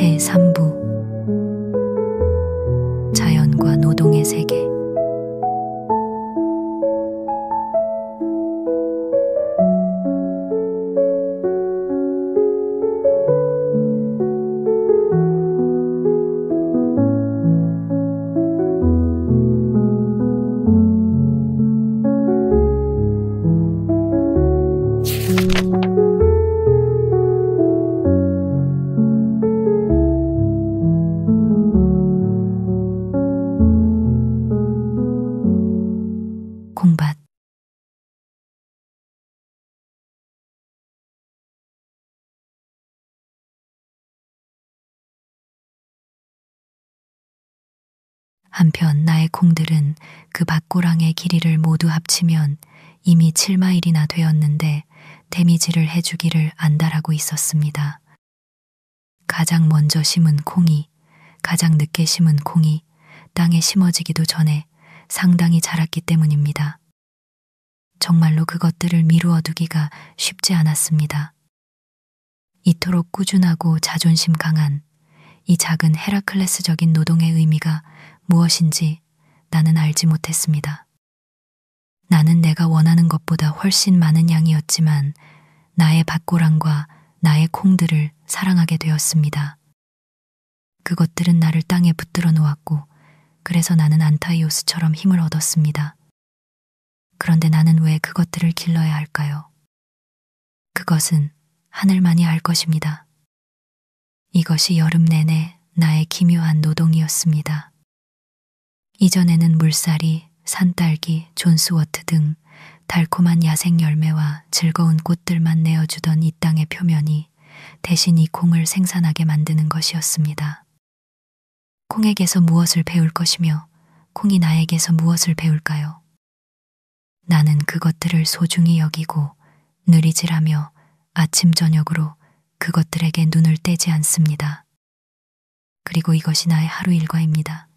제3부 자연과 노동의 세계. 콩밭. 한편 나의 콩들은 그 밭고랑의 길이를 모두 합치면 이미 7마일이나 되었는데 데미지를 해주기를 안달하고 있었습니다. 가장 먼저 심은 콩이, 가장 늦게 심은 콩이 땅에 심어지기도 전에 상당히 자랐기 때문입니다. 정말로 그것들을 미루어 두기가 쉽지 않았습니다. 이토록 꾸준하고 자존심 강한 이 작은 헤라클레스적인 노동의 의미가 무엇인지 나는 알지 못했습니다. 나는 내가 원하는 것보다 훨씬 많은 양이었지만 나의 밭고랑과 나의 콩들을 사랑하게 되었습니다. 그것들은 나를 땅에 붙들어 놓았고 그래서 나는 안타이오스처럼 힘을 얻었습니다. 그런데 나는 왜 그것들을 길러야 할까요? 그것은 하늘만이 알 것입니다. 이것이 여름 내내 나의 기묘한 노동이었습니다. 이전에는 물살이, 산딸기, 존스워트 등 달콤한 야생 열매와 즐거운 꽃들만 내어주던 이 땅의 표면이 대신 이 콩을 생산하게 만드는 것이었습니다. 콩에게서 무엇을 배울 것이며 콩이 나에게서 무엇을 배울까요? 나는 그것들을 소중히 여기고 느리질하며 아침 저녁으로 그것들에게 눈을 떼지 않습니다. 그리고 이것이 나의 하루 일과입니다.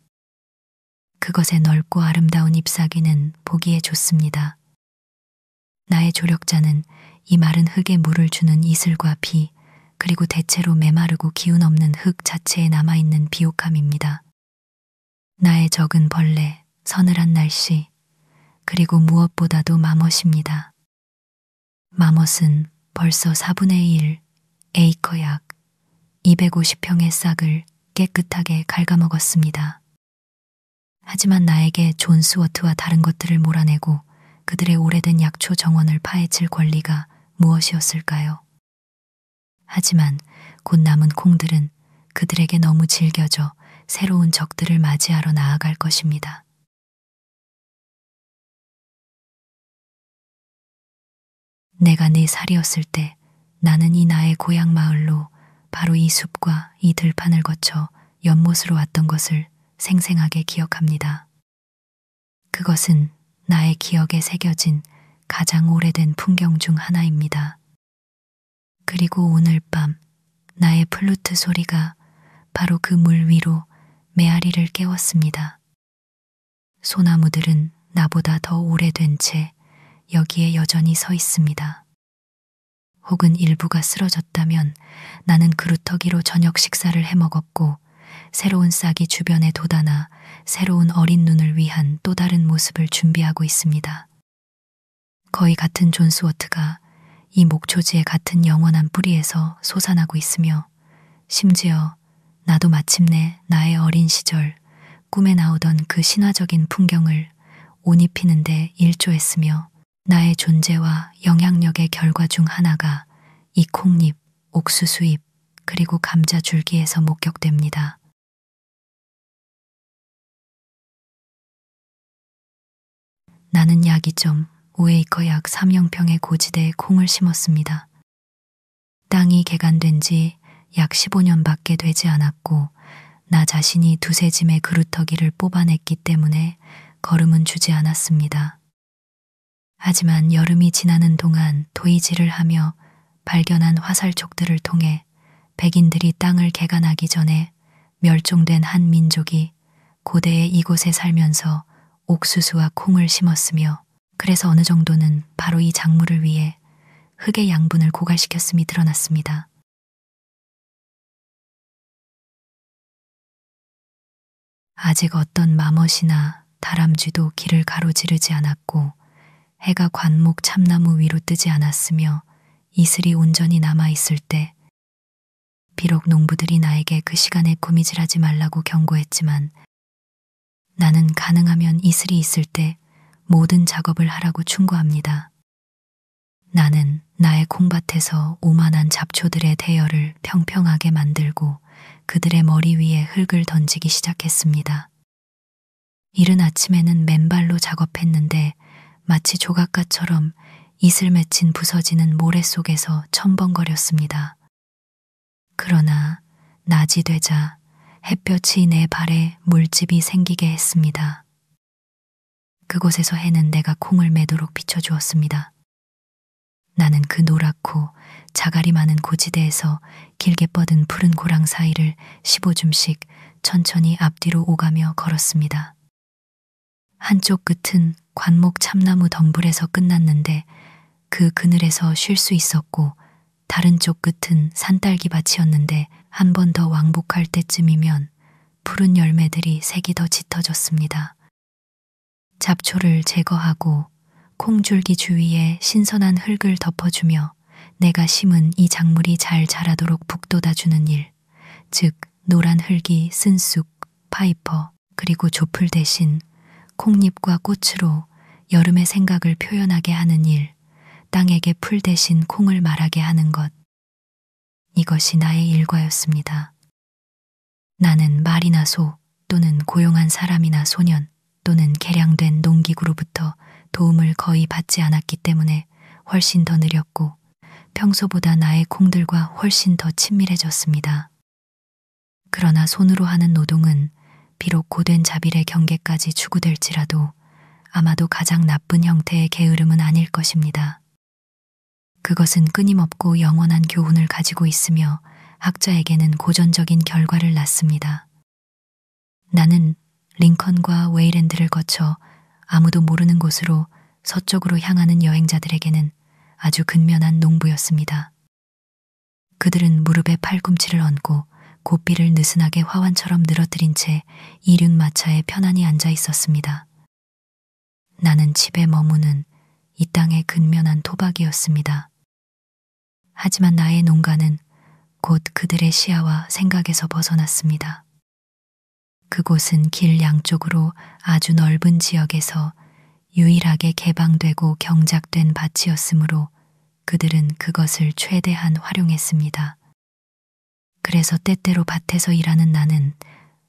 그것의 넓고 아름다운 잎사귀는 보기에 좋습니다. 나의 조력자는 이 마른 흙에 물을 주는 이슬과 비, 그리고 대체로 메마르고 기운 없는 흙 자체에 남아있는 비옥함입니다. 나의 적은 벌레, 서늘한 날씨, 그리고 무엇보다도 마멋입니다. 마멋은 벌써 4분의 1 에이커 약 250평의 싹을 깨끗하게 갉아먹었습니다. 하지만 나에게 존스워트와 다른 것들을 몰아내고 그들의 오래된 약초 정원을 파헤칠 권리가 무엇이었을까요? 하지만 곧 남은 콩들은 그들에게 너무 질겨져 새로운 적들을 맞이하러 나아갈 것입니다. 내가 4살이었을 때 나는 이 나의 고향 마을로 바로 이 숲과 이 들판을 거쳐 연못으로 왔던 것을 생생하게 기억합니다. 그것은 나의 기억에 새겨진 가장 오래된 풍경 중 하나입니다. 그리고 오늘 밤 나의 플루트 소리가 바로 그 물 위로 메아리를 깨웠습니다. 소나무들은 나보다 더 오래된 채 여기에 여전히 서 있습니다. 혹은 일부가 쓰러졌다면 나는 그루터기로 저녁 식사를 해먹었고 새로운 싹이 주변에 돋아나 새로운 어린 눈을 위한 또 다른 모습을 준비하고 있습니다. 거의 같은 존스워트가 이 목초지의 같은 영원한 뿌리에서 솟아나고 있으며 심지어 나도 마침내 나의 어린 시절 꿈에 나오던 그 신화적인 풍경을 옷 입히는데 일조했으며 나의 존재와 영향력의 결과 중 하나가 이 콩잎, 옥수수잎, 그리고 감자 줄기에서 목격됩니다. 나는 약 2.5에이커 약 3형평의 고지대에 콩을 심었습니다. 땅이 개간된 지 약 15년밖에 되지 않았고 나 자신이 두세 짐의 그루터기를 뽑아냈기 때문에 걸음은 주지 않았습니다. 하지만 여름이 지나는 동안 도이지를 하며 발견한 화살촉들을 통해 백인들이 땅을 개간하기 전에 멸종된 한 민족이 고대에 이곳에 살면서 옥수수와 콩을 심었으며 그래서 어느 정도는 바로 이 작물을 위해 흙의 양분을 고갈시켰음이 드러났습니다. 아직 어떤 마멋이나 다람쥐도 길을 가로지르지 않았고 해가 관목 참나무 위로 뜨지 않았으며 이슬이 온전히 남아있을 때 비록 농부들이 나에게 그 시간에 꾸미질하지 말라고 경고했지만 나는 가능하면 이슬이 있을 때 모든 작업을 하라고 충고합니다. 나는 나의 콩밭에서 오만한 잡초들의 대열을 평평하게 만들고 그들의 머리 위에 흙을 던지기 시작했습니다. 이른 아침에는 맨발로 작업했는데 마치 조각가처럼 이슬 맺힌 부서지는 모래 속에서 첨벙거렸습니다. 그러나 낮이 되자 햇볕이 내 발에 물집이 생기게 했습니다. 그곳에서 해는 내가 콩을 매도록 비춰주었습니다. 나는 그 노랗고 자갈이 많은 고지대에서 길게 뻗은 푸른 고랑 사이를 15줌씩 천천히 앞뒤로 오가며 걸었습니다. 한쪽 끝은 관목 참나무 덩굴에서 끝났는데 그 그늘에서 쉴 수 있었고 다른 쪽 끝은 산딸기밭이었는데 한 번 더 왕복할 때쯤이면 푸른 열매들이 색이 더 짙어졌습니다. 잡초를 제거하고 콩줄기 주위에 신선한 흙을 덮어주며 내가 심은 이 작물이 잘 자라도록 북돋아주는 일, 즉 노란 흙이 쓴쑥, 파이퍼, 그리고 조풀 대신 콩잎과 꽃으로 여름의 생각을 표현하게 하는 일, 땅에게 풀 대신 콩을 말하게 하는 것. 이것이 나의 일과였습니다. 나는 말이나 소 또는 고용한 사람이나 소년 또는 개량된 농기구로부터 도움을 거의 받지 않았기 때문에 훨씬 더 느렸고 평소보다 나의 콩들과 훨씬 더 친밀해졌습니다. 그러나 손으로 하는 노동은 비록 고된 자빌의 경계까지 추구될지라도 아마도 가장 나쁜 형태의 게으름은 아닐 것입니다. 그것은 끊임없고 영원한 교훈을 가지고 있으며 학자에게는 고전적인 결과를 낳습니다. 나는 링컨과 웨이랜드를 거쳐 아무도 모르는 곳으로 서쪽으로 향하는 여행자들에게는 아주 근면한 농부였습니다. 그들은 무릎에 팔꿈치를 얹고 고삐를 느슨하게 화환처럼 늘어뜨린 채 이륜마차에 편안히 앉아 있었습니다. 나는 집에 머무는 이 땅의 근면한 토박이었습니다. 하지만 나의 농가는 곧 그들의 시야와 생각에서 벗어났습니다. 그곳은 길 양쪽으로 아주 넓은 지역에서 유일하게 개방되고 경작된 밭이었으므로 그들은 그것을 최대한 활용했습니다. 그래서 때때로 밭에서 일하는 나는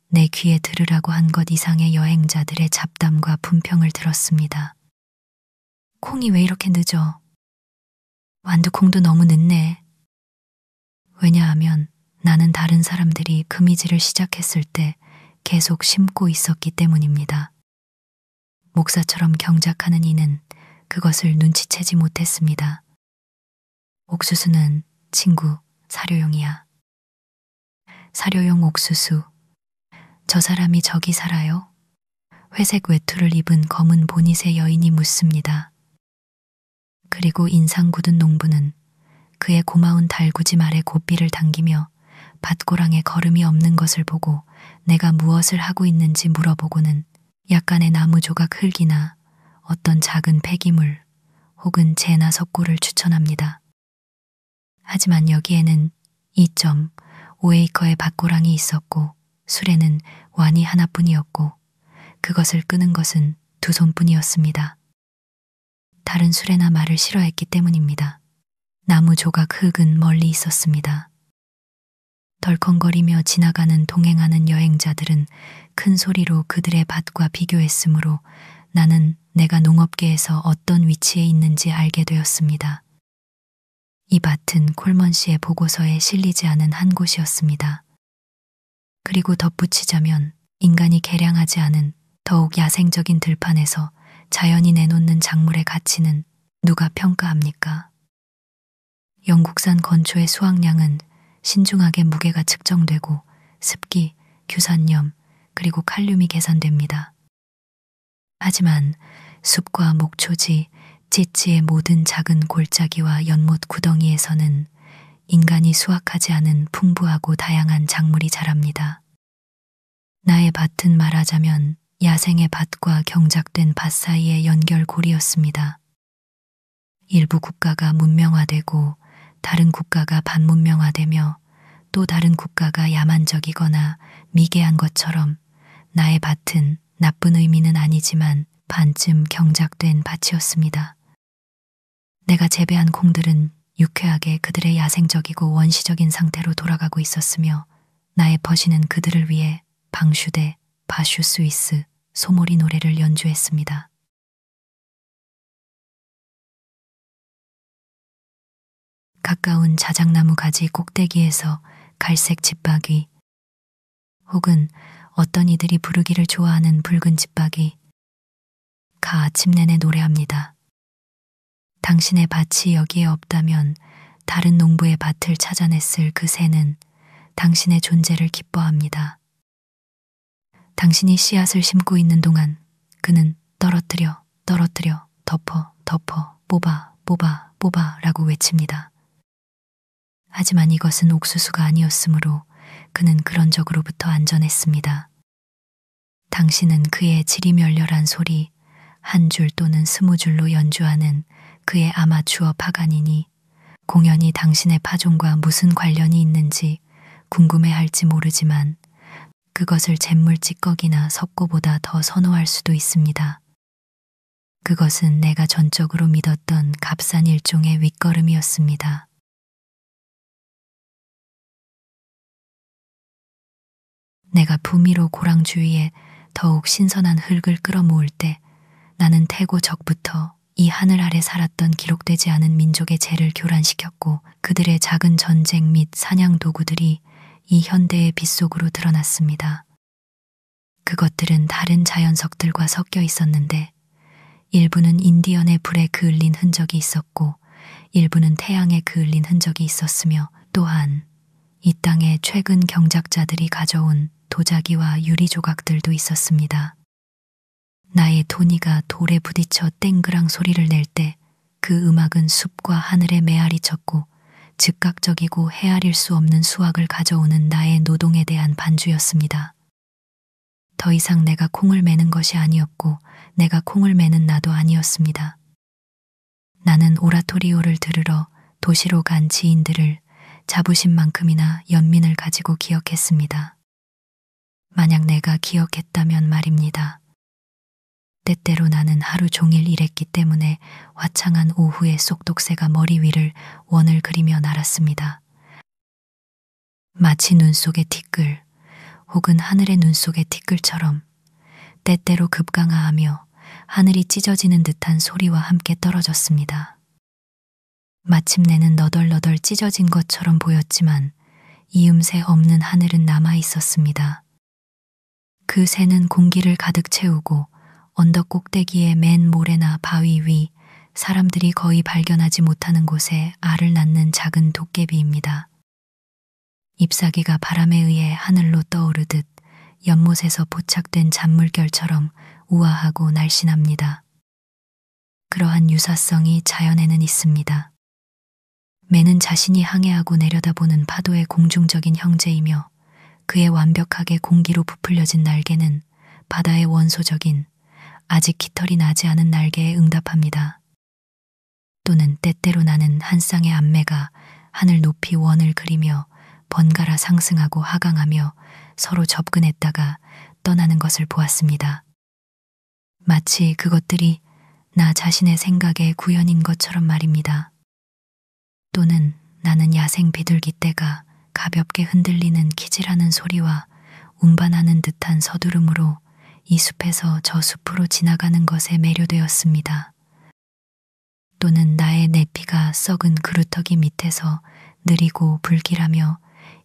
내 귀에 들으라고 한 것 이상의 여행자들의 잡담과 분평을 들었습니다. 콩이 왜 이렇게 늦어? 완두콩도 너무 늦네. 왜냐하면 나는 다른 사람들이 금이지를 시작했을 때 계속 심고 있었기 때문입니다. 목사처럼 경작하는 이는 그것을 눈치채지 못했습니다. 옥수수는 친구, 사료용이야. 사료용 옥수수. 저 사람이 저기 살아요? 회색 외투를 입은 검은 보닛의 여인이 묻습니다. 그리고 인상 굳은 농부는 그의 고마운 달구지 말에 고삐를 당기며 밭고랑에 거름이 없는 것을 보고 내가 무엇을 하고 있는지 물어보고는 약간의 나무 조각 흙이나 어떤 작은 폐기물 혹은 재나 석고를 추천합니다. 하지만 여기에는 2.5에이커의 밭고랑이 있었고 수레는 완이 하나뿐이었고 그것을 끄는 것은 2손뿐이었습니다. 다른 수레나 말을 싫어했기 때문입니다. 나무 조각 흙은 멀리 있었습니다. 덜컹거리며 지나가는 동행하는 여행자들은 큰 소리로 그들의 밭과 비교했으므로 나는 내가 농업계에서 어떤 위치에 있는지 알게 되었습니다. 이 밭은 콜먼 씨의 보고서에 실리지 않은 한 곳이었습니다. 그리고 덧붙이자면 인간이 개량하지 않은 더욱 야생적인 들판에서 자연이 내놓는 작물의 가치는 누가 평가합니까? 영국산 건초의 수확량은 신중하게 무게가 측정되고 습기, 규산염, 그리고 칼륨이 계산됩니다. 하지만 숲과 목초지, 찌찌의 모든 작은 골짜기와 연못 구덩이에서는 인간이 수확하지 않은 풍부하고 다양한 작물이 자랍니다. 나의 밭은 말하자면 야생의 밭과 경작된 밭 사이의 연결고리였습니다. 일부 국가가 문명화되고 다른 국가가 반문명화되며 또 다른 국가가 야만적이거나 미개한 것처럼 나의 밭은 나쁜 의미는 아니지만 반쯤 경작된 밭이었습니다. 내가 재배한 콩들은 유쾌하게 그들의 야생적이고 원시적인 상태로 돌아가고 있었으며 나의 버시는 그들을 위해 방슈대, 바슈 스위스, 소몰이 노래를 연주했습니다. 가까운 자작나무 가지 꼭대기에서 갈색 집박이 혹은 어떤 이들이 부르기를 좋아하는 붉은 집박이 가 아침 내내 노래합니다. 당신의 밭이 여기에 없다면 다른 농부의 밭을 찾아냈을 그 새는 당신의 존재를 기뻐합니다. 당신이 씨앗을 심고 있는 동안 그는 떨어뜨려, 떨어뜨려, 덮어, 덮어, 뽑아, 뽑아, 뽑아 라고 외칩니다. 하지만 이것은 옥수수가 아니었으므로 그는 그런 적으로부터 안전했습니다. 당신은 그의 지리멸렬한 소리, 한 줄 또는 20줄로 연주하는 그의 아마추어 파간이니 공연이 당신의 파종과 무슨 관련이 있는지 궁금해할지 모르지만 그것을 잿물 찌꺼기나 석고보다 더 선호할 수도 있습니다. 그것은 내가 전적으로 믿었던 값싼 일종의 윗걸음이었습니다. 내가 부미로 고랑 주위에 더욱 신선한 흙을 끌어모을 때 나는 태고 적부터 이 하늘 아래 살았던 기록되지 않은 민족의 죄를 교란시켰고 그들의 작은 전쟁 및 사냥 도구들이 이 현대의 빛 속으로 드러났습니다. 그것들은 다른 자연석들과 섞여 있었는데 일부는 인디언의 불에 그을린 흔적이 있었고 일부는 태양에 그을린 흔적이 있었으며 또한 이 땅에 최근 경작자들이 가져온 도자기와 유리 조각들도 있었습니다. 나의 토니가 돌에 부딪혀 땡그랑 소리를 낼 때 그 음악은 숲과 하늘에 메아리 쳤고 즉각적이고 헤아릴 수 없는 수확을 가져오는 나의 노동에 대한 반주였습니다. 더 이상 내가 콩을 매는 것이 아니었고 내가 콩을 매는 나도 아니었습니다. 나는 오라토리오를 들으러 도시로 간 지인들을 자부심만큼이나 연민을 가지고 기억했습니다. 만약 내가 기억했다면 말입니다. 때때로 나는 하루 종일 일했기 때문에 화창한 오후에 쏙독새가 머리 위를 원을 그리며 날았습니다. 마치 눈 속의 티끌 혹은 하늘의 눈 속의 티끌처럼 때때로 급강하하며 하늘이 찢어지는 듯한 소리와 함께 떨어졌습니다. 마침내는 너덜너덜 찢어진 것처럼 보였지만 이음새 없는 하늘은 남아 있었습니다. 그 새는 공기를 가득 채우고 언덕 꼭대기의 맨 모래나 바위 위 사람들이 거의 발견하지 못하는 곳에 알을 낳는 작은 도깨비입니다. 잎사귀가 바람에 의해 하늘로 떠오르듯 연못에서 포착된 잔물결처럼 우아하고 날씬합니다. 그러한 유사성이 자연에는 있습니다. 매는 자신이 항해하고 내려다보는 파도의 공중적인 형제이며 그의 완벽하게 공기로 부풀려진 날개는 바다의 원소적인 아직 깃털이 나지 않은 날개에 응답합니다. 또는 때때로 나는 한 쌍의 암매가 하늘 높이 원을 그리며 번갈아 상승하고 하강하며 서로 접근했다가 떠나는 것을 보았습니다. 마치 그것들이 나 자신의 생각의 구현인 것처럼 말입니다. 또는 나는 야생 비둘기 떼가 가볍게 흔들리는 키질하는 소리와 운반하는 듯한 서두름으로 이 숲에서 저 숲으로 지나가는 것에 매료되었습니다. 또는 나의 내피가 썩은 그루터기 밑에서 느리고 불길하며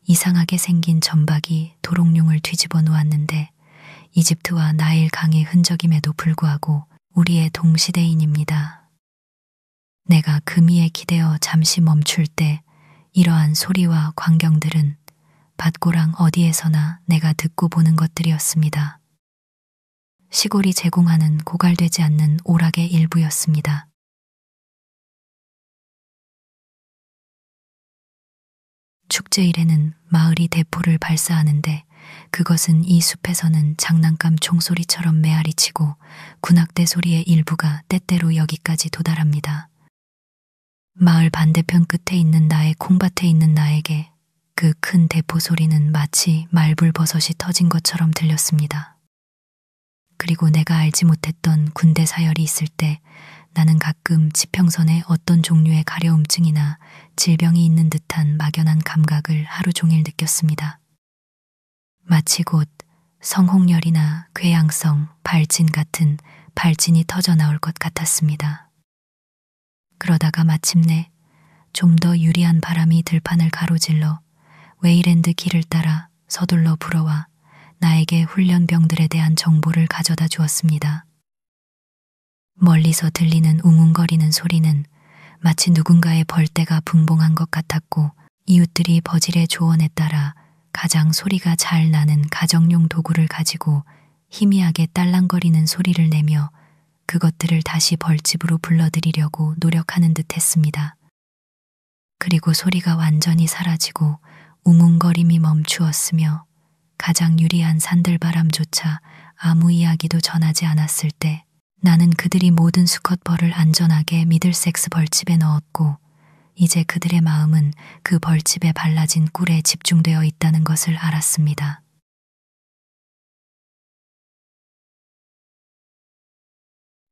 이상하게 생긴 점박이 도롱뇽을 뒤집어 놓았는데 이집트와 나일 강의 흔적임에도 불구하고 우리의 동시대인입니다. 내가 금이에 기대어 잠시 멈출 때 이러한 소리와 광경들은 밭고랑 어디에서나 내가 듣고 보는 것들이었습니다. 시골이 제공하는 고갈되지 않는 오락의 일부였습니다. 축제일에는 마을이 대포를 발사하는데 그것은 이 숲에서는 장난감 총소리처럼 메아리치고 군악대 소리의 일부가 때때로 여기까지 도달합니다. 마을 반대편 끝에 있는 나의 콩밭에 있는 나에게 그 큰 대포 소리는 마치 말불버섯이 터진 것처럼 들렸습니다. 그리고 내가 알지 못했던 군대 사열이 있을 때 나는 가끔 지평선에 어떤 종류의 가려움증이나 질병이 있는 듯한 막연한 감각을 하루 종일 느꼈습니다. 마치 곧 성홍열이나 궤양성, 발진 같은 발진이 터져 나올 것 같았습니다. 그러다가 마침내 좀 더 유리한 바람이 들판을 가로질러 웨이랜드 길을 따라 서둘러 불어와 나에게 훈련병들에 대한 정보를 가져다 주었습니다. 멀리서 들리는 웅웅거리는 소리는 마치 누군가의 벌떼가 붕붕한 것 같았고 이웃들이 버질의 조언에 따라 가장 소리가 잘 나는 가정용 도구를 가지고 희미하게 딸랑거리는 소리를 내며 그것들을 다시 벌집으로 불러들이려고 노력하는 듯 했습니다. 그리고 소리가 완전히 사라지고 웅웅거림이 멈추었으며 가장 유리한 산들바람조차 아무 이야기도 전하지 않았을 때 나는 그들이 모든 수컷벌을 안전하게 미들섹스 벌집에 넣었고 이제 그들의 마음은 그 벌집에 발라진 꿀에 집중되어 있다는 것을 알았습니다.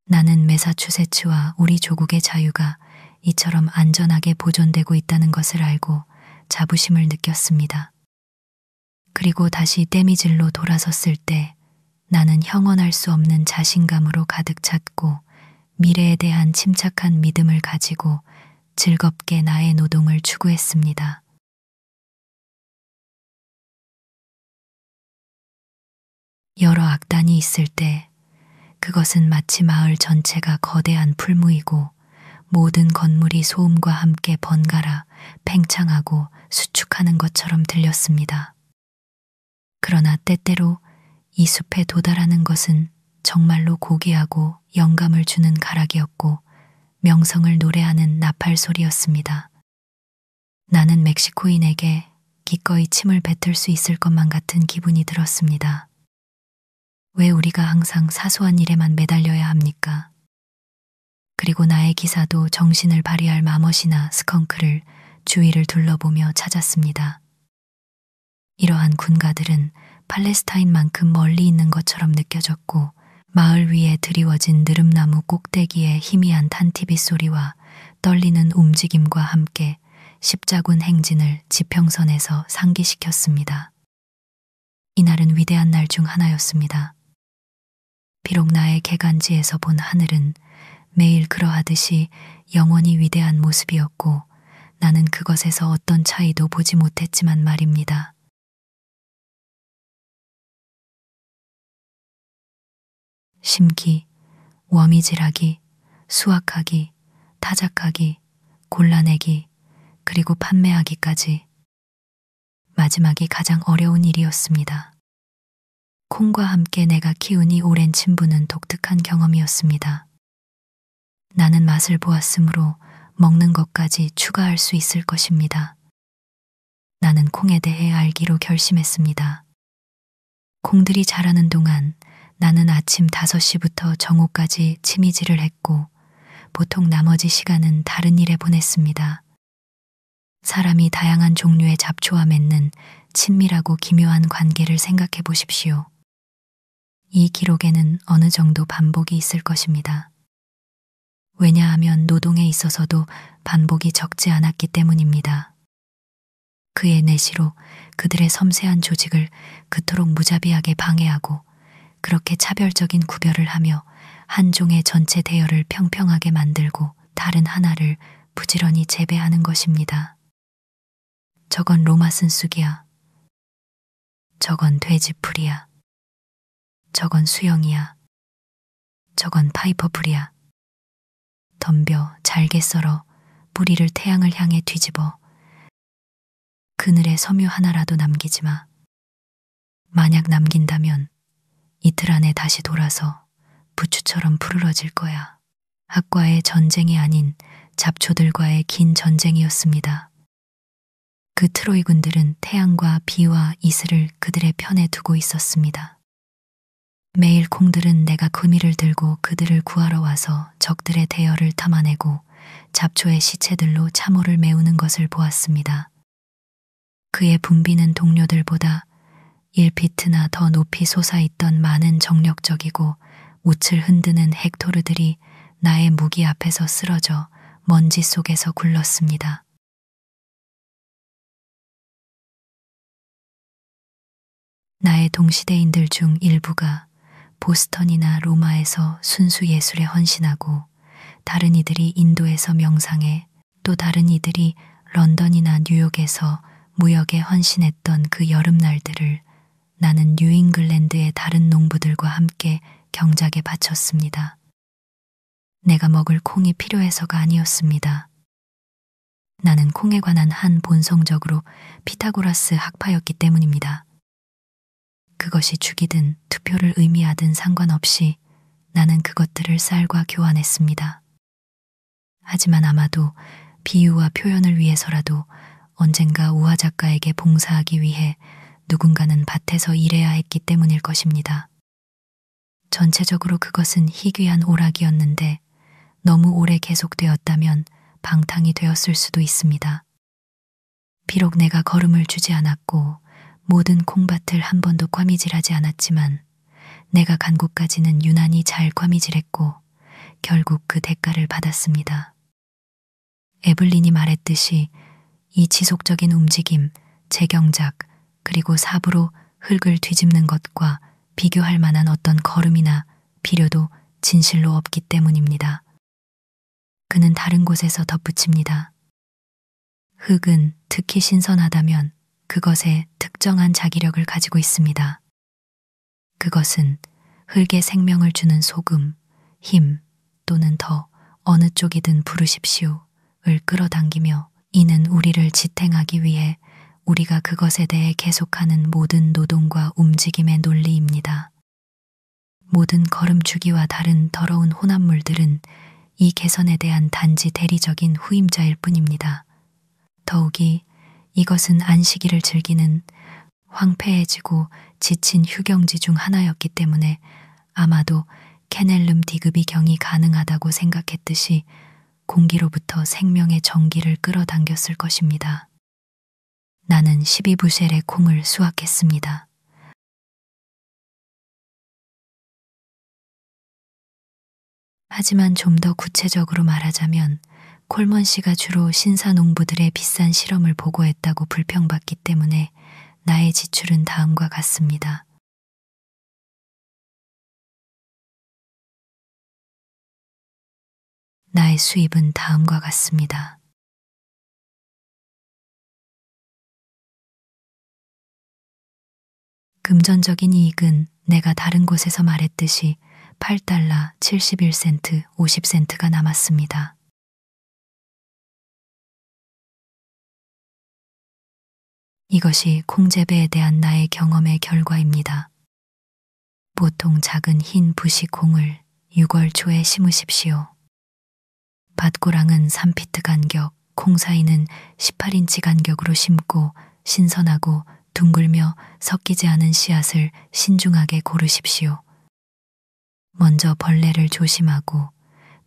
나는 매사추세츠와 우리 조국의 자유가 이처럼 안전하게 보존되고 있다는 것을 알고 자부심을 느꼈습니다. 그리고 다시 떼미질로 돌아섰을 때 나는 형언할 수 없는 자신감으로 가득 찼고 미래에 대한 침착한 믿음을 가지고 즐겁게 나의 노동을 추구했습니다. 여러 악단이 있을 때 그것은 마치 마을 전체가 거대한 풀무이고 모든 건물이 소음과 함께 번갈아 팽창하고 수축하는 것처럼 들렸습니다. 그러나 때때로 이 숲에 도달하는 것은 정말로 고귀하고 영감을 주는 가락이었고 명성을 노래하는 나팔 소리였습니다. 나는 멕시코인에게 기꺼이 침을 뱉을 수 있을 것만 같은 기분이 들었습니다. 왜 우리가 항상 사소한 일에만 매달려야 합니까? 그리고 나의 기사도 정신을 발휘할 마멋이나 스컹크를 주위를 둘러보며 찾았습니다. 이러한 군가들은 팔레스타인만큼 멀리 있는 것처럼 느껴졌고 마을 위에 드리워진 느릅나무 꼭대기의 희미한 탄티비 소리와 떨리는 움직임과 함께 십자군 행진을 지평선에서 상기시켰습니다. 이날은 위대한 날 중 하나였습니다. 비록 나의 개간지에서 본 하늘은 매일 그러하듯이 영원히 위대한 모습이었고 나는 그것에서 어떤 차이도 보지 못했지만 말입니다. 심기, 워미질하기, 수확하기, 타작하기, 골라내기, 그리고 판매하기까지 마지막이 가장 어려운 일이었습니다. 콩과 함께 내가 키운 이 오랜 친분은 독특한 경험이었습니다. 나는 맛을 보았으므로 먹는 것까지 추가할 수 있을 것입니다. 나는 콩에 대해 알기로 결심했습니다. 콩들이 자라는 동안 나는 아침 5시부터 정오까지 치미질을 했고 보통 나머지 시간은 다른 일에 보냈습니다. 사람이 다양한 종류의 잡초와 맺는 친밀하고 기묘한 관계를 생각해 보십시오. 이 기록에는 어느 정도 반복이 있을 것입니다. 왜냐하면 노동에 있어서도 반복이 적지 않았기 때문입니다. 그의 내시로 그들의 섬세한 조직을 그토록 무자비하게 방해하고 그렇게 차별적인 구별을 하며 한 종의 전체 대열을 평평하게 만들고 다른 하나를 부지런히 재배하는 것입니다. 저건 로마 쓴쑥이야. 저건 돼지풀이야. 저건 수영이야. 저건 파이퍼풀이야. 덤벼 잘게 썰어 뿌리를 태양을 향해 뒤집어. 그늘에 섬유 하나라도 남기지 마. 만약 남긴다면 이틀 안에 다시 돌아서 부추처럼 푸르러질 거야. 학과의 전쟁이 아닌 잡초들과의 긴 전쟁이었습니다. 그 트로이 군들은 태양과 비와 이슬을 그들의 편에 두고 있었습니다. 매일 콩들은 내가 금이를 들고 그들을 구하러 와서 적들의 대열을 탐아내고 잡초의 시체들로 참호를 메우는 것을 보았습니다. 그의 분비는 동료들보다 1피트나 더 높이 솟아있던 많은 정력적이고 우칠 흔드는 헥토르들이 나의 무기 앞에서 쓰러져 먼지 속에서 굴렀습니다. 나의 동시대인들 중 일부가 보스턴이나 로마에서 순수 예술에 헌신하고 다른 이들이 인도에서 명상에 또 다른 이들이 런던이나 뉴욕에서 무역에 헌신했던 그 여름날들을 나는 뉴잉글랜드의 다른 농부들과 함께 경작에 바쳤습니다. 내가 먹을 콩이 필요해서가 아니었습니다. 나는 콩에 관한 한 본성적으로 피타고라스 학파였기 때문입니다. 그것이 죽이든 투표를 의미하든 상관없이 나는 그것들을 쌀과 교환했습니다. 하지만 아마도 비유와 표현을 위해서라도 언젠가 우화 작가에게 봉사하기 위해 누군가는 밭에서 일해야 했기 때문일 것입니다. 전체적으로 그것은 희귀한 오락이었는데 너무 오래 계속되었다면 방탕이 되었을 수도 있습니다. 비록 내가 걸음을 주지 않았고 모든 콩밭을 한 번도 꽈미질하지 않았지만 내가 간 곳까지는 유난히 잘 꽈미질했고 결국 그 대가를 받았습니다. 에블린이 말했듯이 이 지속적인 움직임, 재경작, 그리고 삽으로 흙을 뒤집는 것과 비교할 만한 어떤 걸음이나 비료도 진실로 없기 때문입니다. 그는 다른 곳에서 덧붙입니다. 흙은 특히 신선하다면 그것에 특정한 자기력을 가지고 있습니다. 그것은 흙에 생명을 주는 소금, 힘 또는 더 어느 쪽이든 부르십시오를 끌어당기며 이는 우리를 지탱하기 위해 우리가 그것에 대해 계속하는 모든 노동과 움직임의 논리입니다. 모든 걸음주기와 다른 더러운 혼합물들은 이 개선에 대한 단지 대리적인 후임자일 뿐입니다. 더욱이 이것은 안식일을 즐기는 황폐해지고 지친 휴경지 중 하나였기 때문에 아마도 케넬름 디귿이 경이 가능하다고 생각했듯이 공기로부터 생명의 전기를 끌어당겼을 것입니다. 나는 12부셸의 콩을 수확했습니다. 하지만 좀 더 구체적으로 말하자면 콜먼 씨가 주로 신사농부들의 비싼 실험을 보고했다고 불평받기 때문에 나의 지출은 다음과 같습니다. 나의 수입은 다음과 같습니다. 금전적인 이익은 내가 다른 곳에서 말했듯이 8달러 71센트 50센트가 남았습니다. 이것이 콩재배에 대한 나의 경험의 결과입니다. 보통 작은 흰 부시콩을 6월 초에 심으십시오. 밭고랑은 3피트 간격, 콩 사이는 18인치 간격으로 심고 신선하고 둥글며 섞이지 않은 씨앗을 신중하게 고르십시오. 먼저 벌레를 조심하고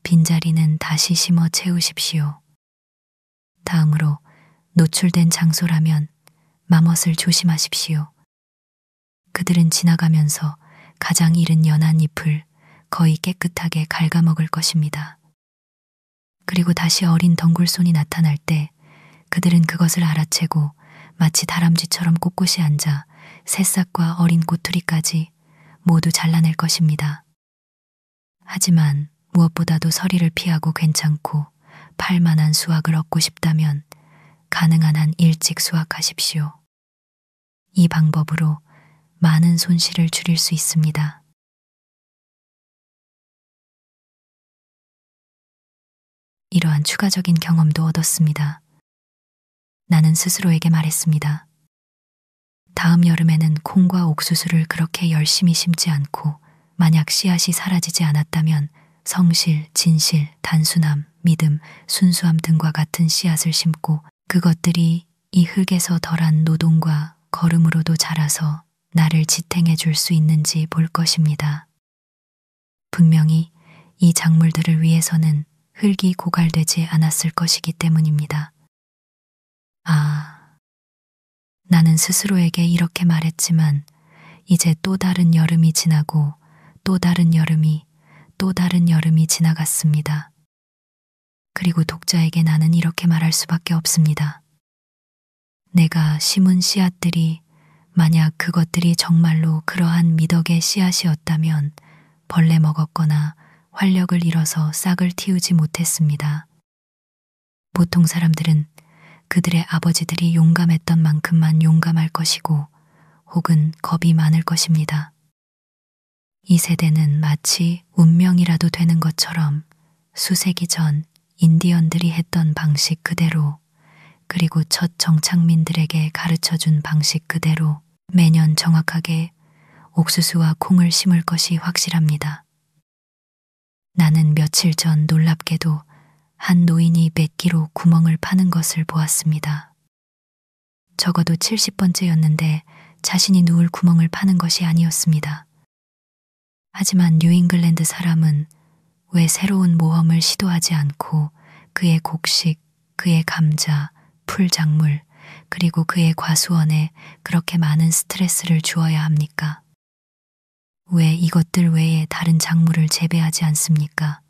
빈자리는 다시 심어 채우십시오. 다음으로 노출된 장소라면 마멋을 조심하십시오. 그들은 지나가면서 가장 이른 연한 잎을 거의 깨끗하게 갉아먹을 것입니다. 그리고 다시 어린 덩굴손이 나타날 때 그들은 그것을 알아채고 마치 다람쥐처럼 꼿꼿이 앉아 새싹과 어린 꼬투리까지 모두 잘라낼 것입니다. 하지만 무엇보다도 서리를 피하고 괜찮고 팔만한 수확을 얻고 싶다면 가능한 한 일찍 수확하십시오. 이 방법으로 많은 손실을 줄일 수 있습니다. 이러한 추가적인 경험도 얻었습니다. 나는 스스로에게 말했습니다. 다음 여름에는 콩과 옥수수를 그렇게 열심히 심지 않고 만약 씨앗이 사라지지 않았다면 성실, 진실, 단순함, 믿음, 순수함 등과 같은 씨앗을 심고 그것들이 이 흙에서 덜한 노동과 걸음으로도 자라서 나를 지탱해 줄 수 있는지 볼 것입니다. 분명히 이 작물들을 위해서는 흙이 고갈되지 않았을 것이기 때문입니다. 아, 나는 스스로에게 이렇게 말했지만 이제 또 다른 여름이 지나고 또 다른 여름이 또 다른 여름이 지나갔습니다. 그리고 독자에게 나는 이렇게 말할 수밖에 없습니다. 내가 심은 씨앗들이 만약 그것들이 정말로 그러한 미덕의 씨앗이었다면 벌레 먹었거나 활력을 잃어서 싹을 틔우지 못했습니다. 보통 사람들은 그들의 아버지들이 용감했던 만큼만 용감할 것이고 혹은 겁이 많을 것입니다. 이 세대는 마치 운명이라도 되는 것처럼 수세기 전 인디언들이 했던 방식 그대로 그리고 첫 정착민들에게 가르쳐준 방식 그대로 매년 정확하게 옥수수와 콩을 심을 것이 확실합니다. 나는 며칠 전 놀랍게도 한 노인이 뱃기로 구멍을 파는 것을 보았습니다. 적어도 70번째였는데 자신이 누울 구멍을 파는 것이 아니었습니다. 하지만 뉴잉글랜드 사람은 왜 새로운 모험을 시도하지 않고 그의 곡식, 그의 감자, 풀작물, 그리고 그의 과수원에 그렇게 많은 스트레스를 주어야 합니까? 왜 이것들 외에 다른 작물을 재배하지 않습니까?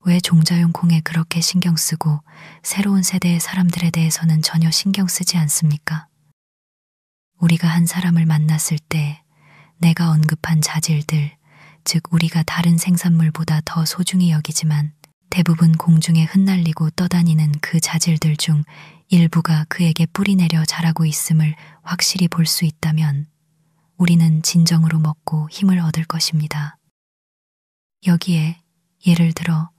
왜 종자용 콩에 그렇게 신경 쓰고 새로운 세대의 사람들에 대해서는 전혀 신경 쓰지 않습니까? 우리가 한 사람을 만났을 때 내가 언급한 자질들, 즉 우리가 다른 생산물보다 더 소중히 여기지만 대부분 공중에 흩날리고 떠다니는 그 자질들 중 일부가 그에게 뿌리내려 자라고 있음을 확실히 볼 수 있다면 우리는 진정으로 먹고 힘을 얻을 것입니다. 여기에 예를 들어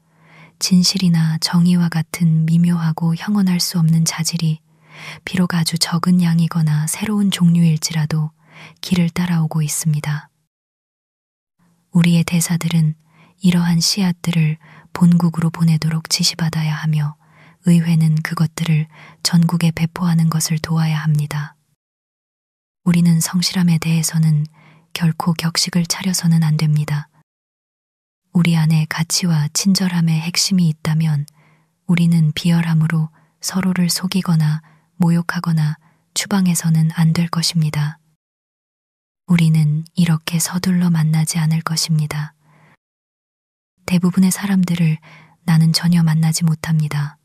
진실이나 정의와 같은 미묘하고 형언할 수 없는 자질이 비록 아주 적은 양이거나 새로운 종류일지라도 길을 따라오고 있습니다. 우리의 대사들은 이러한 씨앗들을 본국으로 보내도록 지시받아야 하며 의회는 그것들을 전국에 배포하는 것을 도와야 합니다. 우리는 성실함에 대해서는 결코 격식을 차려서는 안 됩니다. 우리 안에 가치와 친절함의 핵심이 있다면 우리는 비열함으로 서로를 속이거나 모욕하거나 추방해서는 안 될 것입니다. 우리는 이렇게 서둘러 만나지 않을 것입니다. 대부분의 사람들을 나는 전혀 만나지 못합니다.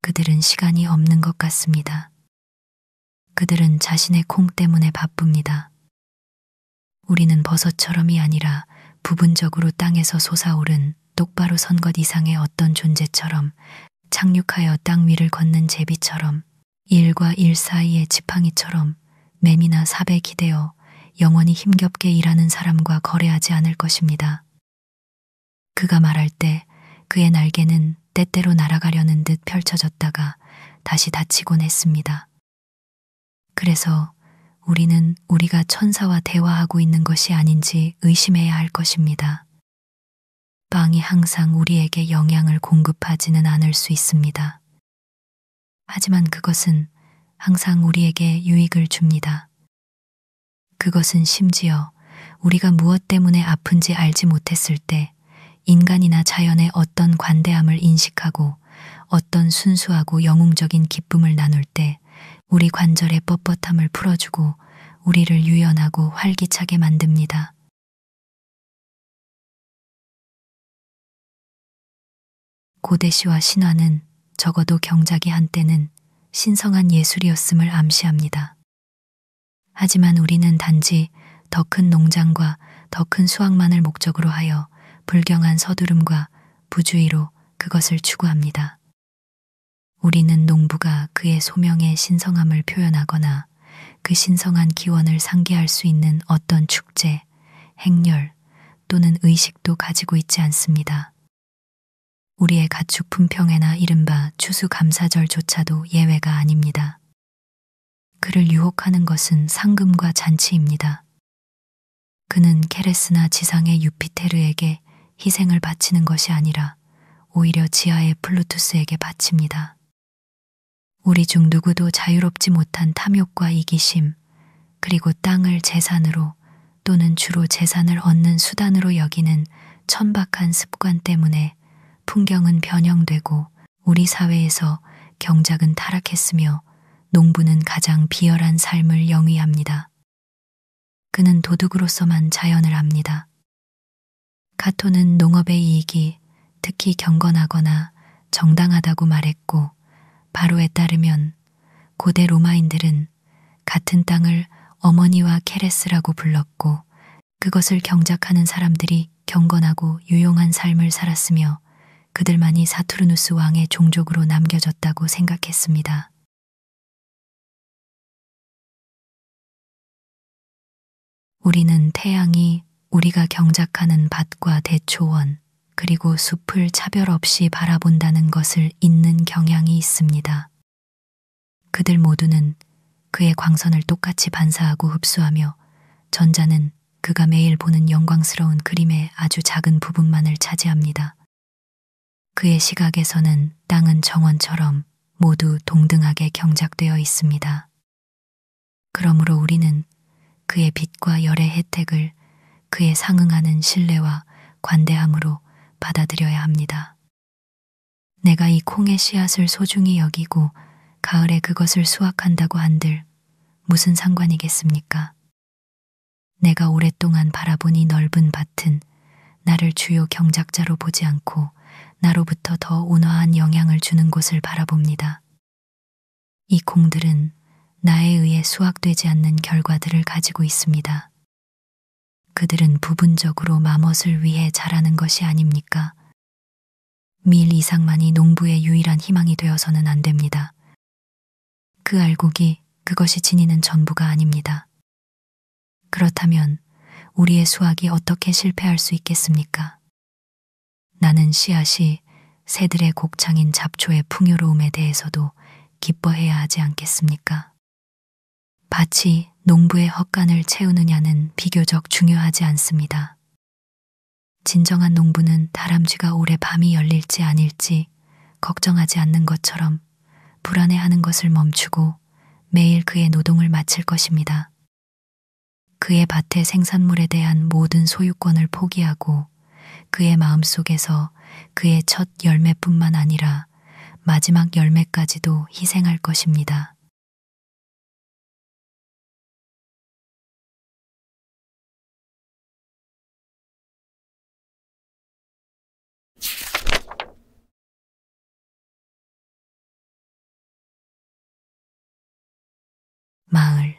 그들은 시간이 없는 것 같습니다. 그들은 자신의 콩 때문에 바쁩니다. 우리는 버섯처럼이 아니라 부분적으로 땅에서 솟아오른 똑바로 선 것 이상의 어떤 존재처럼 착륙하여 땅 위를 걷는 제비처럼 일과 일 사이의 지팡이처럼 매미나 삽에 기대어 영원히 힘겹게 일하는 사람과 거래하지 않을 것입니다. 그가 말할 때 그의 날개는 때때로 날아가려는 듯 펼쳐졌다가 다시 닫히곤 했습니다. 그래서 우리는 우리가 천사와 대화하고 있는 것이 아닌지 의심해야 할 것입니다. 빵이 항상 우리에게 영양을 공급하지는 않을 수 있습니다. 하지만 그것은 항상 우리에게 유익을 줍니다. 그것은 심지어 우리가 무엇 때문에 아픈지 알지 못했을 때 인간이나 자연의 어떤 관대함을 인식하고 어떤 순수하고 영웅적인 기쁨을 나눌 때 우리 관절의 뻣뻣함을 풀어주고 우리를 유연하고 활기차게 만듭니다. 고대시와 신화는 적어도 경작이 한때는 신성한 예술이었음을 암시합니다. 하지만 우리는 단지 더 큰 농장과 더 큰 수확만을 목적으로 하여 불경한 서두름과 부주의로 그것을 추구합니다. 우리는 농부가 그의 소명의 신성함을 표현하거나 그 신성한 기원을 상기할 수 있는 어떤 축제, 행렬 또는 의식도 가지고 있지 않습니다. 우리의 가축 품평회나 이른바 추수감사절조차도 예외가 아닙니다. 그를 유혹하는 것은 상금과 잔치입니다. 그는 케레스나 지상의 유피테르에게 희생을 바치는 것이 아니라 오히려 지하의 플루투스에게 바칩니다. 우리 중 누구도 자유롭지 못한 탐욕과 이기심, 그리고 땅을 재산으로 또는 주로 재산을 얻는 수단으로 여기는 천박한 습관 때문에 풍경은 변형되고 우리 사회에서 경작은 타락했으며 농부는 가장 비열한 삶을 영위합니다. 그는 도둑으로서만 자연을 압니다. 카토는 농업의 이익이 특히 경건하거나 정당하다고 말했고, 바로에 따르면 고대 로마인들은 같은 땅을 어머니와 케레스라고 불렀고, 그것을 경작하는 사람들이 경건하고 유용한 삶을 살았으며 그들만이 사투르누스 왕의 종족으로 남겨졌다고 생각했습니다. 우리는 태양이 우리가 경작하는 밭과 대초원, 그리고 숲을 차별 없이 바라본다는 것을 잊는 경향이 있습니다. 그들 모두는 그의 광선을 똑같이 반사하고 흡수하며 전자는 그가 매일 보는 영광스러운 그림의 아주 작은 부분만을 차지합니다. 그의 시각에서는 땅은 정원처럼 모두 동등하게 경작되어 있습니다. 그러므로 우리는 그의 빛과 열의 혜택을 그에 상응하는 신뢰와 관대함으로 받아들여야 합니다. 내가 이 콩의 씨앗을 소중히 여기고 가을에 그것을 수확한다고 한들 무슨 상관이겠습니까? 내가 오랫동안 바라본 이 넓은 밭은 나를 주요 경작자로 보지 않고 나로부터 더 온화한 영향을 주는 곳을 바라봅니다. 이 콩들은 나에 의해 수확되지 않는 결과들을 가지고 있습니다. 그들은 부분적으로 마멋을 위해 자라는 것이 아닙니까? 밀 이상만이 농부의 유일한 희망이 되어서는 안 됩니다. 그 알곡이 그것이 지니는 전부가 아닙니다. 그렇다면 우리의 수확이 어떻게 실패할 수 있겠습니까? 나는 씨앗이 새들의 곡창인 잡초의 풍요로움에 대해서도 기뻐해야 하지 않겠습니까? 밭이 농부의 헛간을 채우느냐는 비교적 중요하지 않습니다. 진정한 농부는 다람쥐가 올해 밤이 열릴지 아닐지 걱정하지 않는 것처럼 불안해하는 것을 멈추고 매일 그의 노동을 마칠 것입니다. 그의 밭의 생산물에 대한 모든 소유권을 포기하고 그의 마음속에서 그의 첫 열매뿐만 아니라 마지막 열매까지도 희생할 것입니다. 마을.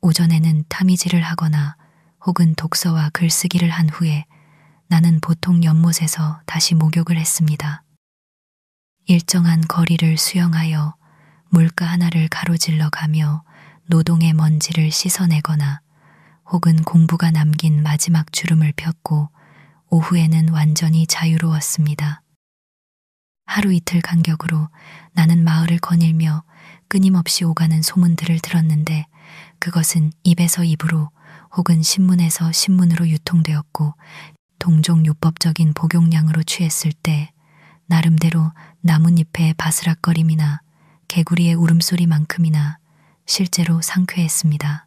오전에는 타미질을 하거나 혹은 독서와 글쓰기를 한 후에 나는 보통 연못에서 다시 목욕을 했습니다. 일정한 거리를 수영하여 물가 하나를 가로질러 가며 노동의 먼지를 씻어내거나 혹은 공부가 남긴 마지막 주름을 폈고 오후에는 완전히 자유로웠습니다. 하루 이틀 간격으로 나는 마을을 거닐며 끊임없이 오가는 소문들을 들었는데 그것은 입에서 입으로 혹은 신문에서 신문으로 유통되었고 동종 요법적인 복용량으로 취했을 때 나름대로 나뭇잎의 바스락거림이나 개구리의 울음소리만큼이나 실제로 상쾌했습니다.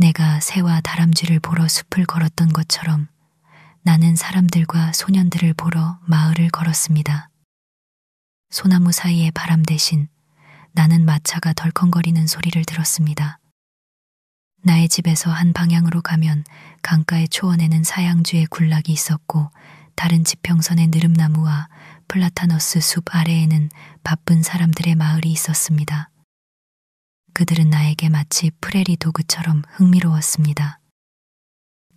내가 새와 다람쥐를 보러 숲을 걸었던 것처럼 나는 사람들과 소년들을 보러 마을을 걸었습니다. 소나무 사이의 바람 대신 나는 마차가 덜컹거리는 소리를 들었습니다. 나의 집에서 한 방향으로 가면 강가의 초원에는 사양쥐의 군락이 있었고 다른 지평선의 느릅나무와 플라타너스 숲 아래에는 바쁜 사람들의 마을이 있었습니다. 그들은 나에게 마치 프레리 도그처럼 흥미로웠습니다.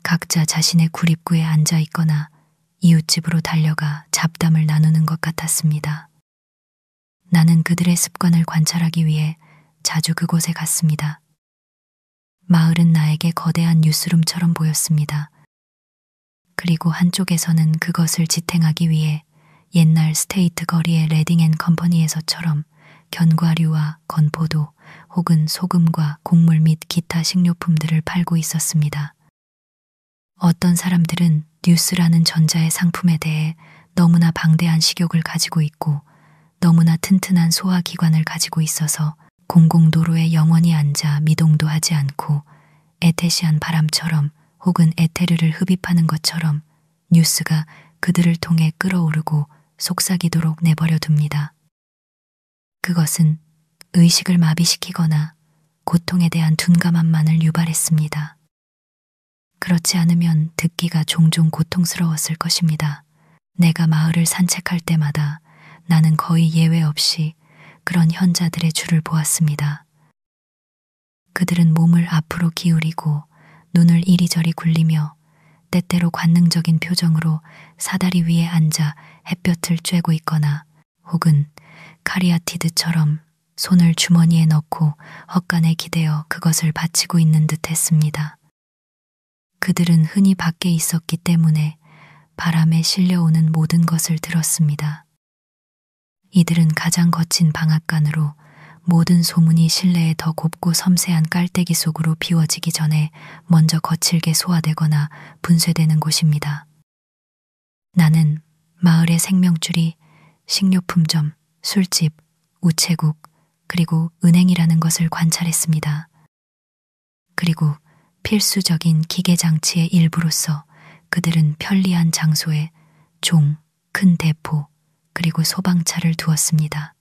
각자 자신의 구립구에 앉아 있거나 이웃집으로 달려가 잡담을 나누는 것 같았습니다. 나는 그들의 습관을 관찰하기 위해 자주 그곳에 갔습니다. 마을은 나에게 거대한 뉴스룸처럼 보였습니다. 그리고 한쪽에서는 그것을 지탱하기 위해 옛날 스테이트 거리의 레딩 앤 컴퍼니에서처럼 견과류와 건포도, 혹은 소금과 곡물 및 기타 식료품들을 팔고 있었습니다. 어떤 사람들은 뉴스라는 전자의 상품에 대해 너무나 방대한 식욕을 가지고 있고 너무나 튼튼한 소화기관을 가지고 있어서 공공도로에 영원히 앉아 미동도 하지 않고 에테시한 바람처럼 혹은 에테르를 흡입하는 것처럼 뉴스가 그들을 통해 끓어오르고 속삭이도록 내버려 둡니다. 그것은 의식을 마비시키거나 고통에 대한 둔감함만을 유발했습니다. 그렇지 않으면 듣기가 종종 고통스러웠을 것입니다. 내가 마을을 산책할 때마다 나는 거의 예외 없이 그런 현자들의 줄을 보았습니다. 그들은 몸을 앞으로 기울이고 눈을 이리저리 굴리며 때때로 관능적인 표정으로 사다리 위에 앉아 햇볕을 쬐고 있거나 혹은 카리아티드처럼 손을 주머니에 넣고 헛간에 기대어 그것을 받치고 있는 듯 했습니다. 그들은 흔히 밖에 있었기 때문에 바람에 실려오는 모든 것을 들었습니다. 이들은 가장 거친 방앗간으로 모든 소문이 실내의 더 곱고 섬세한 깔때기 속으로 비워지기 전에 먼저 거칠게 소화되거나 분쇄되는 곳입니다. 나는 마을의 생명줄이 식료품점, 술집, 우체국, 그리고 은행이라는 것을 관찰했습니다. 그리고 필수적인 기계장치의 일부로서 그들은 편리한 장소에 종, 큰 대포, 그리고 소방차를 두었습니다.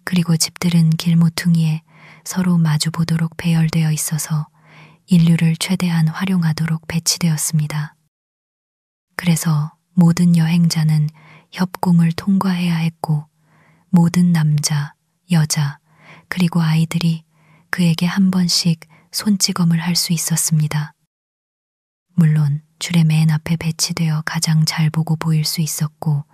그리고 집들은 길모퉁이에 서로 마주보도록 배열되어 있어서 인류를 최대한 활용하도록 배치되었습니다. 그래서 모든 여행자는 협공을 통과해야 했고 모든 남자, 여자, 그리고 아이들이 그에게 한 번씩 손찌검을 할 수 있었습니다. 물론 줄의 맨 앞에 배치되어 가장 잘 보고 보일 수 있었고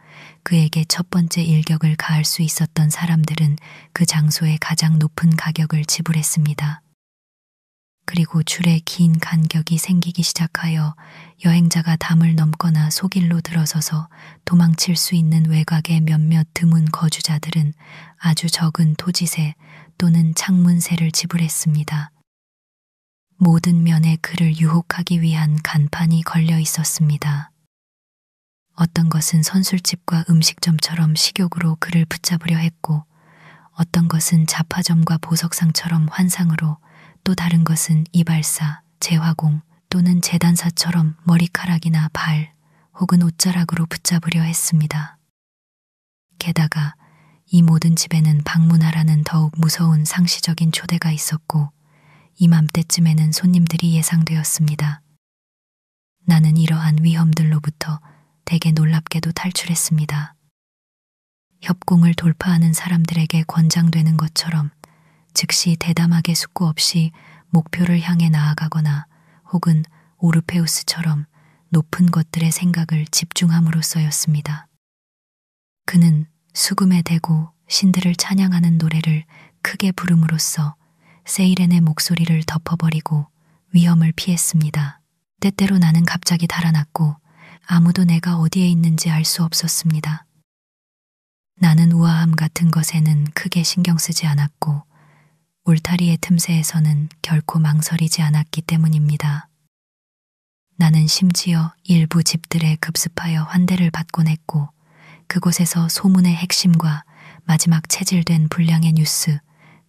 그에게 첫 번째 일격을 가할 수 있었던 사람들은 그 장소에 가장 높은 가격을 지불했습니다. 그리고 줄에 긴 간격이 생기기 시작하여 여행자가 담을 넘거나 속일로 들어서서 도망칠 수 있는 외곽의 몇몇 드문 거주자들은 아주 적은 토지세 또는 창문세를 지불했습니다. 모든 면에 그를 유혹하기 위한 간판이 걸려 있었습니다. 어떤 것은 선술집과 음식점처럼 식욕으로 그를 붙잡으려 했고 어떤 것은 잡화점과 보석상처럼 환상으로 또 다른 것은 이발사, 재화공 또는 재단사처럼 머리카락이나 발 혹은 옷자락으로 붙잡으려 했습니다. 게다가 이 모든 집에는 방문하라는 더욱 무서운 상시적인 초대가 있었고 이맘때쯤에는 손님들이 예상되었습니다. 나는 이러한 위험들로부터 되게 놀랍게도 탈출했습니다. 협공을 돌파하는 사람들에게 권장되는 것처럼 즉시 대담하게 숙고 없이 목표를 향해 나아가거나 혹은 오르페우스처럼 높은 것들의 생각을 집중함으로써였습니다. 그는 수금에 대고 신들을 찬양하는 노래를 크게 부름으로써 세이렌의 목소리를 덮어버리고 위험을 피했습니다. 때때로 나는 갑자기 달아났고 아무도 내가 어디에 있는지 알 수 없었습니다. 나는 우아함 같은 것에는 크게 신경 쓰지 않았고 울타리의 틈새에서는 결코 망설이지 않았기 때문입니다. 나는 심지어 일부 집들에 급습하여 환대를 받곤 했고 그곳에서 소문의 핵심과 마지막 체질된 분량의 뉴스,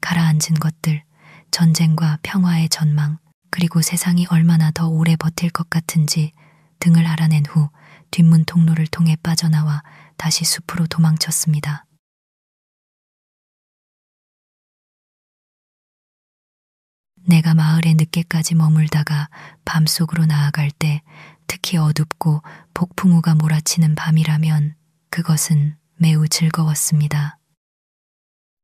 가라앉은 것들, 전쟁과 평화의 전망, 그리고 세상이 얼마나 더 오래 버틸 것 같은지 등을 알아낸 후 뒷문 통로를 통해 빠져나와 다시 숲으로 도망쳤습니다. 내가 마을에 늦게까지 머물다가 밤속으로 나아갈 때 특히 어둡고 폭풍우가 몰아치는 밤이라면 그것은 매우 즐거웠습니다.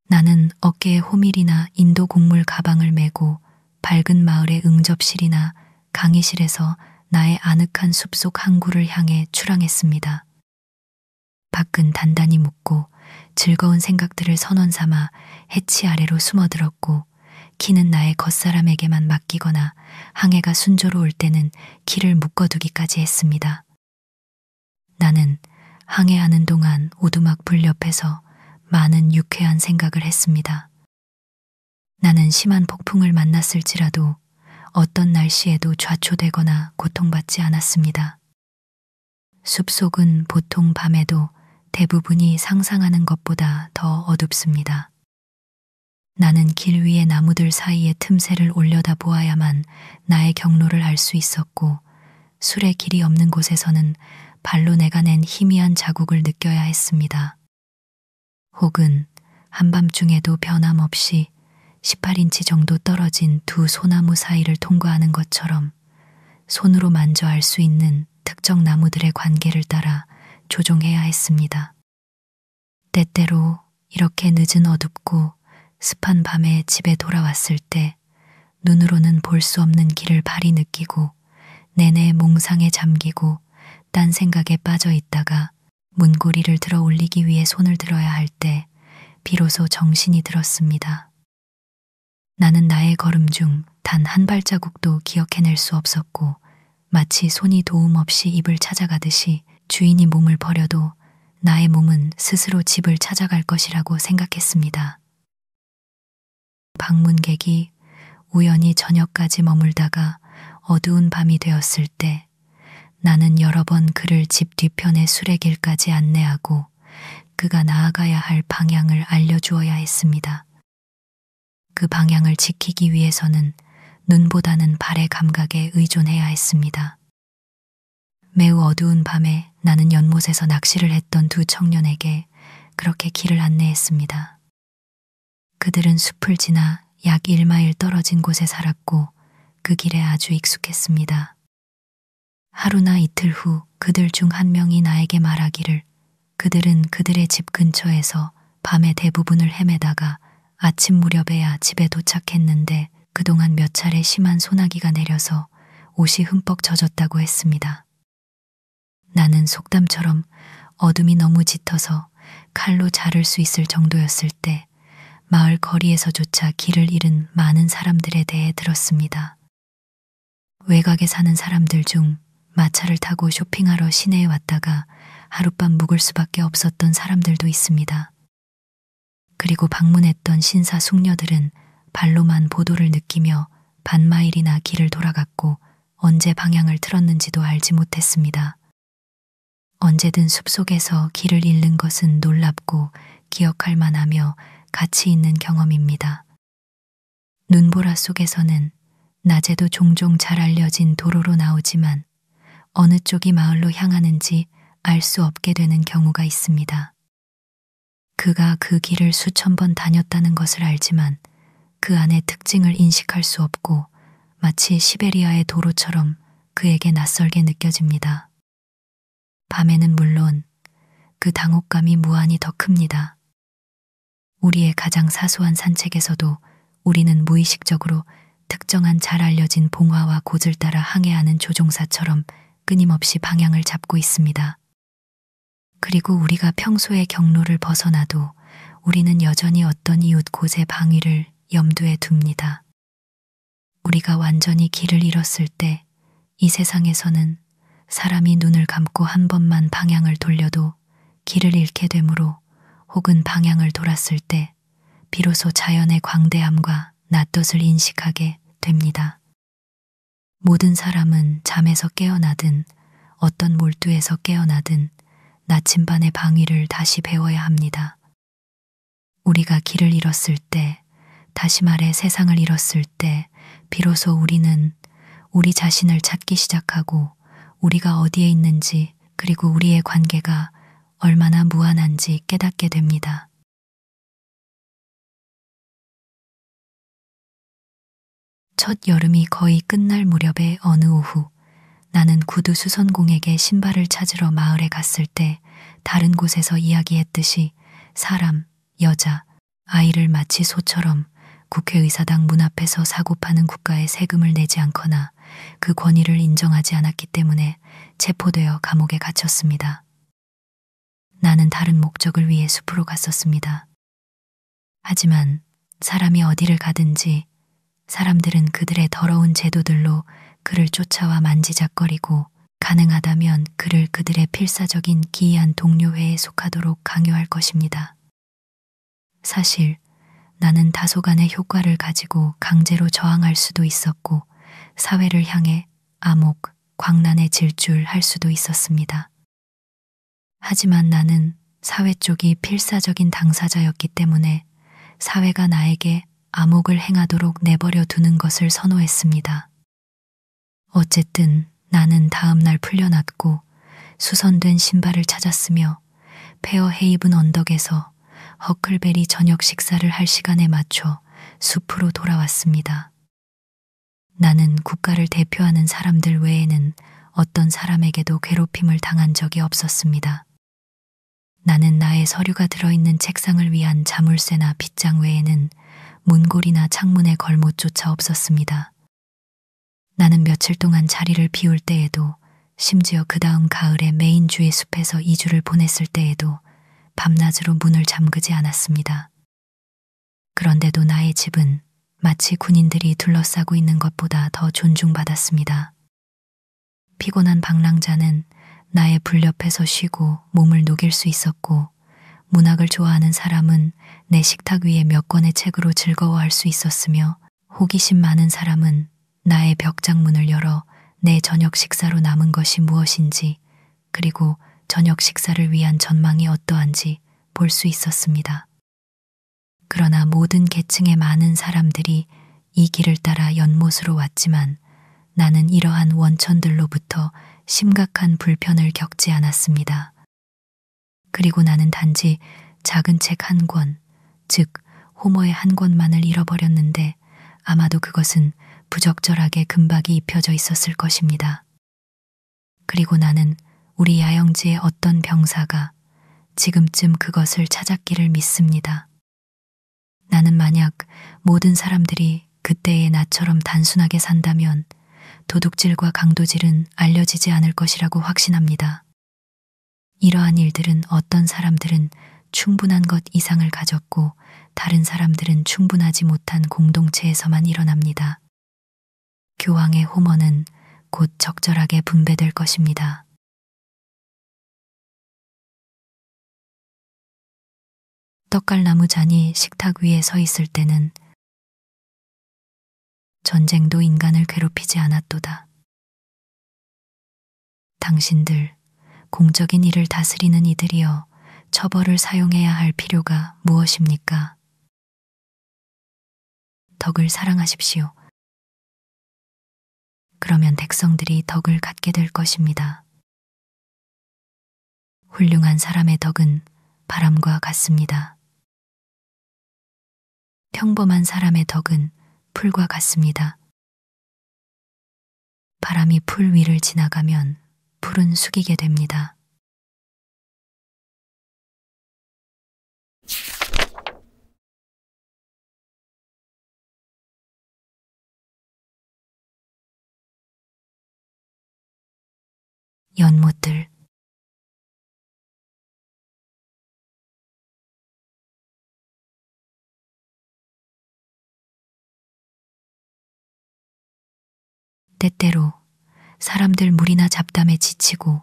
나는 어깨에 호밀이나 인도 곡물 가방을 메고 밝은 마을의 응접실이나 강의실에서 나의 아늑한 숲속 항구를 향해 출항했습니다. 밖은 단단히 묻고 즐거운 생각들을 선원 삼아 해치 아래로 숨어들었고 키는 나의 겉사람에게만 맡기거나 항해가 순조로울 때는 키를 묶어두기까지 했습니다. 나는 항해하는 동안 오두막 불 옆에서 많은 유쾌한 생각을 했습니다. 나는 심한 폭풍을 만났을지라도 어떤 날씨에도 좌초되거나 고통받지 않았습니다. 숲속은 보통 밤에도 대부분이 상상하는 것보다 더 어둡습니다. 나는 길 위의 나무들 사이의 틈새를 올려다 보아야만 나의 경로를 알 수 있었고, 술의 길이 없는 곳에서는 발로 내가 낸 희미한 자국을 느껴야 했습니다. 혹은 한밤중에도 변함없이 18인치 정도 떨어진 두 소나무 사이를 통과하는 것처럼 손으로 만져 알 수 있는 특정 나무들의 관계를 따라 조종해야 했습니다. 때때로 이렇게 늦은 어둡고 습한 밤에 집에 돌아왔을 때 눈으로는 볼 수 없는 길을 발이 느끼고 내내 몽상에 잠기고 딴 생각에 빠져 있다가 문고리를 들어 올리기 위해 손을 들어야 할 때 비로소 정신이 들었습니다. 나는 나의 걸음 중 단 한 발자국도 기억해낼 수 없었고, 마치 손이 도움 없이 입을 찾아가듯이 주인이 몸을 버려도 나의 몸은 스스로 집을 찾아갈 것이라고 생각했습니다. 방문객이 우연히 저녁까지 머물다가 어두운 밤이 되었을 때 나는 여러 번 그를 집 뒤편의 수레길까지 안내하고 그가 나아가야 할 방향을 알려주어야 했습니다. 그 방향을 지키기 위해서는 눈보다는 발의 감각에 의존해야 했습니다. 매우 어두운 밤에 나는 연못에서 낚시를 했던 두 청년에게 그렇게 길을 안내했습니다. 그들은 숲을 지나 약 1마일 떨어진 곳에 살았고 그 길에 아주 익숙했습니다. 하루나 이틀 후 그들 중 한 명이 나에게 말하기를 그들은 그들의 집 근처에서 밤의 대부분을 헤매다가 아침 무렵에야 집에 도착했는데 그동안 몇 차례 심한 소나기가 내려서 옷이 흠뻑 젖었다고 했습니다. 나는 속담처럼 어둠이 너무 짙어서 칼로 자를 수 있을 정도였을 때 마을 거리에서조차 길을 잃은 많은 사람들에 대해 들었습니다. 외곽에 사는 사람들 중 마차를 타고 쇼핑하러 시내에 왔다가 하룻밤 묵을 수밖에 없었던 사람들도 있습니다. 그리고 방문했던 신사 숙녀들은 발로만 보도를 느끼며 반마일이나 길을 돌아갔고 언제 방향을 틀었는지도 알지 못했습니다. 언제든 숲속에서 길을 잃는 것은 놀랍고 기억할 만하며 가치 있는 경험입니다. 눈보라 속에서는 낮에도 종종 잘 알려진 도로로 나오지만 어느 쪽이 마을로 향하는지 알 수 없게 되는 경우가 있습니다. 그가 그 길을 수천 번 다녔다는 것을 알지만 그 안의 특징을 인식할 수 없고 마치 시베리아의 도로처럼 그에게 낯설게 느껴집니다. 밤에는 물론 그 당혹감이 무한히 더 큽니다. 우리의 가장 사소한 산책에서도 우리는 무의식적으로 특정한 잘 알려진 봉화와 곧을 따라 항해하는 조종사처럼 끊임없이 방향을 잡고 있습니다. 그리고 우리가 평소의 경로를 벗어나도 우리는 여전히 어떤 이웃 곳의 방위를 염두에 둡니다. 우리가 완전히 길을 잃었을 때 이 세상에서는 사람이 눈을 감고 한 번만 방향을 돌려도 길을 잃게 되므로 혹은 방향을 돌았을 때 비로소 자연의 광대함과 낯덧을 인식하게 됩니다. 모든 사람은 잠에서 깨어나든 어떤 몰두에서 깨어나든 나침반의 방위를 다시 배워야 합니다. 우리가 길을 잃었을 때, 다시 말해 세상을 잃었을 때 비로소 우리는 우리 자신을 찾기 시작하고 우리가 어디에 있는지 그리고 우리의 관계가 얼마나 무한한지 깨닫게 됩니다. 첫 여름이 거의 끝날 무렵의 어느 오후, 나는 구두 수선공에게 신발을 찾으러 마을에 갔을 때 다른 곳에서 이야기했듯이 사람, 여자, 아이를 마치 소처럼 국회의사당 문 앞에서 사고 파는 국가에 세금을 내지 않거나 그 권위를 인정하지 않았기 때문에 체포되어 감옥에 갇혔습니다. 나는 다른 목적을 위해 숲으로 갔었습니다. 하지만 사람이 어디를 가든지 사람들은 그들의 더러운 제도들로 그를 쫓아와 만지작거리고 가능하다면 그를 그들의 필사적인 기이한 동료회에 속하도록 강요할 것입니다. 사실 나는 다소간의 효과를 가지고 강제로 저항할 수도 있었고 사회를 향해 암흑, 광란에 질주할 수도 있었습니다. 하지만 나는 사회 쪽이 필사적인 당사자였기 때문에 사회가 나에게 암흑을 행하도록 내버려 두는 것을 선호했습니다. 어쨌든 나는 다음 날 풀려났고 수선된 신발을 찾았으며 페어헤이븐 언덕에서 허클베리 저녁 식사를 할 시간에 맞춰 숲으로 돌아왔습니다. 나는 국가를 대표하는 사람들 외에는 어떤 사람에게도 괴롭힘을 당한 적이 없었습니다. 나는 나의 서류가 들어있는 책상을 위한 자물쇠나 빗장 외에는 문고리나 창문에 걸 못조차 없었습니다. 나는 며칠 동안 자리를 비울 때에도, 심지어 그 다음 가을에 메인주의 숲에서 2주를 보냈을 때에도 밤낮으로 문을 잠그지 않았습니다. 그런데도 나의 집은 마치 군인들이 둘러싸고 있는 것보다 더 존중받았습니다. 피곤한 방랑자는 나의 불 옆에서 쉬고 몸을 녹일 수 있었고, 문학을 좋아하는 사람은 내 식탁 위에 몇 권의 책으로 즐거워할 수 있었으며, 호기심 많은 사람은 나의 벽장문을 열어 내 저녁 식사로 남은 것이 무엇인지, 그리고 저녁 식사를 위한 전망이 어떠한지 볼 수 있었습니다. 그러나 모든 계층의 많은 사람들이 이 길을 따라 연못으로 왔지만 나는 이러한 원천들로부터 심각한 불편을 겪지 않았습니다. 그리고 나는 단지 작은 책 한 권, 즉 호모의 한 권만을 잃어버렸는데 아마도 그것은 부적절하게 금박이 입혀져 있었을 것입니다. 그리고 나는 우리 야영지의 어떤 병사가 지금쯤 그것을 찾았기를 믿습니다. 나는 만약 모든 사람들이 그때의 나처럼 단순하게 산다면 도둑질과 강도질은 알려지지 않을 것이라고 확신합니다. 이러한 일들은 어떤 사람들은 충분한 것 이상을 가졌고 다른 사람들은 충분하지 못한 공동체에서만 일어납니다. 교황의 호머는 곧 적절하게 분배될 것입니다. 떡갈나무 잔이 식탁 위에 서 있을 때는 전쟁도 인간을 괴롭히지 않았도다. 당신들, 공적인 일을 다스리는 이들이여, 처벌을 사용해야 할 필요가 무엇입니까? 덕을 사랑하십시오. 그러면 백성들이 덕을 갖게 될 것입니다. 훌륭한 사람의 덕은 바람과 같습니다. 평범한 사람의 덕은 풀과 같습니다. 바람이 풀 위를 지나가면 풀은 숙이게 됩니다. 연못들. 때때로 사람들 무리나 잡담에 지치고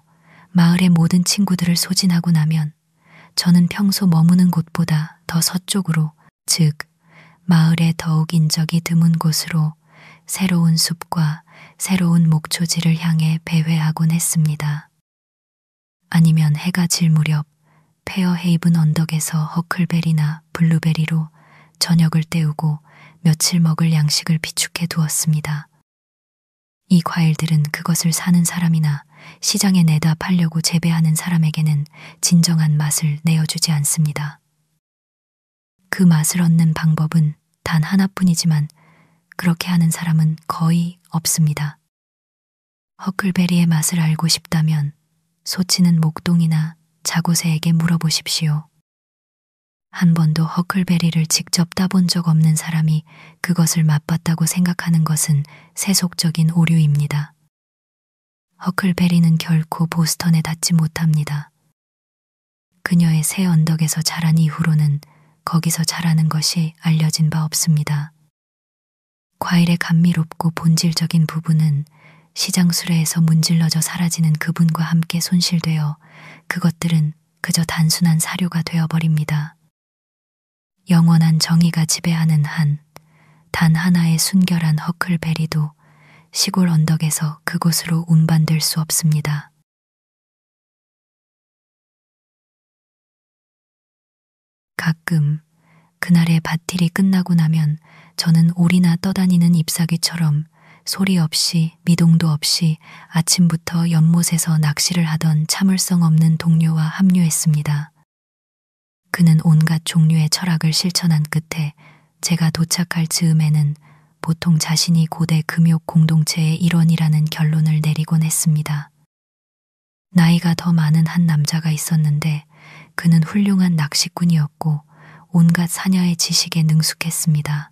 마을의 모든 친구들을 소진하고 나면 저는 평소 머무는 곳보다 더 서쪽으로, 즉 마을의 더욱 인적이 드문 곳으로 새로운 숲과 새로운 목초지를 향해 배회하곤 했습니다. 아니면 해가 질 무렵 페어헤이븐 언덕에서 허클베리나 블루베리로 저녁을 때우고 며칠 먹을 양식을 비축해 두었습니다. 이 과일들은 그것을 사는 사람이나 시장에 내다 팔려고 재배하는 사람에게는 진정한 맛을 내어주지 않습니다. 그 맛을 얻는 방법은 단 하나뿐이지만 그렇게 하는 사람은 거의 없습니다. 허클베리의 맛을 알고 싶다면 소치는 목동이나 자고새에게 물어보십시오. 한 번도 허클베리를 직접 따본 적 없는 사람이 그것을 맛봤다고 생각하는 것은 세속적인 오류입니다. 허클베리는 결코 보스턴에 닿지 못합니다. 그녀의 새 언덕에서 자란 이후로는 거기서 자라는 것이 알려진 바 없습니다. 과일의 감미롭고 본질적인 부분은 시장 수레에서 문질러져 사라지는 그분과 함께 손실되어 그것들은 그저 단순한 사료가 되어버립니다. 영원한 정의가 지배하는 단 하나의 순결한 허클베리도 시골 언덕에서 그곳으로 운반될 수 없습니다. 가끔 그날의 밭일이 끝나고 나면 저는 오리나 떠다니는 잎사귀처럼 소리 없이 미동도 없이 아침부터 연못에서 낚시를 하던 참을성 없는 동료와 합류했습니다. 그는 온갖 종류의 철학을 실천한 끝에 제가 도착할 즈음에는 보통 자신이 고대 금욕 공동체의 일원이라는 결론을 내리곤 했습니다. 나이가 더 많은 한 남자가 있었는데 그는 훌륭한 낚시꾼이었고 온갖 사냐의 지식에 능숙했습니다.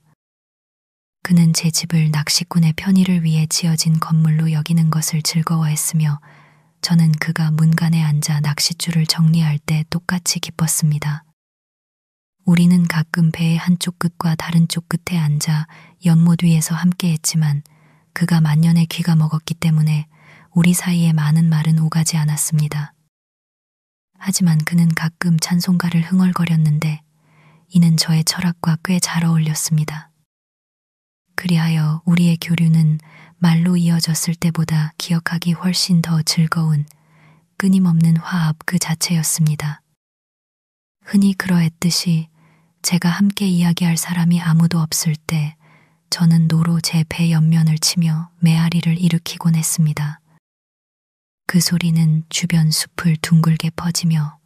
그는 제 집을 낚시꾼의 편의를 위해 지어진 건물로 여기는 것을 즐거워했으며 저는 그가 문간에 앉아 낚싯줄을 정리할 때 똑같이 기뻤습니다. 우리는 가끔 배의 한쪽 끝과 다른 쪽 끝에 앉아 연못 위에서 함께 했지만 그가 만년에 귀가 먹었기 때문에 우리 사이에 많은 말은 오가지 않았습니다. 하지만 그는 가끔 찬송가를 흥얼거렸는데 이는 저의 철학과 꽤 잘 어울렸습니다. 그리하여 우리의 교류는 말로 이어졌을 때보다 기억하기 훨씬 더 즐거운 끊임없는 화합 그 자체였습니다. 흔히 그러했듯이 제가 함께 이야기할 사람이 아무도 없을 때 저는 노로 제 배 옆면을 치며 메아리를 일으키곤 했습니다. 그 소리는 주변 숲을 둥글게 퍼지며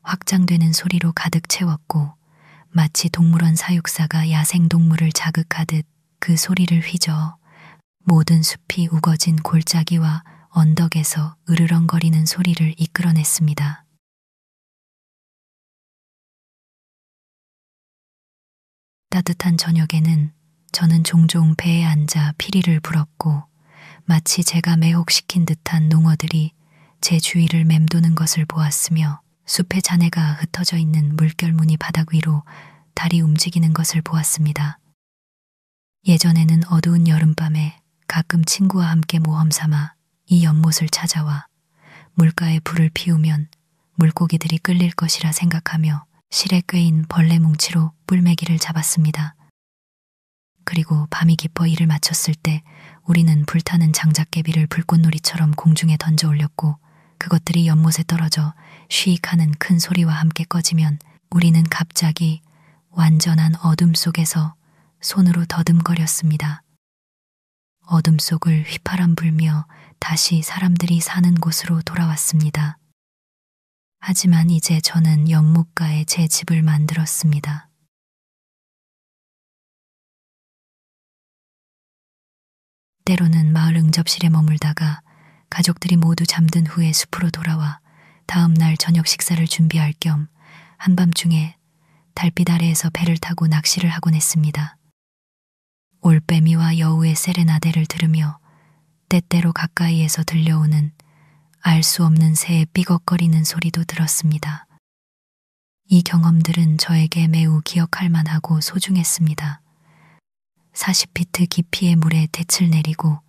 확장되는 소리로 가득 채웠고 마치 동물원 사육사가 야생동물을 자극하듯 그 소리를 휘저어 모든 숲이 우거진 골짜기와 언덕에서 으르렁거리는 소리를 이끌어냈습니다. 따뜻한 저녁에는 저는 종종 배에 앉아 피리를 불었고 마치 제가 매혹시킨 듯한 농어들이 제 주위를 맴도는 것을 보았으며 숲의 잔해가 흩어져 있는 물결무늬 바닥 위로 달이 움직이는 것을 보았습니다. 예전에는 어두운 여름밤에 가끔 친구와 함께 모험 삼아 이 연못을 찾아와 물가에 불을 피우면 물고기들이 끌릴 것이라 생각하며 실에 꿰인 벌레 뭉치로 뿔메기를 잡았습니다. 그리고 밤이 깊어 일을 마쳤을 때 우리는 불타는 장작개비를 불꽃놀이처럼 공중에 던져 올렸고 그것들이 연못에 떨어져 쉬익 하는 큰 소리와 함께 꺼지면 우리는 갑자기 완전한 어둠 속에서 손으로 더듬거렸습니다. 어둠 속을 휘파람 불며 다시 사람들이 사는 곳으로 돌아왔습니다. 하지만 이제 저는 연못가에 제 집을 만들었습니다. 때로는 마을 응접실에 머물다가 가족들이 모두 잠든 후에 숲으로 돌아와 다음 날 저녁 식사를 준비할 겸 한밤중에 달빛 아래에서 배를 타고 낚시를 하곤 했습니다. 올빼미와 여우의 세레나데를 들으며 때때로 가까이에서 들려오는 알 수 없는 새의 삐걱거리는 소리도 들었습니다. 이 경험들은 저에게 매우 기억할 만하고 소중했습니다. 40피트 깊이의 물에 닻을 내리고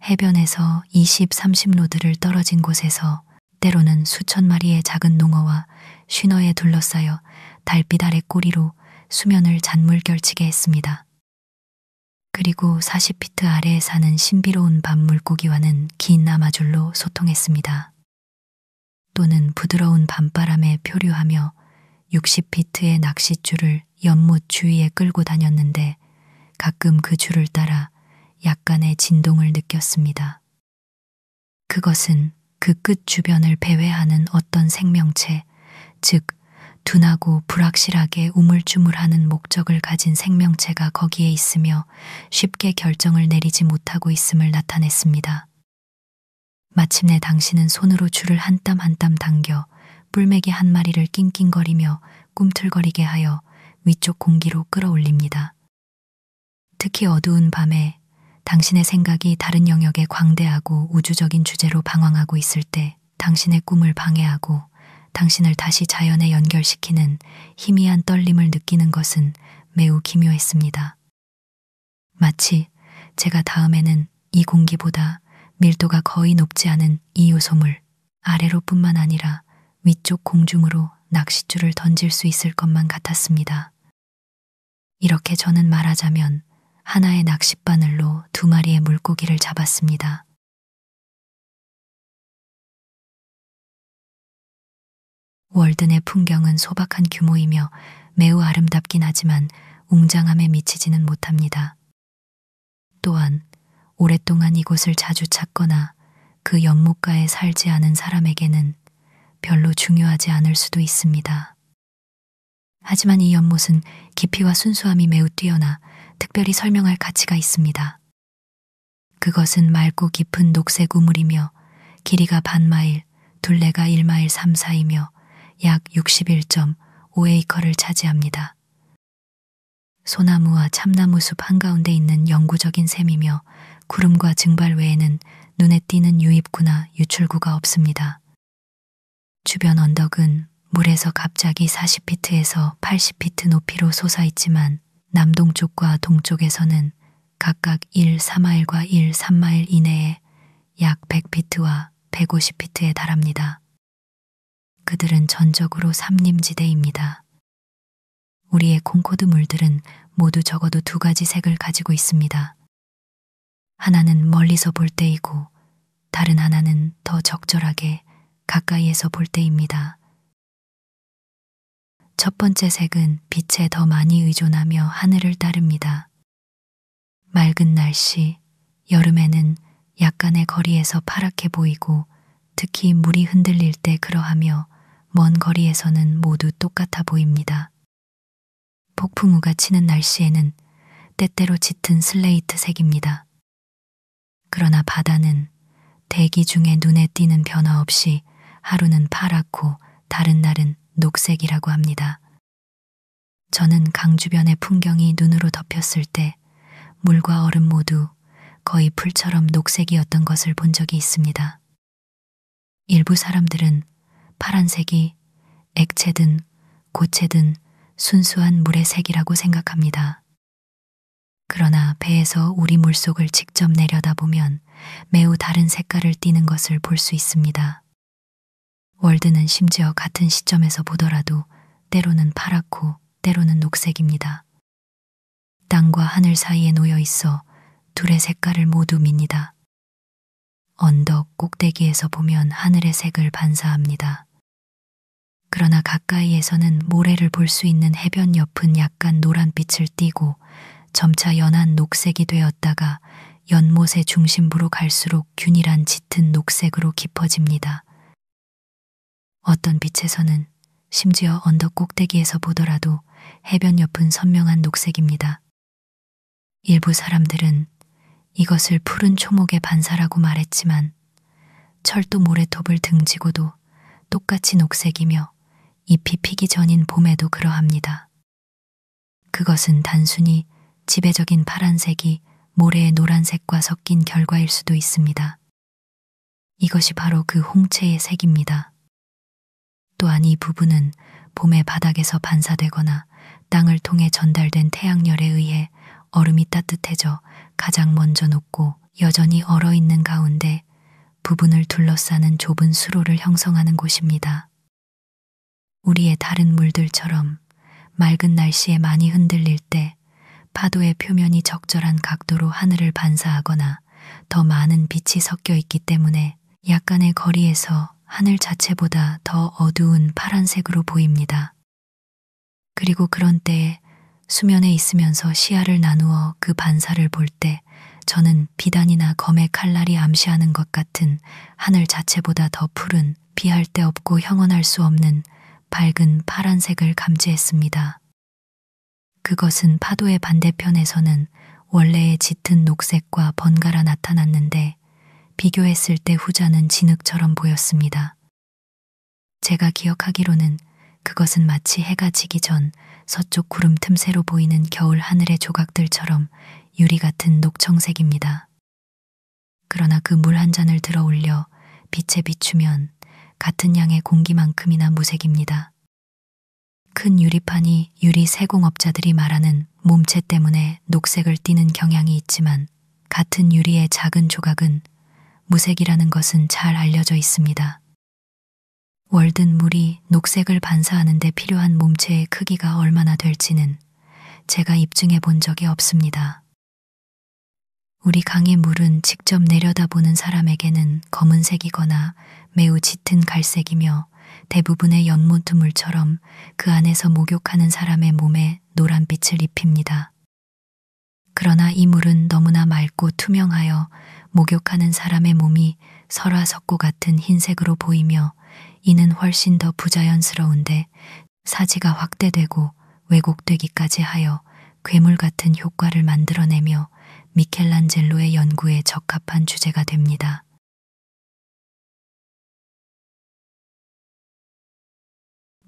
해변에서 20, 30로드를 떨어진 곳에서 때로는 수천 마리의 작은 농어와 쉬너에 둘러싸여 달빛 아래 꼬리로 수면을 잔물결치게 했습니다. 그리고 40피트 아래에 사는 신비로운 밤 물고기와는 긴 나마줄로 소통했습니다. 또는 부드러운 밤바람에 표류하며 60피트의 낚싯줄을 연못 주위에 끌고 다녔는데 가끔 그 줄을 따라 약간의 진동을 느꼈습니다. 그것은 그 끝 주변을 배회하는 어떤 생명체, 즉 둔하고 불확실하게 우물쭈물하는 목적을 가진 생명체가 거기에 있으며 쉽게 결정을 내리지 못하고 있음을 나타냈습니다. 마침내 당신은 손으로 줄을 한 땀 한 땀 당겨 뿔메기 한 마리를 낑낑거리며 꿈틀거리게 하여 위쪽 공기로 끌어올립니다. 특히 어두운 밤에 당신의 생각이 다른 영역의 광대하고 우주적인 주제로 방황하고 있을 때 당신의 꿈을 방해하고 당신을 다시 자연에 연결시키는 희미한 떨림을 느끼는 것은 매우 기묘했습니다. 마치 제가 다음에는 이 공기보다 밀도가 거의 높지 않은 이 요소물 아래로뿐만 아니라 위쪽 공중으로 낚싯줄을 던질 수 있을 것만 같았습니다. 이렇게 저는 말하자면 하나의 낚싯바늘로 두 마리의 물고기를 잡았습니다. 월든의 풍경은 소박한 규모이며 매우 아름답긴 하지만 웅장함에 미치지는 못합니다. 또한 오랫동안 이곳을 자주 찾거나 그 연못가에 살지 않은 사람에게는 별로 중요하지 않을 수도 있습니다. 하지만 이 연못은 깊이와 순수함이 매우 뛰어나 특별히 설명할 가치가 있습니다. 그것은 맑고 깊은 녹색 우물이며 길이가 반마일, 둘레가 1마일 3사이며 약 61.5에이커를 차지합니다. 소나무와 참나무 숲 한가운데 있는 영구적인 샘이며 구름과 증발 외에는 눈에 띄는 유입구나 유출구가 없습니다. 주변 언덕은 물에서 갑자기 40피트에서 80피트 높이로 솟아있지만 남동쪽과 동쪽에서는 각각 1-4마일과 1-3마일 이내에 약 100피트와 150피트에 달합니다. 그들은 전적으로 삼림지대입니다. 우리의 콩코드 물들은 모두 적어도 두 가지 색을 가지고 있습니다. 하나는 멀리서 볼 때이고 다른 하나는 더 적절하게 가까이에서 볼 때입니다. 첫 번째 색은 빛에 더 많이 의존하며 하늘을 따릅니다. 맑은 날씨, 여름에는 약간의 거리에서 파랗게 보이고 특히 물이 흔들릴 때 그러하며 먼 거리에서는 모두 똑같아 보입니다. 폭풍우가 치는 날씨에는 때때로 짙은 슬레이트 색입니다. 그러나 바다는 대기 중에 눈에 띄는 변화 없이 하루는 파랗고 다른 날은 녹색이라고 합니다. 저는 강 주변의 풍경이 눈으로 덮였을 때 물과 얼음 모두 거의 풀처럼 녹색이었던 것을 본 적이 있습니다. 일부 사람들은 파란색이 액체든 고체든 순수한 물의 색이라고 생각합니다. 그러나 배에서 우리 물속을 직접 내려다보면 매우 다른 색깔을 띠는 것을 볼 수 있습니다. 월드는 심지어 같은 시점에서 보더라도 때로는 파랗고 때로는 녹색입니다. 땅과 하늘 사이에 놓여 있어 둘의 색깔을 모두 밉니다. 언덕 꼭대기에서 보면 하늘의 색을 반사합니다. 그러나 가까이에서는 모래를 볼 수 있는 해변 옆은 약간 노란빛을 띠고 점차 연한 녹색이 되었다가 연못의 중심부로 갈수록 균일한 짙은 녹색으로 깊어집니다. 어떤 빛에서는 심지어 언덕 꼭대기에서 보더라도 해변 옆은 선명한 녹색입니다. 일부 사람들은 이것을 푸른 초목의 반사라고 말했지만 철도 모래톱을 등지고도 똑같이 녹색이며 잎이 피기 전인 봄에도 그러합니다. 그것은 단순히 지배적인 파란색이 모래의 노란색과 섞인 결과일 수도 있습니다. 이것이 바로 그 홍채의 색입니다. 또한 이 부분은 봄의 바닥에서 반사되거나 땅을 통해 전달된 태양열에 의해 얼음이 따뜻해져 가장 먼저 녹고 여전히 얼어있는 가운데 부분을 둘러싸는 좁은 수로를 형성하는 곳입니다. 우리의 다른 물들처럼 맑은 날씨에 많이 흔들릴 때 파도의 표면이 적절한 각도로 하늘을 반사하거나 더 많은 빛이 섞여 있기 때문에 약간의 거리에서 하늘 자체보다 더 어두운 파란색으로 보입니다. 그리고 그런 때에 수면에 있으면서 시야를 나누어 그 반사를 볼 때 저는 비단이나 검의 칼날이 암시하는 것 같은 하늘 자체보다 더 푸른 비할 데 없고 형언할 수 없는 밝은 파란색을 감지했습니다. 그것은 파도의 반대편에서는 원래의 짙은 녹색과 번갈아 나타났는데 비교했을 때 후자는 진흙처럼 보였습니다. 제가 기억하기로는 그것은 마치 해가 지기 전 서쪽 구름 틈새로 보이는 겨울 하늘의 조각들처럼 유리 같은 녹청색입니다. 그러나 그 물 한 잔을 들어 올려 빛에 비추면 같은 양의 공기만큼이나 무색입니다. 큰 유리판이 유리 세공업자들이 말하는 몸체 때문에 녹색을 띠는 경향이 있지만 같은 유리의 작은 조각은 무색이라는 것은 잘 알려져 있습니다. 월든 물이 녹색을 반사하는 데 필요한 몸체의 크기가 얼마나 될지는 제가 입증해 본 적이 없습니다. 우리 강의 물은 직접 내려다보는 사람에게는 검은색이거나 매우 짙은 갈색이며 대부분의 연못 물처럼 그 안에서 목욕하는 사람의 몸에 노란빛을 입힙니다. 그러나 이 물은 너무나 맑고 투명하여 목욕하는 사람의 몸이 설화석고 같은 흰색으로 보이며 이는 훨씬 더 부자연스러운데 사지가 확대되고 왜곡되기까지 하여 괴물 같은 효과를 만들어내며 미켈란젤로의 연구에 적합한 주제가 됩니다.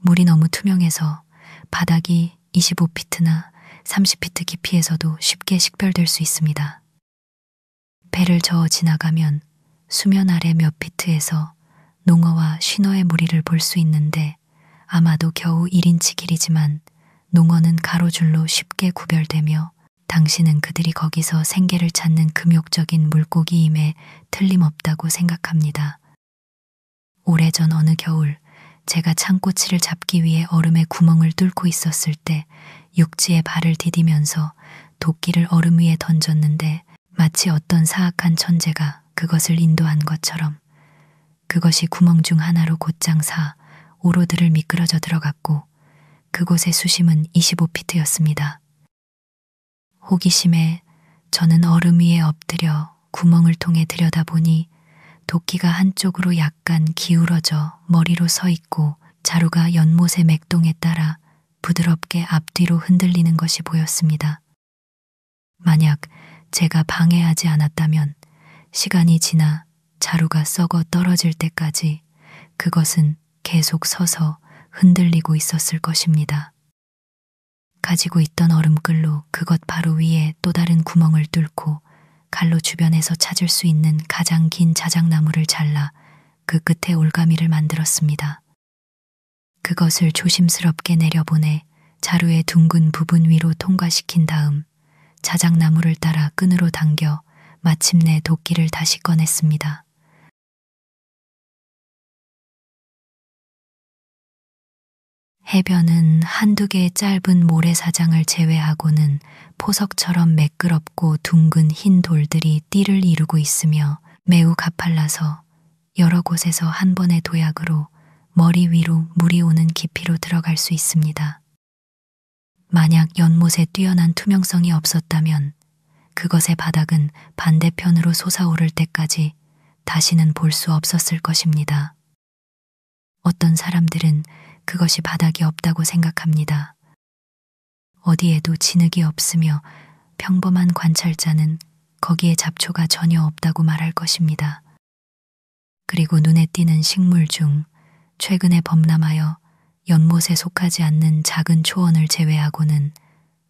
물이 너무 투명해서 바닥이 25피트나 30피트 깊이에서도 쉽게 식별될 수 있습니다. 배를 저어 지나가면 수면 아래 몇 피트에서 농어와 쉰어의 무리를 볼 수 있는데 아마도 겨우 1인치 길이지만 농어는 가로줄로 쉽게 구별되며 당신은 그들이 거기서 생계를 찾는 금욕적인 물고기임에 틀림없다고 생각합니다. 오래전 어느 겨울 제가 창꼬치를 잡기 위해 얼음에 구멍을 뚫고 있었을 때 육지에 발을 디디면서 도끼를 얼음 위에 던졌는데 마치 어떤 사악한 천재가 그것을 인도한 것처럼 그것이 구멍 중 하나로 곧장 사 오로드를 미끄러져 들어갔고 그곳의 수심은 25피트였습니다. 호기심에 저는 얼음 위에 엎드려 구멍을 통해 들여다보니 도끼가 한쪽으로 약간 기울어져 머리로 서 있고 자루가 연못의 맥동에 따라 부드럽게 앞뒤로 흔들리는 것이 보였습니다. 만약 제가 방해하지 않았다면 시간이 지나 자루가 썩어 떨어질 때까지 그것은 계속 서서 흔들리고 있었을 것입니다. 가지고 있던 얼음끌로 그것 바로 위에 또 다른 구멍을 뚫고 갈로 주변에서 찾을 수 있는 가장 긴 자작나무를 잘라 그 끝에 올가미를 만들었습니다. 그것을 조심스럽게 내려보내 자루의 둥근 부분 위로 통과시킨 다음 자작나무를 따라 끈으로 당겨 마침내 도끼를 다시 꺼냈습니다. 해변은 한두 개의 짧은 모래사장을 제외하고는 포석처럼 매끄럽고 둥근 흰 돌들이 띠를 이루고 있으며 매우 가팔라서 여러 곳에서 한 번의 도약으로 머리 위로 물이 오는 깊이로 들어갈 수 있습니다. 만약 연못에 뛰어난 투명성이 없었다면 그것의 바닥은 반대편으로 솟아오를 때까지 다시는 볼 수 없었을 것입니다. 어떤 사람들은 그것이 바닥이 없다고 생각합니다. 어디에도 진흙이 없으며 평범한 관찰자는 거기에 잡초가 전혀 없다고 말할 것입니다. 그리고 눈에 띄는 식물 중 최근에 범람하여 연못에 속하지 않는 작은 초원을 제외하고는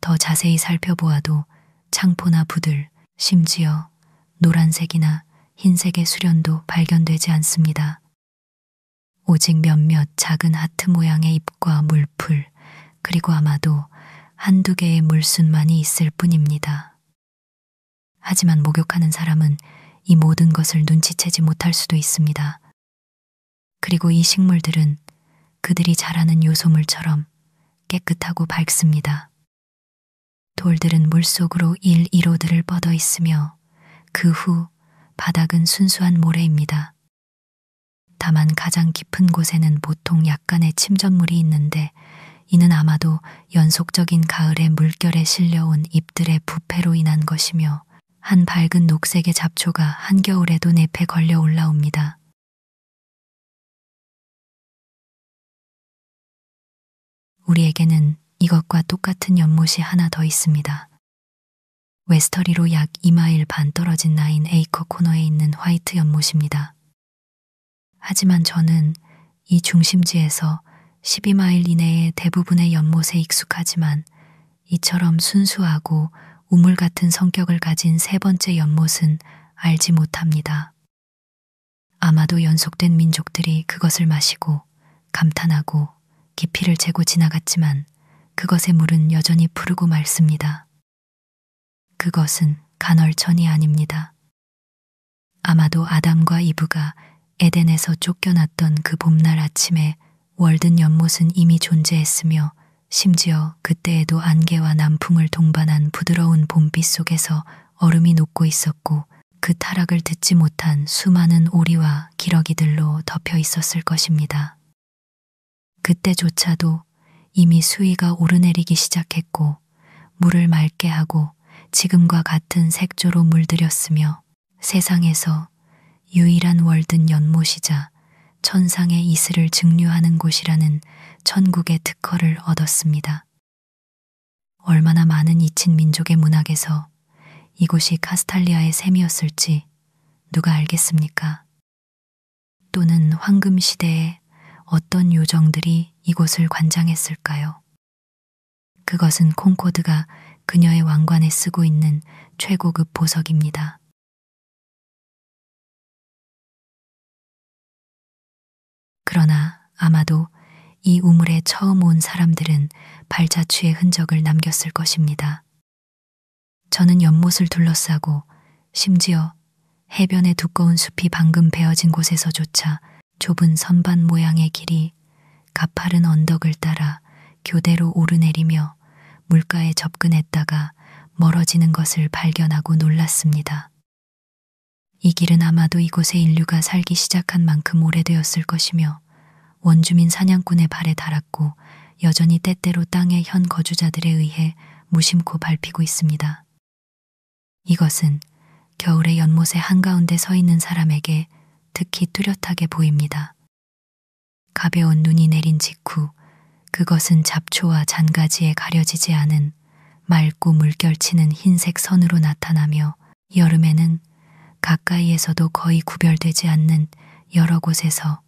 더 자세히 살펴보아도 창포나 부들, 심지어 노란색이나 흰색의 수련도 발견되지 않습니다. 오직 몇몇 작은 하트 모양의 잎과 물풀, 그리고 아마도 한두 개의 물순만이 있을 뿐입니다. 하지만 목욕하는 사람은 이 모든 것을 눈치채지 못할 수도 있습니다. 그리고 이 식물들은 그들이 자라는 요소물처럼 깨끗하고 밝습니다. 돌들은 물속으로 1~1호들을 뻗어 있으며 그 후 바닥은 순수한 모래입니다. 다만 가장 깊은 곳에는 보통 약간의 침전물이 있는데 이는 아마도 연속적인 가을의 물결에 실려온 잎들의 부패로 인한 것이며 한 밝은 녹색의 잡초가 한겨울에도 늪에 걸려 올라옵니다. 우리에게는 이것과 똑같은 연못이 하나 더 있습니다. 웨스터리로 약 2마일 반 떨어진 나인 에이커 코너에 있는 화이트 연못입니다. 하지만 저는 이 중심지에서 12마일 이내의 대부분의 연못에 익숙하지만 이처럼 순수하고 우물 같은 성격을 가진 세 번째 연못은 알지 못합니다. 아마도 연속된 민족들이 그것을 마시고 감탄하고 깊이를 재고 지나갔지만 그것의 물은 여전히 푸르고 맑습니다. 그것은 간헐천이 아닙니다. 아마도 아담과 이브가 에덴에서 쫓겨났던 그 봄날 아침에 월든 연못은 이미 존재했으며 심지어 그때에도 안개와 남풍을 동반한 부드러운 봄빛 속에서 얼음이 녹고 있었고 그 타락을 듣지 못한 수많은 오리와 기러기들로 덮여 있었을 것입니다. 그때조차도 이미 수위가 오르내리기 시작했고 물을 맑게 하고 지금과 같은 색조로 물들였으며 세상에서 유일한 월든 연못이자 천상의 이슬을 증류하는 곳이라는 천국의 특허를 얻었습니다. 얼마나 많은 잊힌 민족의 문학에서 이곳이 카스탈리아의 샘이었을지 누가 알겠습니까? 또는 황금 시대에 어떤 요정들이 이곳을 관장했을까요? 그것은 콩코드가 그녀의 왕관에 쓰고 있는 최고급 보석입니다. 그러나 아마도 이 우물에 처음 온 사람들은 발자취의 흔적을 남겼을 것입니다. 저는 연못을 둘러싸고 심지어 해변의 두꺼운 숲이 방금 베어진 곳에서조차 좁은 선반 모양의 길이 가파른 언덕을 따라 교대로 오르내리며 물가에 접근했다가 멀어지는 것을 발견하고 놀랐습니다. 이 길은 아마도 이곳에 인류가 살기 시작한 만큼 오래되었을 것이며 원주민 사냥꾼의 발에 닳았고 여전히 때때로 땅의 현 거주자들에 의해 무심코 밟히고 있습니다. 이것은 겨울의 연못의 한가운데 서 있는 사람에게 특히 뚜렷하게 보입니다. 가벼운 눈이 내린 직후 그것은 잡초와 잔가지에 가려지지 않은 맑고 물결치는 흰색 선으로 나타나며 여름에는 가까이에서도 거의 구별되지 않는 여러 곳에서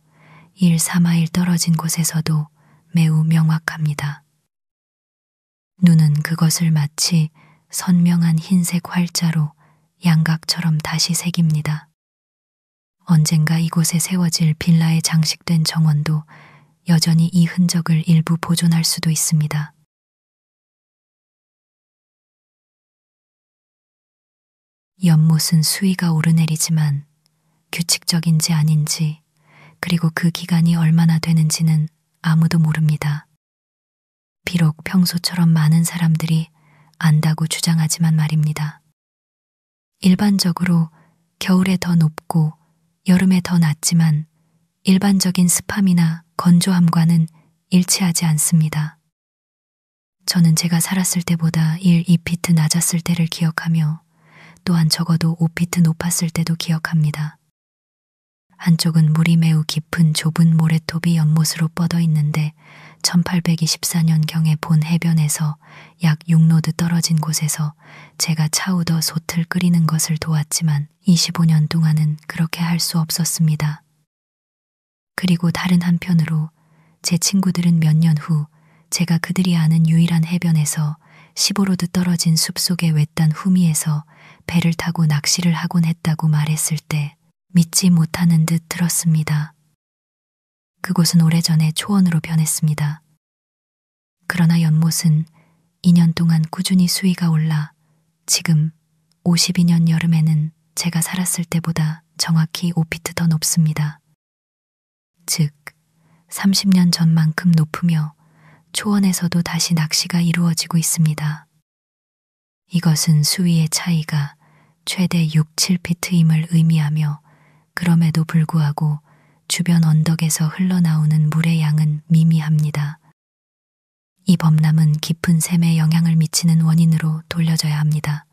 1~4마일 떨어진 곳에서도 매우 명확합니다. 눈은 그것을 마치 선명한 흰색 활자로 양각처럼 다시 새깁니다. 언젠가 이곳에 세워질 빌라에 장식된 정원도 여전히 이 흔적을 일부 보존할 수도 있습니다. 연못은 수위가 오르내리지만 규칙적인지 아닌지 그리고 그 기간이 얼마나 되는지는 아무도 모릅니다. 비록 평소처럼 많은 사람들이 안다고 주장하지만 말입니다. 일반적으로 겨울에 더 높고 여름에 더 낮지만 일반적인 습함이나 건조함과는 일치하지 않습니다. 저는 제가 살았을 때보다 1~2피트 낮았을 때를 기억하며 또한 적어도 5피트 높았을 때도 기억합니다. 한쪽은 물이 매우 깊은 좁은 모래톱이 연못으로 뻗어 있는데 1824년경에 본 해변에서 약 6로드 떨어진 곳에서 제가 차우더 솥을 끓이는 것을 도왔지만 25년 동안은 그렇게 할 수 없었습니다. 그리고 다른 한편으로 제 친구들은 몇 년 후 제가 그들이 아는 유일한 해변에서 15로드 떨어진 숲속의 외딴 후미에서 배를 타고 낚시를 하곤 했다고 말했을 때 믿지 못하는 듯 들었습니다. 그곳은 오래전에 초원으로 변했습니다. 그러나 연못은 2년 동안 꾸준히 수위가 올라 지금 52년 여름에는 제가 살았을 때보다 정확히 5피트 더 높습니다. 즉 30년 전만큼 높으며 초원에서도 다시 낚시가 이루어지고 있습니다. 이것은 수위의 차이가 최대 6~7피트임을 의미하며 그럼에도 불구하고 주변 언덕에서 흘러나오는 물의 양은 미미합니다. 이 범람은 깊은 샘에 영향을 미치는 원인으로 돌려져야 합니다.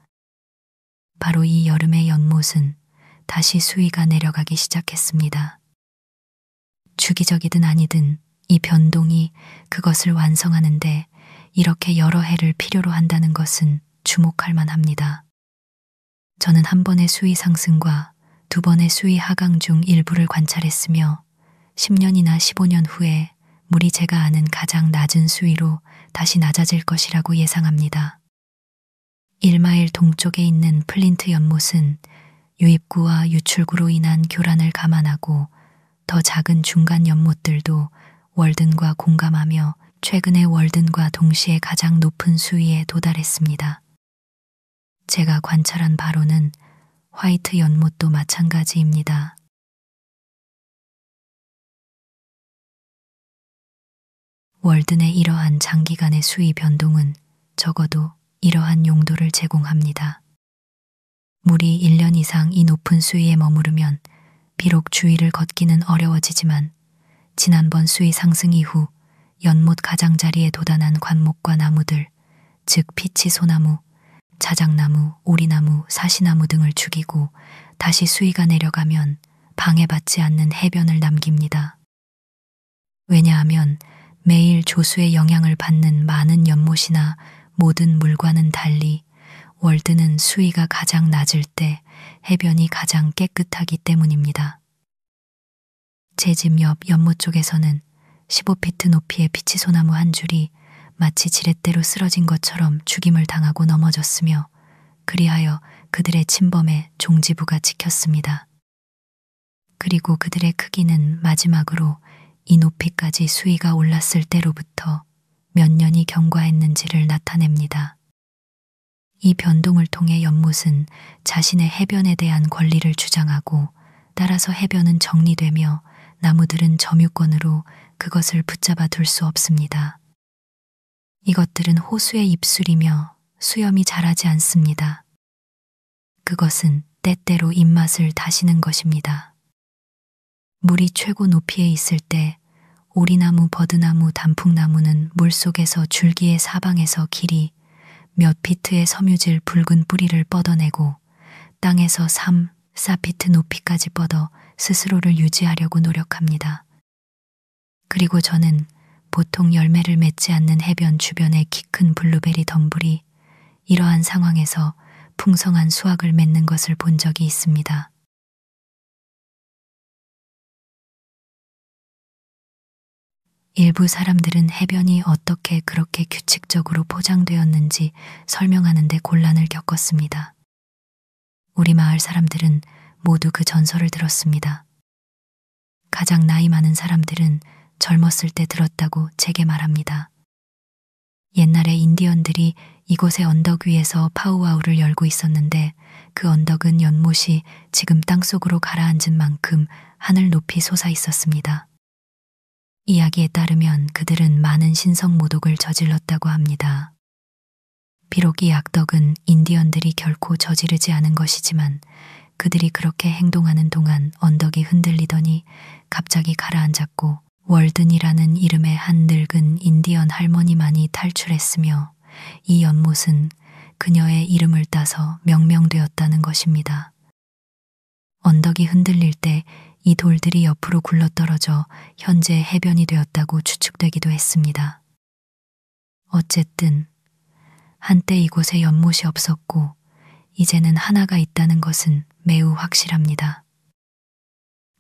바로 이 여름의 연못은 다시 수위가 내려가기 시작했습니다. 주기적이든 아니든 이 변동이 그것을 완성하는데 이렇게 여러 해를 필요로 한다는 것은 주목할 만합니다. 저는 한 번의 수위 상승과 두 번의 수위 하강 중 일부를 관찰했으며 10년이나 15년 후에 물이 제가 아는 가장 낮은 수위로 다시 낮아질 것이라고 예상합니다. 1마일 동쪽에 있는 플린트 연못은 유입구와 유출구로 인한 교란을 감안하고 더 작은 중간 연못들도 월든과 공감하며 최근에 월든과 동시에 가장 높은 수위에 도달했습니다. 제가 관찰한 바로는 화이트 연못도 마찬가지입니다. 월든의 이러한 장기간의 수위 변동은 적어도 이러한 용도를 제공합니다. 물이 1년 이상 이 높은 수위에 머무르면 비록 주위를 걷기는 어려워지지만 지난번 수위 상승 이후 연못 가장자리에 도단한 관목과 나무들, 즉 피치 소나무, 자작나무, 오리나무, 사시나무 등을 죽이고 다시 수위가 내려가면 방해받지 않는 해변을 남깁니다. 왜냐하면 매일 조수의 영향을 받는 많은 연못이나 모든 물과는 달리 월드는 수위가 가장 낮을 때 해변이 가장 깨끗하기 때문입니다. 제 집 옆 연못 쪽에서는 15피트 높이의 피치소나무 한 줄이 마치 지렛대로 쓰러진 것처럼 죽임을 당하고 넘어졌으며 그리하여 그들의 침범에 종지부가 찍혔습니다. 그리고 그들의 크기는 마지막으로 이 높이까지 수위가 올랐을 때로부터 몇 년이 경과했는지를 나타냅니다. 이 변동을 통해 연못은 자신의 해변에 대한 권리를 주장하고 따라서 해변은 정리되며 나무들은 점유권으로 그것을 붙잡아 둘 수 없습니다. 이것들은 호수의 입술이며 수염이 자라지 않습니다. 그것은 때때로 입맛을 다시는 것입니다. 물이 최고 높이에 있을 때 오리나무, 버드나무, 단풍나무는 물속에서 줄기의 사방에서 길이 몇 피트의 섬유질 붉은 뿌리를 뻗어내고 땅에서 3, 4피트 높이까지 뻗어 스스로를 유지하려고 노력합니다. 그리고 저는 보통 열매를 맺지 않는 해변 주변의 키 큰 블루베리 덤불이 이러한 상황에서 풍성한 수확을 맺는 것을 본 적이 있습니다. 일부 사람들은 해변이 어떻게 그렇게 규칙적으로 포장되었는지 설명하는 데 곤란을 겪었습니다. 우리 마을 사람들은 모두 그 전설을 들었습니다. 가장 나이 많은 사람들은 젊었을 때 들었다고 제게 말합니다. 옛날에 인디언들이 이곳의 언덕 위에서 파우아우를 열고 있었는데 그 언덕은 연못이 지금 땅속으로 가라앉은 만큼 하늘 높이 솟아 있었습니다. 이야기에 따르면 그들은 많은 신성모독을 저질렀다고 합니다. 비록 이 악덕은 인디언들이 결코 저지르지 않은 것이지만 그들이 그렇게 행동하는 동안 언덕이 흔들리더니 갑자기 가라앉았고 월든이라는 이름의 한 늙은 인디언 할머니만이 탈출했으며 이 연못은 그녀의 이름을 따서 명명되었다는 것입니다. 언덕이 흔들릴 때 이 돌들이 옆으로 굴러떨어져 현재 해변이 되었다고 추측되기도 했습니다. 어쨌든 한때 이곳에 연못이 없었고 이제는 하나가 있다는 것은 매우 확실합니다.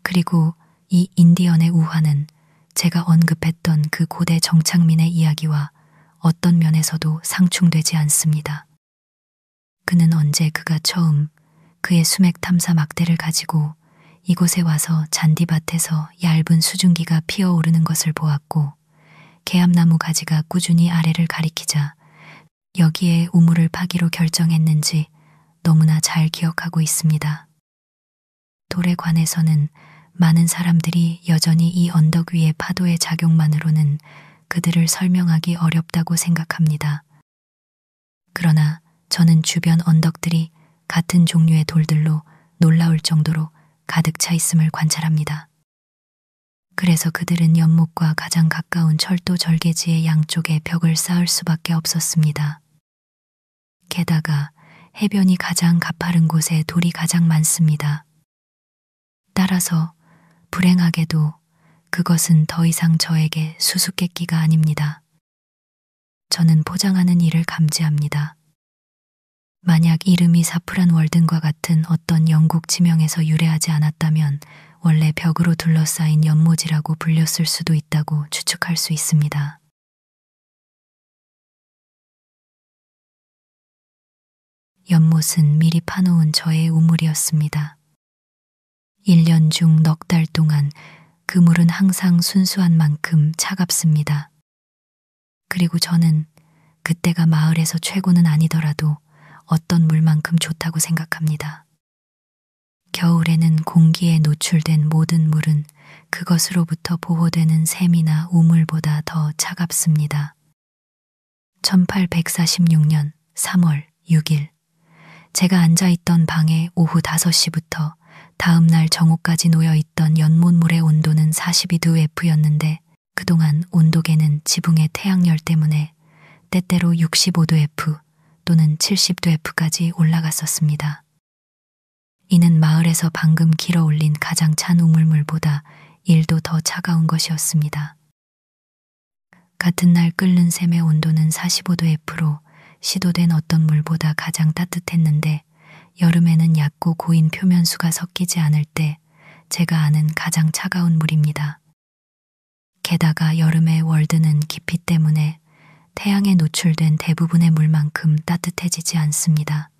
그리고 이 인디언의 우화는 제가 언급했던 그 고대 정착민의 이야기와 어떤 면에서도 상충되지 않습니다. 그는 언제 그가 처음 그의 수맥 탐사 막대를 가지고 이곳에 와서 잔디밭에서 얇은 수증기가 피어오르는 것을 보았고 개암나무 가지가 꾸준히 아래를 가리키자 여기에 우물을 파기로 결정했는지 너무나 잘 기억하고 있습니다. 돌에 관해서는 많은 사람들이 여전히 이 언덕 위의 파도의 작용만으로는 그들을 설명하기 어렵다고 생각합니다. 그러나 저는 주변 언덕들이 같은 종류의 돌들로 놀라울 정도로 가득 차 있음을 관찰합니다. 그래서 그들은 연못과 가장 가까운 철도 절개지의 양쪽에 벽을 쌓을 수밖에 없었습니다. 게다가 해변이 가장 가파른 곳에 돌이 가장 많습니다. 따라서 불행하게도 그것은 더 이상 저에게 수수께끼가 아닙니다. 저는 포장하는 일을 감지합니다. 만약 이름이 사프란 월든과 같은 어떤 영국 지명에서 유래하지 않았다면 원래 벽으로 둘러싸인 연못이라고 불렸을 수도 있다고 추측할 수 있습니다. 연못은 미리 파놓은 저의 우물이었습니다. 1년 중 넉 달 동안 그 물은 항상 순수한 만큼 차갑습니다. 그리고 저는 그때가 마을에서 최고는 아니더라도 어떤 물만큼 좋다고 생각합니다. 겨울에는 공기에 노출된 모든 물은 그것으로부터 보호되는 샘이나 우물보다 더 차갑습니다. 1846년 3월 6일, 제가 앉아있던 방에 오후 5시부터 다음 날 정오까지 놓여있던 연못물의 온도는 42도F였는데 그동안 온도계는 지붕의 태양열 때문에 때때로 65도F 또는 70도F까지 올라갔었습니다. 이는 마을에서 방금 길어 올린 가장 찬 우물물보다 1도 더 차가운 것이었습니다. 같은 날 끓는 샘의 온도는 45도F로 시도된 어떤 물보다 가장 따뜻했는데 여름에는 얕고 고인 표면수가 섞이지 않을 때 제가 아는 가장 차가운 물입니다. 게다가 여름의 월드는 깊이 때문에 태양에 노출된 대부분의 물만큼 따뜻해지지 않습니다.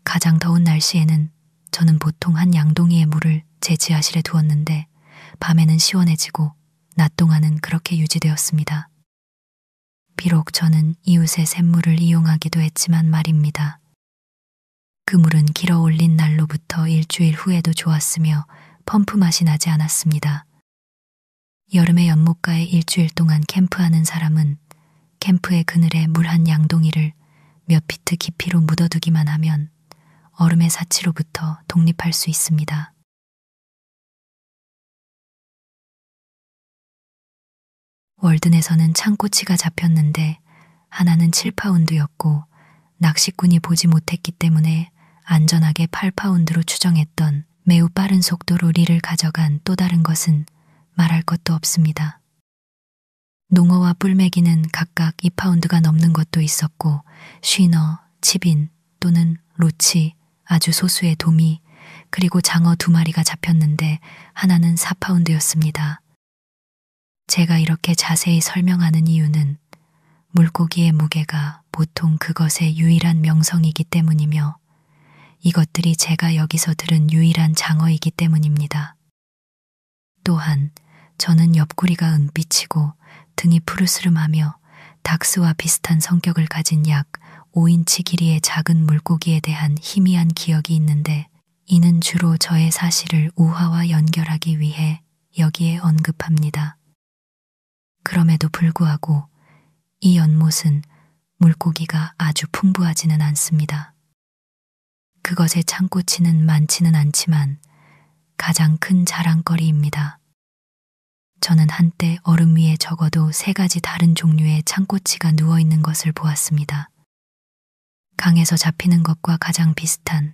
가장 더운 날씨에는 저는 보통 한 양동이의 물을 제 지하실에 두었는데 밤에는 시원해지고 낮 동안은 그렇게 유지되었습니다. 비록 저는 이웃의 샘물을 이용하기도 했지만 말입니다. 그 물은 길어 올린 날로부터 일주일 후에도 좋았으며 펌프 맛이 나지 않았습니다. 여름의 연못가에 일주일 동안 캠프하는 사람은 캠프의 그늘에 물 한 양동이를 몇 피트 깊이로 묻어두기만 하면 얼음의 사치로부터 독립할 수 있습니다. 월든에서는 창꼬치가 잡혔는데 하나는 7파운드였고 낚시꾼이 보지 못했기 때문에 안전하게 8파운드로 추정했던 매우 빠른 속도로 릴을 가져간 또 다른 것은 말할 것도 없습니다. 농어와 뿔메기는 각각 2파운드가 넘는 것도 있었고 쉬너, 치빈 또는 로치, 아주 소수의 도미, 그리고 장어 2마리가 잡혔는데 하나는 4파운드였습니다. 제가 이렇게 자세히 설명하는 이유는 물고기의 무게가 보통 그것의 유일한 명성이기 때문이며 이것들이 제가 여기서 들은 유일한 장어이기 때문입니다. 또한 저는 옆구리가 은빛이고 등이 푸르스름하며 닥스와 비슷한 성격을 가진 약 5인치 길이의 작은 물고기에 대한 희미한 기억이 있는데 이는 주로 저의 사실을 우화와 연결하기 위해 여기에 언급합니다. 그럼에도 불구하고 이 연못은 물고기가 아주 풍부하지는 않습니다. 그것의 창꼬치는 많지는 않지만 가장 큰 자랑거리입니다. 저는 한때 얼음 위에 적어도 3가지 다른 종류의 창꼬치가 누워있는 것을 보았습니다. 강에서 잡히는 것과 가장 비슷한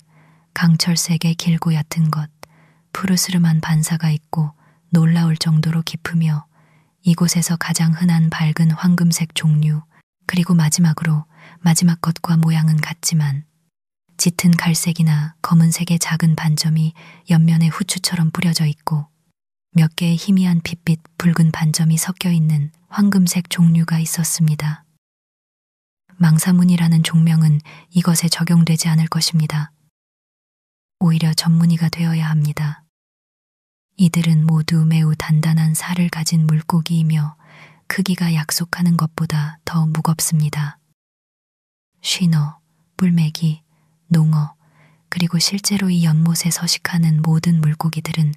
강철색의 길고 얕은 것, 푸르스름한 반사가 있고 놀라울 정도로 깊으며 이곳에서 가장 흔한 밝은 황금색 종류, 그리고 마지막으로 마지막 것과 모양은 같지만 짙은 갈색이나 검은색의 작은 반점이 옆면에 후추처럼 뿌려져 있고 몇 개의 희미한 핏빛 붉은 반점이 섞여 있는 황금색 종류가 있었습니다. 망사무늬라는 종명은 이것에 적용되지 않을 것입니다. 오히려 전무늬가 되어야 합니다. 이들은 모두 매우 단단한 살을 가진 물고기이며 크기가 약속하는 것보다 더 무겁습니다. 쉬너, 뿔메기, 농어, 그리고 실제로 이 연못에 서식하는 모든 물고기들은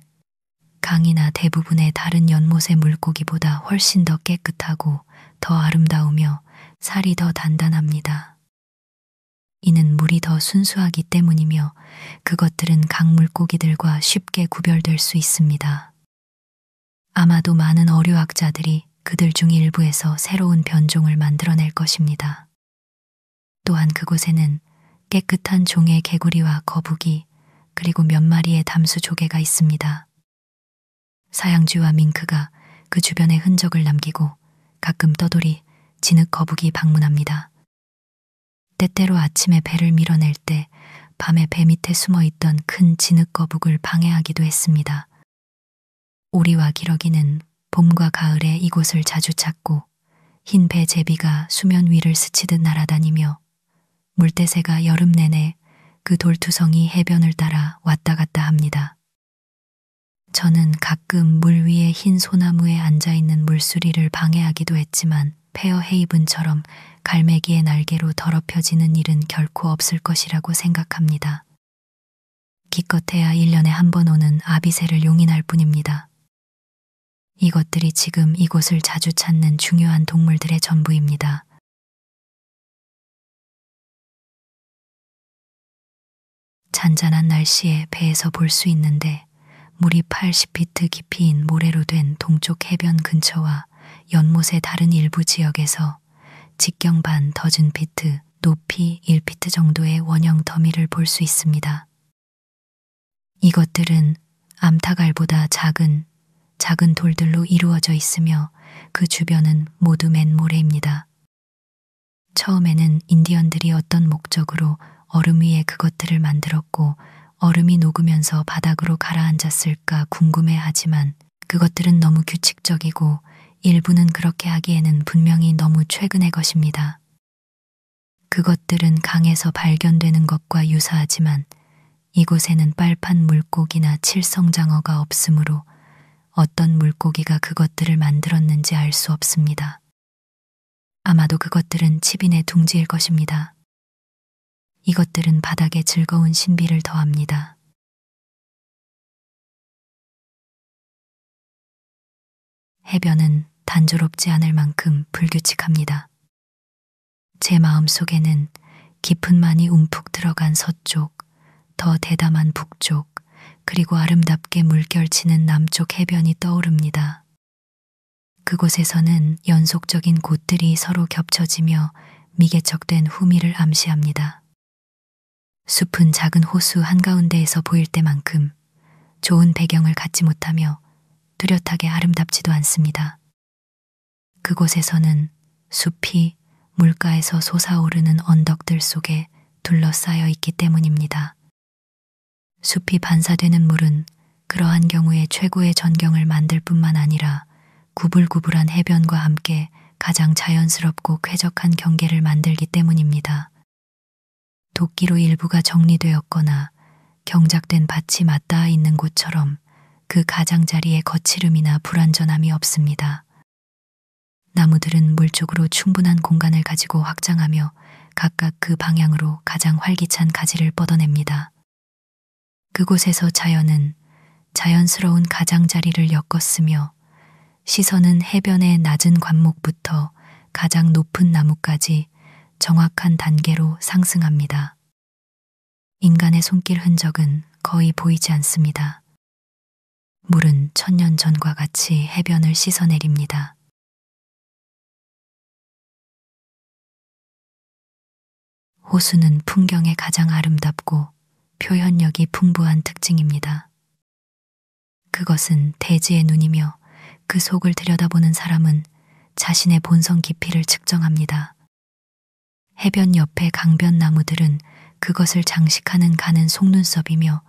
강이나 대부분의 다른 연못의 물고기보다 훨씬 더 깨끗하고 더 아름다우며 살이 더 단단합니다. 이는 물이 더 순수하기 때문이며 그것들은 강물고기들과 쉽게 구별될 수 있습니다. 아마도 많은 어류학자들이 그들 중 일부에서 새로운 변종을 만들어낼 것입니다. 또한 그곳에는 깨끗한 종의 개구리와 거북이 그리고 몇 마리의 담수 조개가 있습니다. 사양쥐와 밍크가 그 주변에 흔적을 남기고 가끔 떠돌이 진흙 거북이 방문합니다. 때때로 아침에 배를 밀어낼 때 밤에 배 밑에 숨어있던 큰 진흙 거북을 방해하기도 했습니다. 오리와 기러기는 봄과 가을에 이곳을 자주 찾고 흰 배 제비가 수면 위를 스치듯 날아다니며 물대새가 여름 내내 그 돌투성이 해변을 따라 왔다 갔다 합니다. 저는 가끔 물 위에 흰 소나무에 앉아있는 물수리를 방해하기도 했지만 페어 헤이븐처럼 갈매기의 날개로 더럽혀지는 일은 결코 없을 것이라고 생각합니다. 기껏해야 1년에 한 번 오는 아비새를 용인할 뿐입니다. 이것들이 지금 이곳을 자주 찾는 중요한 동물들의 전부입니다. 잔잔한 날씨에 배에서 볼 수 있는데 물이 80피트 깊이인 모래로 된 동쪽 해변 근처와 연못의 다른 일부 지역에서 직경 반 더즌 피트, 높이 1피트 정도의 원형 더미를 볼 수 있습니다. 이것들은 암탉알보다 작은 돌들로 이루어져 있으며 그 주변은 모두 맨모래입니다. 처음에는 인디언들이 어떤 목적으로 얼음 위에 그것들을 만들었고 얼음이 녹으면서 바닥으로 가라앉았을까 궁금해하지만 그것들은 너무 규칙적이고 일부는 그렇게 하기에는 분명히 너무 최근의 것입니다. 그것들은 강에서 발견되는 것과 유사하지만 이곳에는 빨판 물고기나 칠성장어가 없으므로 어떤 물고기가 그것들을 만들었는지 알 수 없습니다. 아마도 그것들은 치빈의 둥지일 것입니다. 이것들은 바닥에 즐거운 신비를 더합니다. 해변은 단조롭지 않을 만큼 불규칙합니다. 제 마음속에는 깊은만이 움푹 들어간 서쪽, 더 대담한 북쪽, 그리고 아름답게 물결치는 남쪽 해변이 떠오릅니다. 그곳에서는 연속적인 곳들이 서로 겹쳐지며 미개척된 후미를 암시합니다. 숲은 작은 호수 한가운데에서 보일 때만큼 좋은 배경을 갖지 못하며 뚜렷하게 아름답지도 않습니다. 그곳에서는 숲이 물가에서 솟아오르는 언덕들 속에 둘러싸여 있기 때문입니다. 숲이 반사되는 물은 그러한 경우에 최고의 전경을 만들 뿐만 아니라 구불구불한 해변과 함께 가장 자연스럽고 쾌적한 경계를 만들기 때문입니다. 도끼로 일부가 정리되었거나 경작된 밭이 맞닿아 있는 곳처럼 그 가장자리에 거칠음이나 불완전함이 없습니다. 나무들은 물 쪽으로 충분한 공간을 가지고 확장하며 각각 그 방향으로 가장 활기찬 가지를 뻗어냅니다. 그곳에서 자연은 자연스러운 가장자리를 엮었으며 시선은 해변의 낮은 관목부터 가장 높은 나무까지 정확한 단계로 상승합니다. 인간의 손길 흔적은 거의 보이지 않습니다. 물은 1000년 전과 같이 해변을 씻어내립니다. 호수는 풍경에 가장 아름답고 표현력이 풍부한 특징입니다. 그것은 대지의 눈이며 그 속을 들여다보는 사람은 자신의 본성 깊이를 측정합니다. 해변 옆의 강변 나무들은 그것을 장식하는 가는 속눈썹이며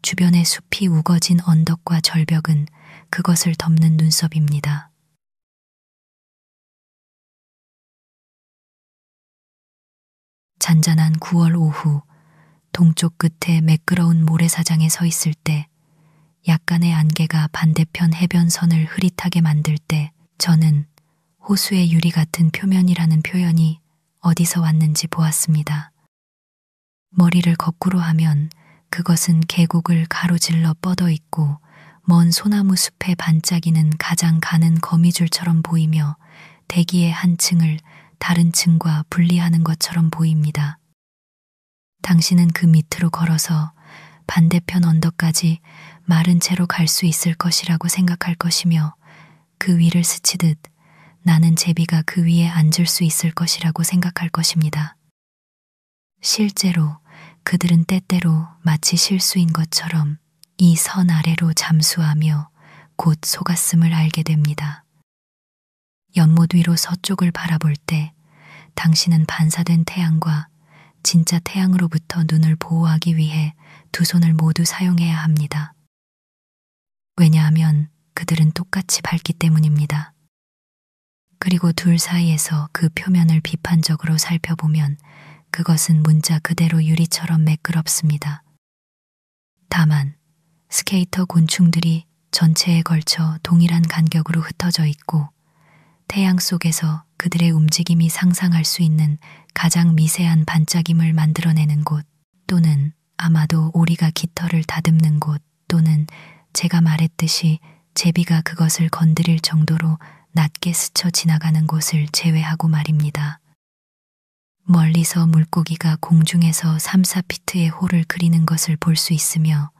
주변의 숲이 우거진 언덕과 절벽은 그것을 덮는 눈썹입니다. 잔잔한 9월 오후 동쪽 끝에 매끄러운 모래사장에 서 있을 때 약간의 안개가 반대편 해변선을 흐릿하게 만들 때 저는 호수의 유리 같은 표면이라는 표현이 어디서 왔는지 보았습니다. 머리를 거꾸로 하면 그것은 계곡을 가로질러 뻗어 있고 먼 소나무 숲에 반짝이는 가장 가는 거미줄처럼 보이며 대기의 한 층을 다른 층과 분리하는 것처럼 보입니다. 당신은 그 밑으로 걸어서 반대편 언덕까지 마른 채로 갈 수 있을 것이라고 생각할 것이며 그 위를 스치듯 나는 제비가 그 위에 앉을 수 있을 것이라고 생각할 것입니다. 실제로 그들은 때때로 마치 실수인 것처럼 이 선 아래로 잠수하며 곧 속았음을 알게 됩니다. 연못 위로 서쪽을 바라볼 때 당신은 반사된 태양과 진짜 태양으로부터 눈을 보호하기 위해 두 손을 모두 사용해야 합니다. 왜냐하면 그들은 똑같이 밝기 때문입니다. 그리고 둘 사이에서 그 표면을 비판적으로 살펴보면 그것은 문자 그대로 유리처럼 매끄럽습니다. 다만 스케이터 곤충들이 전체에 걸쳐 동일한 간격으로 흩어져 있고 태양 속에서 그들의 움직임이 상상할 수 있는 가장 미세한 반짝임을 만들어내는 곳 또는 아마도 오리가 깃털을 다듬는 곳 또는 제가 말했듯이 제비가 그것을 건드릴 정도로 낮게 스쳐 지나가는 곳을 제외하고 말입니다. 멀리서 물고기가 공중에서 3, 4피트의 홀을 그리는 것을 볼 수 있으며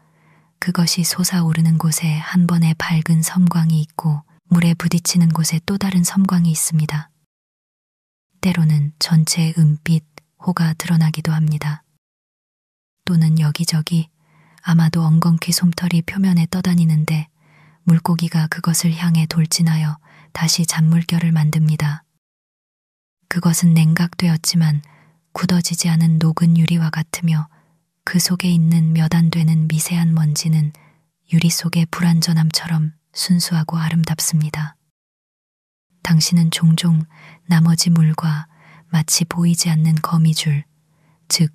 그것이 솟아오르는 곳에 한 번의 밝은 섬광이 있고 물에 부딪히는 곳에 또 다른 섬광이 있습니다. 때로는 전체 은빛 호가 드러나기도 합니다. 또는 여기저기 아마도 엉겅퀴 솜털이 표면에 떠다니는데 물고기가 그것을 향해 돌진하여 다시 잔물결을 만듭니다. 그것은 냉각되었지만 굳어지지 않은 녹은 유리와 같으며 그 속에 있는 몇 안 되는 미세한 먼지는 유리 속의 불완전함처럼 순수하고 아름답습니다. 당신은 종종 나머지 물과 마치 보이지 않는 거미줄, 즉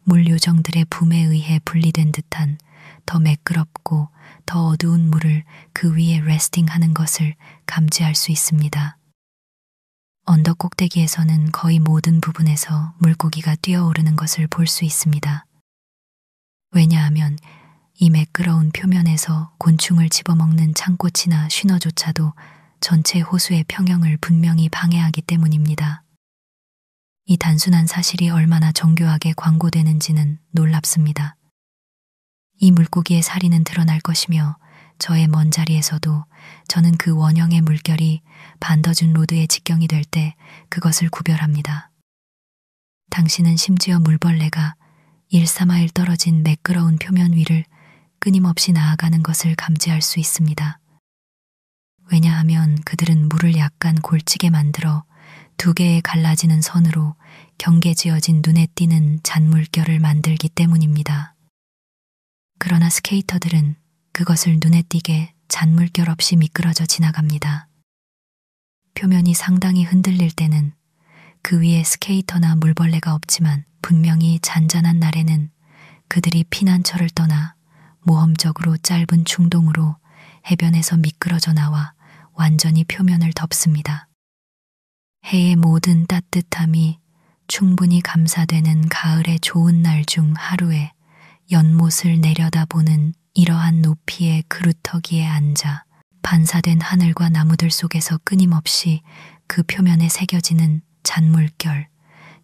물 요정들의 붐에 의해 분리된 듯한 더 매끄럽고 더 어두운 물을 그 위에 레스팅하는 것을 감지할 수 있습니다. 언덕 꼭대기에서는 거의 모든 부분에서 물고기가 뛰어오르는 것을 볼 수 있습니다. 왜냐하면 이 매끄러운 표면에서 곤충을 집어먹는 창꽃이나 쉬너조차도 전체 호수의 평형을 분명히 방해하기 때문입니다. 이 단순한 사실이 얼마나 정교하게 광고되는지는 놀랍습니다. 이 물고기의 사리는 드러날 것이며 저의 먼 자리에서도 저는 그 원형의 물결이 반더준 로드의 직경이 될 때 그것을 구별합니다. 당신은 심지어 물벌레가 1, 3마일 떨어진 매끄러운 표면 위를 끊임없이 나아가는 것을 감지할 수 있습니다. 왜냐하면 그들은 물을 약간 골치게 만들어 두 개의 갈라지는 선으로 경계지어진 눈에 띄는 잔물결을 만들기 때문입니다. 그러나 스케이터들은 그것을 눈에 띄게 잔물결 없이 미끄러져 지나갑니다. 표면이 상당히 흔들릴 때는 그 위에 스케이터나 물벌레가 없지만 분명히 잔잔한 날에는 그들이 피난처를 떠나 모험적으로 짧은 충동으로 해변에서 미끄러져 나와 완전히 표면을 덮습니다. 해의 모든 따뜻함이 충분히 감사되는 가을의 좋은 날 중 하루에 연못을 내려다보는 이러한 높이의 그루터기에 앉아 반사된 하늘과 나무들 속에서 끊임없이 그 표면에 새겨지는 잔물결,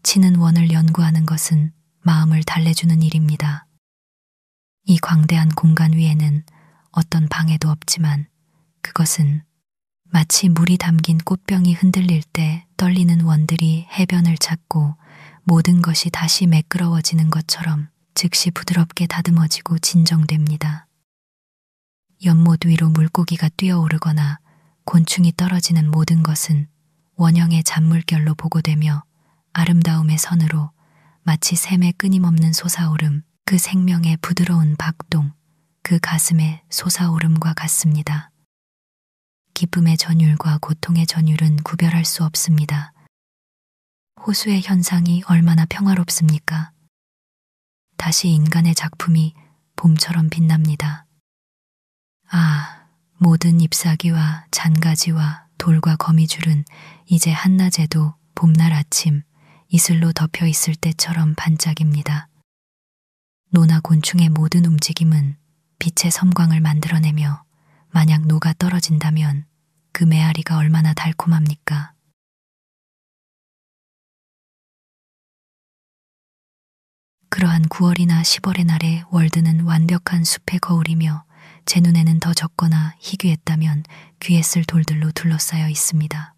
치는 원을 연구하는 것은 마음을 달래주는 일입니다. 이 광대한 공간 위에는 어떤 방해도 없지만 그것은 마치 물이 담긴 꽃병이 흔들릴 때 떨리는 원들이 해변을 찾고 모든 것이 다시 매끄러워지는 것처럼 즉시 부드럽게 다듬어지고 진정됩니다. 연못 위로 물고기가 뛰어오르거나 곤충이 떨어지는 모든 것은 원형의 잔물결로 보고되며 아름다움의 선으로 마치 샘의 끊임없는 솟아오름, 그 생명의 부드러운 박동, 그 가슴의 솟아오름과 같습니다. 기쁨의 전율과 고통의 전율은 구별할 수 없습니다. 호수의 현상이 얼마나 평화롭습니까? 다시 인간의 작품이 봄처럼 빛납니다. 아, 모든 잎사귀와 잔가지와 돌과 거미줄은 이제 한낮에도 봄날 아침 이슬로 덮여 있을 때처럼 반짝입니다. 노나 곤충의 모든 움직임은 빛의 섬광을 만들어내며 만약 노가 떨어진다면 그 메아리가 얼마나 달콤합니까? 그러한 9월이나 10월의 날에 월드는 완벽한 숲의 거울이며 제 눈에는 더 적거나 희귀했다면 귀에 쓸 돌들로 둘러싸여 있습니다.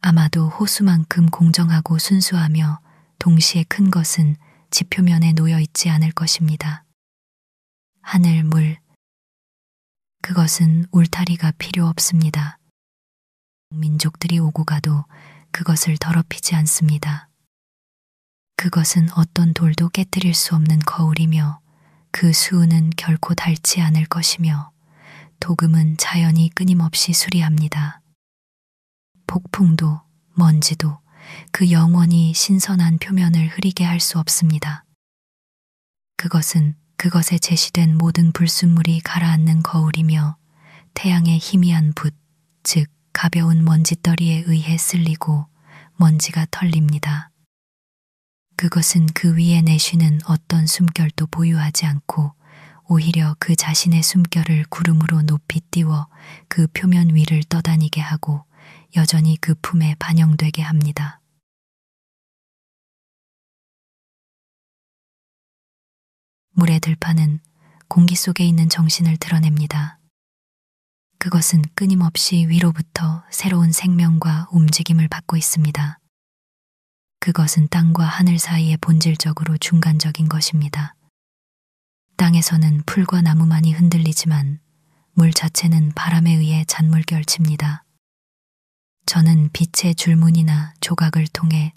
아마도 호수만큼 공정하고 순수하며 동시에 큰 것은 지표면에 놓여 있지 않을 것입니다. 하늘, 물, 그것은 울타리가 필요 없습니다. 민족들이 오고 가도 그것을 더럽히지 않습니다. 그것은 어떤 돌도 깨뜨릴 수 없는 거울이며 그 수은은 결코 닳지 않을 것이며 도금은 자연이 끊임없이 수리합니다. 폭풍도 먼지도 그 영원히 신선한 표면을 흐리게 할 수 없습니다. 그것은 그것에 제시된 모든 불순물이 가라앉는 거울이며 태양의 희미한 붓, 즉 가벼운 먼지떨이에 의해 쓸리고 먼지가 털립니다. 그것은 그 위에 내쉬는 어떤 숨결도 보유하지 않고 오히려 그 자신의 숨결을 구름으로 높이 띄워 그 표면 위를 떠다니게 하고 여전히 그 품에 반영되게 합니다. 물의 들판은 공기 속에 있는 정신을 드러냅니다. 그것은 끊임없이 위로부터 새로운 생명과 움직임을 받고 있습니다. 그것은 땅과 하늘 사이에 본질적으로 중간적인 것입니다. 땅에서는 풀과 나무만이 흔들리지만 물 자체는 바람에 의해 잔물결칩니다. 저는 빛의 줄무늬나 조각을 통해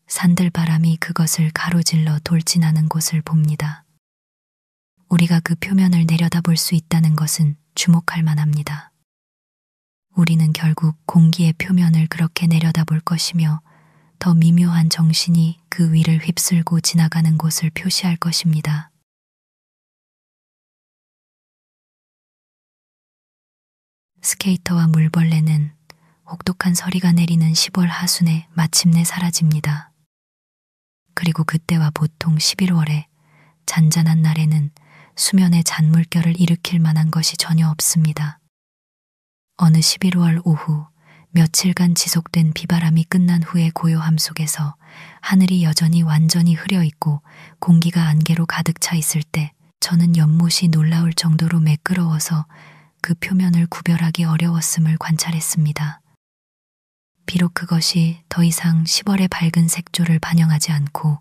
산들바람이 그것을 가로질러 돌진하는 곳을 봅니다. 우리가 그 표면을 내려다볼 수 있다는 것은 주목할 만합니다. 우리는 결국 공기의 표면을 그렇게 내려다볼 것이며 더 미묘한 정신이 그 위를 휩쓸고 지나가는 곳을 표시할 것입니다. 스케이터와 물벌레는 혹독한 서리가 내리는 10월 하순에 마침내 사라집니다. 그리고 그때와 보통 11월에 잔잔한 날에는 수면에 잔물결을 일으킬 만한 것이 전혀 없습니다. 어느 11월 오후 며칠간 지속된 비바람이 끝난 후의 고요함 속에서 하늘이 여전히 완전히 흐려 있고 공기가 안개로 가득 차 있을 때 저는 연못이 놀라울 정도로 매끄러워서 그 표면을 구별하기 어려웠음을 관찰했습니다. 비록 그것이 더 이상 10월의 밝은 색조를 반영하지 않고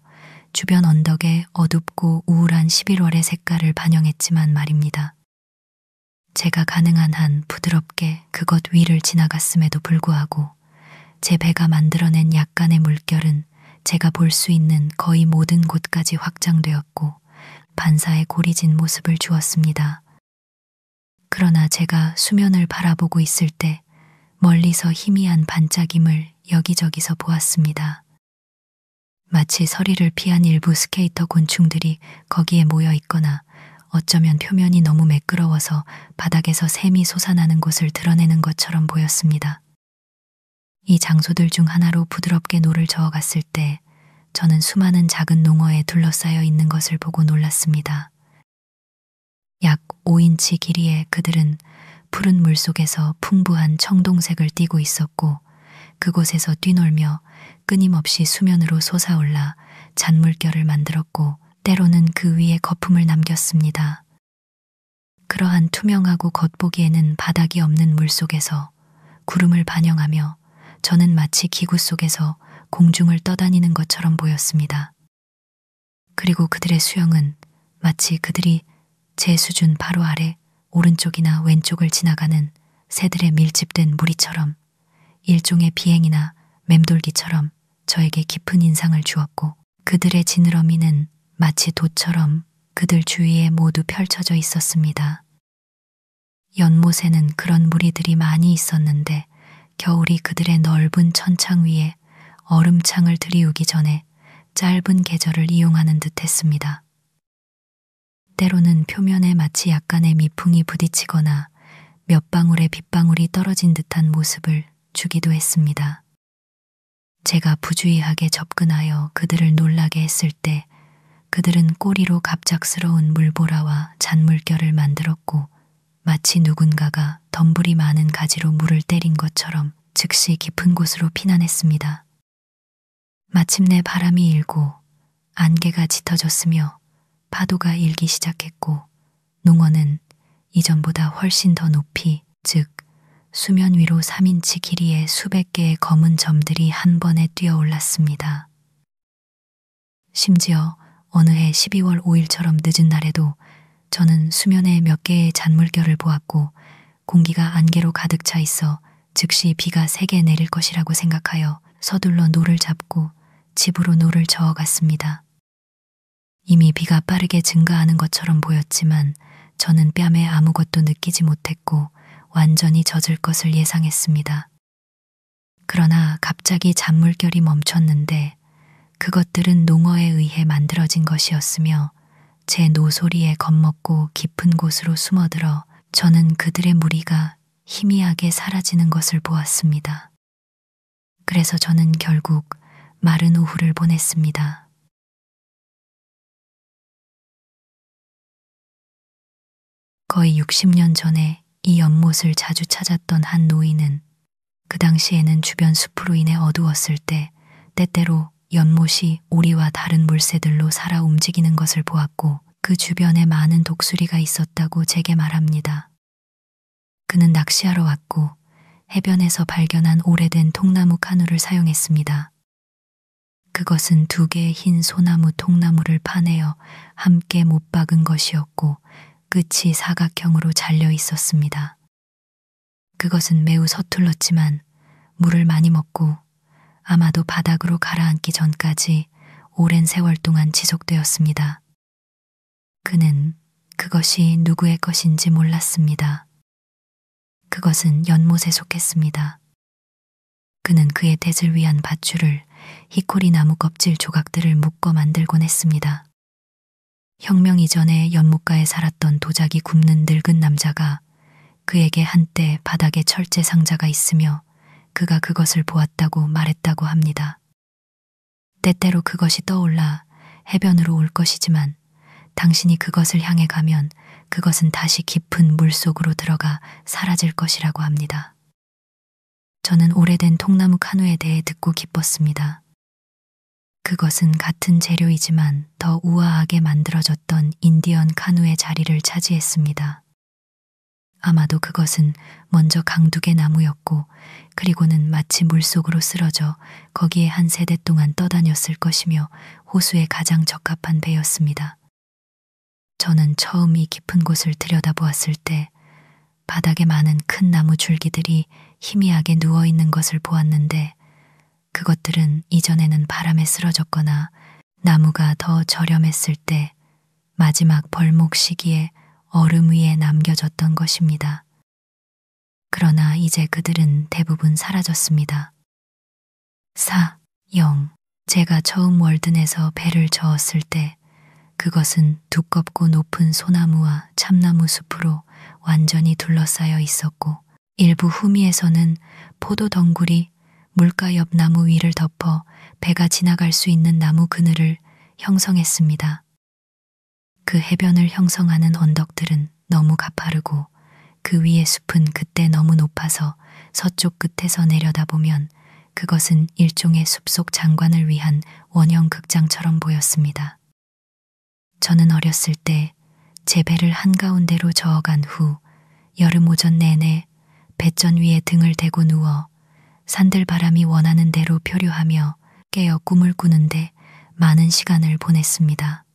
주변 언덕의 어둡고 우울한 11월의 색깔을 반영했지만 말입니다. 제가 가능한 한 부드럽게 그것 위를 지나갔음에도 불구하고 제 배가 만들어낸 약간의 물결은 제가 볼 수 있는 거의 모든 곳까지 확장되었고 반사의 고리진 모습을 주었습니다. 그러나 제가 수면을 바라보고 있을 때 멀리서 희미한 반짝임을 여기저기서 보았습니다. 마치 서리를 피한 일부 스케이터 곤충들이 거기에 모여 있거나 어쩌면 표면이 너무 매끄러워서 바닥에서 샘이 솟아나는 곳을 드러내는 것처럼 보였습니다. 이 장소들 중 하나로 부드럽게 노를 저어갔을 때 저는 수많은 작은 농어에 둘러싸여 있는 것을 보고 놀랐습니다. 약 5인치 길이의 그들은 푸른 물속에서 풍부한 청동색을 띠고 있었고 그곳에서 뛰놀며 끊임없이 수면으로 솟아올라 잔물결을 만들었고 때로는 그 위에 거품을 남겼습니다. 그러한 투명하고 겉보기에는 바닥이 없는 물속에서 구름을 반영하며 저는 마치 기구 속에서 공중을 떠다니는 것처럼 보였습니다. 그리고 그들의 수영은 마치 그들이 제 수준 바로 아래 오른쪽이나 왼쪽을 지나가는 새들의 밀집된 무리처럼 일종의 비행이나 맴돌기처럼 저에게 깊은 인상을 주었고 그들의 지느러미는 마치 돛처럼 그들 주위에 모두 펼쳐져 있었습니다. 연못에는 그런 무리들이 많이 있었는데 겨울이 그들의 넓은 천창 위에 얼음창을 들이우기 전에 짧은 계절을 이용하는 듯 했습니다. 때로는 표면에 마치 약간의 미풍이 부딪히거나 몇 방울의 빗방울이 떨어진 듯한 모습을 주기도 했습니다. 제가 부주의하게 접근하여 그들을 놀라게 했을 때 그들은 꼬리로 갑작스러운 물보라와 잔물결을 만들었고 마치 누군가가 덤불이 많은 가지로 물을 때린 것처럼 즉시 깊은 곳으로 피난했습니다. 마침내 바람이 일고 안개가 짙어졌으며 파도가 일기 시작했고 농어는 이전보다 훨씬 더 높이, 즉 수면 위로 3인치 길이의 수백 개의 검은 점들이 한 번에 뛰어올랐습니다. 심지어 어느 해 12월 5일처럼 늦은 날에도 저는 수면에 몇 개의 잔물결을 보았고 공기가 안개로 가득 차 있어 즉시 비가 세게 내릴 것이라고 생각하여 서둘러 노를 잡고 집으로 노를 저어갔습니다. 이미 비가 빠르게 증가하는 것처럼 보였지만 저는 뺨에 아무것도 느끼지 못했고 완전히 젖을 것을 예상했습니다. 그러나 갑자기 잔물결이 멈췄는데 그것들은 농어에 의해 만들어진 것이었으며 제 노소리에 겁먹고 깊은 곳으로 숨어들어 저는 그들의 무리가 희미하게 사라지는 것을 보았습니다. 그래서 저는 결국 마른 오후를 보냈습니다. 거의 60년 전에 이 연못을 자주 찾았던 한 노인은 그 당시에는 주변 숲으로 인해 어두웠을 때 때때로 연못이 오리와 다른 물새들로 살아 움직이는 것을 보았고 그 주변에 많은 독수리가 있었다고 제게 말합니다. 그는 낚시하러 왔고 해변에서 발견한 오래된 통나무 카누를 사용했습니다. 그것은 2개의 흰 소나무 통나무를 파내어 함께 못 박은 것이었고 끝이 사각형으로 잘려 있었습니다. 그것은 매우 서툴렀지만 물을 많이 먹고 아마도 바닥으로 가라앉기 전까지 오랜 세월 동안 지속되었습니다. 그는 그것이 누구의 것인지 몰랐습니다. 그것은 연못에 속했습니다. 그는 그의 돛을 위한 밧줄을 히코리 나무 껍질 조각들을 묶어 만들곤 했습니다. 혁명 이전에 연못가에 살았던 도자기 굽는 늙은 남자가 그에게 한때 바닥에 철제 상자가 있으며 그가 그것을 보았다고 말했다고 합니다. 때때로 그것이 떠올라 해변으로 올 것이지만 당신이 그것을 향해 가면 그것은 다시 깊은 물속으로 들어가 사라질 것이라고 합니다. 저는 오래된 통나무 카누에 대해 듣고 기뻤습니다. 그것은 같은 재료이지만 더 우아하게 만들어졌던 인디언 카누의 자리를 차지했습니다. 아마도 그것은 먼저 강두개 나무였고 그리고는 마치 물속으로 쓰러져 거기에 한 세대 동안 떠다녔을 것이며 호수에 가장 적합한 배였습니다. 저는 처음 이 깊은 곳을 들여다보았을 때 바닥에 많은 큰 나무 줄기들이 희미하게 누워있는 것을 보았는데 그것들은 이전에는 바람에 쓰러졌거나 나무가 더 저렴했을 때 마지막 벌목 시기에 얼음 위에 남겨졌던 것입니다. 그러나 이제 그들은 대부분 사라졌습니다. 4.0 제가 처음 월든에서 배를 저었을 때 그것은 두껍고 높은 소나무와 참나무 숲으로 완전히 둘러싸여 있었고 일부 후미에서는 포도 덩굴이 물가 옆 나무 위를 덮어 배가 지나갈 수 있는 나무 그늘을 형성했습니다. 그 해변을 형성하는 언덕들은 너무 가파르고 그 위의 숲은 그때 너무 높아서 서쪽 끝에서 내려다보면 그것은 일종의 숲속 장관을 위한 원형 극장처럼 보였습니다. 저는 어렸을 때 제 배를 한가운데로 저어간 후 여름 오전 내내 뱃전 위에 등을 대고 누워 산들바람이 원하는 대로 표류하며 깨어 꿈을 꾸는데 많은 시간을 보냈습니다.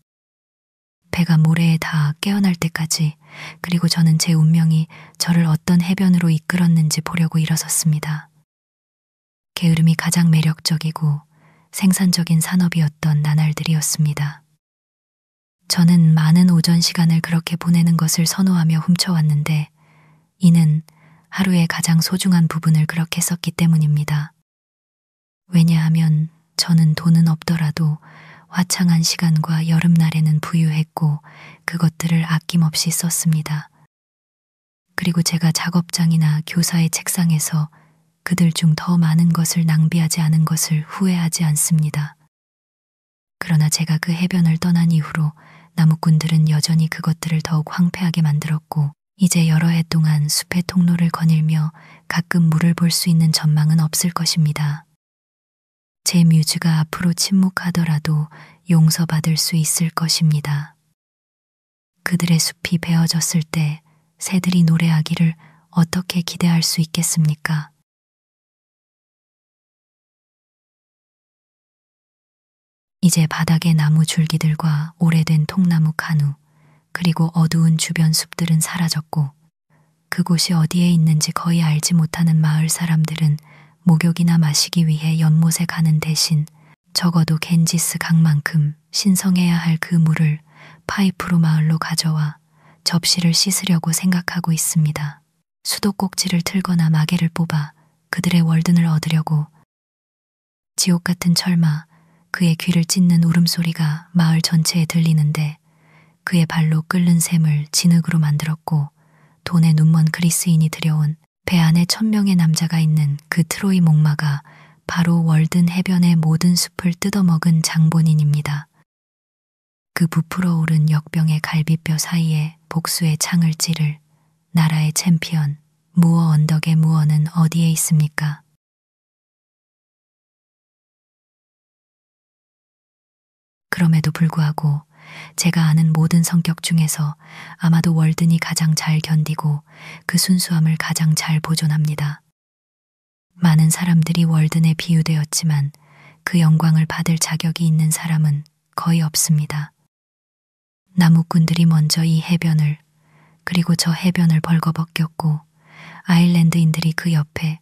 배가 모래에 닿아 깨어날 때까지 그리고 저는 제 운명이 저를 어떤 해변으로 이끌었는지 보려고 일어섰습니다. 게으름이 가장 매력적이고 생산적인 산업이었던 나날들이었습니다. 저는 많은 오전 시간을 그렇게 보내는 것을 선호하며 훔쳐왔는데 이는 하루의 가장 소중한 부분을 그렇게 썼기 때문입니다. 왜냐하면 저는 돈은 없더라도 화창한 시간과 여름날에는 부유했고 그것들을 아낌없이 썼습니다. 그리고 제가 작업장이나 교사의 책상에서 그들 중 더 많은 것을 낭비하지 않은 것을 후회하지 않습니다. 그러나 제가 그 해변을 떠난 이후로 나무꾼들은 여전히 그것들을 더욱 황폐하게 만들었고 이제 여러 해 동안 숲의 통로를 거닐며 가끔 물을 볼 수 있는 전망은 없을 것입니다. 제 뮤즈가 앞으로 침묵하더라도 용서받을 수 있을 것입니다. 그들의 숲이 베어졌을 때 새들이 노래하기를 어떻게 기대할 수 있겠습니까? 이제 바닥의 나무 줄기들과 오래된 통나무 카누, 그리고 어두운 주변 숲들은 사라졌고 그곳이 어디에 있는지 거의 알지 못하는 마을 사람들은 목욕이나 마시기 위해 연못에 가는 대신 적어도 겐지스 강만큼 신성해야 할 그 물을 파이프로 마을로 가져와 접시를 씻으려고 생각하고 있습니다. 수도꼭지를 틀거나 마개를 뽑아 그들의 월든을 얻으려고 지옥 같은 철마, 그의 귀를 찢는 울음소리가 마을 전체에 들리는데 그의 발로 끓는 샘을 진흙으로 만들었고 돈에 눈먼 그리스인이 들여온 배 안에 1000명의 남자가 있는 그 트로이 목마가 바로 월든 해변의 모든 숲을 뜯어먹은 장본인입니다. 그 부풀어 오른 역병의 갈비뼈 사이에 복수의 창을 찌를 나라의 챔피언 무어 언덕의 무어는 어디에 있습니까? 그럼에도 불구하고 제가 아는 모든 성격 중에서 아마도 월든이 가장 잘 견디고 그 순수함을 가장 잘 보존합니다. 많은 사람들이 월든에 비유되었지만 그 영광을 받을 자격이 있는 사람은 거의 없습니다. 나무꾼들이 먼저 이 해변을 그리고 저 해변을 벌거벗겼고 아일랜드인들이 그 옆에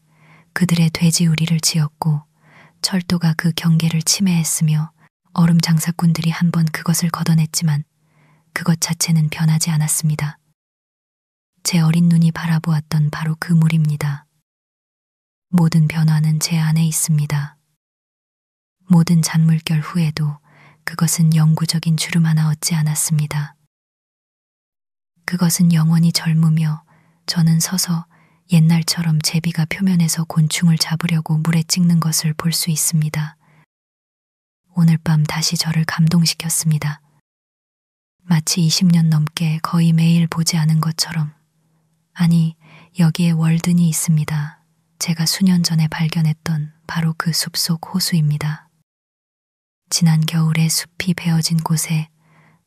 그들의 돼지우리를 지었고 철도가 그 경계를 침해했으며 얼음 장사꾼들이 한 번 그것을 걷어냈지만 그것 자체는 변하지 않았습니다. 제 어린 눈이 바라보았던 바로 그 물입니다. 모든 변화는 제 안에 있습니다. 모든 잔물결 후에도 그것은 영구적인 주름 하나 얻지 않았습니다. 그것은 영원히 젊으며 저는 서서 옛날처럼 제비가 표면에서 곤충을 잡으려고 물에 찍는 것을 볼 수 있습니다. 오늘 밤 다시 저를 감동시켰습니다. 마치 20년 넘게 거의 매일 보지 않은 것처럼. 아니, 여기에 월든이 있습니다. 제가 수년 전에 발견했던 바로 그 숲속 호수입니다. 지난 겨울에 숲이 베어진 곳에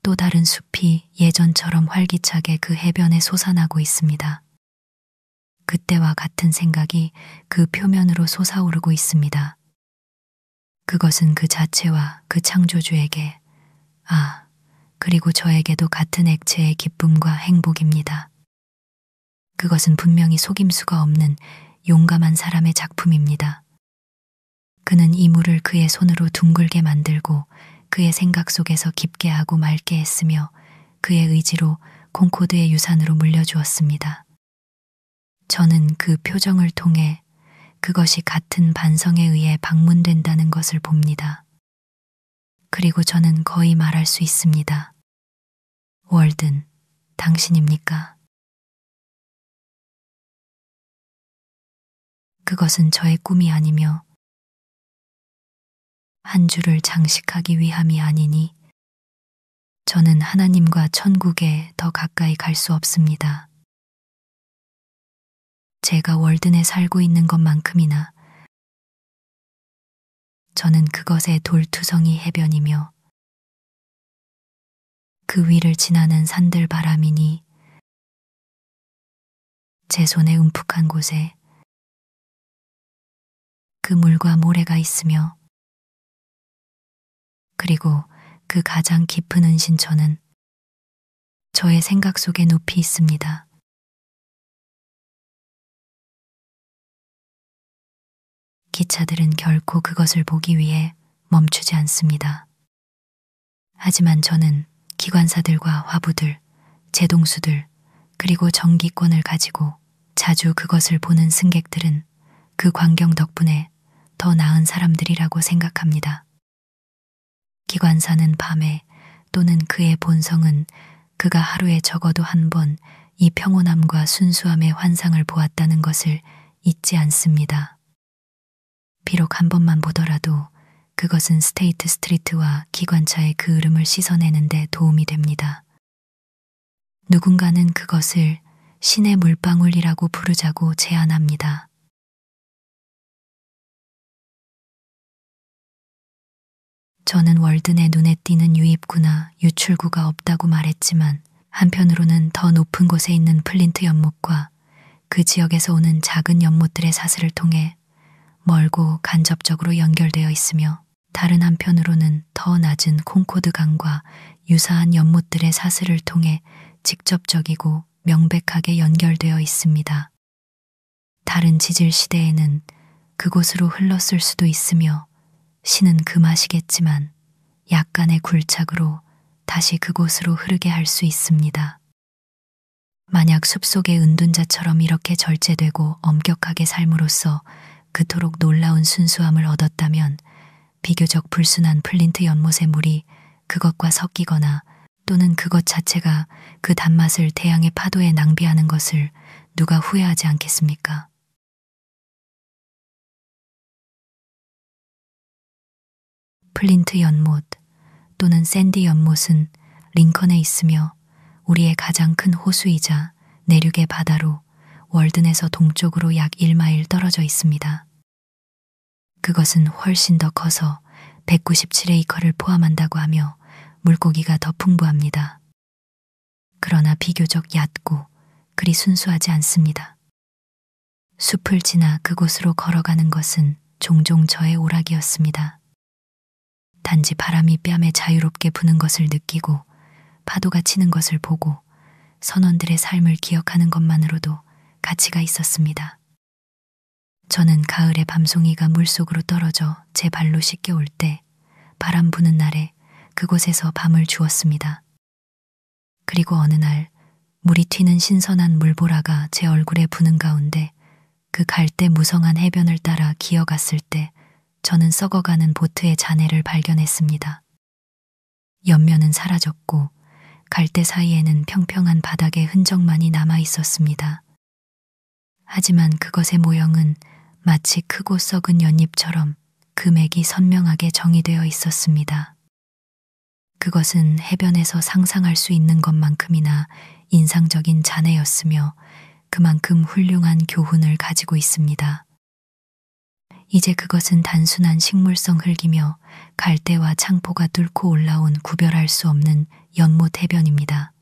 또 다른 숲이 예전처럼 활기차게 그 해변에 솟아나고 있습니다. 그때와 같은 생각이 그 표면으로 솟아오르고 있습니다. 그것은 그 자체와 그 창조주에게, 그리고 저에게도 같은 액체의 기쁨과 행복입니다. 그것은 분명히 속임수가 없는 용감한 사람의 작품입니다. 그는 이 물을 그의 손으로 둥글게 만들고 그의 생각 속에서 깊게 하고 맑게 했으며 그의 의지로 콩코드의 유산으로 물려주었습니다. 저는 그 표정을 통해 그것이 같은 반성에 의해 방문된다는 것을 봅니다. 그리고 저는 거의 말할 수 있습니다. 월든, 당신입니까? 그것은 저의 꿈이 아니며 한 줄을 장식하기 위함이 아니니 저는 하나님과 천국에 더 가까이 갈 수 없습니다. 제가 월든에 살고 있는 것만큼이나 저는 그것의 돌투성이 해변이며 그 위를 지나는 산들 바람이니 제 손에 움푹한 곳에 그 물과 모래가 있으며 그리고 그 가장 깊은 은신처는 저의 생각 속에 높이 있습니다. 기차들은 결코 그것을 보기 위해 멈추지 않습니다. 하지만 저는 기관사들과 화부들, 제동수들, 그리고 정기권을 가지고 자주 그것을 보는 승객들은 그 광경 덕분에 더 나은 사람들이라고 생각합니다. 기관사는 밤에 또는 그의 본성은 그가 하루에 적어도 한 번 이 평온함과 순수함의 환상을 보았다는 것을 잊지 않습니다. 비록 한 번만 보더라도 그것은 스테이트 스트리트와 기관차의 그 흐름을 씻어내는 데 도움이 됩니다. 누군가는 그것을 신의 물방울이라고 부르자고 제안합니다. 저는 월든의 눈에 띄는 유입구나 유출구가 없다고 말했지만 한편으로는 더 높은 곳에 있는 플린트 연못과 그 지역에서 오는 작은 연못들의 사슬을 통해 멀고 간접적으로 연결되어 있으며 다른 한편으로는 더 낮은 콩코드 강과 유사한 연못들의 사슬을 통해 직접적이고 명백하게 연결되어 있습니다. 다른 지질 시대에는 그곳으로 흘렀을 수도 있으며 신은 그 맛이겠지만 약간의 굴착으로 다시 그곳으로 흐르게 할 수 있습니다. 만약 숲속의 은둔자처럼 이렇게 절제되고 엄격하게 삶으로써 그토록 놀라운 순수함을 얻었다면 비교적 불순한 플린트 연못의 물이 그것과 섞이거나 또는 그것 자체가 그 단맛을 태양의 파도에 낭비하는 것을 누가 후회하지 않겠습니까? 플린트 연못 또는 샌디 연못은 링컨에 있으며 우리의 가장 큰 호수이자 내륙의 바다로 월든에서 동쪽으로 약 1마일 떨어져 있습니다. 그것은 훨씬 더 커서 197에이커를 포함한다고 하며 물고기가 더 풍부합니다. 그러나 비교적 얕고 그리 순수하지 않습니다. 숲을 지나 그곳으로 걸어가는 것은 종종 저의 오락이었습니다. 단지 바람이 뺨에 자유롭게 부는 것을 느끼고 파도가 치는 것을 보고 선원들의 삶을 기억하는 것만으로도 가치가 있었습니다. 저는 가을에 밤송이가 물속으로 떨어져 제 발로 씻겨올 때 바람 부는 날에 그곳에서 밤을 주었습니다. 그리고 어느 날 물이 튀는 신선한 물보라가 제 얼굴에 부는 가운데 그 갈대 무성한 해변을 따라 기어갔을 때 저는 썩어가는 보트의 잔해를 발견했습니다. 옆면은 사라졌고 갈대 사이에는 평평한 바닥의 흔적만이 남아 있었습니다. 하지만 그것의 모형은 마치 크고 썩은 연잎처럼 금액이 선명하게 정의되어 있었습니다. 그것은 해변에서 상상할 수 있는 것만큼이나 인상적인 잔해였으며 그만큼 훌륭한 교훈을 가지고 있습니다. 이제 그것은 단순한 식물성 흙이며 갈대와 창포가 뚫고 올라온 구별할 수 없는 연못 해변입니다.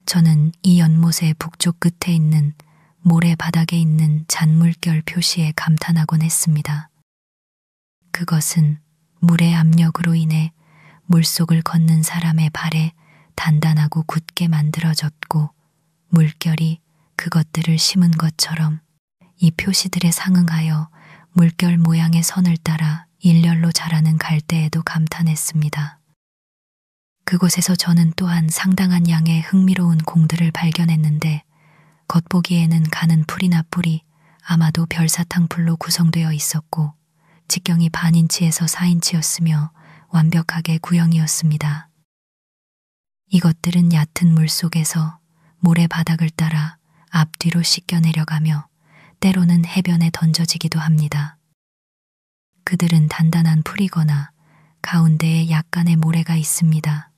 저는 이 연못의 북쪽 끝에 있는 모래 바닥에 있는 잔물결 표시에 감탄하곤 했습니다. 그것은 물의 압력으로 인해 물속을 걷는 사람의 발에 단단하고 굳게 만들어졌고 물결이 그것들을 심은 것처럼 이 표시들에 상응하여 물결 모양의 선을 따라 일렬로 자라는 갈대에도 감탄했습니다. 그곳에서 저는 또한 상당한 양의 흥미로운 공들을 발견했는데 겉보기에는 가는 풀이나 뿔이 아마도 별사탕풀로 구성되어 있었고 직경이 반인치에서 4인치였으며 완벽하게 구형이었습니다. 이것들은 얕은 물속에서 모래바닥을 따라 앞뒤로 씻겨 내려가며 때로는 해변에 던져지기도 합니다. 그들은 단단한 풀이거나 가운데에 약간의 모래가 있습니다.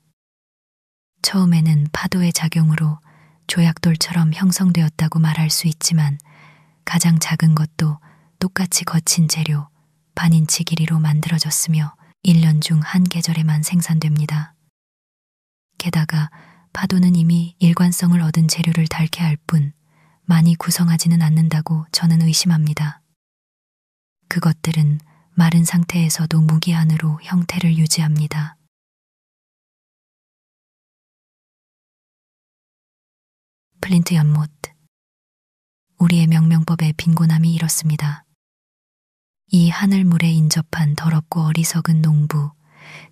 처음에는 파도의 작용으로 조약돌처럼 형성되었다고 말할 수 있지만 가장 작은 것도 똑같이 거친 재료 반인치 길이로 만들어졌으며 1년 중 한 계절에만 생산됩니다. 게다가 파도는 이미 일관성을 얻은 재료를 닳게 할 뿐 많이 구성하지는 않는다고 저는 의심합니다. 그것들은 마른 상태에서도 무기한으로 형태를 유지합니다. 플린트 연못. 우리의 명명법의 빈곤함이 이렇습니다. 이 하늘물에 인접한 더럽고 어리석은 농부,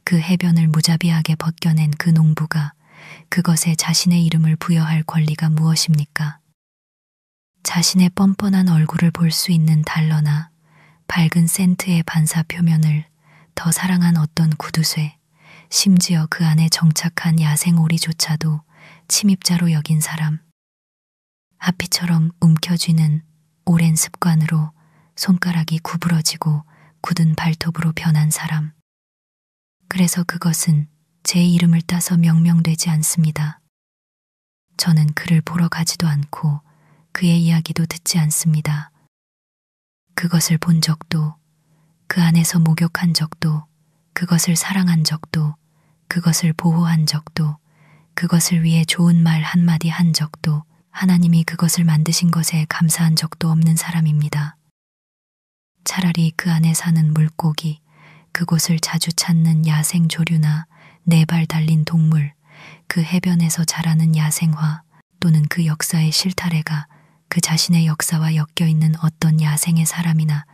그 해변을 무자비하게 벗겨낸 그 농부가 그것에 자신의 이름을 부여할 권리가 무엇입니까? 자신의 뻔뻔한 얼굴을 볼 수 있는 달러나 밝은 센트의 반사 표면을 더 사랑한 어떤 구두쇠, 심지어 그 안에 정착한 야생 오리조차도 침입자로 여긴 사람. 하피처럼 움켜쥐는 오랜 습관으로 손가락이 구부러지고 굳은 발톱으로 변한 사람. 그래서 그것은 제 이름을 따서 명명되지 않습니다. 저는 그를 보러 가지도 않고 그의 이야기도 듣지 않습니다. 그것을 본 적도, 그 안에서 목욕한 적도, 그것을 사랑한 적도, 그것을 보호한 적도, 그것을 위해 좋은 말 한마디 한 적도, 하나님이 그것을 만드신 것에 감사한 적도 없는 사람입니다. 차라리 그 안에 사는 물고기, 그곳을 자주 찾는 야생 조류나 4발 달린 동물, 그 해변에서 자라는 야생화 또는 그 역사의 실타래가 그 자신의 역사와 엮여있는 어떤 야생의 사람이나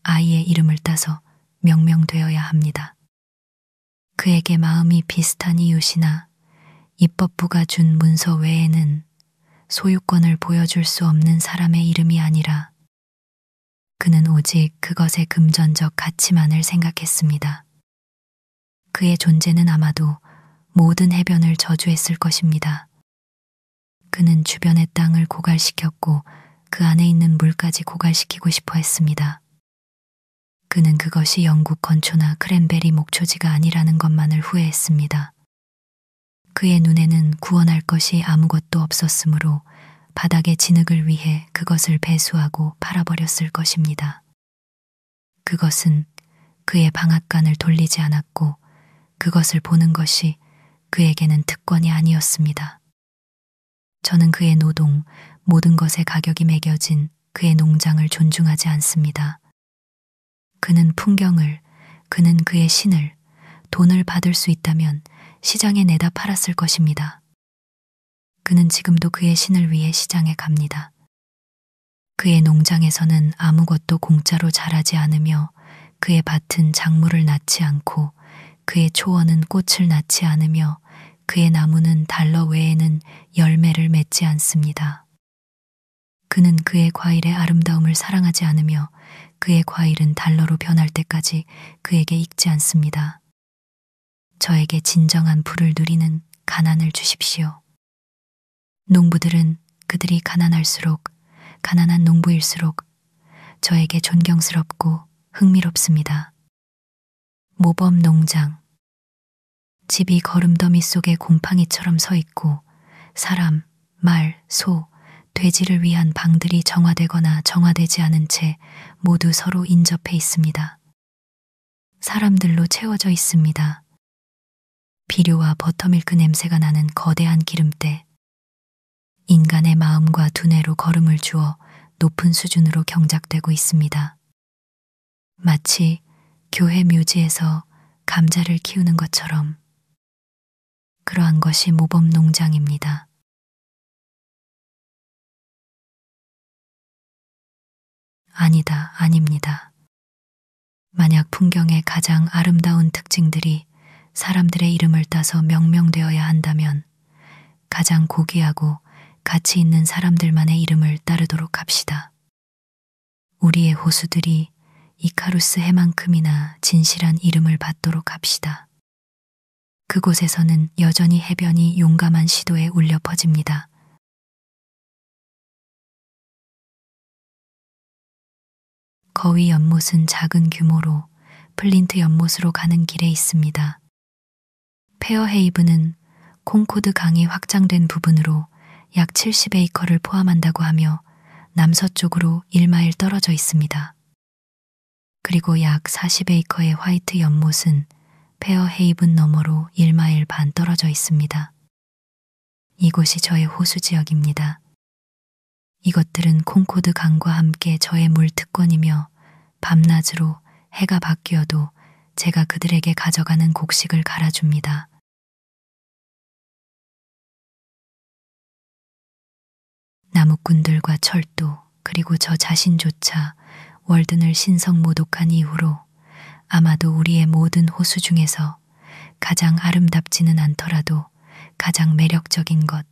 아이의 이름을 따서 명명되어야 합니다. 그에게 마음이 비슷한 이웃이나 입법부가 준 문서 외에는 소유권을 보여줄 수 없는 사람의 이름이 아니라 그는 오직 그것의 금전적 가치만을 생각했습니다. 그의 존재는 아마도 모든 해변을 저주했을 것입니다. 그는 주변의 땅을 고갈시켰고 그 안에 있는 물까지 고갈시키고 싶어 했습니다. 그는 그것이 영국 건초나 크랜베리 목초지가 아니라는 것만을 후회했습니다. 그의 눈에는 구원할 것이 아무것도 없었으므로 바닥의 진흙을 위해 그것을 배수하고 팔아버렸을 것입니다. 그것은 그의 방앗간을 돌리지 않았고 그것을 보는 것이 그에게는 특권이 아니었습니다. 저는 그의 노동, 모든 것에 가격이 매겨진 그의 농장을 존중하지 않습니다. 그는 풍경을, 그는 그의 신을, 돈을 받을 수 있다면 시장에 내다 팔았을 것입니다. 그는 지금도 그의 신을 위해 시장에 갑니다. 그의 농장에서는 아무것도 공짜로 자라지 않으며 그의 밭은 작물을 낳지 않고 그의 초원은 꽃을 낳지 않으며 그의 나무는 달러 외에는 열매를 맺지 않습니다. 그는 그의 과일의 아름다움을 사랑하지 않으며 그의 과일은 달러로 변할 때까지 그에게 익지 않습니다. 저에게 진정한 부를 누리는 가난을 주십시오. 농부들은 그들이 가난할수록, 가난한 농부일수록 저에게 존경스럽고 흥미롭습니다. 모범 농장. 집이 거름더미 속에 곰팡이처럼 서 있고 사람, 말, 소, 돼지를 위한 방들이 정화되거나 정화되지 않은 채 모두 서로 인접해 있습니다. 사람들로 채워져 있습니다. 비료와 버터밀크 냄새가 나는 거대한 기름때. 인간의 마음과 두뇌로 걸음을 주어 높은 수준으로 경작되고 있습니다. 마치 교회 묘지에서 감자를 키우는 것처럼 그러한 것이 모범 농장입니다. 아니다, 아닙니다. 만약 풍경의 가장 아름다운 특징들이 사람들의 이름을 따서 명명되어야 한다면 가장 고귀하고 가치 있는 사람들만의 이름을 따르도록 합시다. 우리의 호수들이 이카루스 해만큼이나 진실한 이름을 받도록 합시다. 그곳에서는 여전히 해변이 용감한 시도에 울려 퍼집니다. 거위 연못은 작은 규모로 플린트 연못으로 가는 길에 있습니다. 페어헤이븐은 콩코드 강이 확장된 부분으로 약 70에이커를 포함한다고 하며 남서쪽으로 1마일 떨어져 있습니다. 그리고 약 40에이커의 화이트 연못은 페어헤이븐 너머로 1마일 반 떨어져 있습니다. 이곳이 저의 호수 지역입니다. 이것들은 콩코드 강과 함께 저의 물 특권이며 밤낮으로 해가 바뀌어도 제가 그들에게 가져가는 곡식을 갈아줍니다. 나무꾼들과 철도 그리고 저 자신조차 월든을 신성모독한 이후로 아마도 우리의 모든 호수 중에서 가장 아름답지는 않더라도 가장 매력적인 것,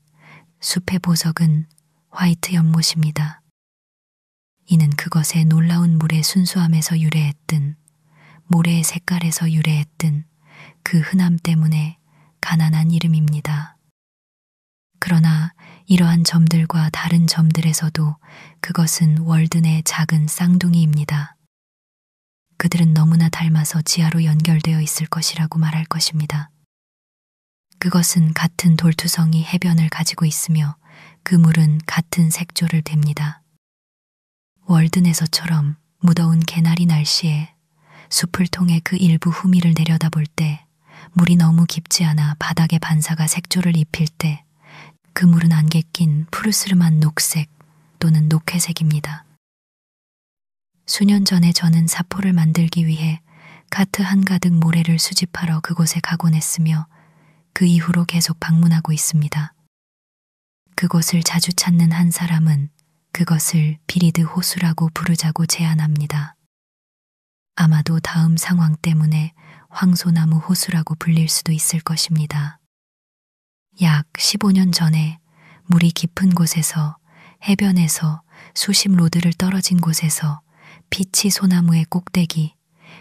숲의 보석은 화이트 연못입니다. 이는 그것의 놀라운 물의 순수함에서 유래했든 모래의 색깔에서 유래했든 그 흔함 때문에 가난한 이름입니다. 그러나 이러한 점들과 다른 점들에서도 그것은 월든의 작은 쌍둥이입니다. 그들은 너무나 닮아서 지하로 연결되어 있을 것이라고 말할 것입니다. 그것은 같은 돌투성이 해변을 가지고 있으며 그 물은 같은 색조를 띱니다. 월든에서처럼 무더운 개나리 날씨에 숲을 통해 그 일부 후미를 내려다볼 때 물이 너무 깊지 않아 바닥에 반사가 색조를 입힐 때 그 물은 안개 낀 푸르스름한 녹색 또는 녹회색입니다. 수년 전에 저는 사포를 만들기 위해 카트 한가득 모래를 수집하러 그곳에 가곤 했으며 그 이후로 계속 방문하고 있습니다. 그곳을 자주 찾는 한 사람은 그것을 비리드 호수라고 부르자고 제안합니다. 아마도 다음 상황 때문에 황소나무 호수라고 불릴 수도 있을 것입니다. 약 15년 전에 물이 깊은 곳에서 해변에서 수십 로드를 떨어진 곳에서 피치 소나무의 꼭대기,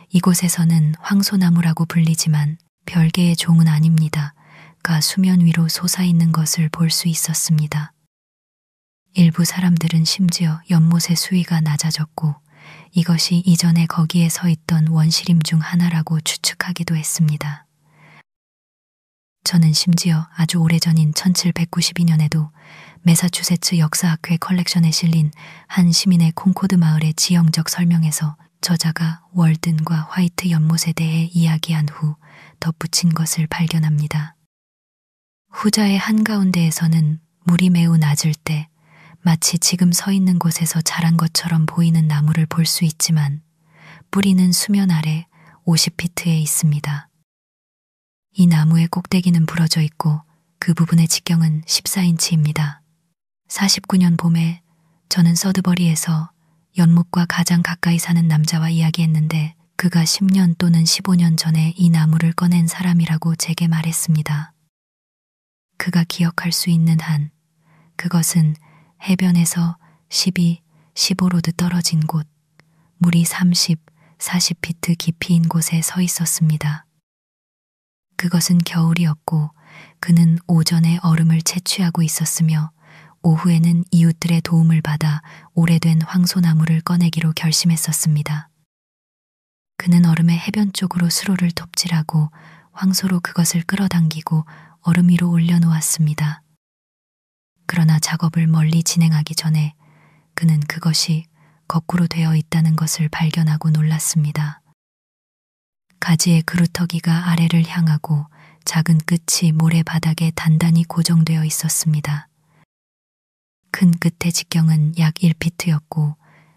이곳에서는 황소나무라고 불리지만 별개의 종은 아닙니다. 가 수면 위로 솟아있는 것을 볼 수 있었습니다. 일부 사람들은 심지어 연못의 수위가 낮아졌고 이것이 이전에 거기에 서 있던 원시림 중 하나라고 추측하기도 했습니다. 저는 심지어 아주 오래전인 1792년에도 매사추세츠 역사학회 컬렉션에 실린 한 시민의 콩코드 마을의 지형적 설명에서 저자가 월든과 화이트 연못에 대해 이야기한 후 덧붙인 것을 발견합니다. 후자의 한가운데에서는 물이 매우 낮을 때 마치 지금 서 있는 곳에서 자란 것처럼 보이는 나무를 볼 수 있지만 뿌리는 수면 아래 50피트에 있습니다. 이 나무의 꼭대기는 부러져 있고 그 부분의 직경은 14인치입니다. 49년 봄에 저는 서드버리에서 연못과 가장 가까이 사는 남자와 이야기했는데 그가 10년 또는 15년 전에 이 나무를 꺼낸 사람이라고 제게 말했습니다. 그가 기억할 수 있는 한 그것은 해변에서 15로드 떨어진 곳, 물이 40피트 깊이인 곳에 서 있었습니다. 그것은 겨울이었고 그는 오전에 얼음을 채취하고 있었으며 오후에는 이웃들의 도움을 받아 오래된 황소나무를 꺼내기로 결심했었습니다. 그는 얼음의 해변 쪽으로 수로를 톱질하고 황소로 그것을 끌어당기고 얼음 위로 올려놓았습니다. 그러나 작업을 멀리 진행하기 전에 그는 그것이 거꾸로 되어 있다는 것을 발견하고 놀랐습니다. 가지의 그루터기가 아래를 향하고 작은 끝이 모래바닥에 단단히 고정되어 있었습니다. 큰 끝의 직경은 약 1피트였고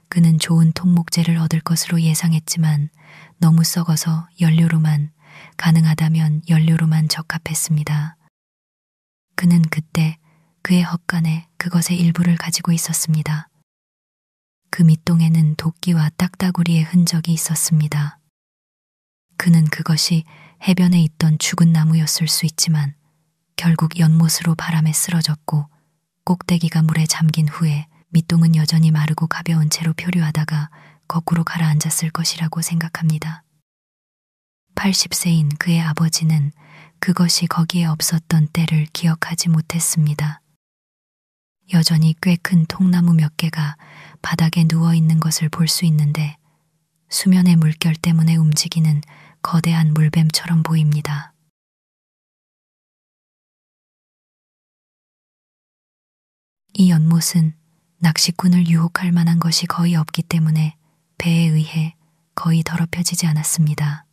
그는 좋은 통목재를 얻을 것으로 예상했지만 너무 썩어서 가능하다면 연료로만 적합했습니다. 그는 그때 그의 헛간에 그것의 일부를 가지고 있었습니다. 그 밑동에는 도끼와 딱따구리의 흔적이 있었습니다. 그는 그것이 해변에 있던 죽은 나무였을 수 있지만 결국 연못으로 바람에 쓰러졌고 꼭대기가 물에 잠긴 후에 밑동은 여전히 마르고 가벼운 채로 표류하다가 거꾸로 가라앉았을 것이라고 생각합니다. 80세인 그의 아버지는 그것이 거기에 없었던 때를 기억하지 못했습니다. 여전히 꽤 큰 통나무 몇 개가 바닥에 누워 있는 것을 볼 수 있는데 수면의 물결 때문에 움직이는 거대한 물뱀처럼 보입니다. 이 연못은 낚시꾼을 유혹할 만한 것이 거의 없기 때문에 배에 의해 거의 더럽혀지지 않았습니다.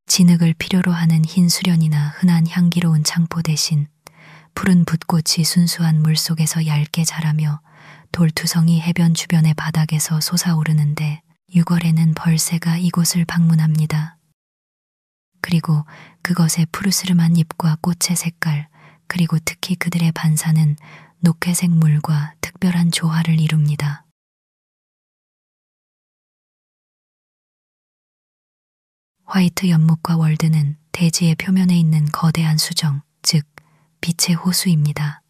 진흙을 필요로 하는 흰 수련이나 흔한 향기로운 창포 대신 푸른 붓꽃이 순수한 물속에서 얇게 자라며 돌투성이 해변 주변의 바닥에서 솟아오르는데 6월에는 벌새가 이곳을 방문합니다. 그리고 그것의 푸르스름한 잎과 꽃의 색깔, 그리고 특히 그들의 반사는 녹회색 물과 특별한 조화를 이룹니다. 화이트 연못과 월드는 대지의 표면에 있는 거대한 수정, 즉 빛의 호수입니다.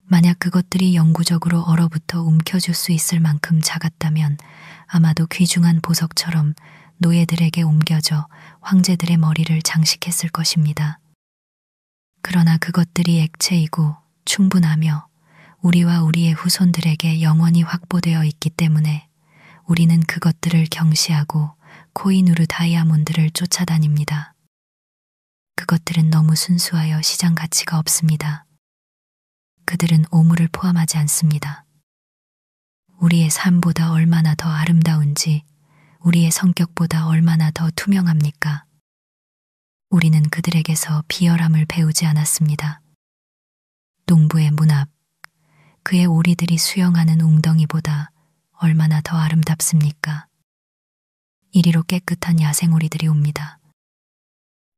만약 그것들이 영구적으로 얼어붙어 움켜줄 수 있을 만큼 작았다면 아마도 귀중한 보석처럼 노예들에게 옮겨져 황제들의 머리를 장식했을 것입니다. 그러나 그것들이 액체이고 충분하며 우리와 우리의 후손들에게 영원히 확보되어 있기 때문에 우리는 그것들을 경시하고 코이누르 다이아몬드를 쫓아다닙니다. 그것들은 너무 순수하여 시장 가치가 없습니다. 그들은 오물을 포함하지 않습니다. 우리의 삶보다 얼마나 더 아름다운지, 우리의 성격보다 얼마나 더 투명합니까? 우리는 그들에게서 비열함을 배우지 않았습니다. 농부의 문 앞, 그의 오리들이 수영하는 웅덩이보다 얼마나 더 아름답습니까? 이리로 깨끗한 야생오리들이 옵니다.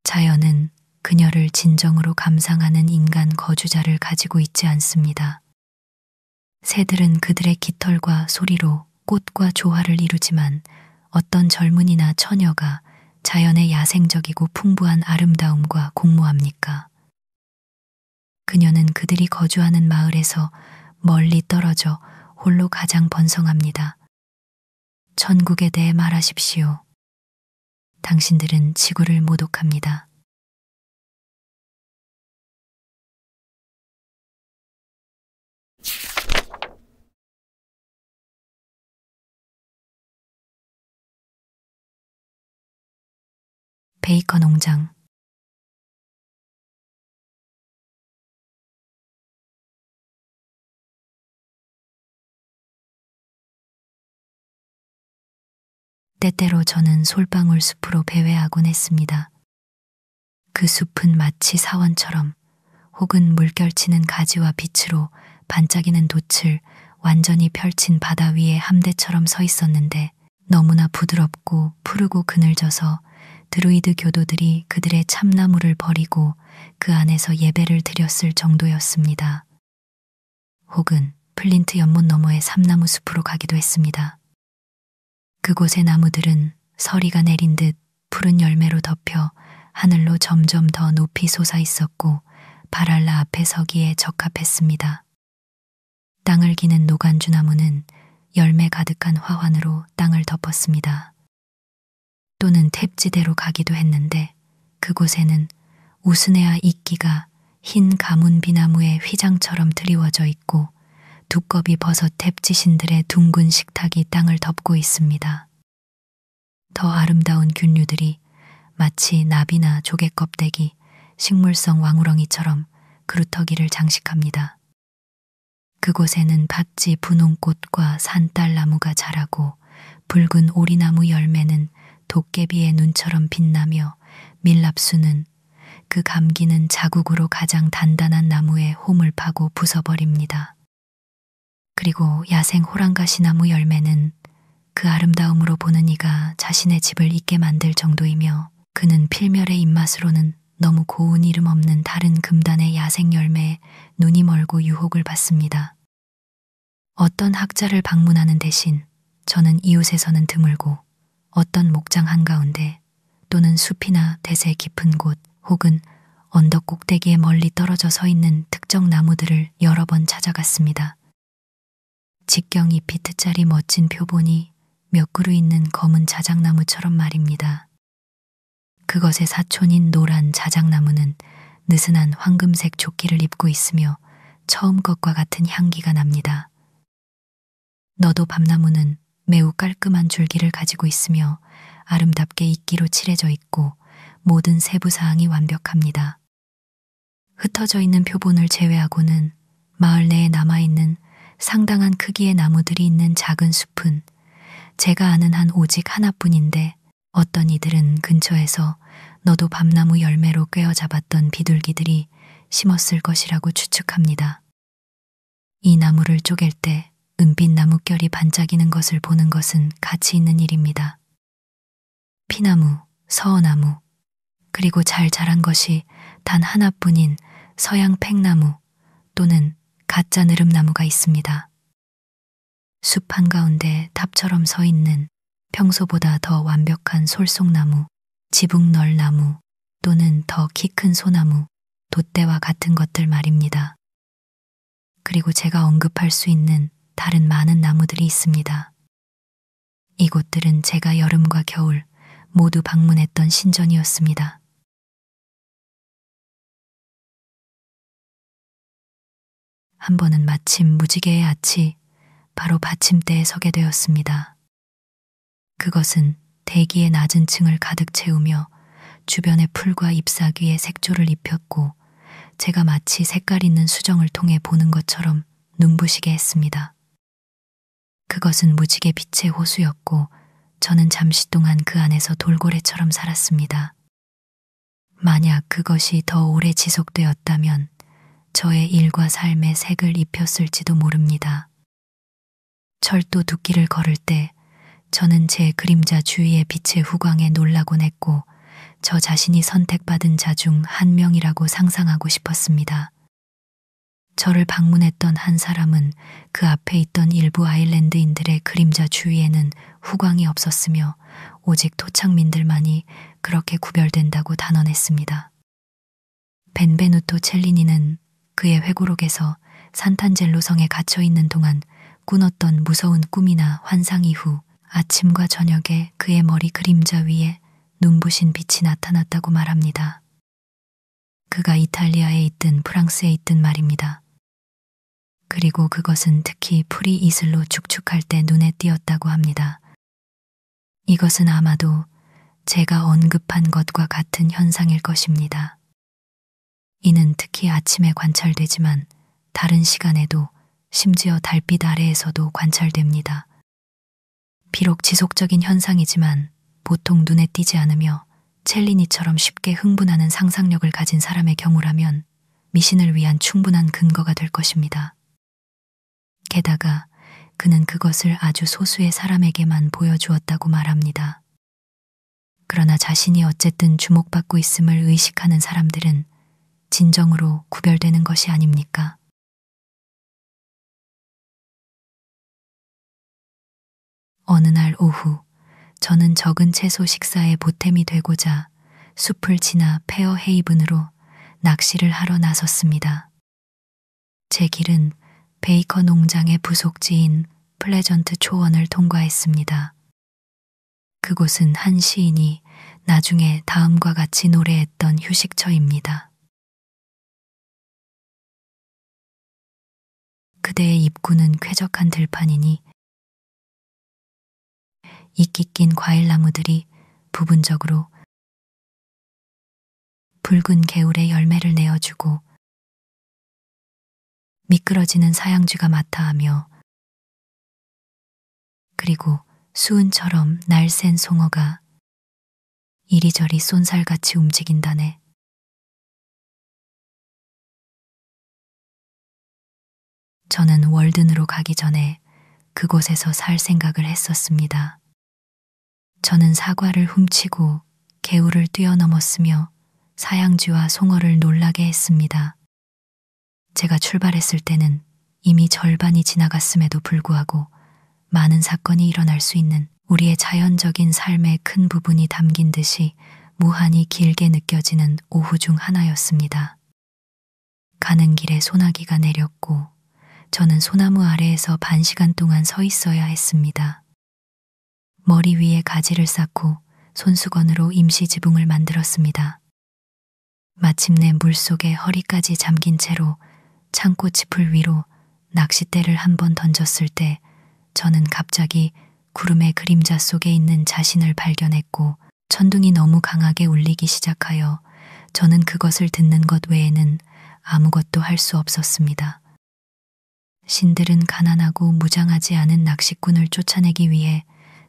자연은 그녀를 진정으로 감상하는 인간 거주자를 가지고 있지 않습니다. 새들은 그들의 깃털과 소리로 꽃과 조화를 이루지만 어떤 젊은이나 처녀가 자연의 야생적이고 풍부한 아름다움과 공모합니까? 그녀는 그들이 거주하는 마을에서 멀리 떨어져 홀로 가장 번성합니다. 천국에 대해 말하십시오. 당신들은 지구를 모독합니다. 베이커 농장. 때때로 저는 솔방울 숲으로 배회하곤 했습니다. 그 숲은 마치 사원처럼 혹은 물결치는 가지와 빛으로 반짝이는 돛을 완전히 펼친 바다 위에 함대처럼 서 있었는데 너무나 부드럽고 푸르고 그늘져서 드루이드 교도들이 그들의 참나무를 버리고 그 안에서 예배를 드렸을 정도였습니다. 혹은 플린트 연못 너머의 삼나무 숲으로 가기도 했습니다. 그곳의 나무들은 서리가 내린 듯 푸른 열매로 덮여 하늘로 점점 더 높이 솟아 있었고 바랄라 앞에 서기에 적합했습니다. 땅을 기는 노간주 나무는 열매 가득한 화환으로 땅을 덮었습니다. 또는 탭지대로 가기도 했는데 그곳에는 우스네아 이끼가 흰 가문 비나무의 휘장처럼 드리워져 있고 두꺼비 버섯 탭지신들의 둥근 식탁이 땅을 덮고 있습니다. 더 아름다운 균류들이 마치 나비나 조개 껍데기, 식물성 왕우렁이처럼 그루터기를 장식합니다. 그곳에는 밭지 분홍꽃과 산딸나무가 자라고 붉은 오리나무 열매는 도깨비의 눈처럼 빛나며 밀랍수는 그 감기는 자국으로 가장 단단한 나무에 홈을 파고 부숴버립니다. 그리고 야생 호랑가시나무 열매는 그 아름다움으로 보는 이가 자신의 집을 잊게 만들 정도이며 그는 필멸의 입맛으로는 너무 고운 이름 없는 다른 금단의 야생 열매에 눈이 멀고 유혹을 받습니다. 어떤 학자를 방문하는 대신 저는 이웃에서는 드물고 어떤 목장 한가운데 또는 숲이나 대새 깊은 곳 혹은 언덕 꼭대기에 멀리 떨어져 서 있는 특정 나무들을 여러 번 찾아갔습니다. 직경 2피트짜리 멋진 표본이 몇 그루 있는 검은 자작나무처럼 말입니다. 그것의 사촌인 노란 자작나무는 느슨한 황금색 조끼를 입고 있으며 처음 것과 같은 향기가 납니다. 너도 밤나무는 매우 깔끔한 줄기를 가지고 있으며 아름답게 이끼로 칠해져 있고 모든 세부사항이 완벽합니다. 흩어져 있는 표본을 제외하고는 마을 내에 남아있는 상당한 크기의 나무들이 있는 작은 숲은 제가 아는 한 오직 하나뿐인데 어떤 이들은 근처에서 너도 밤나무 열매로 꿰어잡았던 비둘기들이 심었을 것이라고 추측합니다. 이 나무를 쪼갤 때 은빛 나뭇결이 반짝이는 것을 보는 것은 가치 있는 일입니다. 피나무, 서어나무, 그리고 잘 자란 것이 단 하나뿐인 서양 팽나무 또는 가짜 느릅나무가 있습니다. 숲 한가운데 탑처럼 서 있는 평소보다 더 완벽한 솔송나무, 지붕널나무 또는 더 키 큰 소나무, 돛대와 같은 것들 말입니다. 그리고 제가 언급할 수 있는 다른 많은 나무들이 있습니다. 이곳들은 제가 여름과 겨울 모두 방문했던 신전이었습니다. 한 번은 마침 무지개의 아치 바로 받침대에 서게 되었습니다. 그것은 대기의 낮은 층을 가득 채우며 주변의 풀과 잎사귀에 색조를 입혔고 제가 마치 색깔 있는 수정을 통해 보는 것처럼 눈부시게 했습니다. 그것은 무지개 빛의 호수였고 저는 잠시 동안 그 안에서 돌고래처럼 살았습니다. 만약 그것이 더 오래 지속되었다면 저의 일과 삶에 색을 입혔을지도 모릅니다. 철도 둑길을 걸을 때 저는 제 그림자 주위의 빛의 후광에 놀라곤 했고 저 자신이 선택받은 자 중 한 명이라고 상상하고 싶었습니다. 저를 방문했던 한 사람은 그 앞에 있던 일부 아일랜드인들의 그림자 주위에는 후광이 없었으며 오직 토착민들만이 그렇게 구별된다고 단언했습니다. 벤베누토 첼리니는 그의 회고록에서 산탄젤로 성에 갇혀 있는 동안 꾸었던 무서운 꿈이나 환상 이후 아침과 저녁에 그의 머리 그림자 위에 눈부신 빛이 나타났다고 말합니다. 그가 이탈리아에 있든 프랑스에 있든 말입니다. 그리고 그것은 특히 풀이 이슬로 축축할 때 눈에 띄었다고 합니다. 이것은 아마도 제가 언급한 것과 같은 현상일 것입니다. 이는 특히 아침에 관찰되지만 다른 시간에도 심지어 달빛 아래에서도 관찰됩니다. 비록 지속적인 현상이지만 보통 눈에 띄지 않으며 첼리니처럼 쉽게 흥분하는 상상력을 가진 사람의 경우라면 미신을 위한 충분한 근거가 될 것입니다. 게다가 그는 그것을 아주 소수의 사람에게만 보여주었다고 말합니다. 그러나 자신이 어쨌든 주목받고 있음을 의식하는 사람들은 진정으로 구별되는 것이 아닙니까? 어느 날 오후, 저는 적은 채소 식사에 보탬이 되고자 숲을 지나 페어 헤이븐으로 낚시를 하러 나섰습니다. 제 길은 베이커 농장의 부속지인 플레전트 초원을 통과했습니다. 그곳은 한 시인이 나중에 다음과 같이 노래했던 휴식처입니다. 그대의 입구는 쾌적한 들판이니 이끼 낀 과일나무들이 부분적으로 붉은 개울의 열매를 내어주고 미끄러지는 사양쥐가 마타하며 그리고 수은처럼 날쌘 송어가 이리저리 쏜살같이 움직인다네. 저는 월든으로 가기 전에 그곳에서 살 생각을 했었습니다. 저는 사과를 훔치고 개울을 뛰어넘었으며 사양쥐와 송어를 놀라게 했습니다. 제가 출발했을 때는 이미 절반이 지나갔음에도 불구하고 많은 사건이 일어날 수 있는 우리의 자연적인 삶의 큰 부분이 담긴 듯이 무한히 길게 느껴지는 오후 중 하나였습니다. 가는 길에 소나기가 내렸고 저는 소나무 아래에서 반 시간 동안 서 있어야 했습니다. 머리 위에 가지를 쌓고 손수건으로 임시 지붕을 만들었습니다. 마침내 물속에 허리까지 잠긴 채로 창고 지풀 위로 낚싯대를 한 번 던졌을 때 저는 갑자기 구름의 그림자 속에 있는 자신을 발견했고 천둥이 너무 강하게 울리기 시작하여 저는 그것을 듣는 것 외에는 아무것도 할 수 없었습니다. 신들은 가난하고 무장하지 않은 낚시꾼을 쫓아내기 위해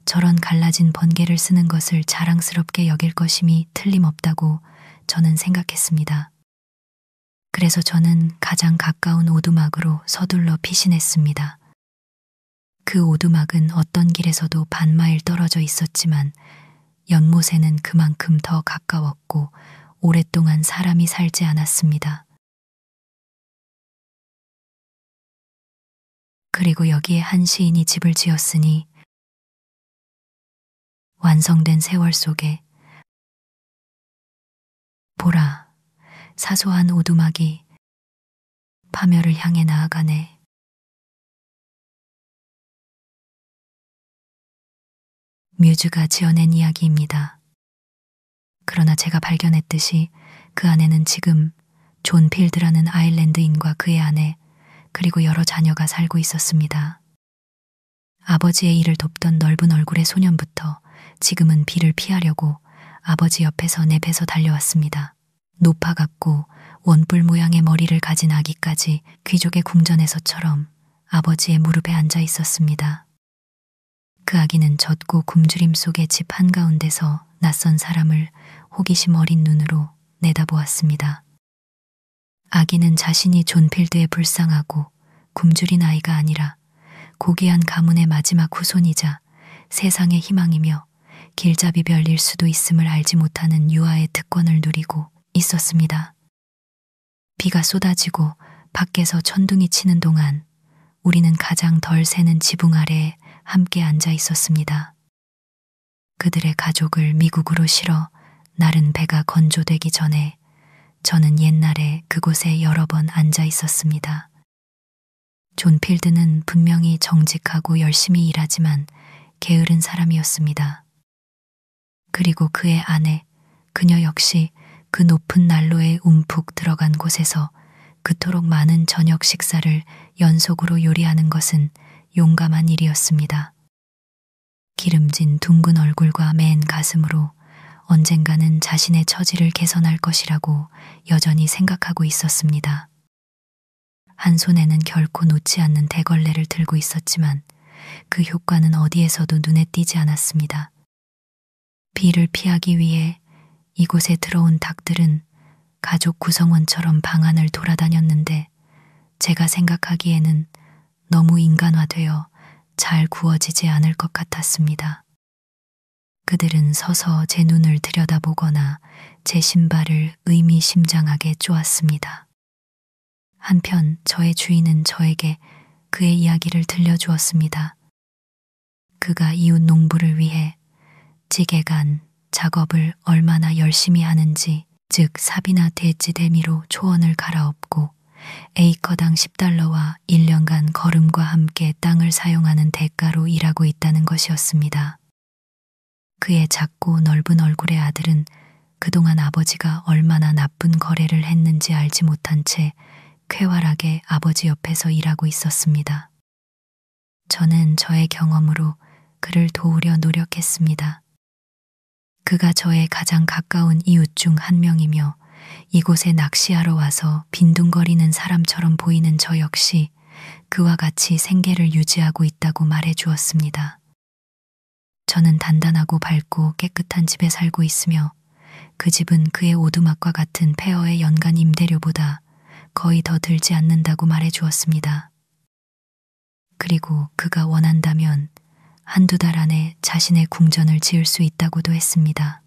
저런 갈라진 번개를 쓰는 것을 자랑스럽게 여길 것임이 틀림없다고 저는 생각했습니다. 그래서 저는 가장 가까운 오두막으로 서둘러 피신했습니다. 그 오두막은 어떤 길에서도 반마일 떨어져 있었지만 연못에는 그만큼 더 가까웠고 오랫동안 사람이 살지 않았습니다. 그리고 여기에 한 시인이 집을 지었으니 완성된 세월 속에 보라, 사소한 오두막이 파멸을 향해 나아가네. 뮤즈가 지어낸 이야기입니다. 그러나 제가 발견했듯이 그 안에는 지금 존 필드라는 아일랜드인과 그의 아내 그리고 여러 자녀가 살고 있었습니다. 아버지의 일을 돕던 넓은 얼굴의 소년부터 지금은 비를 피하려고 아버지 옆에서 내뱉어 달려왔습니다. 노파같고 원뿔 모양의 머리를 가진 아기까지 귀족의 궁전에서처럼 아버지의 무릎에 앉아 있었습니다. 그 아기는 젖고 굶주림 속의 집 한가운데서 낯선 사람을 호기심 어린 눈으로 내다보았습니다. 아기는 자신이 존 필드의 불쌍하고 굶주린 아이가 아니라 고귀한 가문의 마지막 후손이자 세상의 희망이며 길잡이 별일 수도 있음을 알지 못하는 유아의 특권을 누리고 있었습니다. 비가 쏟아지고 밖에서 천둥이 치는 동안 우리는 가장 덜 새는 지붕 아래에 함께 앉아 있었습니다. 그들의 가족을 미국으로 실어 날은 배가 건조되기 전에 저는 옛날에 그곳에 여러 번 앉아 있었습니다. 존 필드는 분명히 정직하고 열심히 일하지만 게으른 사람이었습니다. 그리고 그의 아내, 그녀 역시 그 높은 난로에 움푹 들어간 곳에서 그토록 많은 저녁 식사를 연속으로 요리하는 것은 용감한 일이었습니다. 기름진 둥근 얼굴과 맨 가슴으로 언젠가는 자신의 처지를 개선할 것이라고 여전히 생각하고 있었습니다. 한 손에는 결코 놓지 않는 대걸레를 들고 있었지만 그 효과는 어디에서도 눈에 띄지 않았습니다. 비를 피하기 위해 이곳에 들어온 닭들은 가족 구성원처럼 방 안을 돌아다녔는데 제가 생각하기에는 너무 인간화되어 잘 구워지지 않을 것 같았습니다. 그들은 서서 제 눈을 들여다보거나 제 신발을 의미심장하게 쪼았습니다. 한편 저의 주인은 저에게 그의 이야기를 들려주었습니다. 그가 이웃 농부를 위해 지게간 작업을 얼마나 열심히 하는지, 즉 삽이나 대찌대미로 초원을 갈아엎고 에이커당 10달러와 1년간 거름과 함께 땅을 사용하는 대가로 일하고 있다는 것이었습니다. 그의 작고 넓은 얼굴의 아들은 그동안 아버지가 얼마나 나쁜 거래를 했는지 알지 못한 채 쾌활하게 아버지 옆에서 일하고 있었습니다. 저는 저의 경험으로 그를 도우려 노력했습니다. 그가 저의 가장 가까운 이웃 중 한 명이며 이곳에 낚시하러 와서 빈둥거리는 사람처럼 보이는 저 역시 그와 같이 생계를 유지하고 있다고 말해 주었습니다. 저는 단단하고 밝고 깨끗한 집에 살고 있으며 그 집은 그의 오두막과 같은 폐허의 연간 임대료보다 거의 더 들지 않는다고 말해 주었습니다. 그리고 그가 원한다면 한두 달 안에 자신의 궁전을 지을 수 있다고도 했습니다.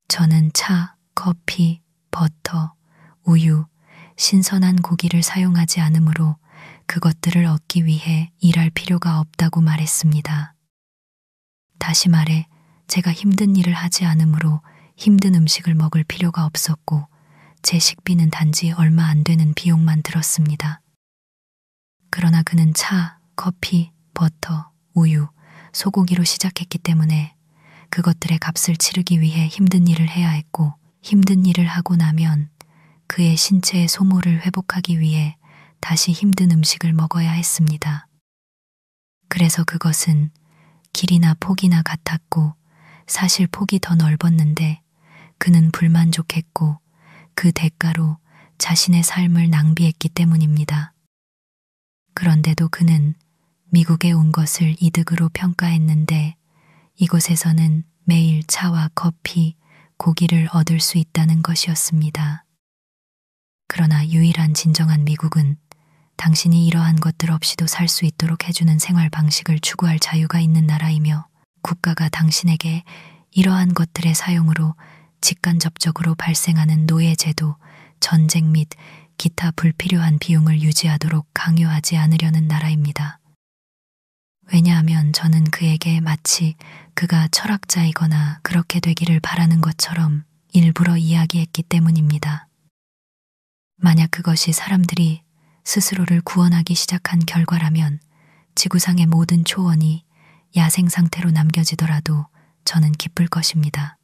저는 차, 커피, 버터, 우유, 신선한 고기를 사용하지 않으므로 그것들을 얻기 위해 일할 필요가 없다고 말했습니다. 다시 말해 제가 힘든 일을 하지 않으므로 힘든 음식을 먹을 필요가 없었고 제 식비는 단지 얼마 안 되는 비용만 들었습니다. 그러나 그는 차, 커피, 버터, 우유, 소고기로 시작했기 때문에 그것들의 값을 치르기 위해 힘든 일을 해야 했고 힘든 일을 하고 나면 그의 신체의 소모를 회복하기 위해 다시 힘든 음식을 먹어야 했습니다. 그래서 그것은 길이나 폭이나 같았고 사실 폭이 더 넓었는데 그는 불만족했고 그 대가로 자신의 삶을 낭비했기 때문입니다. 그런데도 그는 미국에 온 것을 이득으로 평가했는데 이곳에서는 매일 차와 커피, 고기를 얻을 수 있다는 것이었습니다. 그러나 유일한 진정한 미국은 당신이 이러한 것들 없이도 살 수 있도록 해주는 생활 방식을 추구할 자유가 있는 나라이며 국가가 당신에게 이러한 것들의 사용으로 직간접적으로 발생하는 노예제도, 전쟁 및 기타 불필요한 비용을 유지하도록 강요하지 않으려는 나라입니다. 왜냐하면 저는 그에게 마치 그가 철학자이거나 그렇게 되기를 바라는 것처럼 일부러 이야기했기 때문입니다. 만약 그것이 사람들이 스스로를 구원하기 시작한 결과라면 지구상의 모든 초원이 야생 상태로 남겨지더라도 저는 기쁠 것입니다.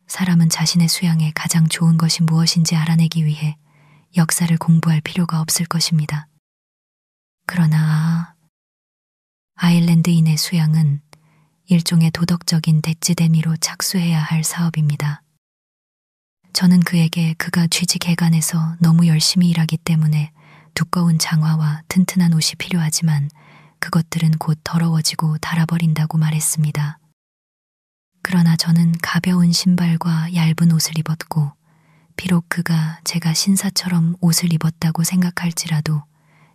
사람은 자신의 수양에 가장 좋은 것이 무엇인지 알아내기 위해 역사를 공부할 필요가 없을 것입니다. 그러나 아일랜드인의 수양은 일종의 도덕적인 대찌대미로 착수해야 할 사업입니다. 저는 그에게 그가 취직해간에서 너무 열심히 일하기 때문에 두꺼운 장화와 튼튼한 옷이 필요하지만 그것들은 곧 더러워지고 닳아버린다고 말했습니다. 그러나 저는 가벼운 신발과 얇은 옷을 입었고 비록 그가 제가 신사처럼 옷을 입었다고 생각할지라도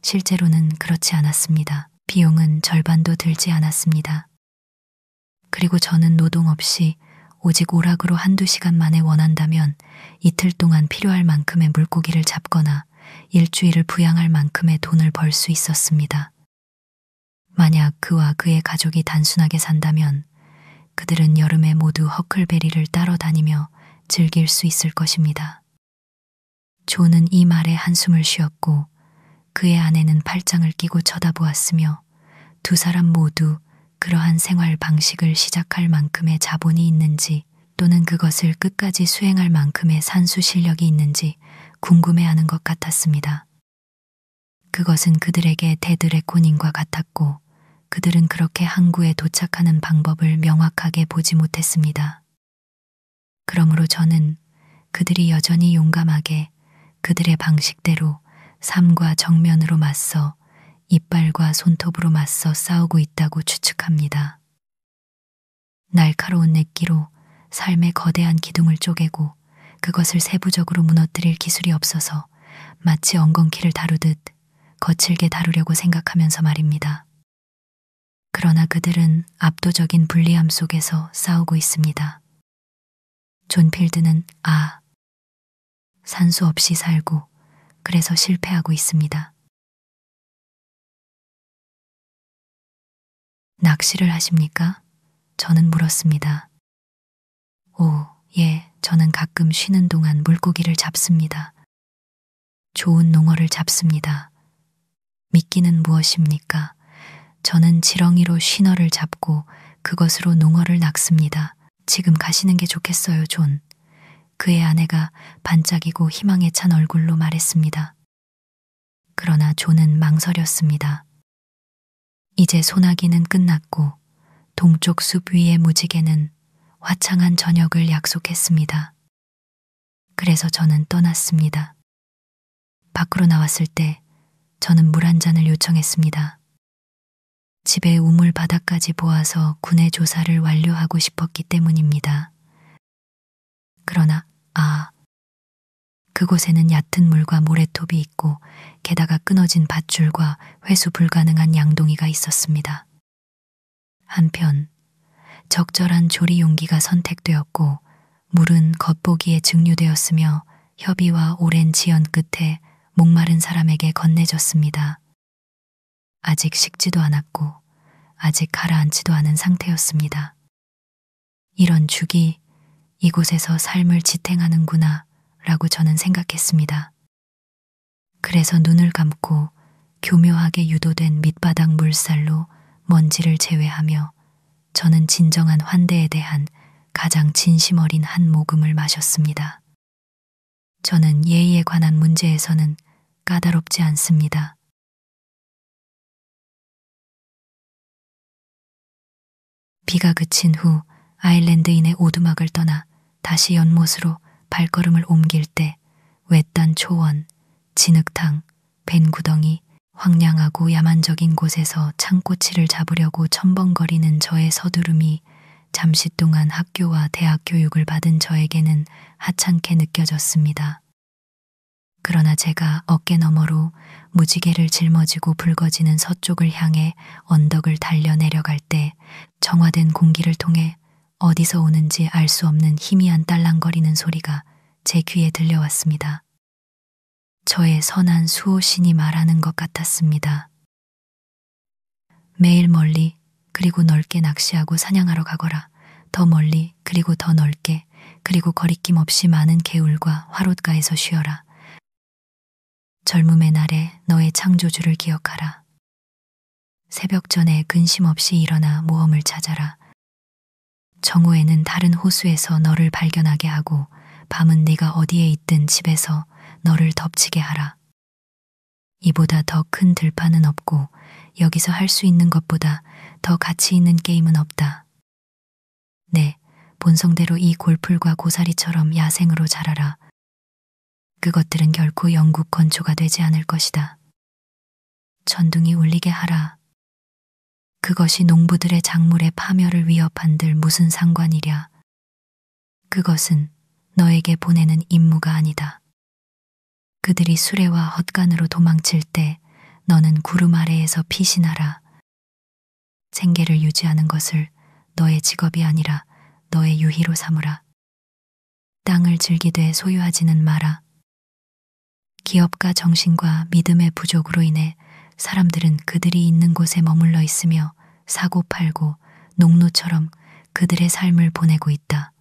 실제로는 그렇지 않았습니다. 비용은 절반도 들지 않았습니다. 그리고 저는 노동 없이 오직 오락으로 한두 시간 만에 원한다면 이틀 동안 필요할 만큼의 물고기를 잡거나 일주일을 부양할 만큼의 돈을 벌 수 있었습니다. 만약 그와 그의 가족이 단순하게 산다면 그들은 여름에 모두 허클베리를 따러 다니며 즐길 수 있을 것입니다. 조는 이 말에 한숨을 쉬었고 그의 아내는 팔짱을 끼고 쳐다보았으며 두 사람 모두 그러한 생활 방식을 시작할 만큼의 자본이 있는지 또는 그것을 끝까지 수행할 만큼의 산수 실력이 있는지 궁금해하는 것 같았습니다. 그것은 그들에게 데드레코닝과 같았고 그들은 그렇게 항구에 도착하는 방법을 명확하게 보지 못했습니다. 그러므로 저는 그들이 여전히 용감하게 그들의 방식대로 삶과 정면으로 맞서 이빨과 손톱으로 맞서 싸우고 있다고 추측합니다. 날카로운 냇기로 삶의 거대한 기둥을 쪼개고 그것을 세부적으로 무너뜨릴 기술이 없어서 마치 엉겅퀴를 다루듯 거칠게 다루려고 생각하면서 말입니다. 그러나 그들은 압도적인 불리함 속에서 싸우고 있습니다. 존 필드는 산수 없이 살고 그래서 실패하고 있습니다. 낚시를 하십니까? 저는 물었습니다. 예, 저는 가끔 쉬는 동안 물고기를 잡습니다. 좋은 농어를 잡습니다. 미끼는 무엇입니까? 저는 지렁이로 쉬너를 잡고 그것으로 농어를 낚습니다. 지금 가시는 게 좋겠어요, 존. 그의 아내가 반짝이고 희망에 찬 얼굴로 말했습니다. 그러나 존은 망설였습니다. 이제 소나기는 끝났고 동쪽 숲 위의 무지개는 화창한 저녁을 약속했습니다. 그래서 저는 떠났습니다. 밖으로 나왔을 때 저는 물 한 잔을 요청했습니다. 집의 우물 바닥까지 보아서 군의 조사를 완료하고 싶었기 때문입니다. 그러나 그곳에는 얕은 물과 모래톱이 있고 게다가 끊어진 밧줄과 회수 불가능한 양동이가 있었습니다. 한편 적절한 조리 용기가 선택되었고 물은 겉보기에 증류되었으며 협의와 오랜 지연 끝에 목마른 사람에게 건네졌습니다. 아직 식지도 않았고 아직 가라앉지도 않은 상태였습니다. 이런 죽이 이곳에서 삶을 지탱하는구나 라고 저는 생각했습니다. 그래서 눈을 감고 교묘하게 유도된 밑바닥 물살로 먼지를 제외하며 저는 진정한 환대에 대한 가장 진심 어린 한 모금을 마셨습니다. 저는 예의에 관한 문제에서는 까다롭지 않습니다. 비가 그친 후 아일랜드인의 오두막을 떠나 다시 연못으로 발걸음을 옮길 때 외딴 초원, 진흙탕, 벤구덩이, 황량하고 야만적인 곳에서 창꼬치를 잡으려고 첨벙거리는 저의 서두름이 잠시 동안 학교와 대학 교육을 받은 저에게는 하찮게 느껴졌습니다. 그러나 제가 어깨 너머로 무지개를 짊어지고 붉어지는 서쪽을 향해 언덕을 달려 내려갈 때 정화된 공기를 통해 어디서 오는지 알 수 없는 희미한 딸랑거리는 소리가 제 귀에 들려왔습니다. 저의 선한 수호신이 말하는 것 같았습니다. 매일 멀리 그리고 넓게 낚시하고 사냥하러 가거라. 더 멀리 그리고 더 넓게 그리고 거리낌 없이 많은 개울과 화롯가에서 쉬어라. 젊음의 날에 너의 창조주를 기억하라. 새벽 전에 근심 없이 일어나 모험을 찾아라. 정오에는 다른 호수에서 너를 발견하게 하고 밤은 네가 어디에 있든 집에서 너를 덮치게 하라. 이보다 더 큰 들판은 없고 여기서 할 수 있는 것보다 더 가치 있는 게임은 없다. 네, 본성대로 이 골풀과 고사리처럼 야생으로 자라라. 그것들은 결코 영국 건초가 되지 않을 것이다. 천둥이 울리게 하라. 그것이 농부들의 작물의 파멸을 위협한들 무슨 상관이랴. 그것은 너에게 보내는 임무가 아니다. 그들이 수레와 헛간으로 도망칠 때 너는 구름 아래에서 피신하라. 생계를 유지하는 것을 너의 직업이 아니라 너의 유희로 삼으라. 땅을 즐기되 소유하지는 마라. 기업가 정신과 믿음의 부족으로 인해 사람들은 그들이 있는 곳에 머물러 있으며 사고 팔고 농노처럼 그들의 삶을 보내고 있다.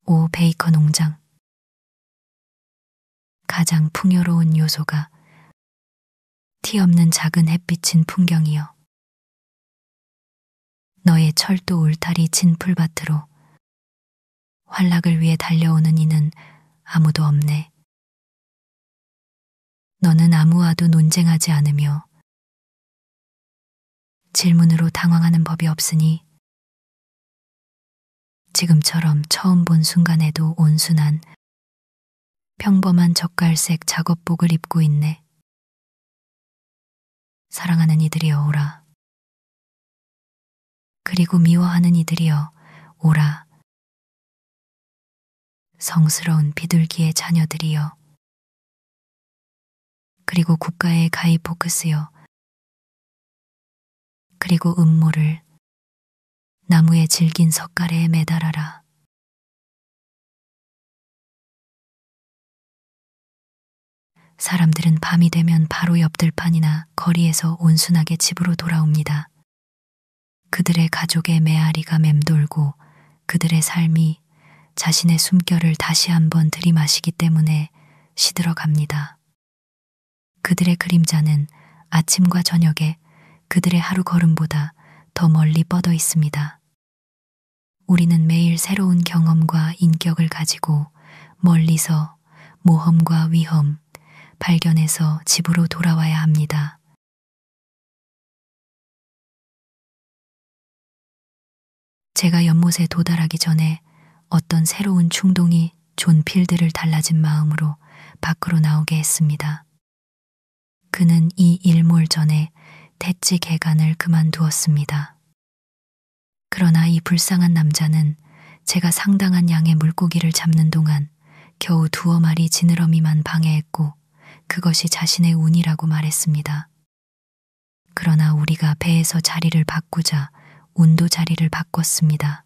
오 베이커 농장. 가장 풍요로운 요소가 티 없는 작은 햇빛인 풍경이여. 너의 철도 울타리 진 풀밭으로 활락을 위해 달려오는 이는 아무도 없네. 너는 아무와도 논쟁하지 않으며 질문으로 당황하는 법이 없으니 지금처럼 처음 본 순간에도 온순한 평범한 젓갈색 작업복을 입고 있네. 사랑하는 이들이여 오라. 그리고 미워하는 이들이여 오라. 성스러운 비둘기의 자녀들이여. 그리고 국가의 가이포크스여. 그리고 음모를 나무의 질긴 석가래에 매달아라. 사람들은 밤이 되면 바로 옆들판이나 거리에서 온순하게 집으로 돌아옵니다. 그들의 가족의 메아리가 맴돌고 그들의 삶이 자신의 숨결을 다시 한번 들이마시기 때문에 시들어갑니다. 그들의 그림자는 아침과 저녁에 그들의 하루 걸음보다 더 멀리 뻗어 있습니다. 우리는 매일 새로운 경험과 인격을 가지고 멀리서 모험과 위험, 발견해서 집으로 돌아와야 합니다. 제가 연못에 도달하기 전에 어떤 새로운 충동이 존 필드를 달라진 마음으로 밖으로 나오게 했습니다. 그는 이 일몰 전에 대치 개간을 그만두었습니다. 그러나 이 불쌍한 남자는 제가 상당한 양의 물고기를 잡는 동안 겨우 2마리 지느러미만 방해했고 그것이 자신의 운이라고 말했습니다. 그러나 우리가 배에서 자리를 바꾸자 운도 자리를 바꿨습니다.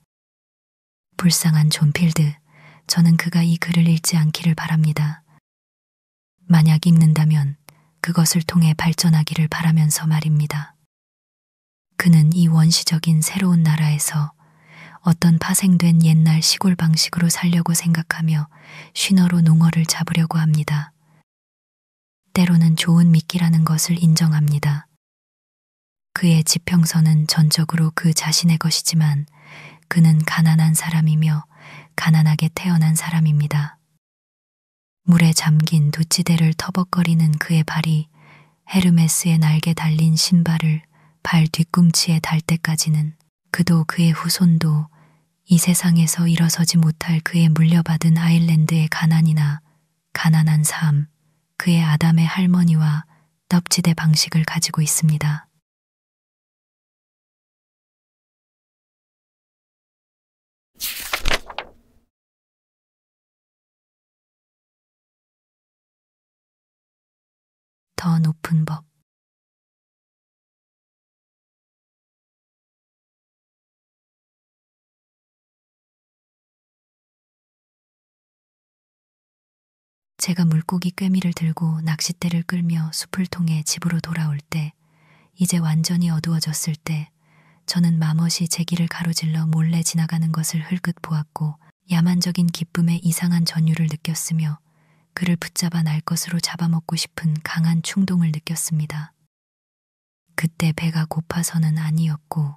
불쌍한 존 필드, 저는 그가 이 글을 읽지 않기를 바랍니다. 만약 읽는다면 그것을 통해 발전하기를 바라면서 말입니다. 그는 이 원시적인 새로운 나라에서 어떤 파생된 옛날 시골 방식으로 살려고 생각하며 쉰어로 농어를 잡으려고 합니다. 때로는 좋은 미끼라는 것을 인정합니다. 그의 지평선은 전적으로 그 자신의 것이지만 그는 가난한 사람이며 가난하게 태어난 사람입니다. 물에 잠긴 두찌대를 터벅거리는 그의 발이 헤르메스의 날개 달린 신발을 발 뒤꿈치에 달 때까지는 그도 그의 후손도 이 세상에서 일어서지 못할 그의 물려받은 아일랜드의 가난이나 가난한 삶, 그의 아담의 할머니와 넙지대 방식을 가지고 있습니다. 더 높은 법. 제가 물고기 꿰미를 들고 낚싯대를 끌며 숲을 통해 집으로 돌아올 때, 이제 완전히 어두워졌을 때, 저는 마멋이 제 길을 가로질러 몰래 지나가는 것을 흘끗 보았고 야만적인 기쁨의 이상한 전율을 느꼈으며 그를 붙잡아 날 것으로 잡아먹고 싶은 강한 충동을 느꼈습니다. 그때 배가 고파서는 아니었고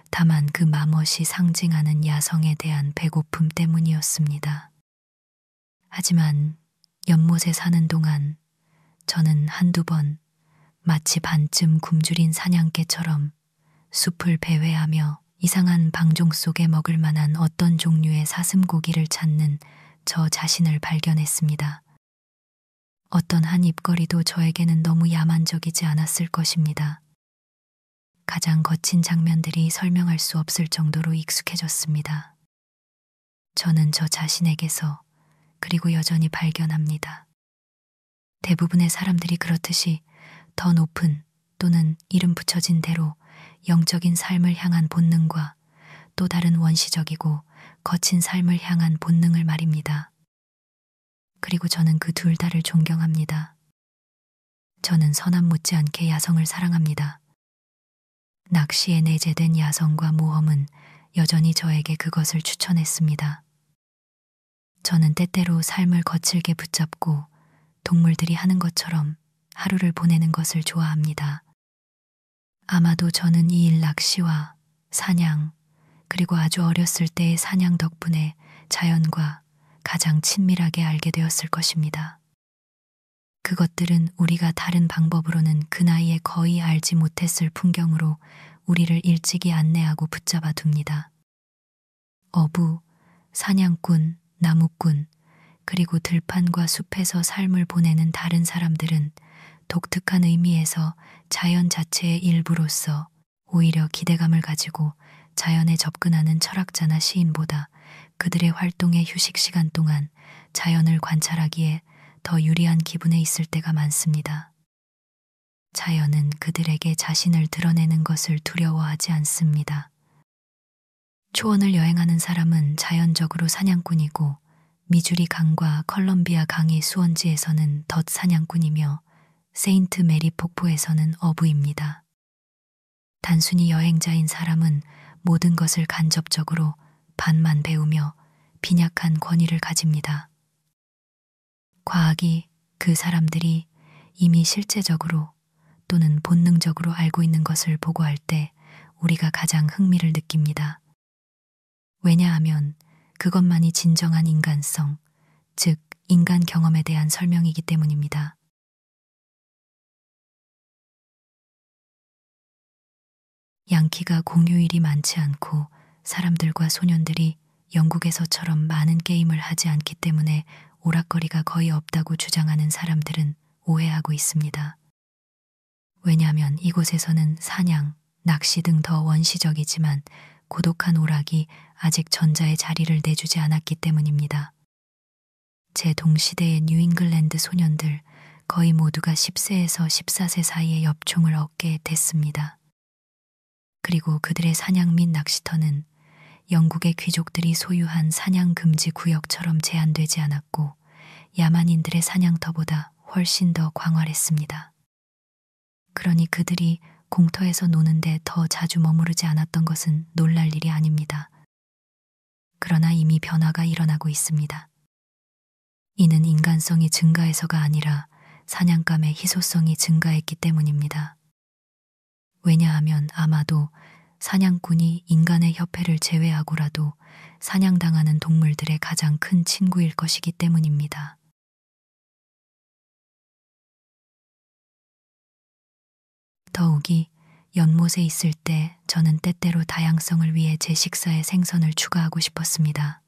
다만 그 마멋이 상징하는 야성에 대한 배고픔 때문이었습니다. 하지만 연못에 사는 동안 저는 한두 번 마치 반쯤 굶주린 사냥개처럼 숲을 배회하며 이상한 방종 속에 먹을 만한 어떤 종류의 사슴고기를 찾는 저 자신을 발견했습니다. 어떤 한 입거리도 저에게는 너무 야만적이지 않았을 것입니다. 가장 거친 장면들이 설명할 수 없을 정도로 익숙해졌습니다. 저는 저 자신에게서 그리고 여전히 발견합니다. 대부분의 사람들이 그렇듯이 더 높은 또는 이름 붙여진 대로 영적인 삶을 향한 본능과 또 다른 원시적이고 거친 삶을 향한 본능을 말입니다. 그리고 저는 그 둘 다를 존경합니다. 저는 선함 못지않게 야성을 사랑합니다. 낚시에 내재된 야성과 모험은 여전히 저에게 그것을 추천했습니다. 저는 때때로 삶을 거칠게 붙잡고 동물들이 하는 것처럼 하루를 보내는 것을 좋아합니다. 아마도 저는 이 일 낚시와 사냥, 그리고 아주 어렸을 때의 사냥 덕분에 자연과 가장 친밀하게 알게 되었을 것입니다. 그것들은 우리가 다른 방법으로는 그 나이에 거의 알지 못했을 풍경으로 우리를 일찍이 안내하고 붙잡아 둡니다. 어부, 사냥꾼, 나무꾼, 그리고 들판과 숲에서 삶을 보내는 다른 사람들은 독특한 의미에서 자연 자체의 일부로서 오히려 기대감을 가지고 자연에 접근하는 철학자나 시인보다 그들의 활동의 휴식 시간 동안 자연을 관찰하기에 더 유리한 기분에 있을 때가 많습니다. 자연은 그들에게 자신을 드러내는 것을 두려워하지 않습니다. 초원을 여행하는 사람은 자연적으로 사냥꾼이고 미주리 강과 컬럼비아 강의 수원지에서는 덫 사냥꾼이며 세인트 메리 폭포에서는 어부입니다. 단순히 여행자인 사람은 모든 것을 간접적으로 반만 배우며 빈약한 권위를 가집니다. 과학이 그 사람들이 이미 실제적으로 또는 본능적으로 알고 있는 것을 보고할 때 우리가 가장 흥미를 느낍니다. 왜냐하면 그것만이 진정한 인간성, 즉 인간 경험에 대한 설명이기 때문입니다. 양키가 공휴일이 많지 않고 사람들과 소년들이 영국에서처럼 많은 게임을 하지 않기 때문에 오락거리가 거의 없다고 주장하는 사람들은 오해하고 있습니다. 왜냐하면 이곳에서는 사냥, 낚시 등 더 원시적이지만 고독한 오락이 아직 전자의 자리를 내주지 않았기 때문입니다. 제 동시대의 뉴잉글랜드 소년들 거의 모두가 10세에서 14세 사이에 엽총을 얻게 됐습니다. 그리고 그들의 사냥 및 낚시터는 영국의 귀족들이 소유한 사냥 금지 구역처럼 제한되지 않았고 야만인들의 사냥터보다 훨씬 더 광활했습니다. 그러니 그들이 공터에서 노는데 더 자주 머무르지 않았던 것은 놀랄 일이 아닙니다. 그러나 이미 변화가 일어나고 있습니다. 이는 인간성이 증가해서가 아니라 사냥감의 희소성이 증가했기 때문입니다. 왜냐하면 아마도 사냥꾼이 인간의 협회를 제외하고라도 사냥당하는 동물들의 가장 큰 친구일 것이기 때문입니다. 더욱이 연못에 있을 때 저는 때때로 다양성을 위해 제 식사에 생선을 추가하고 싶었습니다.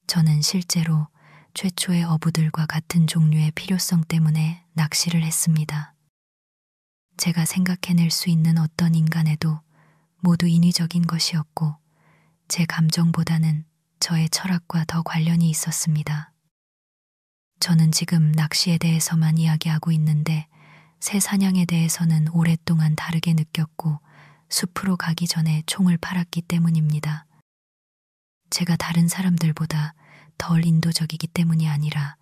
저는 실제로 최초의 어부들과 같은 종류의 필요성 때문에 낚시를 했습니다. 제가 생각해낼 수 있는 어떤 인간에도 모두 인위적인 것이었고 제 감정보다는 저의 철학과 더 관련이 있었습니다. 저는 지금 낚시에 대해서만 이야기하고 있는데 새 사냥에 대해서는 오랫동안 다르게 느꼈고 숲으로 가기 전에 총을 팔았기 때문입니다. 제가 다른 사람들보다 덜 인도적이기 때문이 아니라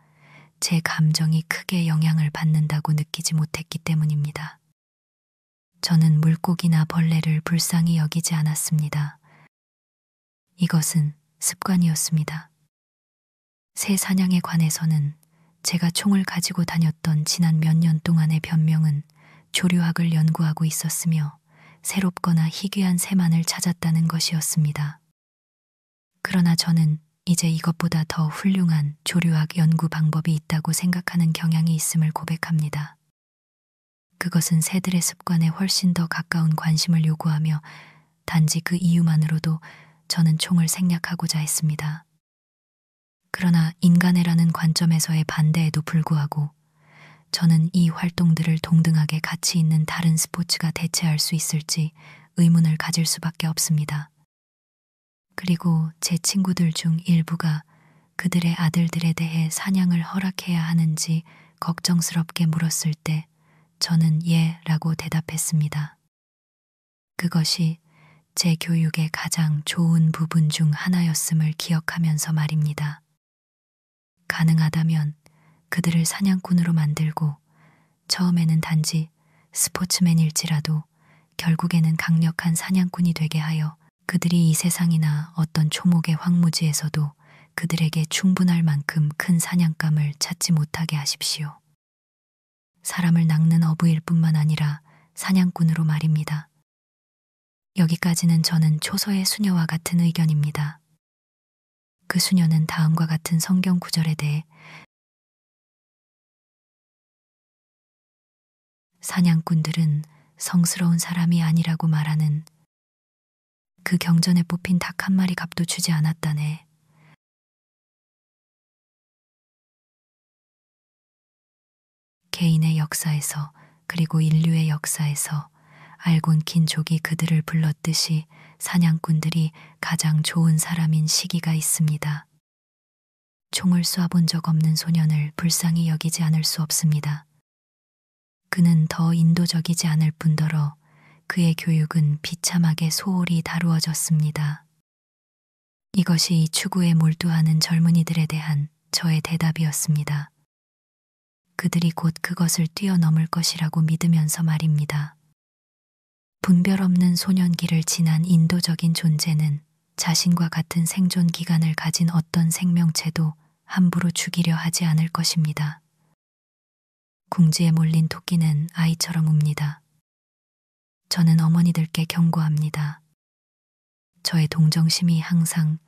제 감정이 크게 영향을 받는다고 느끼지 못했기 때문입니다. 저는 물고기나 벌레를 불쌍히 여기지 않았습니다. 이것은 습관이었습니다. 새 사냥에 관해서는 제가 총을 가지고 다녔던 지난 몇 년 동안의 변명은 조류학을 연구하고 있었으며 새롭거나 희귀한 새만을 찾았다는 것이었습니다. 그러나 저는 이제 이것보다 더 훌륭한 조류학 연구 방법이 있다고 생각하는 경향이 있음을 고백합니다. 그것은 새들의 습관에 훨씬 더 가까운 관심을 요구하며 단지 그 이유만으로도 저는 총을 생략하고자 했습니다. 그러나 인간애라는 관점에서의 반대에도 불구하고 저는 이 활동들을 동등하게 가치 있는 다른 스포츠가 대체할 수 있을지 의문을 가질 수밖에 없습니다. 그리고 제 친구들 중 일부가 그들의 아들들에 대해 사냥을 허락해야 하는지 걱정스럽게 물었을 때 저는 예라고 대답했습니다. 그것이 제 교육의 가장 좋은 부분 중 하나였음을 기억하면서 말입니다. 가능하다면 그들을 사냥꾼으로 만들고 처음에는 단지 스포츠맨일지라도 결국에는 강력한 사냥꾼이 되게 하여 그들이 이 세상이나 어떤 초목의 황무지에서도 그들에게 충분할 만큼 큰 사냥감을 찾지 못하게 하십시오. 사람을 낚는 어부일 뿐만 아니라 사냥꾼으로 말입니다. 여기까지는 저는 초서의 수녀와 같은 의견입니다. 그 수녀는 다음과 같은 성경 구절에 대해 사냥꾼들은 성스러운 사람이 아니라고 말하는 그 경전에 뽑힌 닭 한 마리 값도 주지 않았다네. 개인의 역사에서 그리고 인류의 역사에서 알곤킨족이 그들을 불렀듯이 사냥꾼들이 가장 좋은 사람인 시기가 있습니다. 총을 쏴본 적 없는 소년을 불쌍히 여기지 않을 수 없습니다. 그는 더 인도적이지 않을 뿐더러 그의 교육은 비참하게 소홀히 다루어졌습니다. 이것이 이 추구에 몰두하는 젊은이들에 대한 저의 대답이었습니다. 그들이 곧 그것을 뛰어넘을 것이라고 믿으면서 말입니다. 분별 없는 소년기를 지난 인도적인 존재는 자신과 같은 생존 기간을 가진 어떤 생명체도 함부로 죽이려 하지 않을 것입니다. 궁지에 몰린 토끼는 아이처럼 웁니다. 저는 어머니들께 경고합니다. 저의 동정심이 항상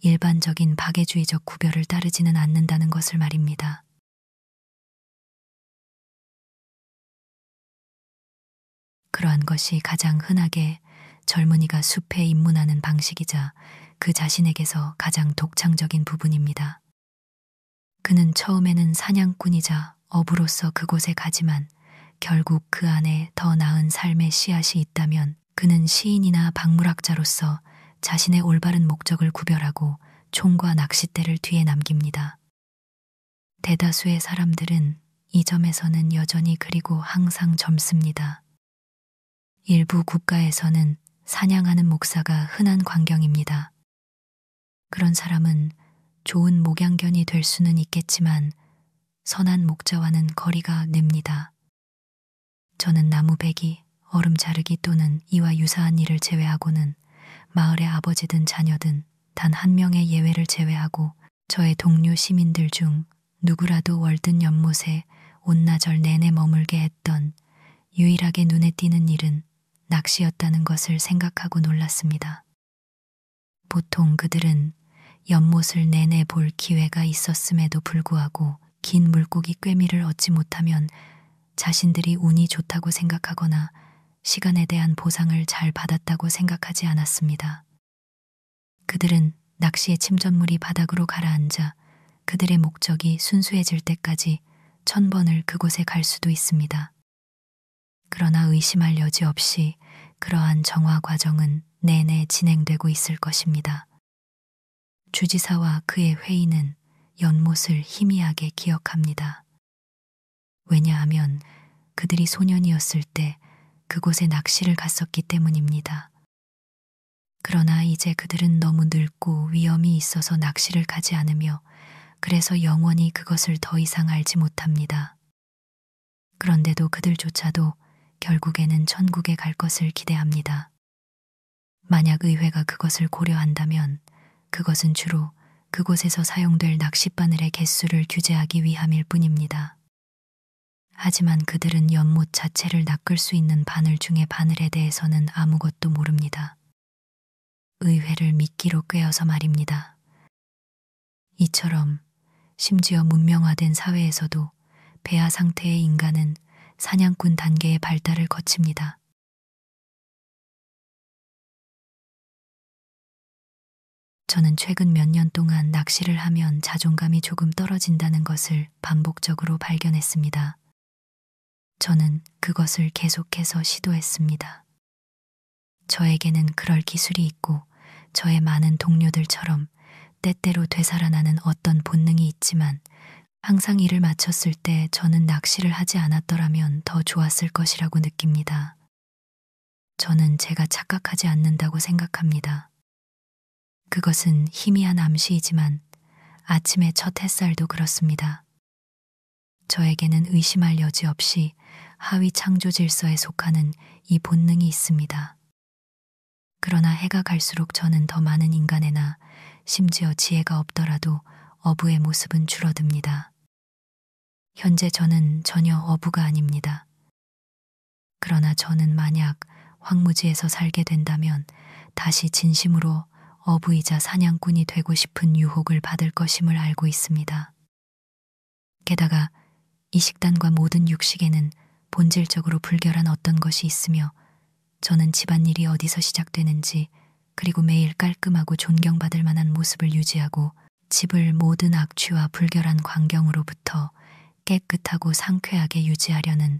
일반적인 박애주의적 구별을 따르지는 않는다는 것을 말입니다. 그러한 것이 가장 흔하게 젊은이가 숲에 입문하는 방식이자 그 자신에게서 가장 독창적인 부분입니다. 그는 처음에는 사냥꾼이자 어부로서 그곳에 가지만 결국 그 안에 더 나은 삶의 씨앗이 있다면 그는 시인이나 박물학자로서 자신의 올바른 목적을 구별하고 총과 낚싯대를 뒤에 남깁니다. 대다수의 사람들은 이 점에서는 여전히 그리고 항상 젊습니다. 일부 국가에서는 사냥하는 목사가 흔한 광경입니다. 그런 사람은 좋은 목양견이 될 수는 있겠지만 선한 목자와는 거리가 멉니다. 저는 나무 베기, 얼음 자르기 또는 이와 유사한 일을 제외하고는 마을의 아버지든 자녀든 단 한 명의 예외를 제외하고 저의 동료 시민들 중 누구라도 월든 연못에 온나절 내내 머물게 했던 유일하게 눈에 띄는 일은 낚시였다는 것을 생각하고 놀랐습니다. 보통 그들은 연못을 내내 볼 기회가 있었음에도 불구하고 긴 물고기 꿰미를 얻지 못하면 자신들이 운이 좋다고 생각하거나 시간에 대한 보상을 잘 받았다고 생각하지 않았습니다. 그들은 낚시의 침전물이 바닥으로 가라앉아 그들의 목적이 순수해질 때까지 1000번을 그곳에 갈 수도 있습니다. 그러나 의심할 여지 없이 그러한 정화 과정은 내내 진행되고 있을 것입니다. 주지사와 그의 회의는 연못을 희미하게 기억합니다. 왜냐하면 그들이 소년이었을 때 그곳에 낚시를 갔었기 때문입니다. 그러나 이제 그들은 너무 늙고 위험이 있어서 낚시를 가지 않으며 그래서 영원히 그것을 더 이상 알지 못합니다. 그런데도 그들조차도 결국에는 천국에 갈 것을 기대합니다. 만약 의회가 그것을 고려한다면 그것은 주로 그곳에서 사용될 낚싯바늘의 개수를 규제하기 위함일 뿐입니다. 하지만 그들은 연못 자체를 낚을 수 있는 바늘 중의 바늘에 대해서는 아무것도 모릅니다. 의회를 미끼로 꿰어서 말입니다. 이처럼 심지어 문명화된 사회에서도 배아 상태의 인간은 사냥꾼 단계의 발달을 거칩니다. 저는 최근 몇 년 동안 낚시를 하면 자존감이 조금 떨어진다는 것을 반복적으로 발견했습니다. 저는 그것을 계속해서 시도했습니다. 저에게는 그럴 기술이 있고 저의 많은 동료들처럼 때때로 되살아나는 어떤 본능이 있지만 항상 일을 마쳤을 때 저는 낚시를 하지 않았더라면 더 좋았을 것이라고 느낍니다. 저는 제가 착각하지 않는다고 생각합니다. 그것은 희미한 암시이지만 아침의 첫 햇살도 그렇습니다. 저에게는 의심할 여지 없이 하위 창조 질서에 속하는 이 본능이 있습니다. 그러나 해가 갈수록 저는 더 많은 인간에나 심지어 지혜가 없더라도 어부의 모습은 줄어듭니다. 현재 저는 전혀 어부가 아닙니다. 그러나 저는 만약 황무지에서 살게 된다면 다시 진심으로 어부이자 사냥꾼이 되고 싶은 유혹을 받을 것임을 알고 있습니다. 게다가 이 식단과 모든 육식에는 본질적으로 불결한 어떤 것이 있으며 저는 집안일이 어디서 시작되는지 그리고 매일 깔끔하고 존경받을 만한 모습을 유지하고 집을 모든 악취와 불결한 광경으로부터 깨끗하고 상쾌하게 유지하려는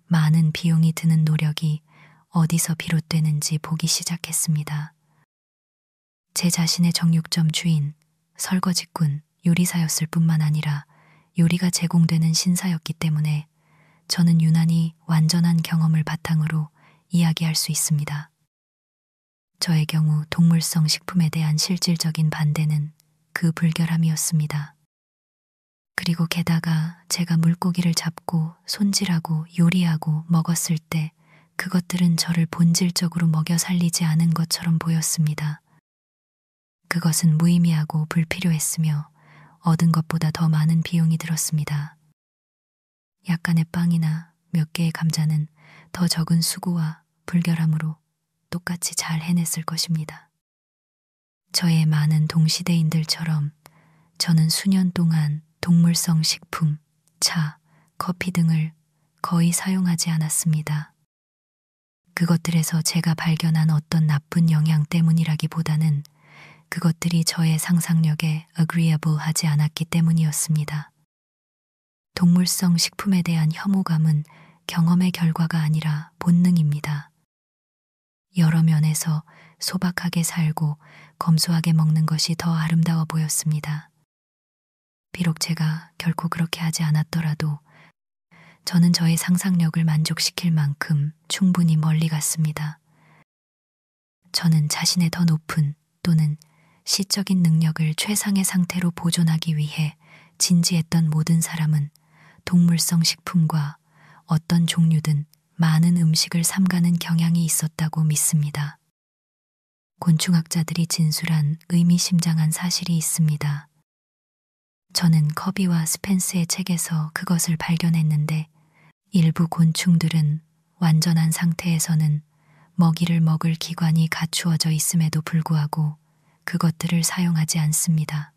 많은 비용이 드는 노력이 어디서 비롯되는지 보기 시작했습니다. 제 자신의 정육점 주인, 설거지꾼, 요리사였을 뿐만 아니라 요리가 제공되는 신사였기 때문에 저는 유난히 완전한 경험을 바탕으로 이야기할 수 있습니다. 저의 경우 동물성 식품에 대한 실질적인 반대는 그 불결함이었습니다. 그리고 게다가 제가 물고기를 잡고 손질하고 요리하고 먹었을 때 그것들은 저를 본질적으로 먹여 살리지 않은 것처럼 보였습니다. 그것은 무의미하고 불필요했으며 얻은 것보다 더 많은 비용이 들었습니다. 약간의 빵이나 몇 개의 감자는 더 적은 수고와 불결함으로 똑같이 잘 해냈을 것입니다. 저의 많은 동시대인들처럼 저는 수년 동안 동물성 식품, 차, 커피 등을 거의 사용하지 않았습니다. 그것들에서 제가 발견한 어떤 나쁜 영향 때문이라기보다는 그것들이 저의 상상력에 agreeable 하지 않았기 때문이었습니다. 동물성 식품에 대한 혐오감은 경험의 결과가 아니라 본능입니다. 여러 면에서 소박하게 살고 검소하게 먹는 것이 더 아름다워 보였습니다. 비록 제가 결코 그렇게 하지 않았더라도 저는 저의 상상력을 만족시킬 만큼 충분히 멀리 갔습니다. 저는 자신의 더 높은 또는 시적인 능력을 최상의 상태로 보존하기 위해 진지했던 모든 사람은 동물성 식품과 어떤 종류든 많은 음식을 삼가는 경향이 있었다고 믿습니다. 곤충학자들이 진술한 의미심장한 사실이 있습니다. 저는 커비와 스펜스의 책에서 그것을 발견했는데 일부 곤충들은 완전한 상태에서는 먹이를 먹을 기관이 갖추어져 있음에도 불구하고 그것들을 사용하지 않습니다.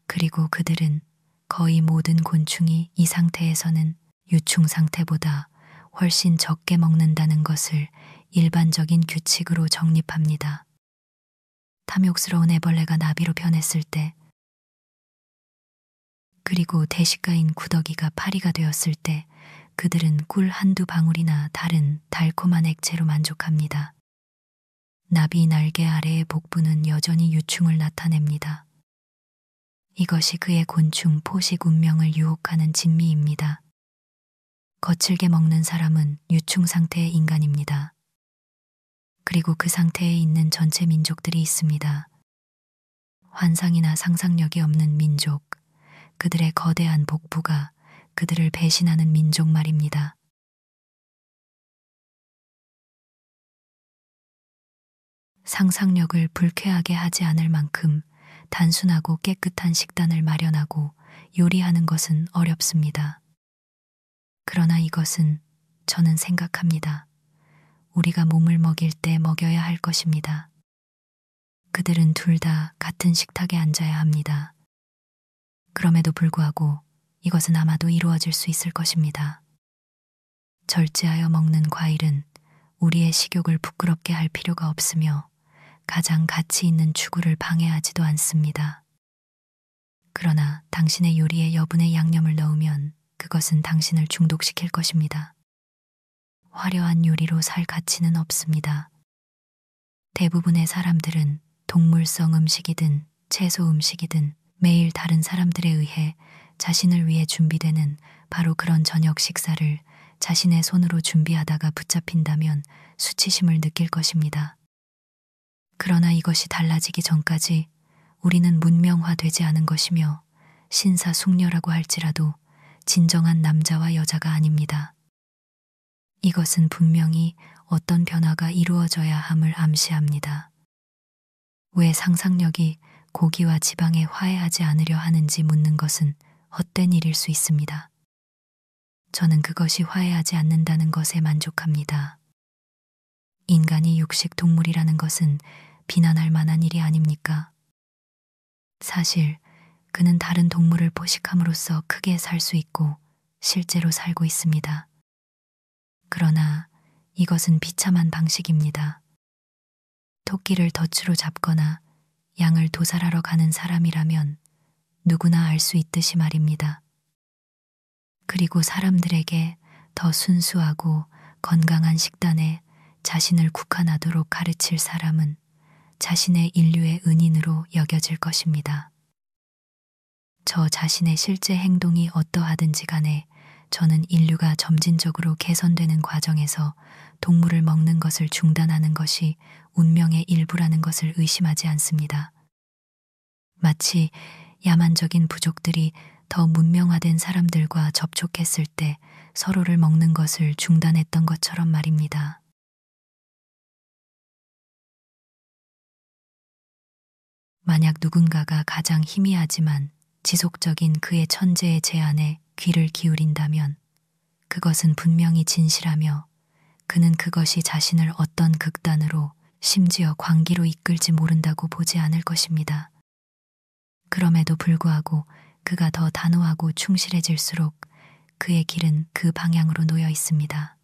그리고 그들은 거의 모든 곤충이 이 상태에서는 유충 상태보다 훨씬 적게 먹는다는 것을 일반적인 규칙으로 정립합니다. 탐욕스러운 애벌레가 나비로 변했을 때, 그리고 대식가인 구더기가 파리가 되었을 때 그들은 꿀 한두 방울이나 다른 달콤한 액체로 만족합니다. 나비 날개 아래의 복부는 여전히 유충을 나타냅니다. 이것이 그의 곤충 포식 운명을 유혹하는 진미입니다. 거칠게 먹는 사람은 유충 상태의 인간입니다. 그리고 그 상태에 있는 전체 민족들이 있습니다. 환상이나 상상력이 없는 민족, 그들의 거대한 복부가 그들을 배신하는 민족 말입니다. 상상력을 불쾌하게 하지 않을 만큼 단순하고 깨끗한 식단을 마련하고 요리하는 것은 어렵습니다. 그러나 이것은 저는 생각합니다. 우리가 몸을 먹일 때 먹여야 할 것입니다. 그들은 둘 다 같은 식탁에 앉아야 합니다. 그럼에도 불구하고 이것은 아마도 이루어질 수 있을 것입니다. 절제하여 먹는 과일은 우리의 식욕을 부끄럽게 할 필요가 없으며 가장 가치 있는 추구를 방해하지도 않습니다. 그러나 당신의 요리에 여분의 양념을 넣으면 그것은 당신을 중독시킬 것입니다. 화려한 요리로 살 가치는 없습니다. 대부분의 사람들은 동물성 음식이든 채소 음식이든 매일 다른 사람들에 의해 자신을 위해 준비되는 바로 그런 저녁 식사를 자신의 손으로 준비하다가 붙잡힌다면 수치심을 느낄 것입니다. 그러나 이것이 달라지기 전까지 우리는 문명화되지 않은 것이며 신사숙녀라고 할지라도 진정한 남자와 여자가 아닙니다. 이것은 분명히 어떤 변화가 이루어져야 함을 암시합니다. 왜 상상력이 고기와 지방에 화해하지 않으려 하는지 묻는 것은 헛된 일일 수 있습니다. 저는 그것이 화해하지 않는다는 것에 만족합니다. 인간이 육식 동물이라는 것은 비난할 만한 일이 아닙니까? 사실 그는 다른 동물을 포식함으로써 크게 살 수 있고 실제로 살고 있습니다. 그러나 이것은 비참한 방식입니다. 토끼를 덫으로 잡거나 양을 도살하러 가는 사람이라면 누구나 알 수 있듯이 말입니다. 그리고 사람들에게 더 순수하고 건강한 식단에 자신을 국한하도록 가르칠 사람은 자신의 인류의 은인으로 여겨질 것입니다. 저 자신의 실제 행동이 어떠하든지 간에 저는 인류가 점진적으로 개선되는 과정에서 동물을 먹는 것을 중단하는 것이 운명의 일부라는 것을 의심하지 않습니다. 마치 야만적인 부족들이 더 문명화된 사람들과 접촉했을 때 서로를 먹는 것을 중단했던 것처럼 말입니다. 만약 누군가가 가장 희미하지만 지속적인 그의 천재의 제안에 귀를 기울인다면 그것은 분명히 진실하며 그는 그것이 자신을 어떤 극단으로 심지어 광기로 이끌지 모른다고 보지 않을 것입니다. 그럼에도 불구하고 그가 더 단호하고 충실해질수록 그의 길은 그 방향으로 놓여 있습니다.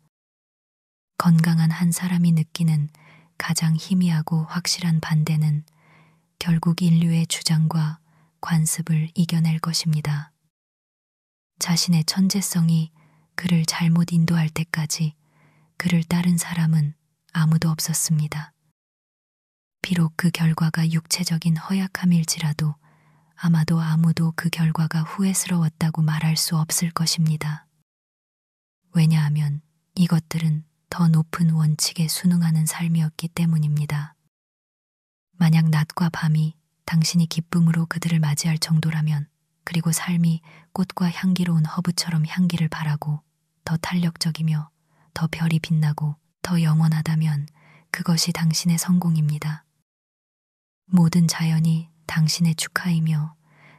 건강한 한 사람이 느끼는 가장 희미하고 확실한 반대는 결국 인류의 주장과 관습을 이겨낼 것입니다. 자신의 천재성이 그를 잘못 인도할 때까지 그를 따른 사람은 아무도 없었습니다. 비록 그 결과가 육체적인 허약함일지라도 아마도 아무도 그 결과가 후회스러웠다고 말할 수 없을 것입니다. 왜냐하면 이것들은 더 높은 원칙에 순응하는 삶이었기 때문입니다. 만약 낮과 밤이 당신이 기쁨으로 그들을 맞이할 정도라면, 그리고 삶이 꽃과 향기로운 허브처럼 향기를 발하고 더 탄력적이며 더 별이 빛나고 더 영원하다면 그것이 당신의 성공입니다. 모든 자연이 당신의 축하이며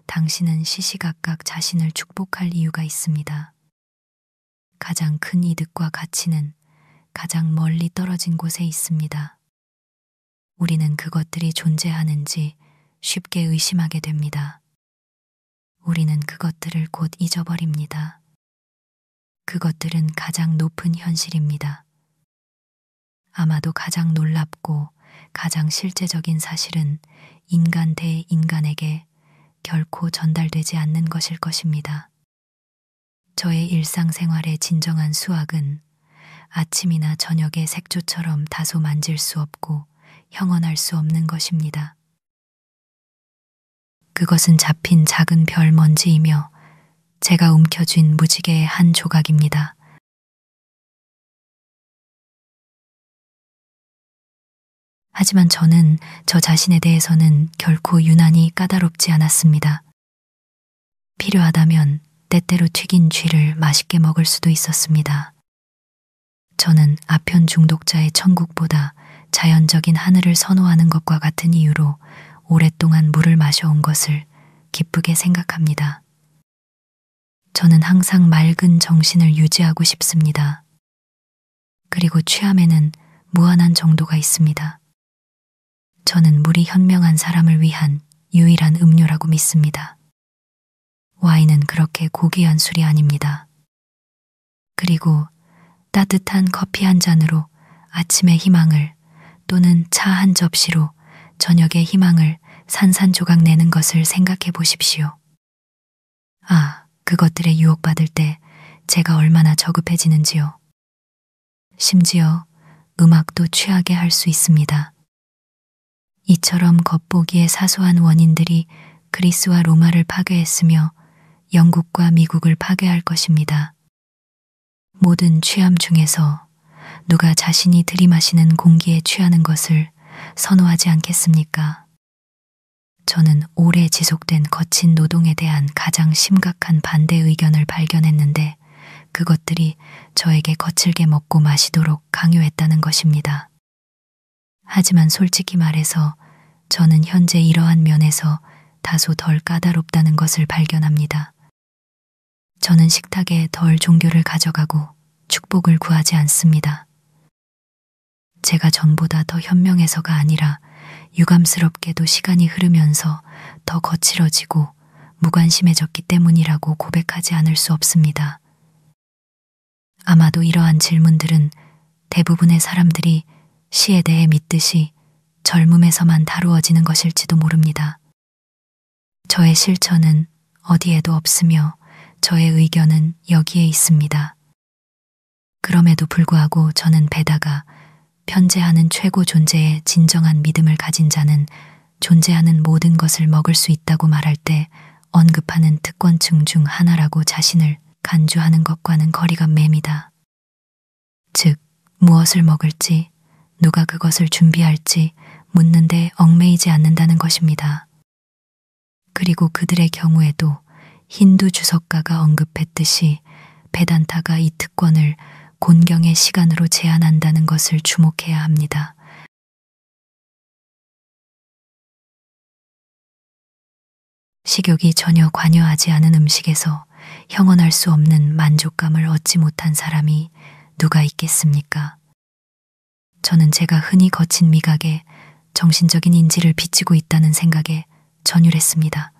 당신은 시시각각 자신을 축복할 이유가 있습니다. 가장 큰 이득과 가치는 가장 멀리 떨어진 곳에 있습니다. 우리는 그것들이 존재하는지 쉽게 의심하게 됩니다. 우리는 그것들을 곧 잊어버립니다. 그것들은 가장 높은 현실입니다. 아마도 가장 놀랍고 가장 실제적인 사실은 인간 대 인간에게 결코 전달되지 않는 것일 것입니다. 저의 일상생활의 진정한 수학은 아침이나 저녁의 색조처럼 다소 만질 수 없고 형언할 수 없는 것입니다. 그것은 잡힌 작은 별 먼지이며 제가 움켜쥔 무지개의 한 조각입니다. 하지만 저는 저 자신에 대해서는 결코 유난히 까다롭지 않았습니다. 필요하다면 때때로 튀긴 쥐를 맛있게 먹을 수도 있었습니다. 저는 아편 중독자의 천국보다 자연적인 하늘을 선호하는 것과 같은 이유로 오랫동안 물을 마셔온 것을 기쁘게 생각합니다. 저는 항상 맑은 정신을 유지하고 싶습니다. 그리고 취함에는 무한한 정도가 있습니다. 저는 물이 현명한 사람을 위한 유일한 음료라고 믿습니다. 와인은 그렇게 고귀한 술이 아닙니다. 그리고 따뜻한 커피 한 잔으로 아침의 희망을, 또는 차 한 접시로 저녁의 희망을 산산조각 내는 것을 생각해 보십시오. 그것들에 유혹받을 때 제가 얼마나 저급해지는지요. 심지어 음악도 취하게 할 수 있습니다. 이처럼 겉보기에 사소한 원인들이 그리스와 로마를 파괴했으며 영국과 미국을 파괴할 것입니다. 모든 취함 중에서 누가 자신이 들이마시는 공기에 취하는 것을 선호하지 않겠습니까? 저는 오래 지속된 거친 노동에 대한 가장 심각한 반대 의견을 발견했는데 그것들이 저에게 거칠게 먹고 마시도록 강요했다는 것입니다. 하지만 솔직히 말해서 저는 현재 이러한 면에서 다소 덜 까다롭다는 것을 발견합니다. 저는 식탁에 덜 종교를 가져가고 축복을 구하지 않습니다. 제가 전보다 더 현명해서가 아니라 유감스럽게도 시간이 흐르면서 더 거칠어지고 무관심해졌기 때문이라고 고백하지 않을 수 없습니다. 아마도 이러한 질문들은 대부분의 사람들이 시에 대해 믿듯이 젊음에서만 다루어지는 것일지도 모릅니다. 저의 실천은 어디에도 없으며 저의 의견은 여기에 있습니다. 그럼에도 불구하고 저는 배다가 편재하는 최고 존재의 진정한 믿음을 가진 자는 존재하는 모든 것을 먹을 수 있다고 말할 때 언급하는 특권층 중 하나라고 자신을 간주하는 것과는 거리가 맵니다. 즉, 무엇을 먹을지, 누가 그것을 준비할지 묻는데 얽매이지 않는다는 것입니다. 그리고 그들의 경우에도 힌두 주석가가 언급했듯이 베단타가 이 특권을 곤경의 시간으로 제한한다는 것을 주목해야 합니다. 식욕이 전혀 관여하지 않은 음식에서 형언할 수 없는 만족감을 얻지 못한 사람이 누가 있겠습니까? 저는 제가 흔히 거친 미각에 정신적인 인지를 비치고 있다는 생각에 전율했습니다.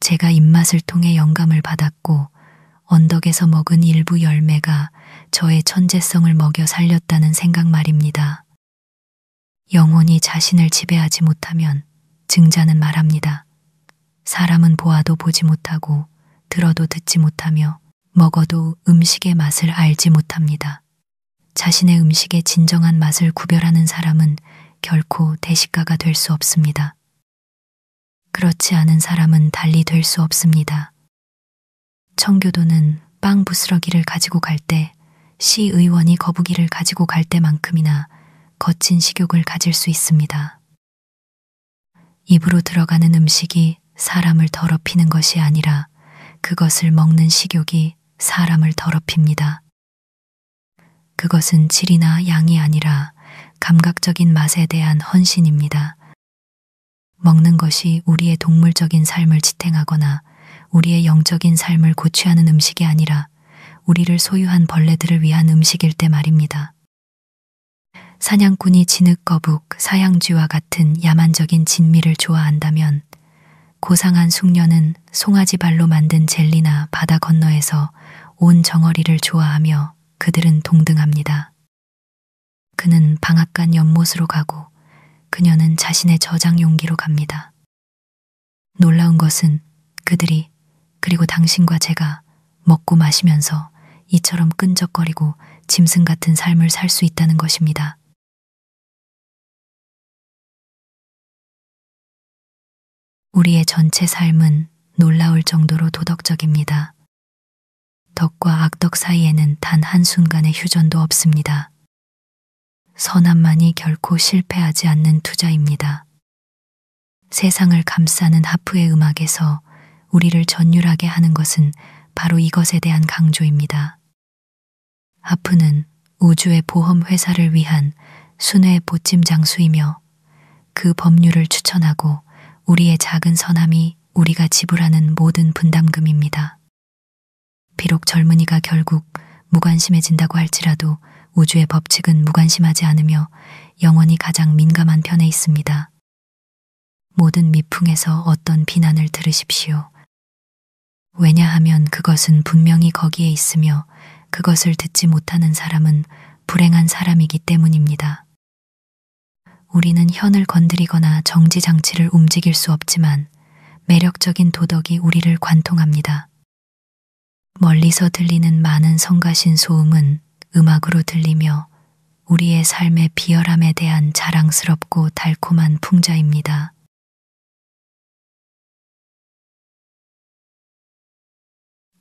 제가 입맛을 통해 영감을 받았고 언덕에서 먹은 일부 열매가 저의 천재성을 먹여 살렸다는 생각 말입니다. 영혼이 자신을 지배하지 못하면 증자는 말합니다. 사람은 보아도 보지 못하고 들어도 듣지 못하며 먹어도 음식의 맛을 알지 못합니다. 자신의 음식의 진정한 맛을 구별하는 사람은 결코 대식가가 될 수 없습니다. 그렇지 않은 사람은 달리 될 수 없습니다. 청교도는 빵 부스러기를 가지고 갈 때, 시의원이 거북이를 가지고 갈 때만큼이나 거친 식욕을 가질 수 있습니다. 입으로 들어가는 음식이 사람을 더럽히는 것이 아니라 그것을 먹는 식욕이 사람을 더럽힙니다. 그것은 질이나 양이 아니라 감각적인 맛에 대한 헌신입니다. 먹는 것이 우리의 동물적인 삶을 지탱하거나 우리의 영적인 삶을 고취하는 음식이 아니라 우리를 소유한 벌레들을 위한 음식일 때 말입니다. 사냥꾼이 진흙거북, 사양쥐와 같은 야만적인 진미를 좋아한다면 고상한 숙녀는 송아지 발로 만든 젤리나 바다 건너에서 온 정어리를 좋아하며 그들은 동등합니다. 그는 방앗간 연못으로 가고 그녀는 자신의 저장 용기로 갑니다. 놀라운 것은 그들이 그리고 당신과 제가 먹고 마시면서 이처럼 끈적거리고 짐승 같은 삶을 살 수 있다는 것입니다. 우리의 전체 삶은 놀라울 정도로 도덕적입니다. 덕과 악덕 사이에는 단 한순간의 휴전도 없습니다. 선함만이 결코 실패하지 않는 투자입니다. 세상을 감싸는 하프의 음악에서 우리를 전율하게 하는 것은 바로 이것에 대한 강조입니다. 하프는 우주의 보험 회사를 위한 순회 보찜 장수이며 그 법률을 추천하고 우리의 작은 선함이 우리가 지불하는 모든 분담금입니다. 비록 젊은이가 결국 무관심해진다고 할지라도 우주의 법칙은 무관심하지 않으며 영원히 가장 민감한 편에 있습니다. 모든 미풍에서 어떤 비난을 들으십시오. 왜냐하면 그것은 분명히 거기에 있으며 그것을 듣지 못하는 사람은 불행한 사람이기 때문입니다. 우리는 현을 건드리거나 정지장치를 움직일 수 없지만 매력적인 도덕이 우리를 관통합니다. 멀리서 들리는 많은 성가신 소음은 음악으로 들리며 우리의 삶의 비열함에 대한 자랑스럽고 달콤한 풍자입니다.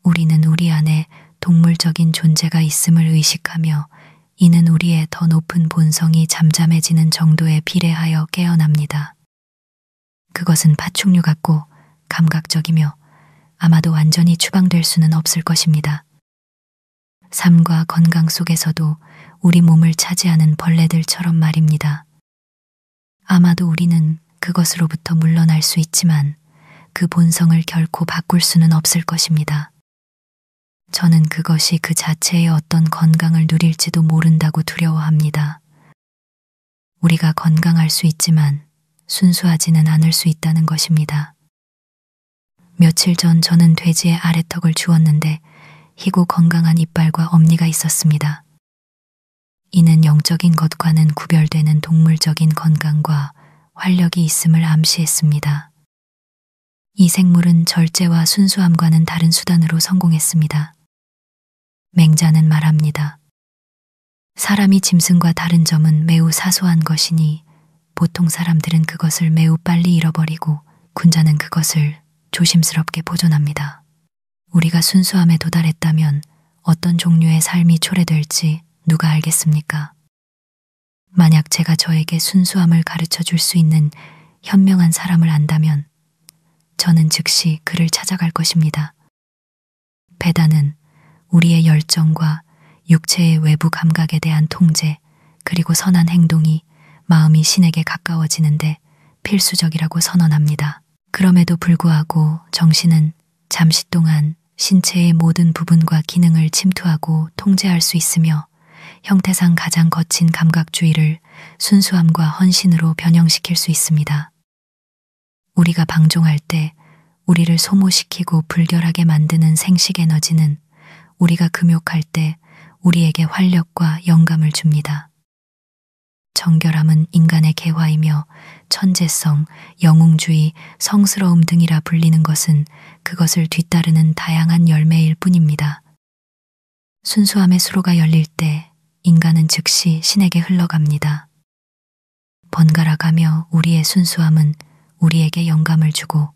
우리는 우리 안에 동물적인 존재가 있음을 의식하며 이는 우리의 더 높은 본성이 잠잠해지는 정도에 비례하여 깨어납니다. 그것은 파충류 같고 감각적이며 아마도 완전히 추방될 수는 없을 것입니다. 삶과 건강 속에서도 우리 몸을 차지하는 벌레들처럼 말입니다. 아마도 우리는 그것으로부터 물러날 수 있지만 그 본성을 결코 바꿀 수는 없을 것입니다. 저는 그것이 그 자체의 어떤 건강을 누릴지도 모른다고 두려워합니다. 우리가 건강할 수 있지만 순수하지는 않을 수 있다는 것입니다. 며칠 전 저는 돼지의 아래턱을 주었는데 희고 건강한 이빨과 엄니가 있었습니다. 이는 영적인 것과는 구별되는 동물적인 건강과 활력이 있음을 암시했습니다. 이 생물은 절제와 순수함과는 다른 수단으로 성공했습니다. 맹자는 말합니다. 사람이 짐승과 다른 점은 매우 사소한 것이니 보통 사람들은 그것을 매우 빨리 잃어버리고 군자는 그것을 조심스럽게 보존합니다. 우리가 순수함에 도달했다면 어떤 종류의 삶이 초래될지 누가 알겠습니까? 만약 제가 저에게 순수함을 가르쳐 줄 수 있는 현명한 사람을 안다면 저는 즉시 그를 찾아갈 것입니다. 배다는 우리의 열정과 육체의 외부 감각에 대한 통제 그리고 선한 행동이 마음이 신에게 가까워지는데 필수적이라고 선언합니다. 그럼에도 불구하고 정신은 잠시 동안 신체의 모든 부분과 기능을 침투하고 통제할 수 있으며 형태상 가장 거친 감각주의를 순수함과 헌신으로 변형시킬 수 있습니다. 우리가 방종할 때 우리를 소모시키고 불결하게 만드는 생식 에너지는 우리가 금욕할 때 우리에게 활력과 영감을 줍니다. 정결함은 인간의 개화이며 천재성, 영웅주의, 성스러움 등이라 불리는 것은 그것을 뒤따르는 다양한 열매일 뿐입니다. 순수함의 수로가 열릴 때 인간은 즉시 신에게 흘러갑니다. 번갈아 가며 우리의 순수함은 우리에게 영감을 주고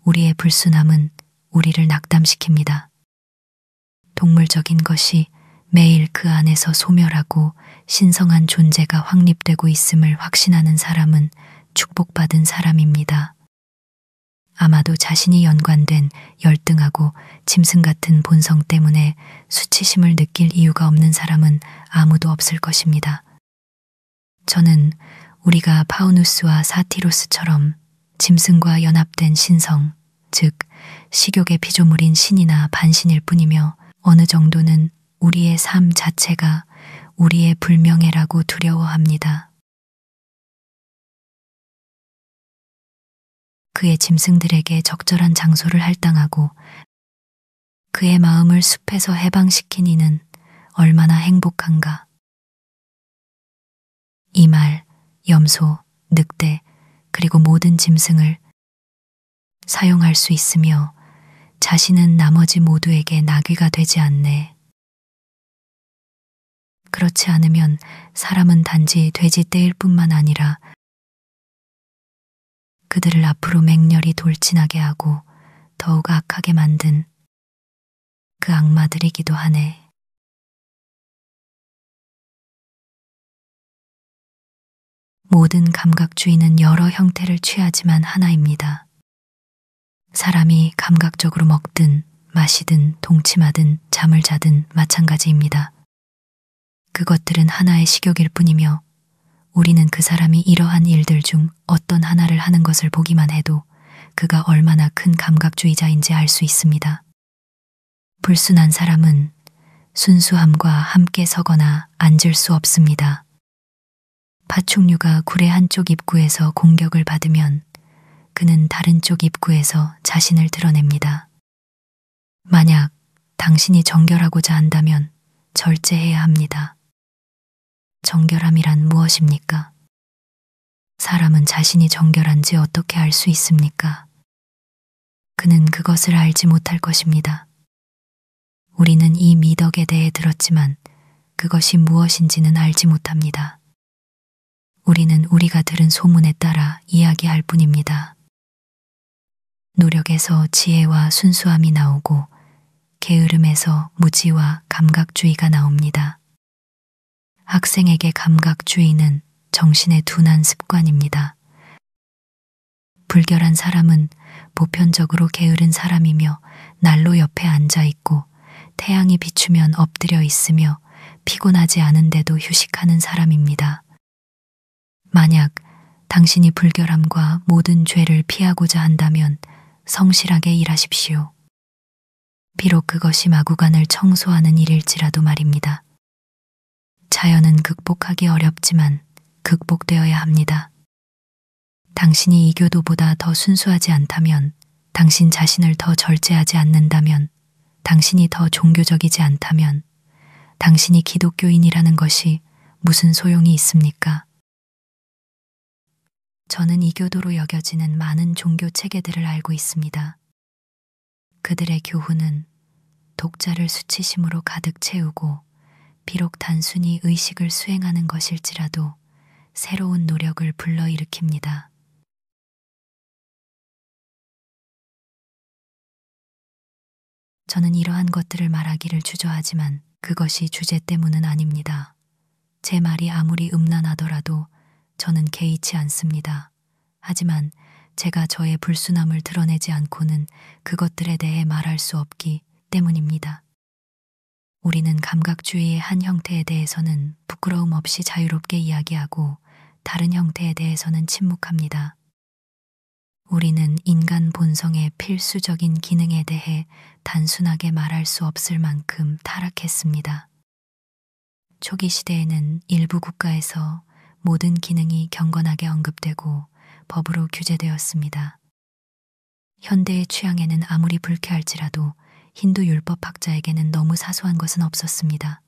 우리의 불순함은 우리를 낙담시킵니다. 동물적인 것이 매일 그 안에서 소멸하고 신성한 존재가 확립되고 있음을 확신하는 사람은 축복받은 사람입니다. 아마도 자신이 연관된 열등하고 짐승 같은 본성 때문에 수치심을 느낄 이유가 없는 사람은 아무도 없을 것입니다. 저는 우리가 파우누스와 사티로스처럼 짐승과 연합된 신성, 즉 식욕의 피조물인 신이나 반신일 뿐이며 어느 정도는 우리의 삶 자체가 우리의 불명예라고 두려워합니다. 그의 짐승들에게 적절한 장소를 할당하고 그의 마음을 숲에서 해방시킨 이는 얼마나 행복한가. 이 말, 염소, 늑대, 그리고 모든 짐승을 사용할 수 있으며 자신은 나머지 모두에게 나귀가 되지 않네. 그렇지 않으면 사람은 단지 돼지떼일 뿐만 아니라 그들을 앞으로 맹렬히 돌진하게 하고 더욱 악하게 만든 그 악마들이기도 하네. 모든 감각주의는 여러 형태를 취하지만 하나입니다. 사람이 감각적으로 먹든 마시든 동침하든 잠을 자든 마찬가지입니다. 그것들은 하나의 식욕일 뿐이며 우리는 그 사람이 이러한 일들 중 어떤 하나를 하는 것을 보기만 해도 그가 얼마나 큰 감각주의자인지 알 수 있습니다. 불순한 사람은 순수함과 함께 서거나 앉을 수 없습니다. 파충류가 굴의 한쪽 입구에서 공격을 받으면 그는 다른 쪽 입구에서 자신을 드러냅니다. 만약 당신이 정결하고자 한다면 절제해야 합니다. 정결함이란 무엇입니까? 사람은 자신이 정결한지 어떻게 알 수 있습니까? 그는 그것을 알지 못할 것입니다. 우리는 이 미덕에 대해 들었지만 그것이 무엇인지는 알지 못합니다. 우리는 우리가 들은 소문에 따라 이야기할 뿐입니다. 노력에서 지혜와 순수함이 나오고 게으름에서 무지와 감각주의가 나옵니다. 학생에게 감각주의는 정신의 둔한 습관입니다. 불결한 사람은 보편적으로 게으른 사람이며 난로 옆에 앉아 있고 태양이 비추면 엎드려 있으며 피곤하지 않은데도 휴식하는 사람입니다. 만약 당신이 불결함과 모든 죄를 피하고자 한다면 성실하게 일하십시오. 비록 그것이 마구간을 청소하는 일일지라도 말입니다. 자연은 극복하기 어렵지만 극복되어야 합니다. 당신이 이교도보다 더 순수하지 않다면, 당신 자신을 더 절제하지 않는다면, 당신이 더 종교적이지 않다면, 당신이 기독교인이라는 것이 무슨 소용이 있습니까? 저는 이교도로 여겨지는 많은 종교 체계들을 알고 있습니다. 그들의 교훈은 독자를 수치심으로 가득 채우고 비록 단순히 의식을 수행하는 것일지라도 새로운 노력을 불러일으킵니다. 저는 이러한 것들을 말하기를 주저하지만 그것이 주제 때문은 아닙니다. 제 말이 아무리 음란하더라도 저는 개의치 않습니다. 하지만 제가 저의 불순함을 드러내지 않고는 그것들에 대해 말할 수 없기 때문입니다. 우리는 감각주의의 한 형태에 대해서는 부끄러움 없이 자유롭게 이야기하고 다른 형태에 대해서는 침묵합니다. 우리는 인간 본성의 필수적인 기능에 대해 단순하게 말할 수 없을 만큼 타락했습니다. 초기 시대에는 일부 국가에서 모든 기능이 경건하게 언급되고 법으로 규제되었습니다. 현대의 취향에는 아무리 불쾌할지라도 힌두 율법학자에게는 너무 사소한 것은 없었습니다.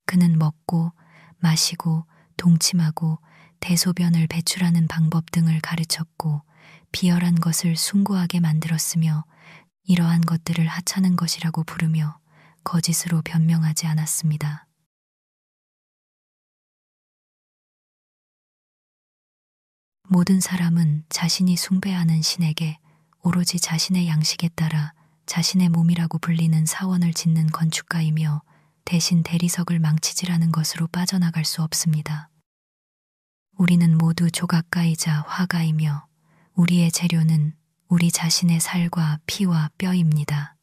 그는 먹고, 마시고, 동침하고, 대소변을 배출하는 방법 등을 가르쳤고 비열한 것을 숭고하게 만들었으며 이러한 것들을 하찮은 것이라고 부르며 거짓으로 변명하지 않았습니다. 모든 사람은 자신이 숭배하는 신에게 오로지 자신의 양식에 따라 자신의 몸이라고 불리는 사원을 짓는 건축가이며 대신 대리석을 망치질하는 것으로 빠져나갈 수 없습니다. 우리는 모두 조각가이자 화가이며 우리의 재료는 우리 자신의 살과 피와 뼈입니다.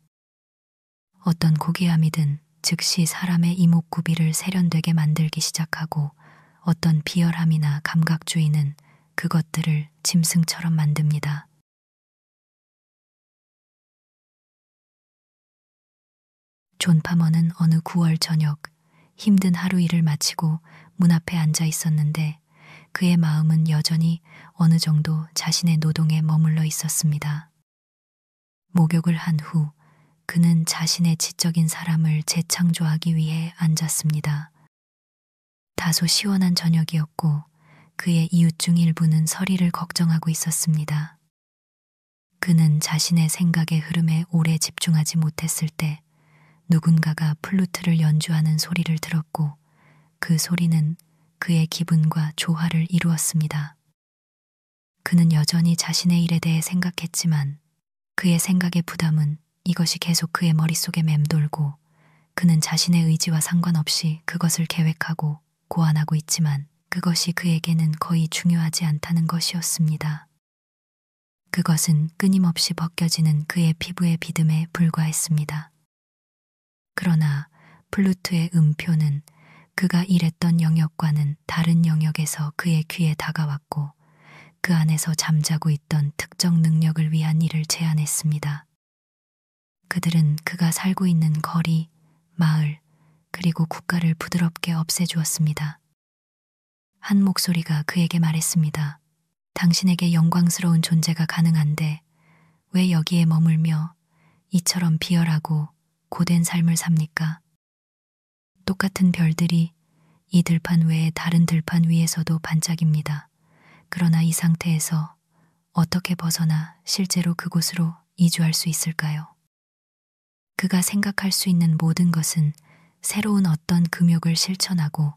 어떤 고귀함이든 즉시 사람의 이목구비를 세련되게 만들기 시작하고 어떤 비열함이나 감각주의는 그것들을 짐승처럼 만듭니다. 존 파머는 어느 9월 저녁 힘든 하루 일을 마치고 문 앞에 앉아 있었는데 그의 마음은 여전히 어느 정도 자신의 노동에 머물러 있었습니다. 목욕을 한 후 그는 자신의 지적인 사람을 재창조하기 위해 앉았습니다. 다소 시원한 저녁이었고 그의 이웃 중 일부는 서리를 걱정하고 있었습니다. 그는 자신의 생각의 흐름에 오래 집중하지 못했을 때 누군가가 플루트를 연주하는 소리를 들었고 그 소리는 그의 기분과 조화를 이루었습니다. 그는 여전히 자신의 일에 대해 생각했지만 그의 생각의 부담은 이것이 계속 그의 머릿속에 맴돌고 그는 자신의 의지와 상관없이 그것을 계획하고 고안하고 있지만 그것이 그에게는 거의 중요하지 않다는 것이었습니다. 그것은 끊임없이 벗겨지는 그의 피부의 비듬에 불과했습니다. 그러나 플루트의 음표는 그가 일했던 영역과는 다른 영역에서 그의 귀에 다가왔고 그 안에서 잠자고 있던 특정 능력을 위한 일을 제안했습니다. 그들은 그가 살고 있는 거리, 마을, 그리고 국가를 부드럽게 없애주었습니다. 한 목소리가 그에게 말했습니다. 당신에게 영광스러운 존재가 가능한데 왜 여기에 머물며 이처럼 비열하고 고된 삶을 삽니까? 똑같은 별들이 이 들판 외에 다른 들판 위에서도 반짝입니다. 그러나 이 상태에서 어떻게 벗어나 실제로 그곳으로 이주할 수 있을까요? 그가 생각할 수 있는 모든 것은 새로운 어떤 금욕을 실천하고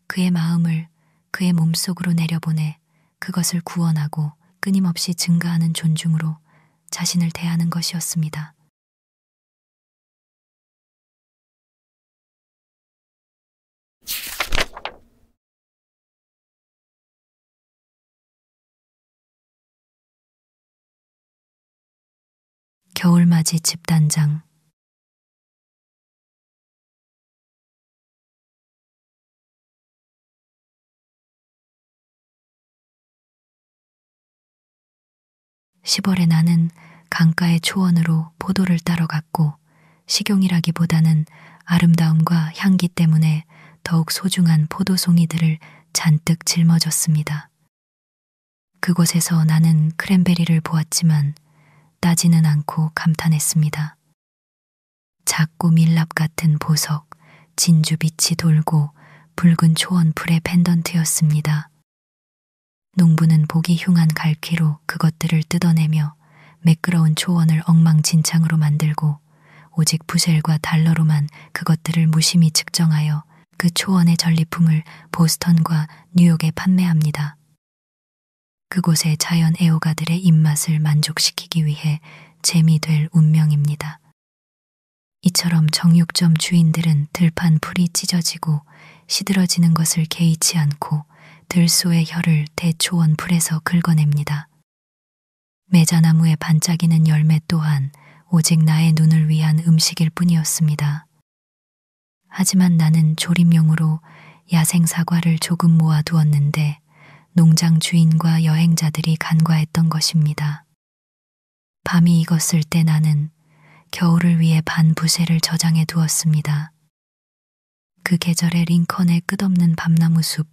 그의 마음을 그의 몸속으로 내려보내 그것을 구원하고 끊임없이 증가하는 존중으로 자신을 대하는 것이었습니다. 겨울맞이 집단장. (10월에) 나는 강가의 초원으로 포도를 따러 갔고 식용이라기보다는 아름다움과 향기 때문에 더욱 소중한 포도송이들을 잔뜩 짊어졌습니다. 그곳에서 나는 크랜베리를 보았지만 따지는 않고 감탄했습니다. 작고 밀랍 같은 보석, 진주빛이 돌고 붉은 초원 풀의 펜던트였습니다. 농부는 보기 흉한 갈퀴로 그것들을 뜯어내며 매끄러운 초원을 엉망진창으로 만들고 오직 부셀과 달러로만 그것들을 무심히 측정하여 그 초원의 전리품을 보스턴과 뉴욕에 판매합니다. 그곳의 자연 애호가들의 입맛을 만족시키기 위해 재미될 운명입니다. 이처럼 정육점 주인들은 들판 풀이 찢어지고 시들어지는 것을 개의치 않고 들소의 혀를 대초원 풀에서 긁어냅니다. 매자나무에 반짝이는 열매 또한 오직 나의 눈을 위한 음식일 뿐이었습니다. 하지만 나는 조림용으로 야생 사과를 조금 모아두었는데 농장 주인과 여행자들이 간과했던 것입니다. 밤이 익었을 때 나는 겨울을 위해 반 부세를 저장해 두었습니다. 그 계절의 링컨의 끝없는 밤나무 숲,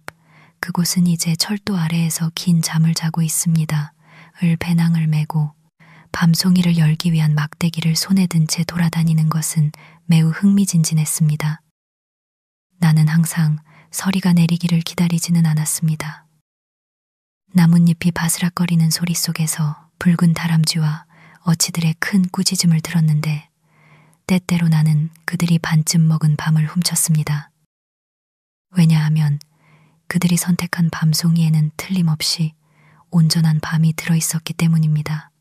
그곳은 이제 철도 아래에서 긴 잠을 자고 있습니다. 을 배낭을 메고 밤송이를 열기 위한 막대기를 손에 든 채 돌아다니는 것은 매우 흥미진진했습니다. 나는 항상 서리가 내리기를 기다리지는 않았습니다. 나뭇잎이 바스락거리는 소리 속에서 붉은 다람쥐와 어치들의 큰 꾸짖음을 들었는데 때때로 나는 그들이 반쯤 먹은 밤을 훔쳤습니다. 왜냐하면 그들이 선택한 밤송이에는 틀림없이 온전한 밤이 들어있었기 때문입니다.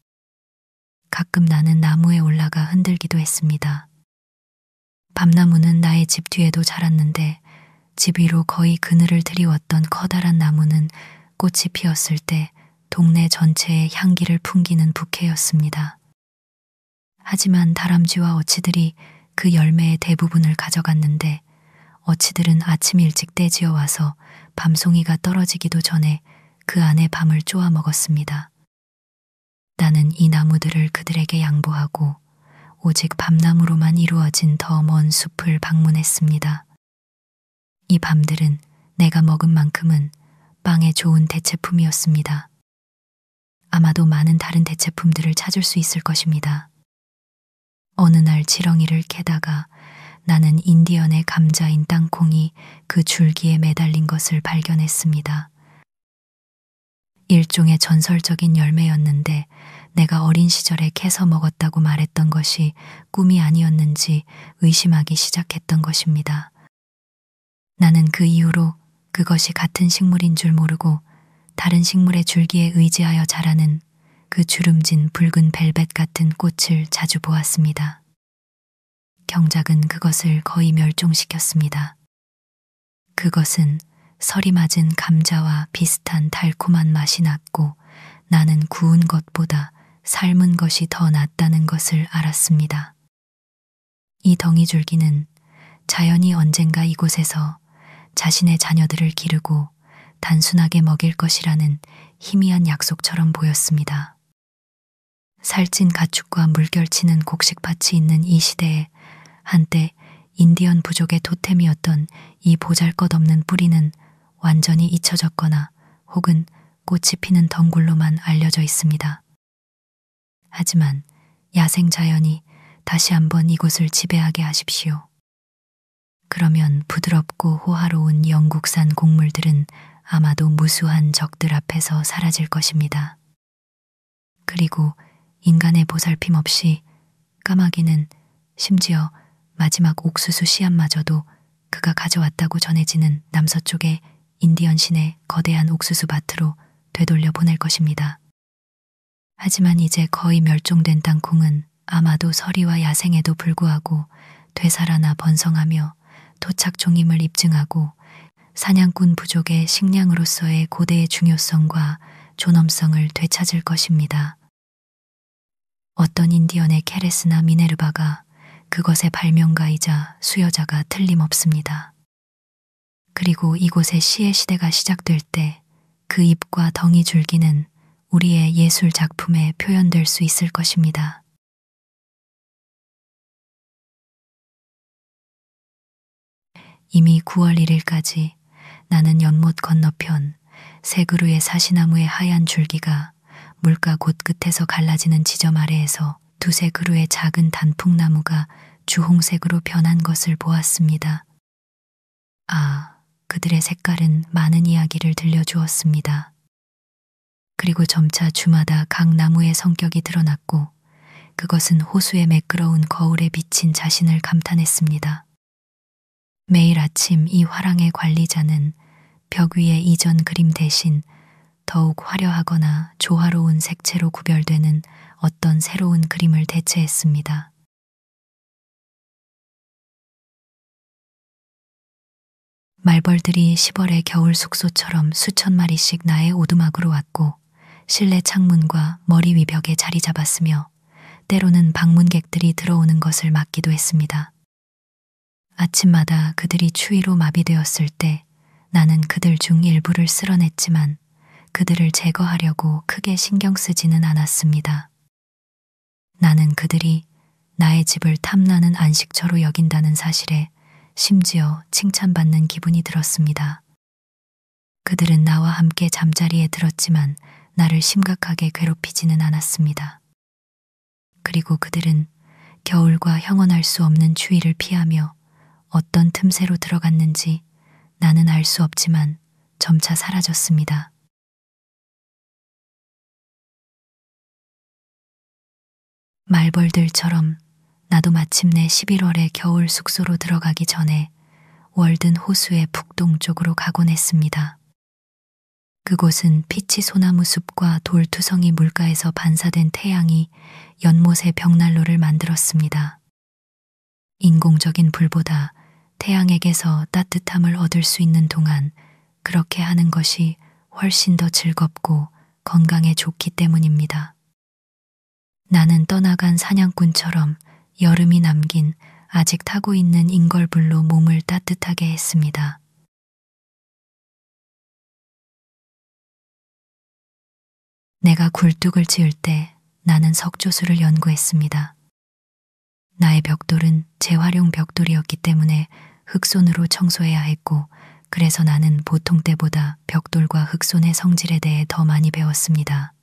가끔 나는 나무에 올라가 흔들기도 했습니다. 밤나무는 나의 집 뒤에도 자랐는데 집 위로 거의 그늘을 드리웠던 커다란 나무는 꽃이 피었을 때 동네 전체에 향기를 풍기는 부케였습니다. 하지만 다람쥐와 어치들이 그 열매의 대부분을 가져갔는데 어치들은 아침 일찍 떼지어 와서 밤송이가 떨어지기도 전에 그 안에 밤을 쪼아 먹었습니다. 나는 이 나무들을 그들에게 양보하고 오직 밤나무로만 이루어진 더 먼 숲을 방문했습니다. 이 밤들은 내가 먹은 만큼은 빵의 좋은 대체품이었습니다. 아마도 많은 다른 대체품들을 찾을 수 있을 것입니다. 어느 날 지렁이를 캐다가 나는 인디언의 감자인 땅콩이 그 줄기에 매달린 것을 발견했습니다. 일종의 전설적인 열매였는데 내가 어린 시절에 캐서 먹었다고 말했던 것이 꿈이 아니었는지 의심하기 시작했던 것입니다. 나는 그 이후로 그것이 같은 식물인 줄 모르고 다른 식물의 줄기에 의지하여 자라는 그 주름진 붉은 벨벳 같은 꽃을 자주 보았습니다. 경작은 그것을 거의 멸종시켰습니다. 그것은 설이 맞은 감자와 비슷한 달콤한 맛이 났고 나는 구운 것보다 삶은 것이 더 낫다는 것을 알았습니다. 이 덩이줄기는 자연이 언젠가 이곳에서 자신의 자녀들을 기르고 단순하게 먹일 것이라는 희미한 약속처럼 보였습니다. 살찐 가축과 물결치는 곡식밭이 있는 이 시대에 한때 인디언 부족의 토템이었던 이 보잘것없는 뿌리는 완전히 잊혀졌거나 혹은 꽃이 피는 덩굴로만 알려져 있습니다. 하지만 야생 자연이 다시 한번 이곳을 지배하게 하십시오. 그러면 부드럽고 호화로운 영국산 곡물들은 아마도 무수한 적들 앞에서 사라질 것입니다. 그리고 인간의 보살핌 없이 까마귀는 심지어 마지막 옥수수 씨앗마저도 그가 가져왔다고 전해지는 남서쪽의 인디언 신의 거대한 옥수수 밭으로 되돌려 보낼 것입니다. 하지만 이제 거의 멸종된 땅콩은 아마도 서리와 야생에도 불구하고 되살아나 번성하며 토착종임을 입증하고 사냥꾼 부족의 식량으로서의 고대의 중요성과 존엄성을 되찾을 것입니다. 어떤 인디언의 케레스나 미네르바가 그것의 발명가이자 수여자가 틀림없습니다. 그리고 이곳의 시의 시대가 시작될 때 그 잎과 덩이 줄기는 우리의 예술 작품에 표현될 수 있을 것입니다. 이미 9월 1일까지 나는 연못 건너편 새 그루의 사시나무의 하얀 줄기가 물가 곳끝에서 갈라지는 지점 아래에서 두세 그루의 작은 단풍나무가 주홍색으로 변한 것을 보았습니다. 아, 그들의 색깔은 많은 이야기를 들려주었습니다. 그리고 점차 주마다 각 나무의 성격이 드러났고 그것은 호수의 매끄러운 거울에 비친 자신을 감탄했습니다. 매일 아침 이 화랑의 관리자는 벽 위에 이전 그림 대신 더욱 화려하거나 조화로운 색채로 구별되는 어떤 새로운 그림을 대체했습니다. 말벌들이 10월의 겨울 숙소처럼 수천 마리씩 나의 오두막으로 왔고 실내 창문과 머리 위 벽에 자리 잡았으며 때로는 방문객들이 들어오는 것을 막기도 했습니다. 아침마다 그들이 추위로 마비되었을 때 나는 그들 중 일부를 쓸어냈지만 그들을 제거하려고 크게 신경 쓰지는 않았습니다. 나는 그들이 나의 집을 탐나는 안식처로 여긴다는 사실에 심지어 칭찬받는 기분이 들었습니다. 그들은 나와 함께 잠자리에 들었지만 나를 심각하게 괴롭히지는 않았습니다. 그리고 그들은 겨울과 형언할 수 없는 추위를 피하며 어떤 틈새로 들어갔는지 나는 알 수 없지만 점차 사라졌습니다. 말벌들처럼 나도 마침내 11월의 겨울 숙소로 들어가기 전에 월든 호수의 북동쪽으로 가곤 했습니다. 그곳은 피치 소나무 숲과 돌투성이 물가에서 반사된 태양이 연못의 벽난로를 만들었습니다. 인공적인 불보다 태양에게서 따뜻함을 얻을 수 있는 동안 그렇게 하는 것이 훨씬 더 즐겁고 건강에 좋기 때문입니다. 나는 떠나간 사냥꾼처럼 여름이 남긴 아직 타고 있는 인걸불로 몸을 따뜻하게 했습니다. 내가 굴뚝을 지을 때 나는 석조수를 연구했습니다. 나의 벽돌은 재활용 벽돌이었기 때문에 흑손으로 청소해야 했고 그래서 나는 보통 때보다 벽돌과 흑손의 성질에 대해 더 많이 배웠습니다.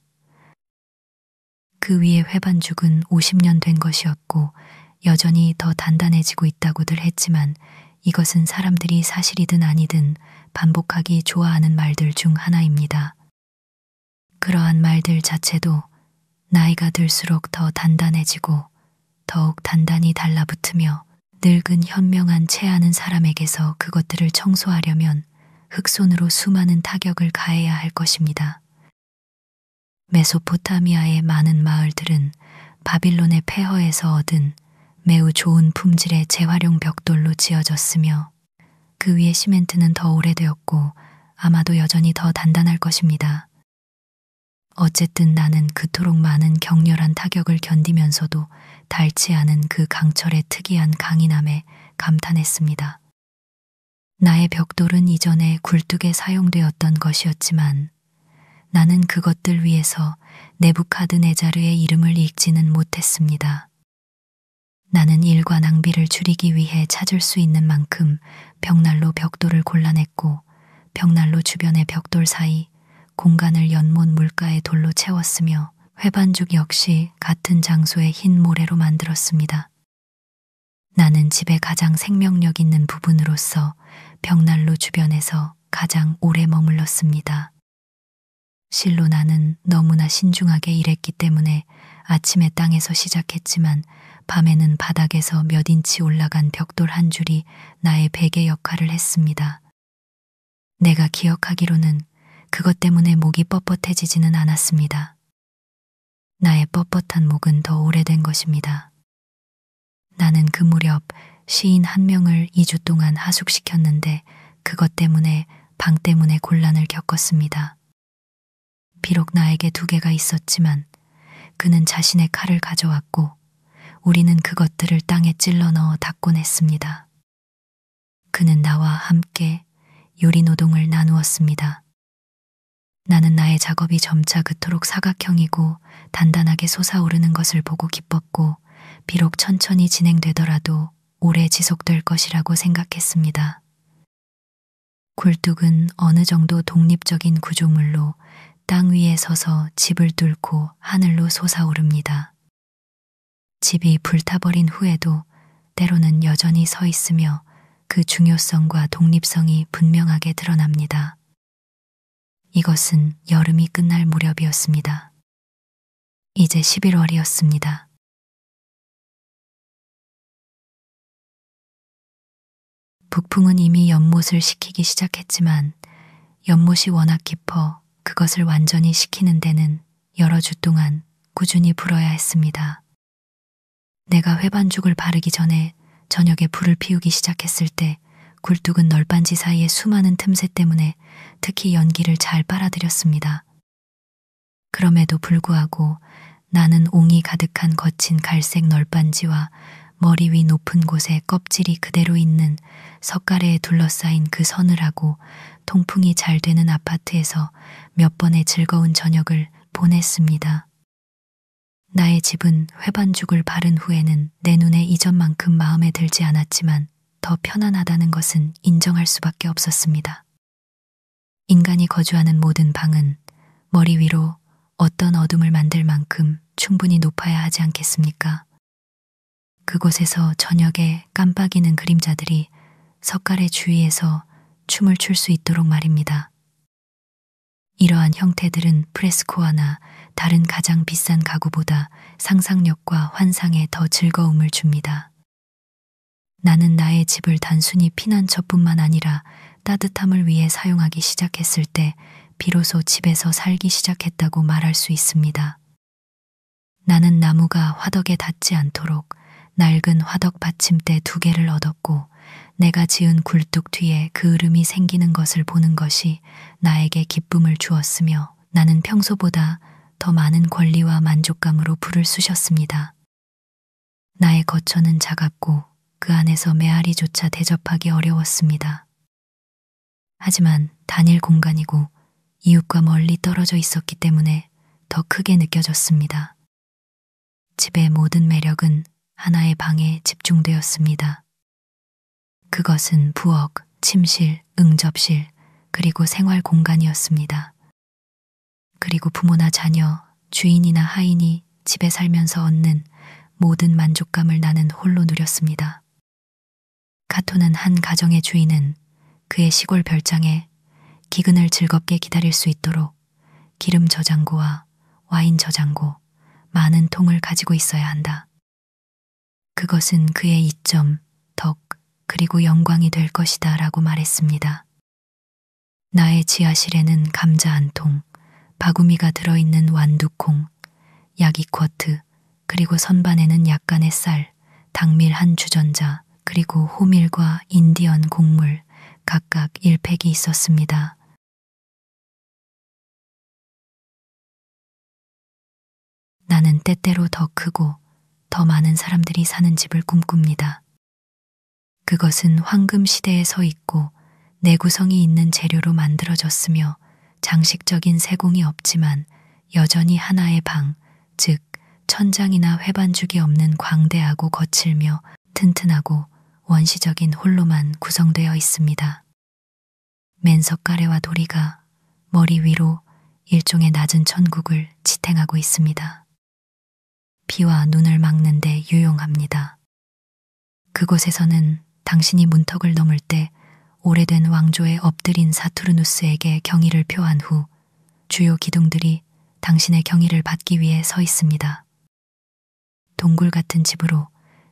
그 위에 회반죽은 50년 된 것이었고 여전히 더 단단해지고 있다고들 했지만 이것은 사람들이 사실이든 아니든 반복하기 좋아하는 말들 중 하나입니다. 그러한 말들 자체도 나이가 들수록 더 단단해지고 더욱 단단히 달라붙으며 늙은 현명한 체하는 사람에게서 그것들을 청소하려면 흑손으로 수많은 타격을 가해야 할 것입니다. 메소포타미아의 많은 마을들은 바빌론의 폐허에서 얻은 매우 좋은 품질의 재활용 벽돌로 지어졌으며 그 위에 시멘트는 더 오래되었고 아마도 여전히 더 단단할 것입니다. 어쨌든 나는 그토록 많은 격렬한 타격을 견디면서도 닳지 않은 그 강철의 특이한 강인함에 감탄했습니다. 나의 벽돌은 이전에 굴뚝에 사용되었던 것이었지만 나는 그것들 위해서 네부카드네자르의 이름을 읽지는 못했습니다. 나는 일과 낭비를 줄이기 위해 찾을 수 있는 만큼 벽난로 벽돌을 골라냈고 벽난로 주변의 벽돌 사이 공간을 연못 물가의 돌로 채웠으며 회반죽 역시 같은 장소의 흰 모래로 만들었습니다. 나는 집의 가장 생명력 있는 부분으로서 벽난로 주변에서 가장 오래 머물렀습니다. 실로 나는 너무나 신중하게 일했기 때문에 아침에 땅에서 시작했지만 밤에는 바닥에서 몇 인치 올라간 벽돌 한 줄이 나의 베개 역할을 했습니다. 내가 기억하기로는 그것 때문에 목이 뻣뻣해지지는 않았습니다. 나의 뻣뻣한 목은 더 오래된 것입니다. 나는 그 무렵 시인 한 명을 2주 동안 하숙시켰는데 그것 때문에 방 때문에 곤란을 겪었습니다. 비록 나에게 2개가 있었지만 그는 자신의 칼을 가져왔고 우리는 그것들을 땅에 찔러 넣어 닦곤 했습니다. 그는 나와 함께 요리 노동을 나누었습니다. 나는 나의 작업이 점차 그토록 사각형이고 단단하게 솟아오르는 것을 보고 기뻤고 비록 천천히 진행되더라도 오래 지속될 것이라고 생각했습니다. 굴뚝은 어느 정도 독립적인 구조물로 땅 위에 서서 집을 뚫고 하늘로 솟아오릅니다. 집이 불타버린 후에도 때로는 여전히 서 있으며 그 중요성과 독립성이 분명하게 드러납니다. 이것은 여름이 끝날 무렵이었습니다. 이제 11월이었습니다. 북풍은 이미 연못을 식히기 시작했지만 연못이 워낙 깊어 그것을 완전히 식히는 데는 여러 주 동안 꾸준히 불어야 했습니다. 내가 회반죽을 바르기 전에 저녁에 불을 피우기 시작했을 때 굴뚝은 널빤지 사이의 수많은 틈새 때문에 특히 연기를 잘 빨아들였습니다. 그럼에도 불구하고 나는 옹이 가득한 거친 갈색 널빤지와 머리 위 높은 곳에 껍질이 그대로 있는 석가래에 둘러싸인 그 서늘하고 통풍이 잘 되는 아파트에서 몇 번의 즐거운 저녁을 보냈습니다. 나의 집은 회반죽을 바른 후에는 내 눈에 이전만큼 마음에 들지 않았지만 더 편안하다는 것은 인정할 수밖에 없었습니다. 인간이 거주하는 모든 방은 머리 위로 어떤 어둠을 만들 만큼 충분히 높아야 하지 않겠습니까? 그곳에서 저녁에 깜빡이는 그림자들이 석가래 주위에서 춤을 출 수 있도록 말입니다. 이러한 형태들은 프레스코아나 다른 가장 비싼 가구보다 상상력과 환상에 더 즐거움을 줍니다. 나는 나의 집을 단순히 피난처뿐만 아니라 따뜻함을 위해 사용하기 시작했을 때 비로소 집에서 살기 시작했다고 말할 수 있습니다. 나는 나무가 화덕에 닿지 않도록 낡은 화덕 받침대 2개를 얻었고 내가 지은 굴뚝 뒤에 그 으름이 생기는 것을 보는 것이 나에게 기쁨을 주었으며 나는 평소보다 더 많은 권리와 만족감으로 불을 쑤셨습니다. 나의 거처는 작았고 그 안에서 메아리조차 대접하기 어려웠습니다. 하지만 단일 공간이고 이웃과 멀리 떨어져 있었기 때문에 더 크게 느껴졌습니다. 집의 모든 매력은 하나의 방에 집중되었습니다. 그것은 부엌, 침실, 응접실, 그리고 생활 공간이었습니다. 그리고 부모나 자녀, 주인이나 하인이 집에 살면서 얻는 모든 만족감을 나는 홀로 누렸습니다. 카토는 한 가정의 주인은 그의 시골 별장에 기근을 즐겁게 기다릴 수 있도록 기름 저장고와 와인 저장고, 많은 통을 가지고 있어야 한다. 그것은 그의 이점, 덕, 그리고 영광이 될 것이다 라고 말했습니다. 나의 지하실에는 감자 1통, 바구미가 들어있는 완두콩, 야기쿼트, 그리고 선반에는 약간의 쌀, 당밀 1주전자, 그리고 호밀과 인디언 곡물, 각각 1팩이 있었습니다. 나는 때때로 더 크고 더 많은 사람들이 사는 집을 꿈꿉니다. 그것은 황금 시대에 서 있고 내구성이 있는 재료로 만들어졌으며 장식적인 세공이 없지만 여전히 하나의 방, 즉 천장이나 회반죽이 없는 광대하고 거칠며 튼튼하고 원시적인 홀로만 구성되어 있습니다. 맨석가래와 도리가 머리 위로 일종의 낮은 천국을 지탱하고 있습니다. 비와 눈을 막는 데 유용합니다. 그곳에서는 당신이 문턱을 넘을 때 오래된 왕조에 엎드린 사투르누스에게 경의를 표한 후 주요 기둥들이 당신의 경의를 받기 위해 서 있습니다. 동굴 같은 집으로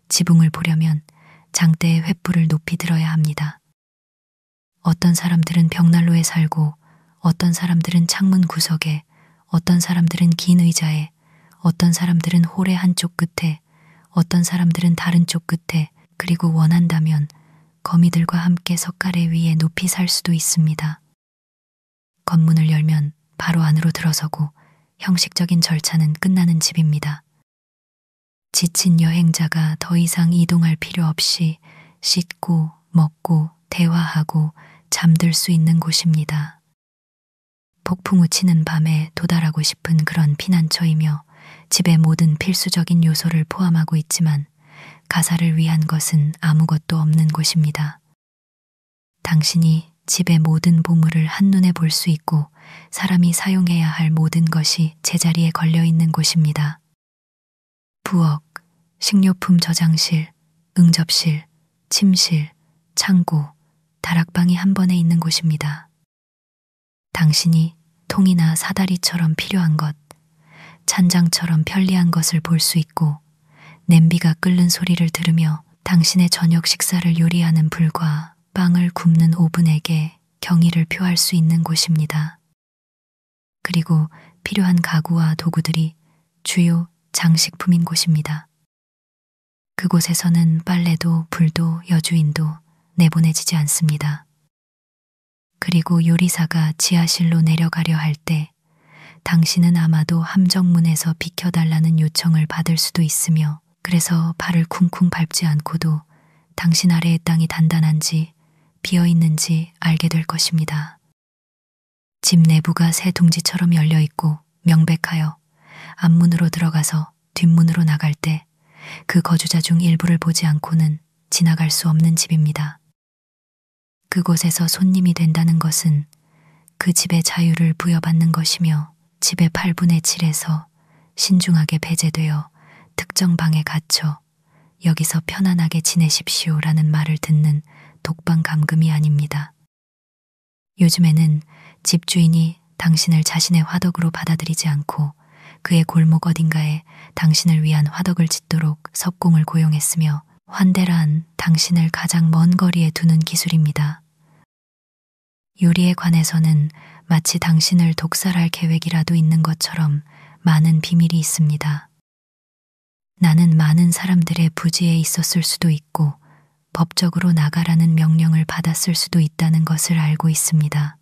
지붕을 보려면 장대의 횃불을 높이 들어야 합니다. 어떤 사람들은 벽난로에 살고 어떤 사람들은 창문 구석에, 어떤 사람들은 긴 의자에, 어떤 사람들은 홀의 한쪽 끝에, 어떤 사람들은 다른 쪽 끝에, 그리고 원한다면 거미들과 함께 석가래 위에 높이 살 수도 있습니다. 건문을 열면 바로 안으로 들어서고 형식적인 절차는 끝나는 집입니다. 지친 여행자가 더 이상 이동할 필요 없이 씻고 먹고 대화하고 잠들 수 있는 곳입니다. 폭풍우 치는 밤에 도달하고 싶은 그런 피난처이며 집의 모든 필수적인 요소를 포함하고 있지만 가사를 위한 것은 아무것도 없는 곳입니다. 당신이 집의 모든 보물을 한눈에 볼 수 있고 사람이 사용해야 할 모든 것이 제자리에 걸려 있는 곳입니다. 부엌, 식료품 저장실, 응접실, 침실, 창고, 다락방이 한 번에 있는 곳입니다. 당신이 통이나 사다리처럼 필요한 것, 찬장처럼 편리한 것을 볼 수 있고 냄비가 끓는 소리를 들으며 당신의 저녁 식사를 요리하는 불과 빵을 굽는 오븐에게 경의를 표할 수 있는 곳입니다. 그리고 필요한 가구와 도구들이 주요 장식품인 곳입니다. 그곳에서는 빨래도 불도 여주인도 내보내지지 않습니다. 그리고 요리사가 지하실로 내려가려 할 때 당신은 아마도 함정문에서 비켜달라는 요청을 받을 수도 있으며 그래서 발을 쿵쿵 밟지 않고도 당신 아래의 땅이 단단한지 비어있는지 알게 될 것입니다. 집 내부가 새 둥지처럼 열려 있고 명백하여 앞문으로 들어가서 뒷문으로 나갈 때 그 거주자 중 일부를 보지 않고는 지나갈 수 없는 집입니다. 그곳에서 손님이 된다는 것은 그 집의 자유를 부여받는 것이며 집의 8분의 7에서 신중하게 배제되어 특정 방에 갇혀 여기서 편안하게 지내십시오라는 말을 듣는 독방 감금이 아닙니다. 요즘에는 집주인이 당신을 자신의 화덕으로 받아들이지 않고 그의 골목 어딘가에 당신을 위한 화덕을 짓도록 석공을 고용했으며 환대란 당신을 가장 먼 거리에 두는 기술입니다. 요리에 관해서는 마치 당신을 독살할 계획이라도 있는 것처럼 많은 비밀이 있습니다. 나는 많은 사람들의 부지에 있었을 수도 있고 법적으로 나가라는 명령을 받았을 수도 있다는 것을 알고 있습니다.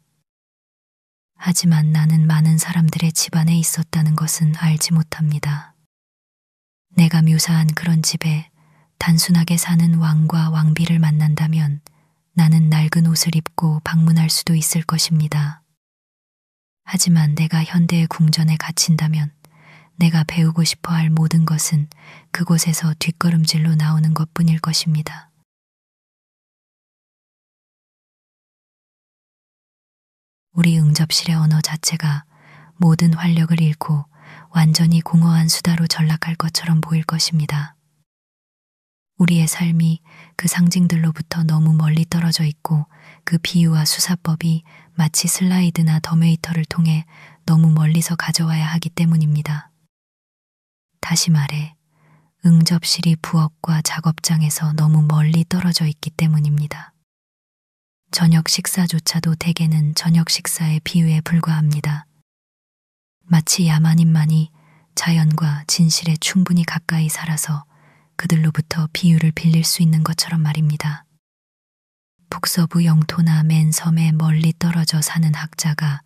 하지만 나는 많은 사람들의 집안에 있었다는 것은 알지 못합니다. 내가 묘사한 그런 집에 단순하게 사는 왕과 왕비를 만난다면 나는 낡은 옷을 입고 방문할 수도 있을 것입니다. 하지만 내가 현대의 궁전에 갇힌다면 내가 배우고 싶어 할 모든 것은 그곳에서 뒷걸음질로 나오는 것뿐일 것입니다. 우리 응접실의 언어 자체가 모든 활력을 잃고 완전히 공허한 수다로 전락할 것처럼 보일 것입니다. 우리의 삶이 그 상징들로부터 너무 멀리 떨어져 있고 그 비유와 수사법이 마치 슬라이드나 더메이터를 통해 너무 멀리서 가져와야 하기 때문입니다. 다시 말해, 응접실이 부엌과 작업장에서 너무 멀리 떨어져 있기 때문입니다. 저녁 식사조차도 대개는 저녁 식사의 비유에 불과합니다. 마치 야만인만이 자연과 진실에 충분히 가까이 살아서 그들로부터 비유를 빌릴 수 있는 것처럼 말입니다. 북서부 영토나 맨 섬에 멀리 떨어져 사는 학자가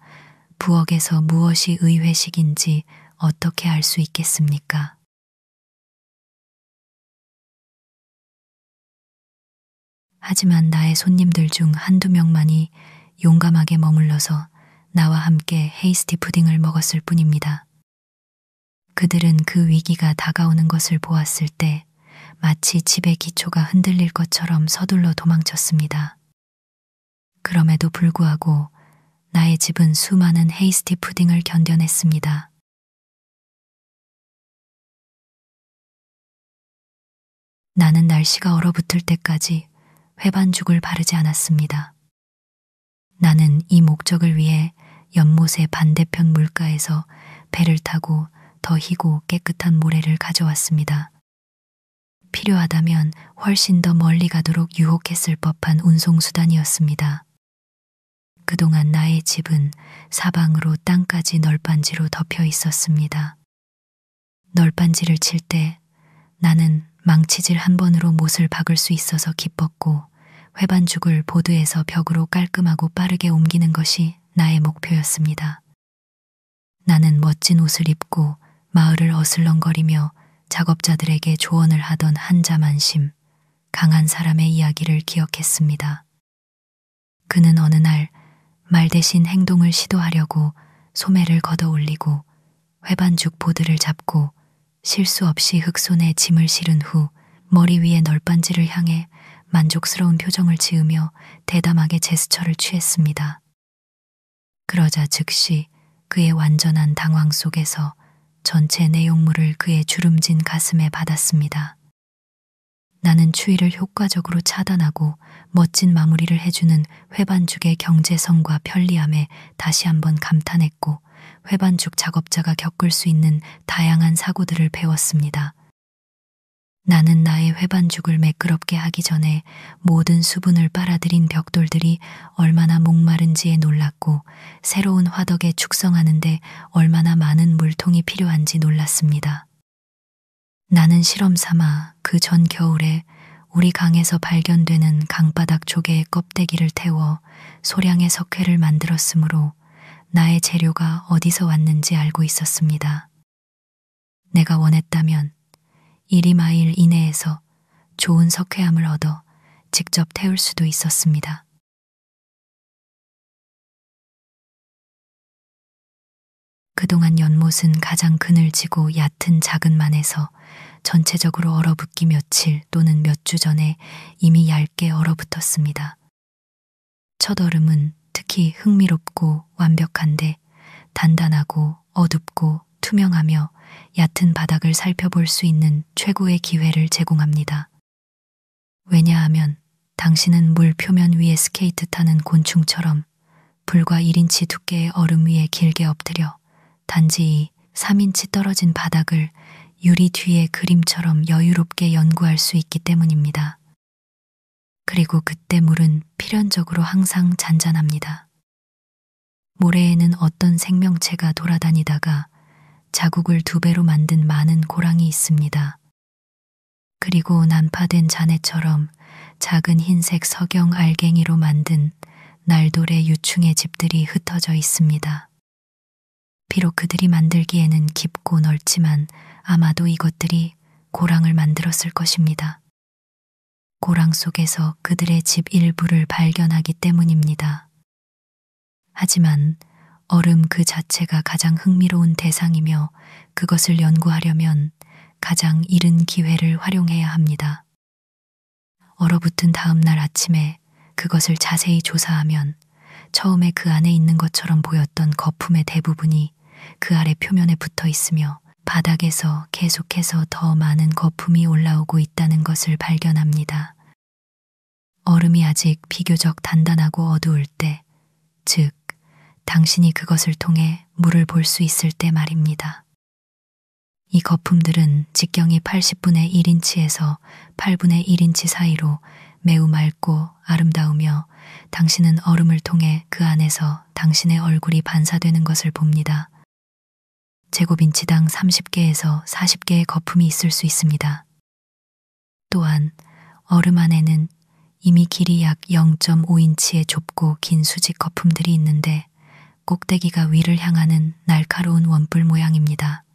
부엌에서 무엇이 의회식인지 어떻게 알 수 있겠습니까? 하지만 나의 손님들 중 한두 명만이 용감하게 머물러서 나와 함께 헤이스티 푸딩을 먹었을 뿐입니다. 그들은 그 위기가 다가오는 것을 보았을 때 마치 집의 기초가 흔들릴 것처럼 서둘러 도망쳤습니다. 그럼에도 불구하고 나의 집은 수많은 헤이스티 푸딩을 견뎌냈습니다. 나는 날씨가 얼어붙을 때까지 회반죽을 바르지 않았습니다. 나는 이 목적을 위해 연못의 반대편 물가에서 배를 타고 더 희고 깨끗한 모래를 가져왔습니다. 필요하다면 훨씬 더 멀리 가도록 유혹했을 법한 운송수단이었습니다. 그동안 나의 집은 사방으로 땅까지 널빤지로 덮여 있었습니다. 널빤지를 칠 때 나는 망치질 한 번으로 못을 박을 수 있어서 기뻤고 회반죽을 보드에서 벽으로 깔끔하고 빠르게 옮기는 것이 나의 목표였습니다. 나는 멋진 옷을 입고 마을을 어슬렁거리며 작업자들에게 조언을 하던 한자만심, 강한 사람의 이야기를 기억했습니다. 그는 어느 날 말 대신 행동을 시도하려고 소매를 걷어 올리고 회반죽 보드를 잡고 실수 없이 흙손에 짐을 실은 후 머리 위에 널빤지를 향해 만족스러운 표정을 지으며 대담하게 제스처를 취했습니다. 그러자 즉시 그의 완전한 당황 속에서 전체 내용물을 그의 주름진 가슴에 받았습니다. 나는 추위를 효과적으로 차단하고 멋진 마무리를 해주는 회반죽의 경제성과 편리함에 다시 한번 감탄했고, 회반죽 작업자가 겪을 수 있는 다양한 사고들을 배웠습니다. 나는 나의 회반죽을 매끄럽게 하기 전에 모든 수분을 빨아들인 벽돌들이 얼마나 목마른지에 놀랐고, 새로운 화덕에 축성하는데 얼마나 많은 물통이 필요한지 놀랐습니다. 나는 실험 삼아 그 전 겨울에 우리 강에서 발견되는 강바닥 조개의 껍데기를 태워 소량의 석회를 만들었으므로 나의 재료가 어디서 왔는지 알고 있었습니다. 내가 원했다면 1~2마일 이내에서 좋은 석회암을 얻어 직접 태울 수도 있었습니다. 그동안 연못은 가장 그늘지고 얕은 작은 만에서 전체적으로 얼어붙기 며칠 또는 몇 주 전에 이미 얇게 얼어붙었습니다. 첫 얼음은 특히 흥미롭고 완벽한데, 단단하고 어둡고 투명하며 얕은 바닥을 살펴볼 수 있는 최고의 기회를 제공합니다. 왜냐하면 당신은 물 표면 위에 스케이트 타는 곤충처럼 불과 1인치 두께의 얼음 위에 길게 엎드려 단지 3인치 떨어진 바닥을 유리 뒤의 그림처럼 여유롭게 연구할 수 있기 때문입니다. 그리고 그때 물은 필연적으로 항상 잔잔합니다. 모래에는 어떤 생명체가 돌아다니다가 자국을 2배로 만든 많은 고랑이 있습니다. 그리고 난파된 잔해처럼 작은 흰색 석영 알갱이로 만든 날돌의 유충의 집들이 흩어져 있습니다. 비록 그들이 만들기에는 깊고 넓지만 아마도 이것들이 고랑을 만들었을 것입니다. 고랑 속에서 그들의 집 일부를 발견하기 때문입니다. 하지만 얼음 그 자체가 가장 흥미로운 대상이며, 그것을 연구하려면 가장 이른 기회를 활용해야 합니다. 얼어붙은 다음 날 아침에 그것을 자세히 조사하면 처음에 그 안에 있는 것처럼 보였던 거품의 대부분이 그 아래 표면에 붙어 있으며, 바닥에서 계속해서 더 많은 거품이 올라오고 있다는 것을 발견합니다. 얼음이 아직 비교적 단단하고 어두울 때, 즉 당신이 그것을 통해 물을 볼 수 있을 때 말입니다. 이 거품들은 직경이 80분의 1인치에서 8분의 1인치 사이로 매우 맑고 아름다우며, 당신은 얼음을 통해 그 안에서 당신의 얼굴이 반사되는 것을 봅니다. 제곱인치당 30개에서 40개의 거품이 있을 수 있습니다. 또한 얼음 안에는 이미 길이 약 0.5인치의 좁고 긴 수직 거품들이 있는데, 꼭대기가 위를 향하는 날카로운 원뿔 모양입니다.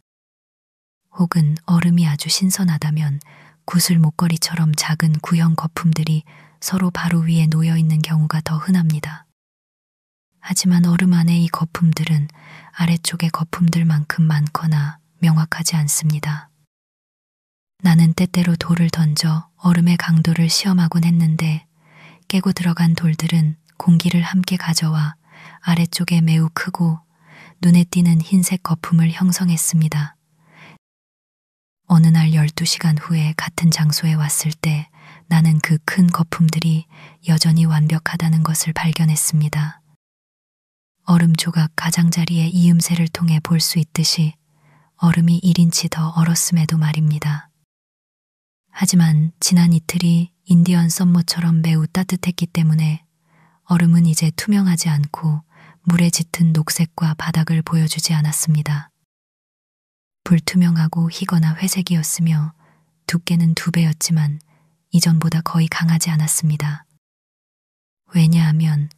혹은 얼음이 아주 신선하다면 구슬 목걸이처럼 작은 구형 거품들이 서로 바로 위에 놓여 있는 경우가 더 흔합니다. 하지만 얼음 안의 이 거품들은 아래쪽의 거품들만큼 많거나 명확하지 않습니다. 나는 때때로 돌을 던져 얼음의 강도를 시험하곤 했는데, 깨고 들어간 돌들은 공기를 함께 가져와 아래쪽에 매우 크고 눈에 띄는 흰색 거품을 형성했습니다. 어느 날 12시간 후에 같은 장소에 왔을 때 나는 그 큰 거품들이 여전히 완벽하다는 것을 발견했습니다. 얼음 조각 가장자리의 이음새를 통해 볼 수 있듯이 얼음이 1인치 더 얼었음에도 말입니다. 하지만 지난 이틀이 인디언 썸머처럼 매우 따뜻했기 때문에 얼음은 이제 투명하지 않고 물에 짙은 녹색과 바닥을 보여주지 않았습니다. 불투명하고 희거나 회색이었으며 두께는 2배였지만 이전보다 거의 강하지 않았습니다. 왜냐하면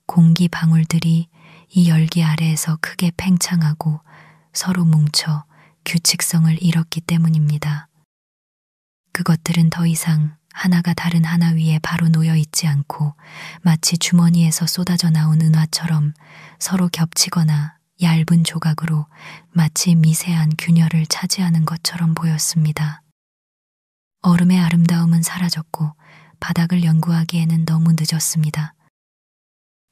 공기 방울들이 이 열기 아래에서 크게 팽창하고 서로 뭉쳐 규칙성을 잃었기 때문입니다. 그것들은 더 이상 하나가 다른 하나 위에 바로 놓여 있지 않고 마치 주머니에서 쏟아져 나온 은화처럼 서로 겹치거나 얇은 조각으로 마치 미세한 균열을 차지하는 것처럼 보였습니다. 얼음의 아름다움은 사라졌고 바닥을 연구하기에는 너무 늦었습니다.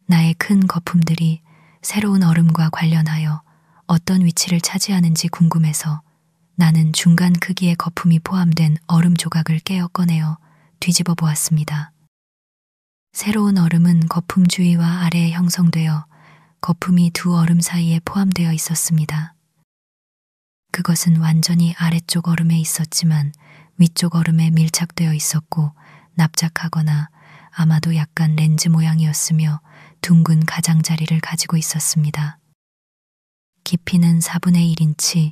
나의 큰 거품들이 새로운 얼음과 관련하여 어떤 위치를 차지하는지 궁금해서 나는 중간 크기의 거품이 포함된 얼음 조각을 깨어 꺼내어 뒤집어 보았습니다. 새로운 얼음은 거품 주위와 아래에 형성되어 거품이 두 얼음 사이에 포함되어 있었습니다. 그것은 완전히 아래쪽 얼음에 있었지만 위쪽 얼음에 밀착되어 있었고 납작하거나 아마도 약간 렌즈 모양이었으며 둥근 가장자리를 가지고 있었습니다. 깊이는 4분의 1인치,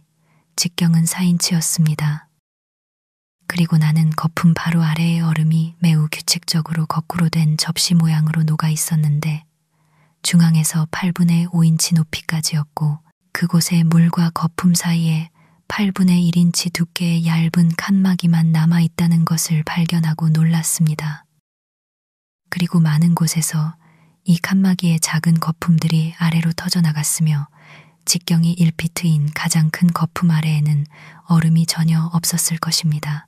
직경은 4인치였습니다. 그리고 나는 거품 바로 아래의 얼음이 매우 규칙적으로 거꾸로 된 접시 모양으로 녹아 있었는데 중앙에서 8분의 5인치 높이까지였고 그곳에 물과 거품 사이에 8분의 1인치 두께의 얇은 칸막이만 남아있다는 것을 발견하고 놀랐습니다. 그리고 많은 곳에서 이 칸막이의 작은 거품들이 아래로 터져나갔으며 직경이 1피트인 가장 큰 거품 아래에는 얼음이 전혀 없었을 것입니다.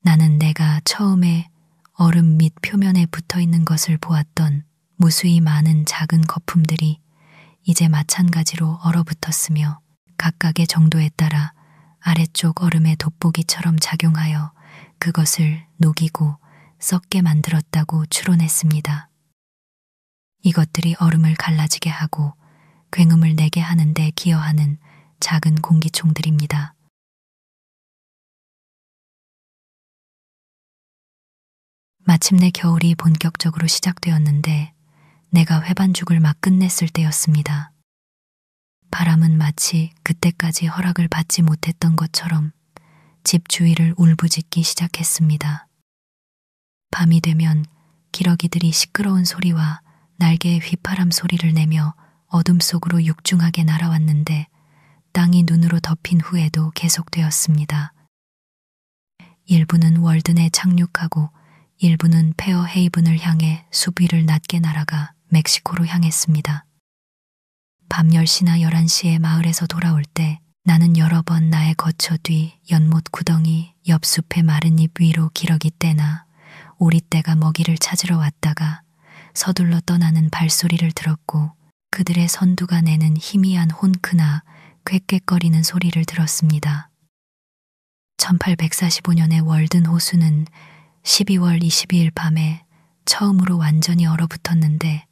나는 내가 처음에 얼음 밑 표면에 붙어 있는 것을 보았던 무수히 많은 작은 거품들이 이제 마찬가지로 얼어붙었으며 각각의 정도에 따라 아래쪽 얼음의 돋보기처럼 작용하여 그것을 녹이고 썩게 만들었다고 추론했습니다. 이것들이 얼음을 갈라지게 하고 굉음을 내게 하는 데 기여하는 작은 공기총들입니다. 마침내 겨울이 본격적으로 시작되었는데 내가 회반죽을 막 끝냈을 때였습니다. 바람은 마치 그때까지 허락을 받지 못했던 것처럼 집 주위를 울부짖기 시작했습니다. 밤이 되면 기러기들이 시끄러운 소리와 날개의 휘파람 소리를 내며 어둠 속으로 육중하게 날아왔는데 땅이 눈으로 덮인 후에도 계속되었습니다. 일부는 월든에 착륙하고 일부는 페어헤이븐을 향해 숲 위를 낮게 날아가 멕시코로 향했습니다. 밤 10시나 11시에 마을에서 돌아올 때 나는 여러 번 나의 거처 뒤 연못 구덩이 옆 숲의 마른 잎 위로 기러기 떼나 오리떼가 먹이를 찾으러 왔다가 서둘러 떠나는 발소리를 들었고 그들의 선두가 내는 희미한 혼크나 퀻퀻거리는 소리를 들었습니다. 1845년의 월든 호수는 12월 22일 밤에 처음으로 완전히 얼어붙었는데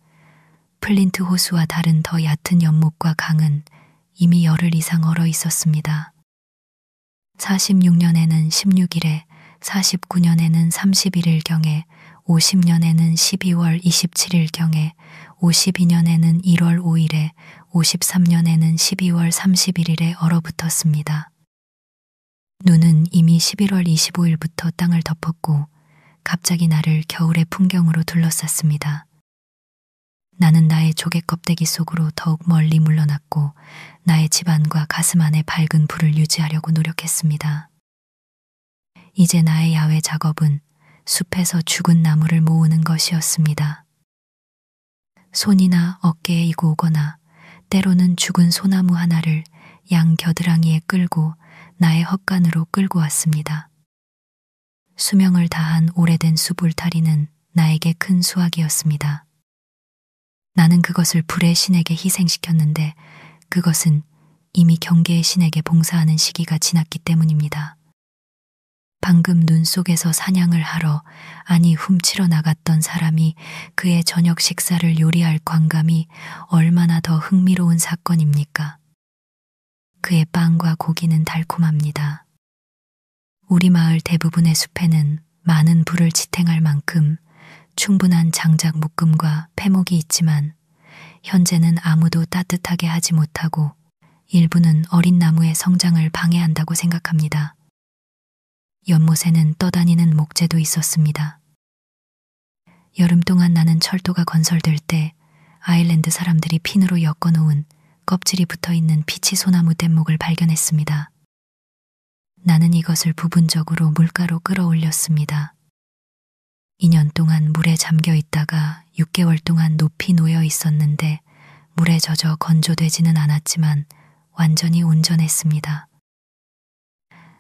플린트 호수와 다른 더 얕은 연못과 강은 이미 열흘 이상 얼어 있었습니다. 46년에는 16일에, 49년에는 31일경에, 50년에는 12월 27일경에, 52년에는 1월 5일에, 53년에는 12월 31일에 얼어붙었습니다. 눈은 이미 11월 25일부터 땅을 덮었고 갑자기 나를 겨울의 풍경으로 둘러쌌습니다. 나는 나의 조개 껍데기 속으로 더욱 멀리 물러났고 나의 집안과 가슴 안에 밝은 불을 유지하려고 노력했습니다. 이제 나의 야외 작업은 숲에서 죽은 나무를 모으는 것이었습니다. 손이나 어깨에 이고 오거나 때로는 죽은 소나무 하나를 양 겨드랑이에 끌고 나의 헛간으로 끌고 왔습니다. 수명을 다한 오래된 숲 울타리는 나에게 큰 수확이었습니다. 나는 그것을 불의 신에게 희생시켰는데 그것은 이미 경계의 신에게 봉사하는 시기가 지났기 때문입니다. 방금 눈 속에서 사냥을 하러, 아니 훔치러 나갔던 사람이 그의 저녁 식사를 요리할 광감이 얼마나 더 흥미로운 사건입니까? 그의 빵과 고기는 달콤합니다. 우리 마을 대부분의 숲에는 많은 불을 지탱할 만큼 충분한 장작 묶음과 패목이 있지만 현재는 아무도 따뜻하게 하지 못하고 일부는 어린 나무의 성장을 방해한다고 생각합니다. 연못에는 떠다니는 목재도 있었습니다. 여름 동안 나는 철도가 건설될 때 아일랜드 사람들이 핀으로 엮어놓은 껍질이 붙어있는 피치 소나무 뗏목을 발견했습니다. 나는 이것을 부분적으로 물가로 끌어올렸습니다. 2년 동안 물에 잠겨 있다가 6개월 동안 높이 놓여 있었는데 물에 젖어 건조되지는 않았지만 완전히 온전했습니다.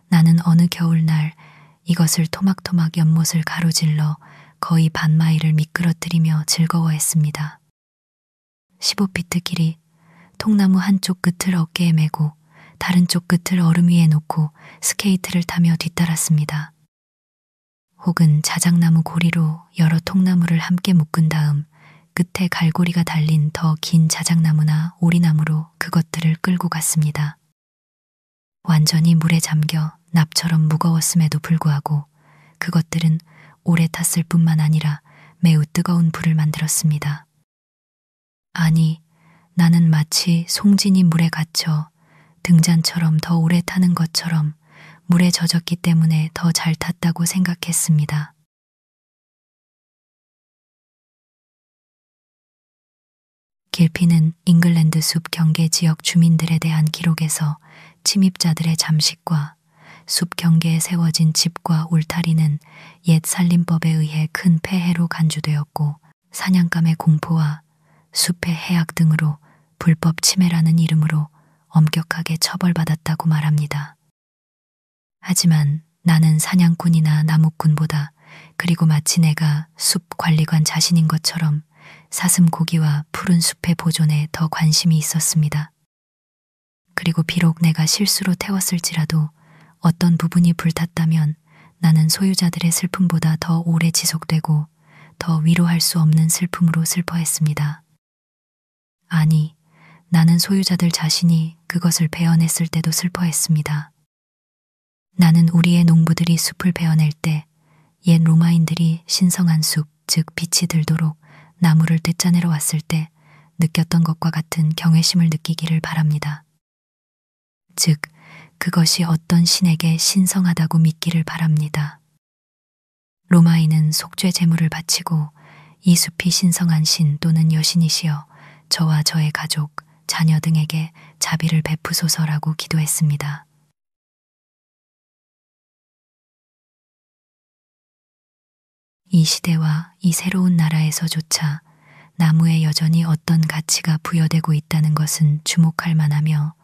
나는 어느 겨울날 이것을 토막토막 연못을 가로질러 거의 반마일을 미끄러뜨리며 즐거워했습니다. 15피트 길이 통나무 한쪽 끝을 어깨에 메고 다른 쪽 끝을 얼음 위에 놓고 스케이트를 타며 뒤따랐습니다. 혹은 자작나무 고리로 여러 통나무를 함께 묶은 다음 끝에 갈고리가 달린 더 긴 자작나무나 오리나무로 그것들을 끌고 갔습니다. 완전히 물에 잠겨 납처럼 무거웠음에도 불구하고 그것들은 오래 탔을 뿐만 아니라 매우 뜨거운 불을 만들었습니다. 아니, 나는 마치 송진이 물에 갇혀 등잔처럼 더 오래 타는 것처럼 물에 젖었기 때문에 더 잘 탔다고 생각했습니다. 길피는 잉글랜드 숲 경계 지역 주민들에 대한 기록에서 침입자들의 잠식과 숲 경계에 세워진 집과 울타리는 옛 산림법에 의해 큰 폐해로 간주되었고 사냥감의 공포와 숲의 해악 등으로 불법 침해라는 이름으로 엄격하게 처벌받았다고 말합니다. 하지만 나는 사냥꾼이나 나무꾼보다 그리고 마치 내가 숲 관리관 자신인 것처럼 사슴 고기와 푸른 숲의 보존에 더 관심이 있었습니다. 그리고 비록 내가 실수로 태웠을지라도 어떤 부분이 불탔다면 나는 소유자들의 슬픔보다 더 오래 지속되고 더 위로할 수 없는 슬픔으로 슬퍼했습니다. 아니, 나는 소유자들 자신이 그것을 베어냈을 때도 슬퍼했습니다. 나는 우리의 농부들이 숲을 베어낼 때 옛 로마인들이 신성한 숲, 즉 빛이 들도록 나무를 뜯어내러 왔을 때 느꼈던 것과 같은 경외심을 느끼기를 바랍니다. 즉, 그것이 어떤 신에게 신성하다고 믿기를 바랍니다. 로마인은 속죄 제물을 바치고 이 숲이 신성한 신 또는 여신이시여 저와 저의 가족, 자녀 등에게 자비를 베푸소서라고 기도했습니다. 이 시대와 이 새로운 나라에서조차 나무에 여전히 어떤 가치가 부여되고 있다는 것은 주목할 만하며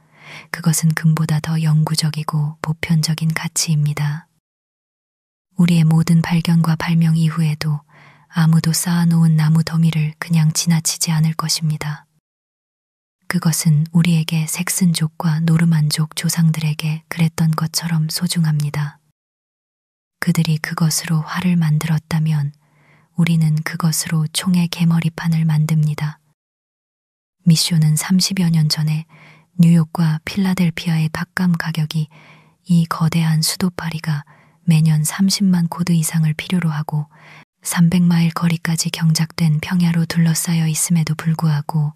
그것은 금보다 더 영구적이고 보편적인 가치입니다. 우리의 모든 발견과 발명 이후에도 아무도 쌓아놓은 나무 더미를 그냥 지나치지 않을 것입니다. 그것은 우리에게 색슨족과 노르만족 조상들에게 그랬던 것처럼 소중합니다. 그들이 그것으로 활을 만들었다면 우리는 그것으로 총의 개머리판을 만듭니다. 미쇼는 30여 년 전에 뉴욕과 필라델피아의 닭감 가격이 이 거대한 수도파리가 매년 30만 코드 이상을 필요로 하고 300마일 거리까지 경작된 평야로 둘러싸여 있음에도 불구하고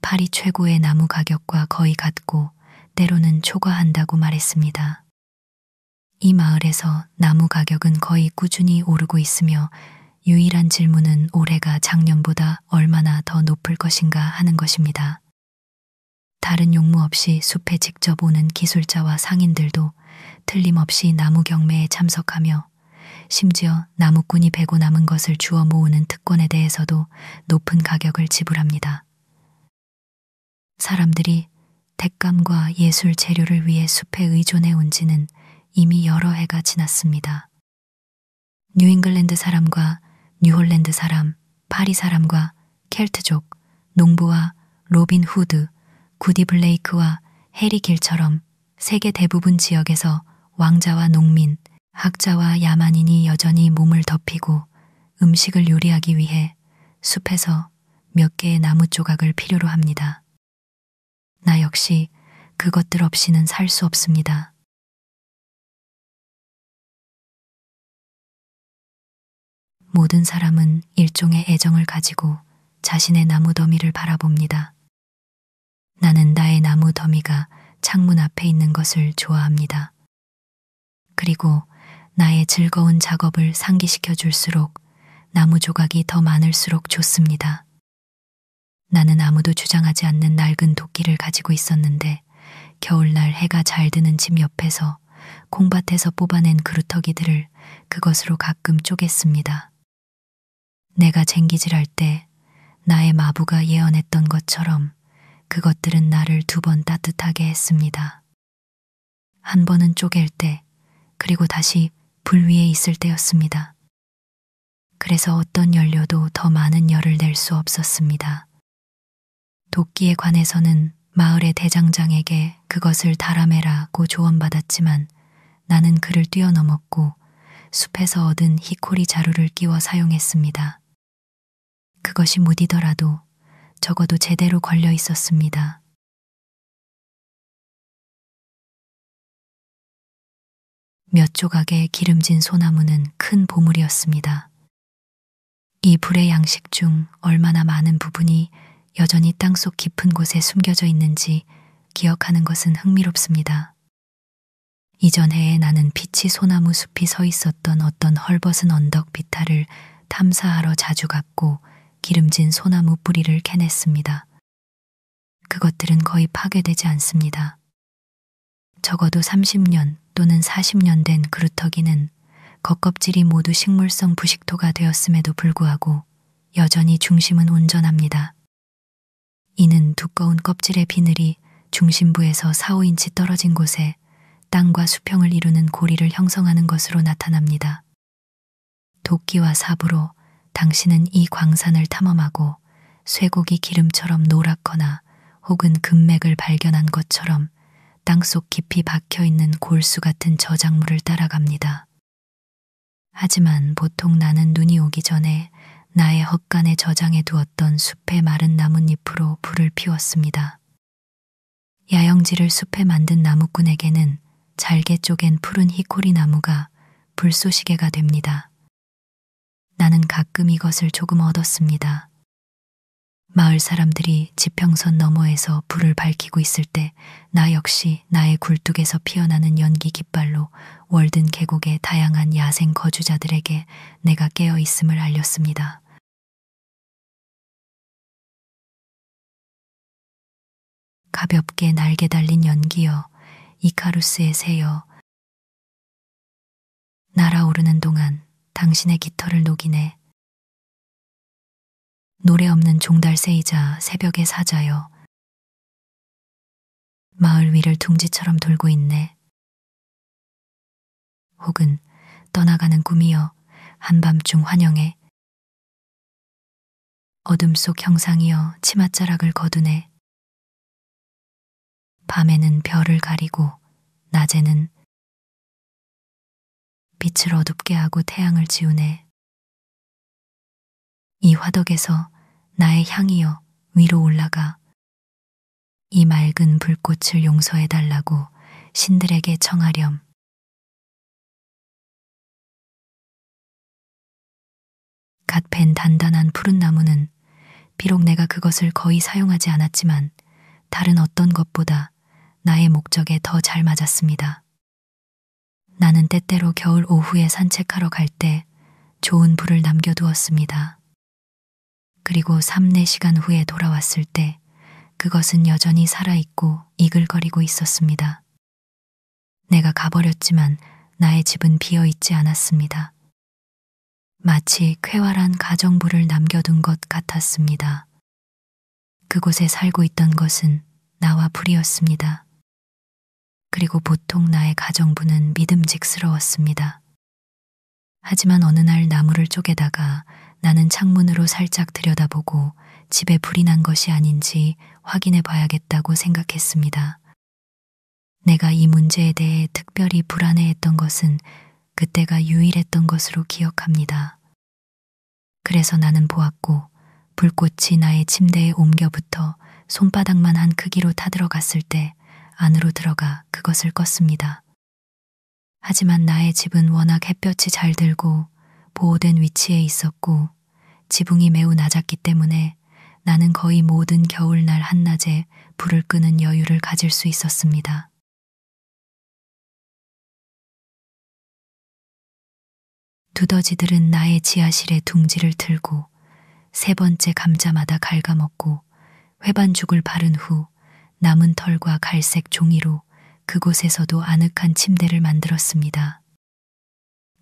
파리 최고의 나무 가격과 거의 같고 때로는 초과한다고 말했습니다. 이 마을에서 나무 가격은 거의 꾸준히 오르고 있으며 유일한 질문은 올해가 작년보다 얼마나 더 높을 것인가 하는 것입니다. 다른 용무 없이 숲에 직접 오는 기술자와 상인들도 틀림없이 나무 경매에 참석하며 심지어 나무꾼이 베고 남은 것을 주워 모으는 특권에 대해서도 높은 가격을 지불합니다. 사람들이 뎃감과 예술 재료를 위해 숲에 의존해 온 지는 이미 여러 해가 지났습니다. 뉴잉글랜드 사람과 뉴홀랜드 사람, 파리 사람과 켈트족, 농부와 로빈 후드, 구디 블레이크와 해리 길처럼 세계 대부분 지역에서 왕자와 농민, 학자와 야만인이 여전히 몸을 덮이고 음식을 요리하기 위해 숲에서 몇 개의 나무 조각을 필요로 합니다. 나 역시 그것들 없이는 살 수 없습니다. 모든 사람은 일종의 애정을 가지고 자신의 나무 더미를 바라봅니다. 나는 나의 나무 더미가 창문 앞에 있는 것을 좋아합니다. 그리고 나의 즐거운 작업을 상기시켜 줄수록 나무 조각이 더 많을수록 좋습니다. 나는 아무도 주장하지 않는 낡은 도끼를 가지고 있었는데 겨울날 해가 잘 드는 집 옆에서 콩밭에서 뽑아낸 그루터기들을 그것으로 가끔 쪼갰습니다. 내가 쟁기질할 때 나의 마부가 예언했던 것처럼 그것들은 나를 2번 따뜻하게 했습니다. 한 번은 쪼갤 때, 그리고 다시 불 위에 있을 때였습니다. 그래서 어떤 연료도 더 많은 열을 낼 수 없었습니다. 도끼에 관해서는 마을의 대장장에게 그것을 달아매라고 조언받았지만 나는 그를 뛰어넘었고 숲에서 얻은 히코리 자루를 끼워 사용했습니다. 그것이 무디더라도 적어도 제대로 걸려 있었습니다. 몇 조각의 기름진 소나무는 큰 보물이었습니다. 이 불의 양식 중 얼마나 많은 부분이 여전히 땅속 깊은 곳에 숨겨져 있는지 기억하는 것은 흥미롭습니다. 이전 해에 나는 피치 소나무 숲이 서 있었던 어떤 헐벗은 언덕 비탈을 탐사하러 자주 갔고 기름진 소나무 뿌리를 캐냈습니다. 그것들은 거의 파괴되지 않습니다. 적어도 30년 또는 40년 된 그루터기는 겉껍질이 모두 식물성 부식토가 되었음에도 불구하고 여전히 중심은 온전합니다. 이는 두꺼운 껍질의 비늘이 중심부에서 4~5인치 떨어진 곳에 땅과 수평을 이루는 고리를 형성하는 것으로 나타납니다. 도끼와 삽으로 당신은 이 광산을 탐험하고 쇠고기 기름처럼 노랗거나 혹은 금맥을 발견한 것처럼 땅속 깊이 박혀있는 골수 같은 저작물을 따라갑니다. 하지만 보통 나는 눈이 오기 전에 나의 헛간에 저장해 두었던 숲의 마른 나뭇잎으로 불을 피웠습니다. 야영지를 숲에 만든 나무꾼에게는 잘게 쪼갠 푸른 히코리 나무가 불쏘시개가 됩니다. 나는 가끔 이것을 조금 얻었습니다. 마을 사람들이 지평선 너머에서 불을 밝히고 있을 때 나 역시 나의 굴뚝에서 피어나는 연기 깃발로 월든 계곡의 다양한 야생 거주자들에게 내가 깨어 있음을 알렸습니다. 가볍게 날개 달린 연기여, 이카루스의 새여, 날아오르는 동안 당신의 깃털을 녹이네. 노래 없는 종달새이자 새벽의 사자여, 마을 위를 둥지처럼 돌고 있네. 혹은 떠나가는 꿈이여, 한밤중 환영해. 어둠 속 형상이여, 치맛자락을 거두네. 밤에는 별을 가리고 낮에는 빛을 어둡게 하고 태양을 지우네. 이 화덕에서 나의 향이여 위로 올라가. 이 맑은 불꽃을 용서해달라고 신들에게 청하렴. 갓 벤 단단한 푸른 나무는 비록 내가 그것을 거의 사용하지 않았지만 다른 어떤 것보다 나의 목적에 더 잘 맞았습니다. 나는 때때로 겨울 오후에 산책하러 갈 때 좋은 불을 남겨두었습니다. 그리고 3~4시간 후에 돌아왔을 때 그것은 여전히 살아있고 이글거리고 있었습니다. 내가 가버렸지만 나의 집은 비어있지 않았습니다. 마치 쾌활한 가정부를 남겨둔 것 같았습니다. 그곳에 살고 있던 것은 나와 불이었습니다. 그리고 보통 나의 가정부는 믿음직스러웠습니다. 하지만 어느 날 나무를 쪼개다가 나는 창문으로 살짝 들여다보고 집에 불이 난 것이 아닌지 확인해 봐야겠다고 생각했습니다. 내가 이 문제에 대해 특별히 불안해했던 것은 그때가 유일했던 것으로 기억합니다. 그래서 나는 보았고 불꽃이 나의 침대에 옮겨붙어 손바닥만 한 크기로 타들어갔을 때 안으로 들어가 그것을 껐습니다. 하지만 나의 집은 워낙 햇볕이 잘 들고 보호된 위치에 있었고 지붕이 매우 낮았기 때문에 나는 거의 모든 겨울날 한낮에 불을 끄는 여유를 가질 수 있었습니다. 두더지들은 나의 지하실에 둥지를 틀고 3번째 감자마다 갉아먹고 회반죽을 바른 후 남은 털과 갈색 종이로 그곳에서도 아늑한 침대를 만들었습니다.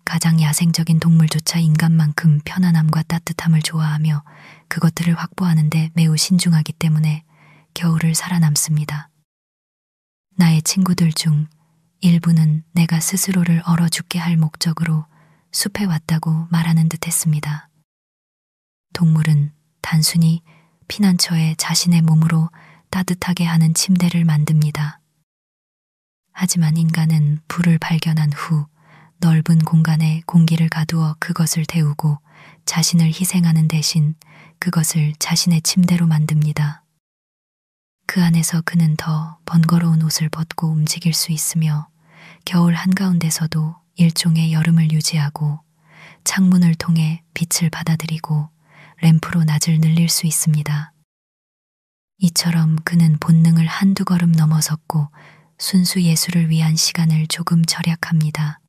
가장 야생적인 동물조차 인간만큼 편안함과 따뜻함을 좋아하며 그것들을 확보하는 데 매우 신중하기 때문에 겨울을 살아남습니다. 나의 친구들 중 일부는 내가 스스로를 얼어 죽게 할 목적으로 숲에 왔다고 말하는 듯 했습니다. 동물은 단순히 피난처에 자신의 몸으로 따뜻하게 하는 침대를 만듭니다. 하지만 인간은 불을 발견한 후 넓은 공간에 공기를 가두어 그것을 데우고 자신을 희생하는 대신 그것을 자신의 침대로 만듭니다. 그 안에서 그는 더 번거로운 옷을 벗고 움직일 수 있으며 겨울 한가운데서도 일종의 여름을 유지하고 창문을 통해 빛을 받아들이고 램프로 낮을 늘릴 수 있습니다. 이처럼 그는 본능을 한두 걸음 넘어섰고 순수 예술을 위한 시간을 조금 절약합니다.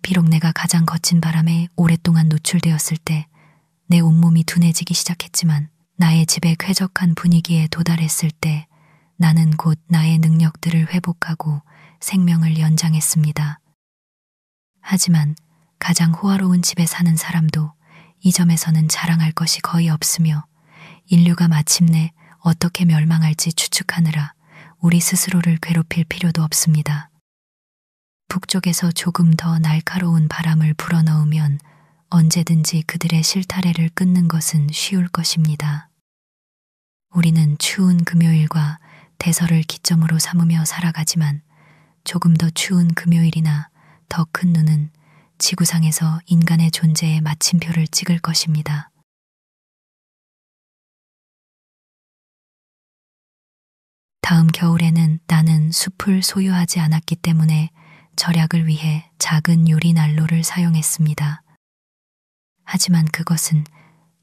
비록 내가 가장 거친 바람에 오랫동안 노출되었을 때 내 온몸이 둔해지기 시작했지만 나의 집에 쾌적한 분위기에 도달했을 때 나는 곧 나의 능력들을 회복하고 생명을 연장했습니다. 하지만 가장 호화로운 집에 사는 사람도 이 점에서는 자랑할 것이 거의 없으며 인류가 마침내 어떻게 멸망할지 추측하느라 우리 스스로를 괴롭힐 필요도 없습니다. 북쪽에서 조금 더 날카로운 바람을 불어넣으면 언제든지 그들의 실타래를 끊는 것은 쉬울 것입니다. 우리는 추운 금요일과 대설을 기점으로 삼으며 살아가지만 조금 더 추운 금요일이나 더 큰 눈은 지구상에서 인간의 존재에 마침표를 찍을 것입니다. 다음 겨울에는 나는 숲을 소유하지 않았기 때문에 절약을 위해 작은 요리 난로를 사용했습니다. 하지만 그것은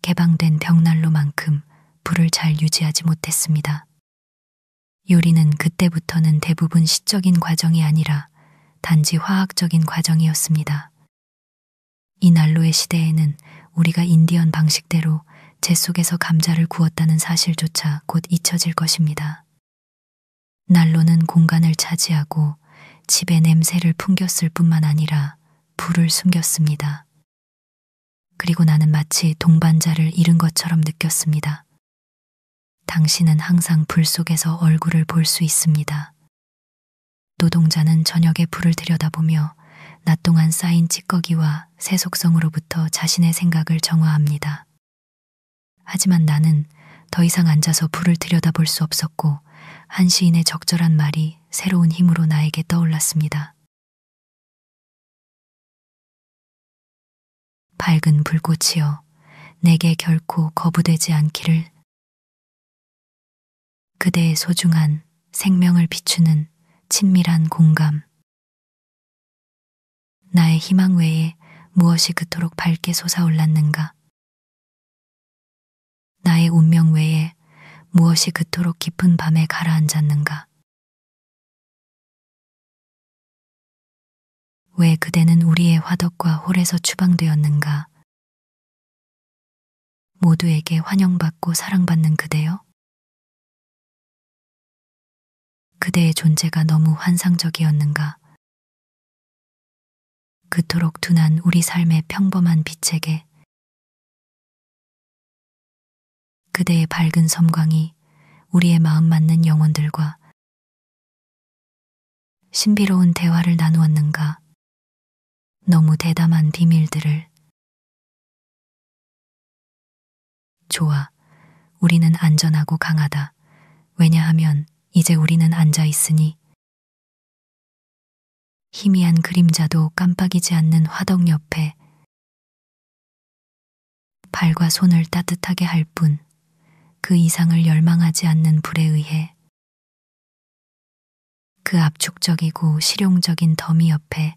개방된 벽난로만큼 불을 잘 유지하지 못했습니다. 요리는 그때부터는 대부분 시적인 과정이 아니라 단지 화학적인 과정이었습니다. 이 난로의 시대에는 우리가 인디언 방식대로 재 속에서 감자를 구웠다는 사실조차 곧 잊혀질 것입니다. 난로는 공간을 차지하고 집의 냄새를 풍겼을 뿐만 아니라 불을 숨겼습니다. 그리고 나는 마치 동반자를 잃은 것처럼 느꼈습니다. 당신은 항상 불 속에서 얼굴을 볼 수 있습니다. 노동자는 저녁에 불을 들여다보며 낮 동안 쌓인 찌꺼기와 세속성으로부터 자신의 생각을 정화합니다. 하지만 나는 더 이상 앉아서 불을 들여다볼 수 없었고 한 시인의 적절한 말이 새로운 힘으로 나에게 떠올랐습니다. 밝은 불꽃이여, 내게 결코 거부되지 않기를. 그대의 소중한 생명을 비추는 친밀한 공감. 나의 희망 외에 무엇이 그토록 밝게 솟아올랐는가? 나의 운명 외에 무엇이 그토록 깊은 밤에 가라앉았는가? 왜 그대는 우리의 화덕과 홀에서 추방되었는가? 모두에게 환영받고 사랑받는 그대여? 그대의 존재가 너무 환상적이었는가? 그토록 둔한 우리 삶의 평범한 빛에게 그대의 밝은 섬광이 우리의 마음 맞는 영혼들과 신비로운 대화를 나누었는가? 너무 대담한 비밀들을. 좋아, 우리는 안전하고 강하다. 왜냐하면 이제 우리는 앉아 있으니 희미한 그림자도 깜빡이지 않는 화덕 옆에 발과 손을 따뜻하게 할 뿐 그 이상을 열망하지 않는 불에 의해 그 압축적이고 실용적인 더미 옆에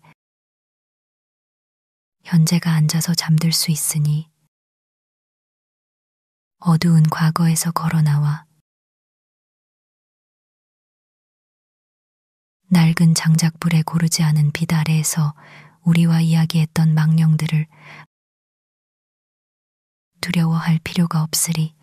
현재가 앉아서 잠들 수 있으니 어두운 과거에서 걸어나와 낡은 장작불에 고르지 않은 빛 아래에서 우리와 이야기했던 망령들을 두려워할 필요가 없으리.